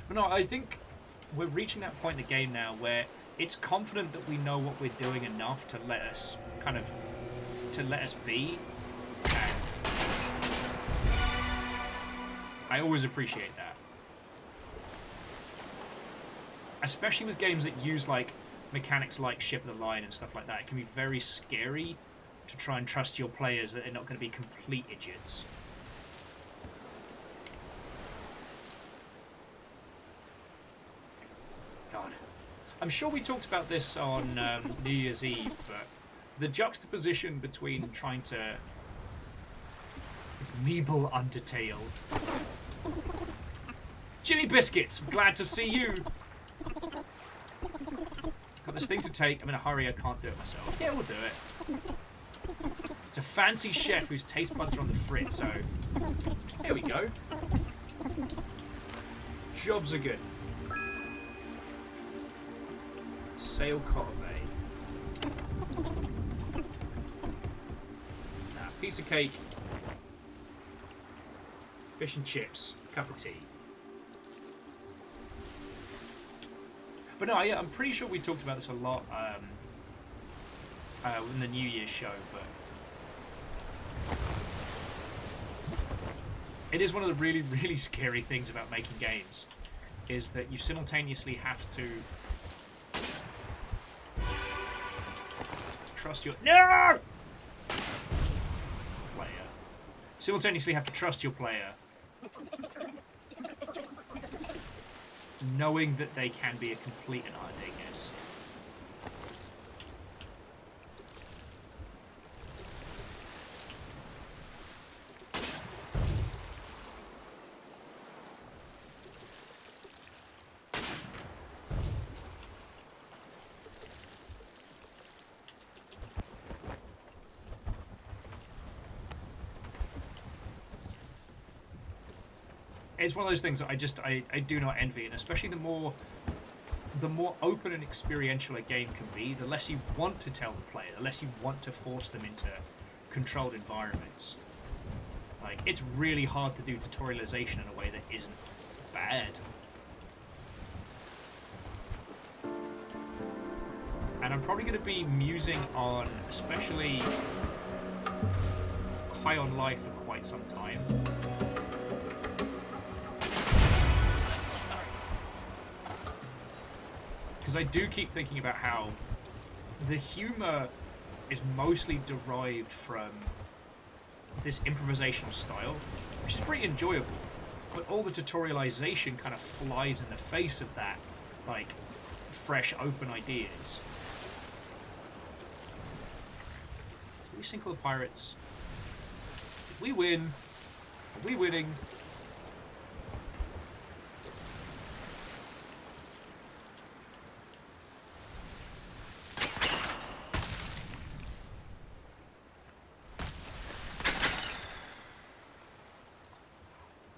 But no, I think we're reaching that point in the game now where it's confident that we know what we're doing enough to let us be. And I always appreciate that. Especially with games that use like mechanics like Ship of the Line and stuff like that, it can be very scary to try and trust your players that they're not going to be complete idiots. God. I'm sure we talked about this on New Year's Eve, but the juxtaposition between trying to Meeble Undertale. Jimmy Biscuits, glad to see you. Got this thing to take. I'm in a hurry. I can't do it myself. Yeah, we'll do it. It's a fancy chef whose taste buds are on the fritz, so here we go. Jobs are good. Sail Cotter Bay. Piece of cake. Fish and chips. Cup of tea. But no, I'm pretty sure we talked about this a lot in the New Year's show, but it is one of the really, really scary things about making games, is that you simultaneously have to trust your player. Simultaneously have to trust your player, knowing that they can be a complete and utter dingus. It's one of those things that I do not envy, and especially the more open and experiential a game can be, the less you want to tell the player, the less you want to force them into controlled environments. Like, it's really hard to do tutorialization in a way that isn't bad. And I'm probably going to be musing on, especially High on Life for quite some time. Because I do keep thinking about how the humor is mostly derived from this improvisational style, which is pretty enjoyable, but all the tutorialization kind of flies in the face of that, like, fresh, open ideas. So we sink all the pirates. If we win, are we winning?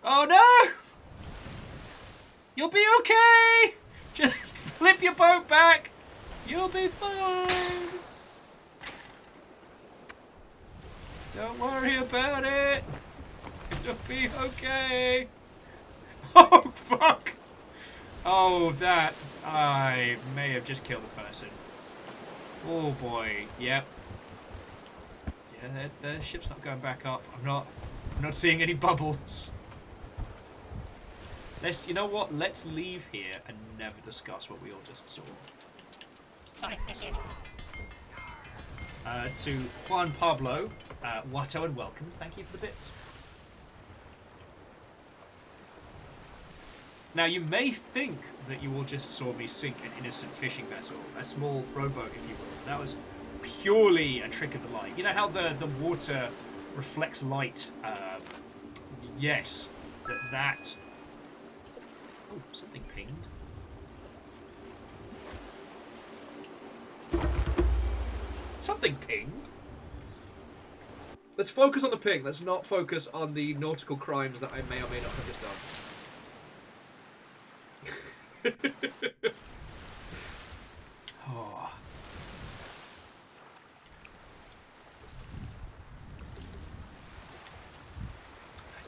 Oh no! You'll be okay! Just flip your boat back! You'll be fine! Don't worry about it! It'll be okay! Oh, fuck! Oh, that... I may have just killed a person. Oh boy, yep. Yeah, the ship's not going back up. I'm not seeing any bubbles. You know what? Let's leave here and never discuss what we all just saw. To Juan Pablo, Watto and welcome. Thank you for the bits. Now, you may think that you all just saw me sink an innocent fishing vessel, a small rowboat, if you will. That was purely a trick of the light. You know how the water reflects light? Yes, that... Oh, something pinged. Something pinged? Let's focus on the ping. Let's not focus on the nautical crimes that I may or may not have just done. Oh.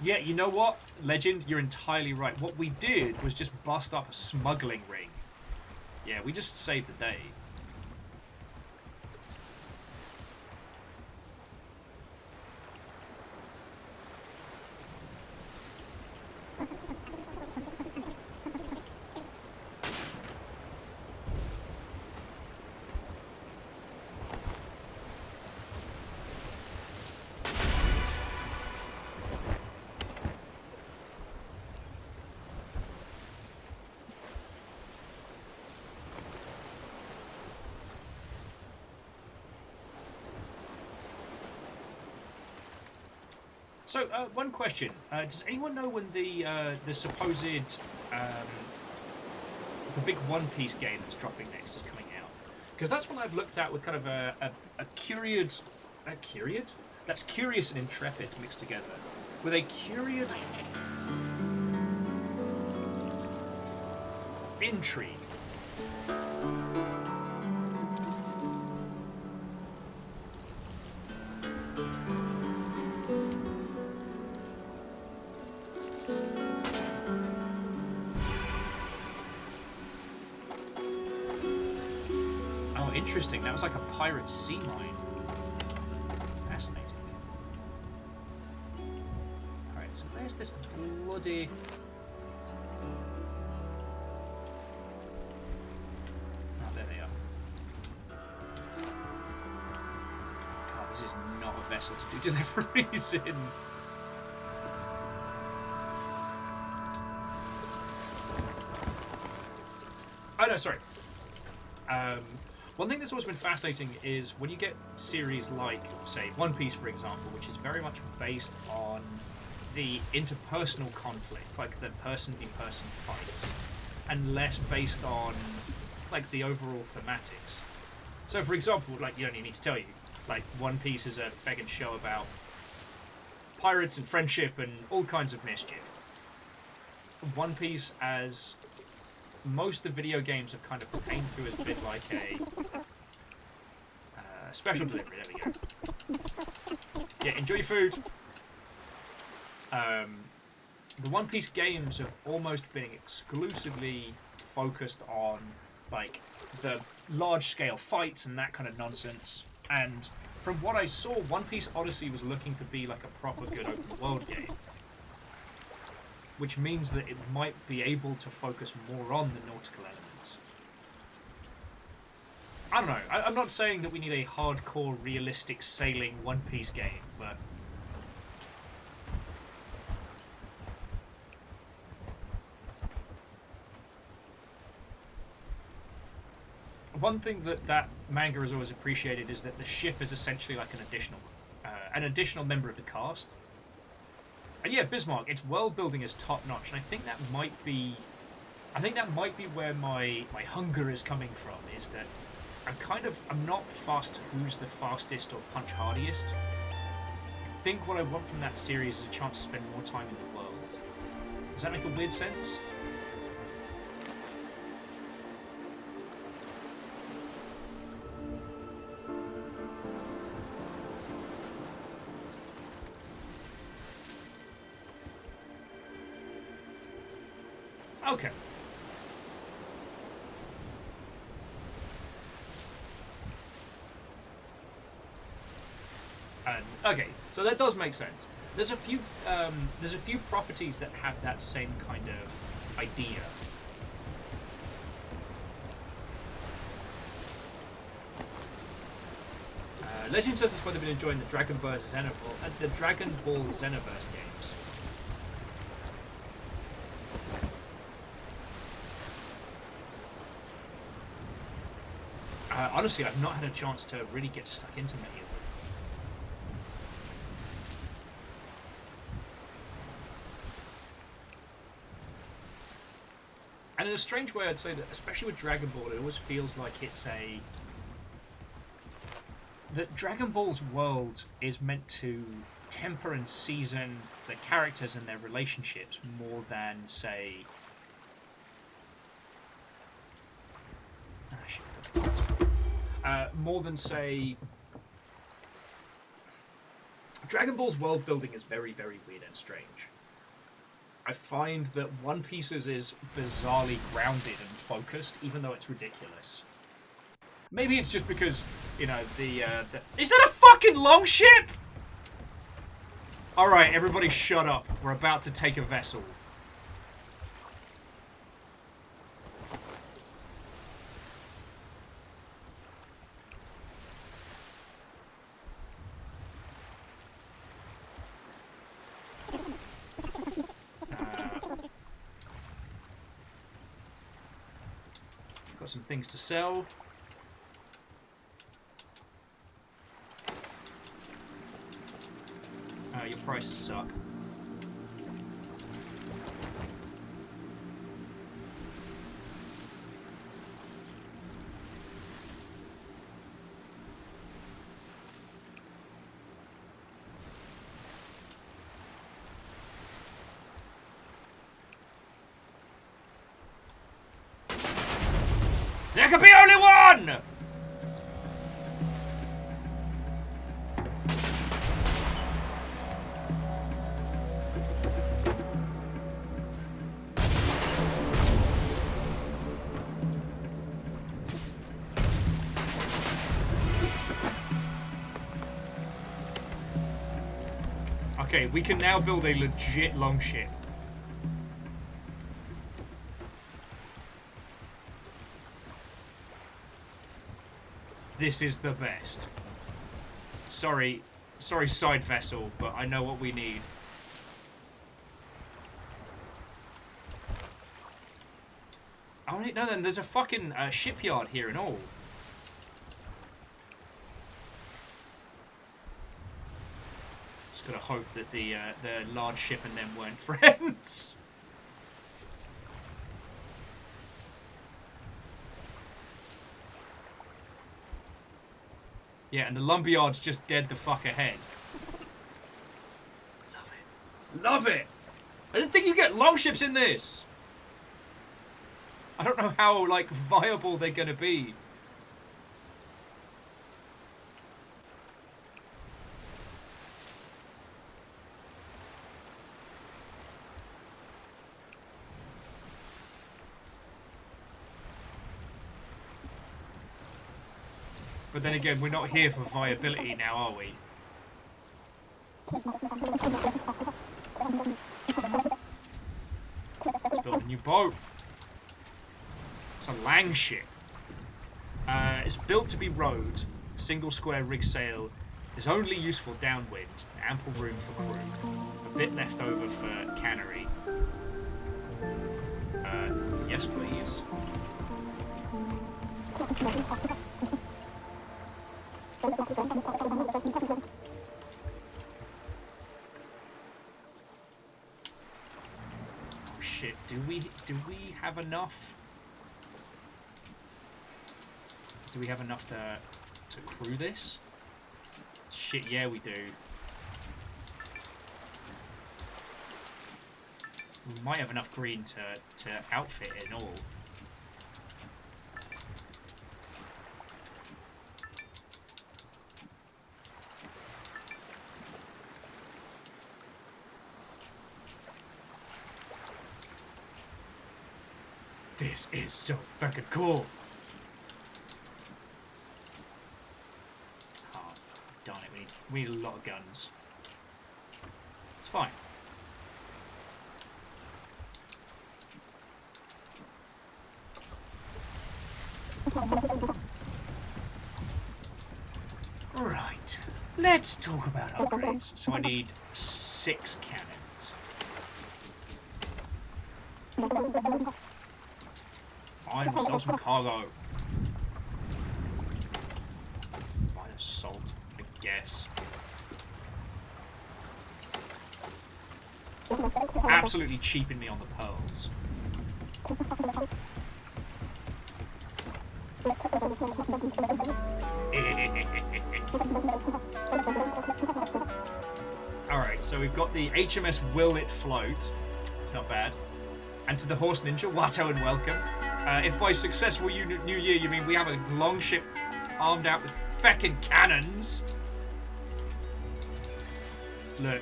Yeah, you know what? Legend, you're entirely right. What we did was just bust up a smuggling ring. Yeah, we just saved the day. So, one question. Does anyone know when the supposed, the big One Piece game that's dropping next is coming out? Because that's one I've looked at with kind of a curious... That's curious and intrepid mixed together. With a curious... intrigue. Interesting, that was like a pirate sea mine. Fascinating. Alright, so where's this bloody... Oh, there they are. God, this is not a vessel to do deliveries in. Oh no, sorry. One thing that's always been fascinating is when you get series like, say, One Piece, for example, which is very much based on the interpersonal conflict, like the person-in-person fights, and less based on, like, the overall thematics. So, for example, like, you don't even need to tell you, like, One Piece is a fucking show about pirates and friendship and all kinds of mischief. One Piece, as most of the video games have kind of came through as a bit like a special delivery. There we go. Yeah, enjoy your food. The One Piece games have almost been exclusively focused on like the large-scale fights and that kind of nonsense. And from what I saw, One Piece Odyssey was looking to be like a proper good open world game. Which means that it might be able to focus more on the nautical elements. I don't know. I'm not saying that we need a hardcore, realistic sailing One Piece game, but... One thing that manga has always appreciated is that the ship is essentially like an additional member of the cast. And yeah, Bismarck, its world building is top notch, and I think that might be where my hunger is coming from, is that I'm not fussed who's the fastest or punch hardiest. I think what I want from that series is a chance to spend more time in the world. Does that make a weird sense? Okay. Okay, so that does make sense. There's a few properties that have that same kind of idea. Legend says that's why they've been enjoying the Dragon Ball Xenoverse games. Honestly, I've not had a chance to really get stuck into many of them. And in a strange way, I'd say that, especially with Dragon Ball, it always feels like it's that Dragon Ball's world is meant to temper and season the characters and their relationships more than, say... more than, say... Dragon Ball's world building is very, very weird and strange. I find that One Piece's is bizarrely grounded and focused, even though it's ridiculous. Maybe it's just because, you know, Is that a fucking longship?! Alright, everybody shut up. We're about to take a vessel. Got some things to sell. Your prices suck. There could be only one! Okay, we can now build a legit longship. This is the best. Sorry, side vessel, but I know what we need. Oh no, then there's a fucking shipyard here and all. Just gotta hope that the large ship and them weren't friends. Yeah, and the lumberyard's just dead the fuck ahead. Love it. Love it! I didn't think you get longships in this! I don't know how, like, viable they're gonna be. But then again, we're not here for viability now, are we? Let's build a new boat. It's a Langship. It's built to be rowed. Single square rig sail is only useful downwind. Ample room for crew. A bit left over for cannery. Yes, please. Oh shit, do we have enough? Do we have enough to crew this? Shit, yeah we do. We might have enough green to outfit it all. This is so fucking cool. Oh, darn it, we need a lot of guns. It's fine. Right, let's talk about upgrades. So I need 6 cannons. Fine, we'll sell some cargo. Fine, salt, I guess. Absolutely cheaping me on the pearls. Alright, so we've got the HMS Will It Float. It's not bad. And to the Horse Ninja, Watto and welcome. If by successful New Year you mean we have a longship armed out with feckin' cannons. Look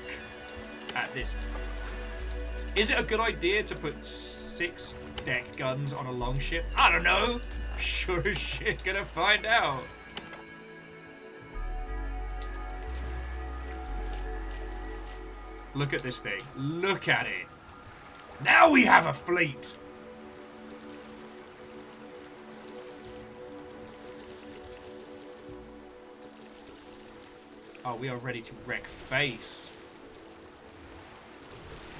at this. Is it a good idea to put 6 deck guns on a longship? I don't know. Sure as shit gonna find out. Look at this thing. Look at it. Now we have a fleet. Oh, we are ready to wreck face.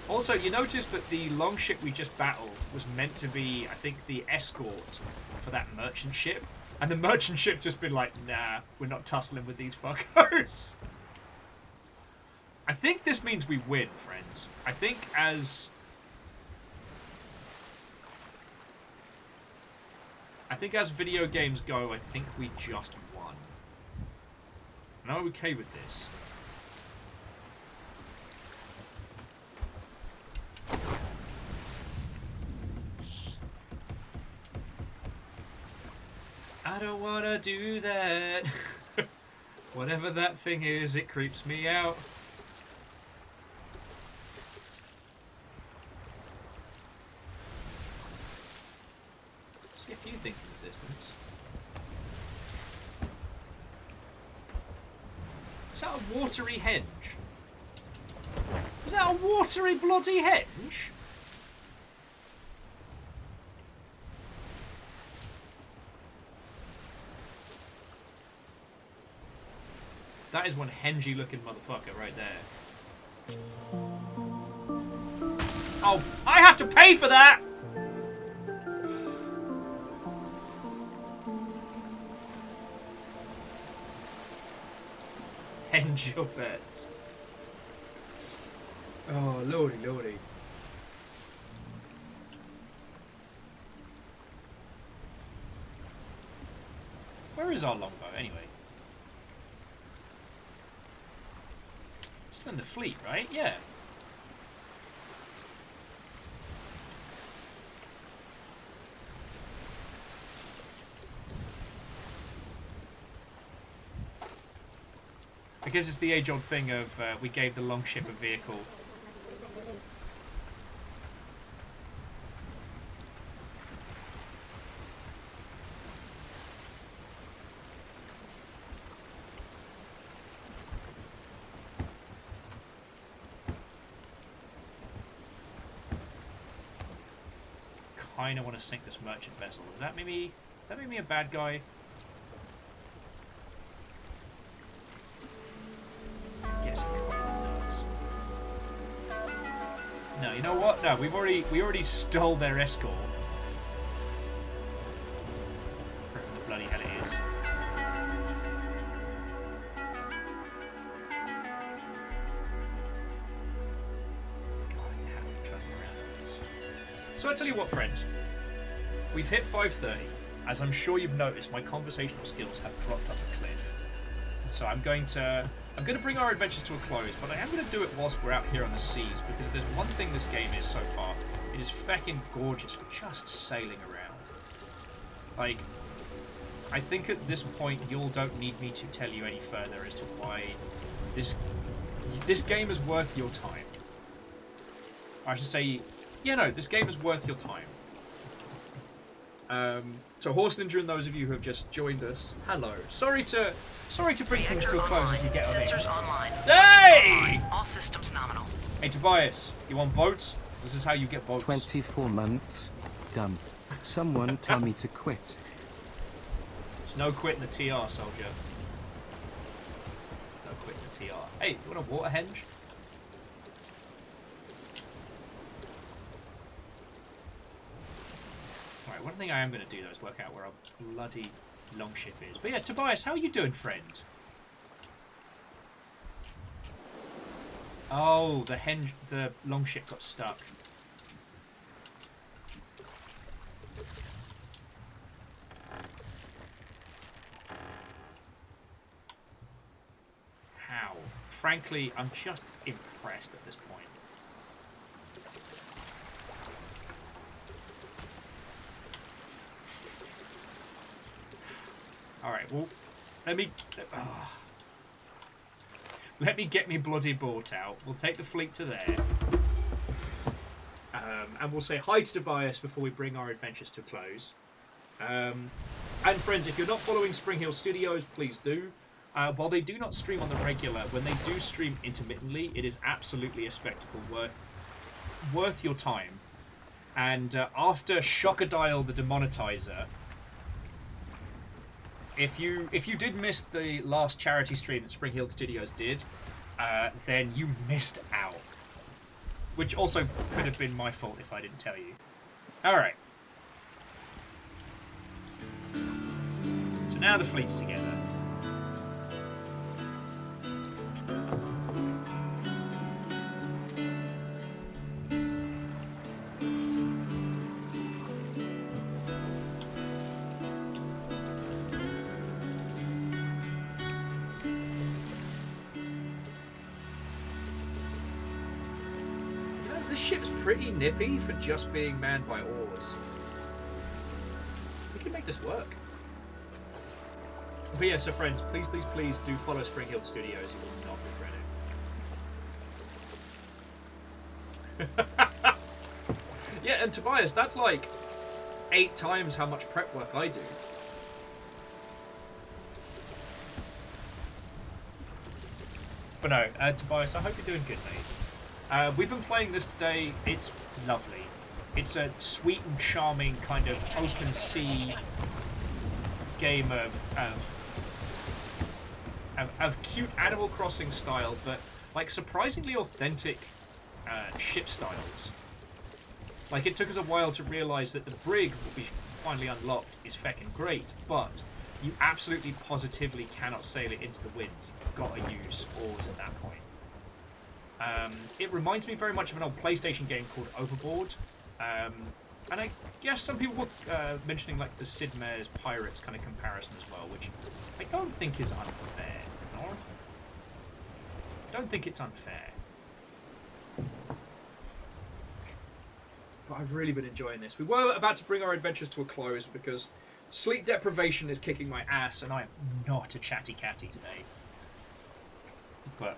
Also, you notice that the longship we just battled was meant to be, I think, the escort for that merchant ship. And the merchant ship just been like, nah, we're not tussling with these fuckers. I think this means we win, friends. I think as video games go, I think we just won. And I'm okay with this. I don't wanna do that. Whatever that thing is, it creeps me out. See a few things in the distance. Is that a watery henge? Is that a watery bloody henge? That is one hengy looking motherfucker right there. Oh, I have to pay for that! Henge your bets. Oh, lordy, lordy. Where is our longbow, anyway? Still in the fleet, right? Yeah. I guess it's the age-old thing of we gave the longship a vehicle. Kinda want to sink this merchant vessel. Does that make me a bad guy? Yes, it does. No, you know what? No, we already stole their escort. Whatever the bloody hell it is. So I tell you what, friends, we've hit 5:30. As I'm sure you've noticed, my conversational skills have dropped up a cliff. So I'm going to I'm going to bring our adventures to a close, but I am going to do it whilst we're out here on the seas, because there's one thing this game is so far. It is feckin' gorgeous for just sailing around. Like, I think at this point you all don't need me to tell you any further as to why this game is worth your time. I should say, yeah, no, this game is worth your time. So Horse Ninja and those of you who have just joined us, hello. Sorry to bring things to a close as you get on Sensors online. Hey! Online. All systems nominal. Hey Tobias, you want votes? This is how you get votes. 24 months. Done. Someone tell me to quit. There's no quit in the TR, soldier. There's no quit in the TR. Hey, you want a water henge? Alright, one thing I am going to do though is work out where our bloody longship is. But yeah, Tobias, how are you doing, friend? Oh, the longship got stuck. How? Frankly, I'm just impressed at this point. Alright, well, let me get me bloody boat out. We'll take the fleet to there. And we'll say hi to Tobias before we bring our adventures to a close. And friends, if you're not following Spring Hill Studios, please do. While they do not stream on the regular, when they do stream intermittently, it is absolutely a spectacle worth your time. And after Shockadial the Demonetizer, if you did miss the last charity stream that Spring Hill Studios did, then you missed out. Which also could have been my fault if I didn't tell you. Alright. So now the fleet's together. This ship's pretty nippy for just being manned by oars. We can make this work. But yeah, so friends, please, please, please do follow Spring Hill Studios. You will not regret it. Yeah, and Tobias, that's like 8 times how much prep work I do. But no, Tobias, I hope you're doing good, mate. We've been playing this today. It's lovely. It's a sweet and charming kind of open sea game of cute Animal Crossing style, but like surprisingly authentic ship styles. Like, it took us a while to realise that the brig will be finally unlocked is feckin' great, but you absolutely positively cannot sail it into the wind. You've got to use oars at that point. It reminds me very much of an old PlayStation game called Overboard. And I guess some people were mentioning like the Sid Meier's Pirates kind of comparison as well, which I don't think is unfair. No? I don't think it's unfair. But I've really been enjoying this. We were about to bring our adventures to a close because sleep deprivation is kicking my ass and I am not a chatty catty today. But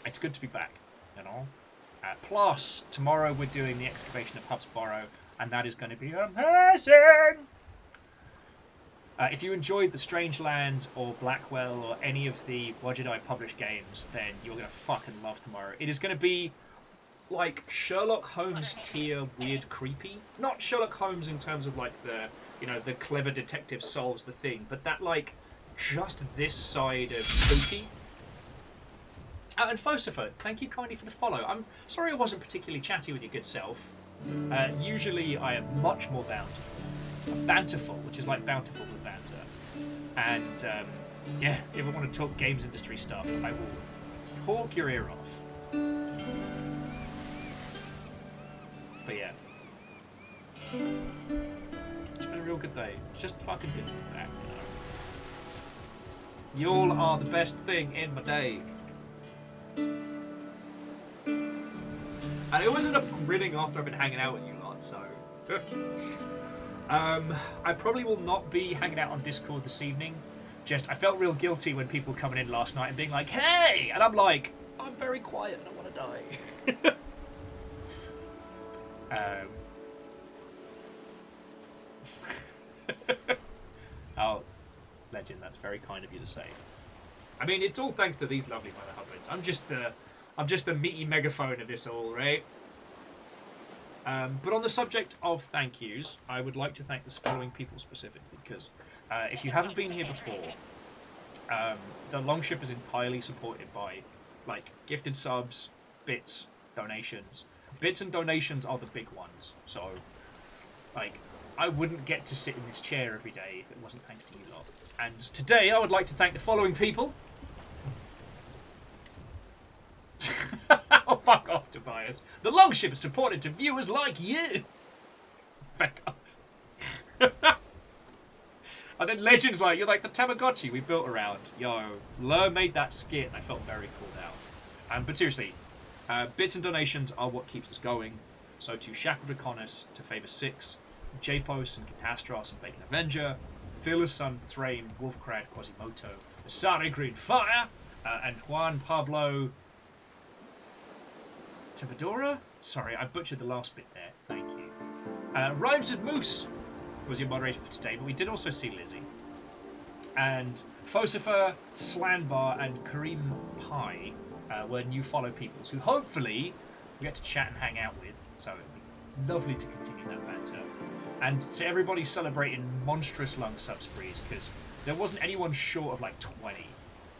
it's good to be back, you know. Plus, tomorrow we're doing the excavation of Hubsborough, and that is going to be amazing! If you enjoyed The Strange Lands or Blackwell or any of the Wajidai published games, then you're going to fucking love tomorrow. It is going to be like Sherlock Holmes tier weird creepy. Not Sherlock Holmes in terms of like the, you know, the clever detective solves the thing, but that like just this side of spooky. And Fosifer, thank you kindly for the follow. I'm sorry I wasn't particularly chatty with your good self. Usually I am much more banterful, which is like bountiful with banter. And yeah, if I want to talk games industry stuff, I will talk your ear off. But yeah. It's been a real good day. It's just fucking good to be back, you know. Y'all are the best thing in my day. And I always end up grinning after I've been hanging out with you lot, so... I probably will not be hanging out on Discord this evening. Just, I felt real guilty when people were coming in last night and being like, hey! And I'm like, I'm very quiet and I want to die. Oh, legend, that's very kind of you to say. I mean, it's all thanks to these lovely mother hubbards. I'm just the meaty megaphone of this all, right? But on the subject of thank yous, I would like to thank the following people specifically, because if you haven't been here before, the Longship is entirely supported by, like, gifted subs, bits, donations. Bits and donations are the big ones, so, like, I wouldn't get to sit in this chair every day if it wasn't thanks to you lot. And today I would like to thank the following people. Oh, fuck off, Tobias. The Longship is supported to viewers like you. Back up. And then Legend's like, you're like the Tamagotchi we built around. Yo, Lur made that skit and I felt very called out. But seriously, bits and donations are what keeps us going. So to Shackle Draconis, to Favor 6, Japos and Catastros and Bacon Avenger, Fearless Sun, Thrain, Wolfcrad, Quasimoto, Asari Green Fire, and Juan Pablo Tabadora? Sorry, I butchered the last bit there. Thank you. Rhymes and Moose was your moderator for today, but we did also see Lizzie. And Fosifer, Slanbar, and Kareem Pai were new follow peoples who hopefully we get to chat and hang out with. So it'd be lovely to continue that banter. And to everybody celebrating monstrous lung subsprees, because there wasn't anyone short of like 20.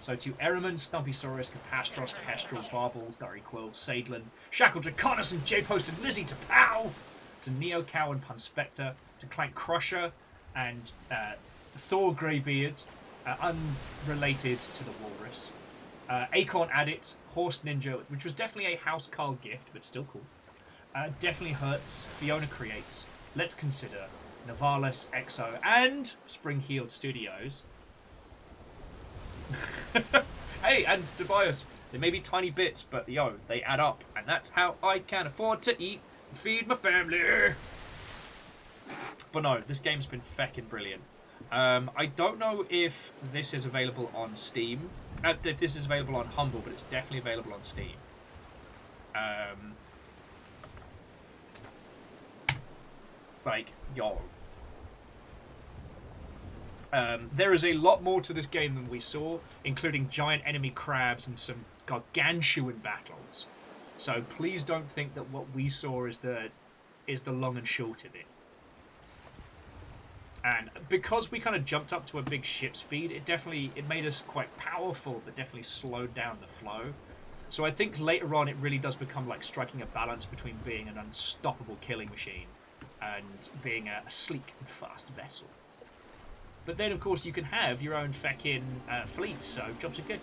So to Ehrman, Stumpysaurus, Catastros, Kestrel, Varbles, Dariquil, Sadlin, Shackle Draconis and J-Posted Lizzie to Pow! To Neo Cow and Punspector, to Clank Crusher and Thor Greybeard, unrelated to the Walrus. Acorn Addict, Horse Ninja, which was definitely a House Carl gift, but still cool. Definitely Hurts, Fiona Creates, Let's Consider, Navalis, Exo, and Spring Healed Studios. Hey, and Tobias, they may be tiny bits, but yo, they add up, and that's how I can afford to eat and feed my family. But no, this game's been feckin' brilliant. I don't know if this is available on Steam, if this is available on Humble, but it's definitely available on Steam. Like, yo. There is a lot more to this game than we saw, including giant enemy crabs and some gargantuan battles. So please don't think that what we saw is the long and short of it. And because we kind of jumped up to a big ship speed, it made us quite powerful, but definitely slowed down the flow. So I think later on it really does become like striking a balance between being an unstoppable killing machine and being a sleek and fast vessel. But then, of course, you can have your own feckin' fleet, so jobs are good.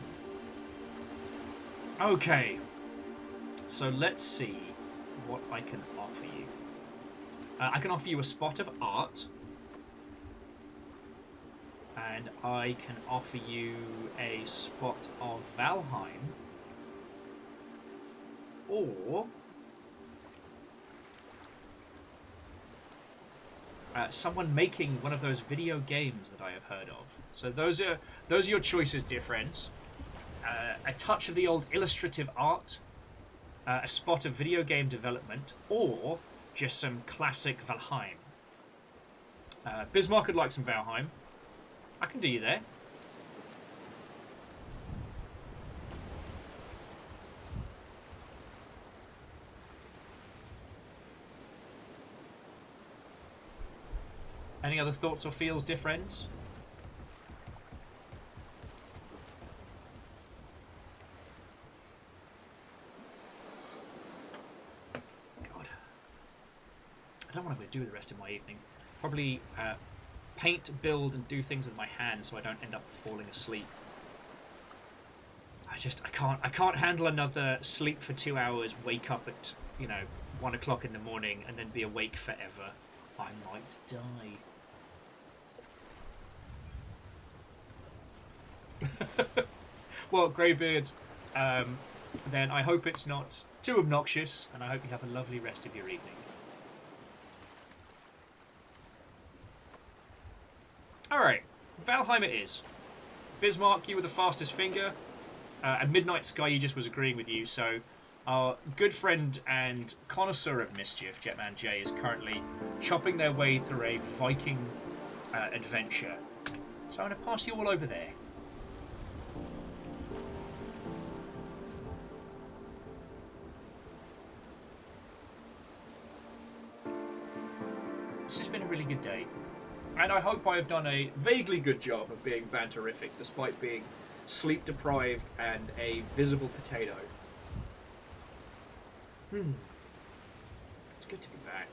Okay. So let's see what I can offer you. I can offer you a spot of art. And I can offer you a spot of Valheim. Or someone making one of those video games that I have heard of. So those are your choices, dear friends. A touch of the old illustrative art, a spot of video game development, or just some classic Valheim. Bismarck would like some Valheim. I can do you there. Any other thoughts or feels, dear friends? God. I don't know what I'm going to do with the rest of my evening. Probably paint, build, and do things with my hands so I don't end up falling asleep. I can't handle another sleep for 2 hours, wake up at, 1 o'clock in the morning, and then be awake forever. I might die. Well, Greybeard, then I hope it's not too obnoxious, and I hope you have a lovely rest of your evening. Alright, Valheim it is. Bismarck, you were the fastest finger, and Midnight Sky, you just was agreeing with you, so our good friend and connoisseur of mischief, Jetman J, is currently chopping their way through a Viking adventure. So I'm going to pass you all over there. This has been a really good day. And I hope I have done a vaguely good job of being banterific, despite being sleep-deprived and a visible potato. It's good to be back.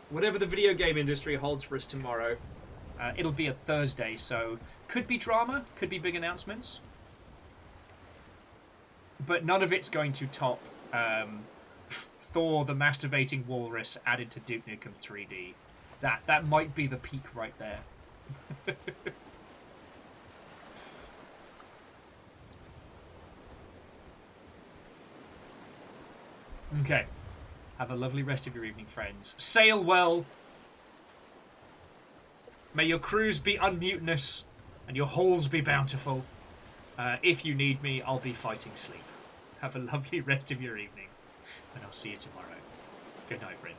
Whatever the video game industry holds for us tomorrow, it'll be a Thursday, so could be drama, could be big announcements. But none of it's going to top Thor the Masturbating Walrus added to Duke Nukem 3D. That might be the peak right there. Okay. Have a lovely rest of your evening, friends. Sail well. May your crews be unmutinous and your halls be bountiful. If you need me, I'll be fighting sleep. Have a lovely rest of your evening, and I'll see you tomorrow. Good night, friends.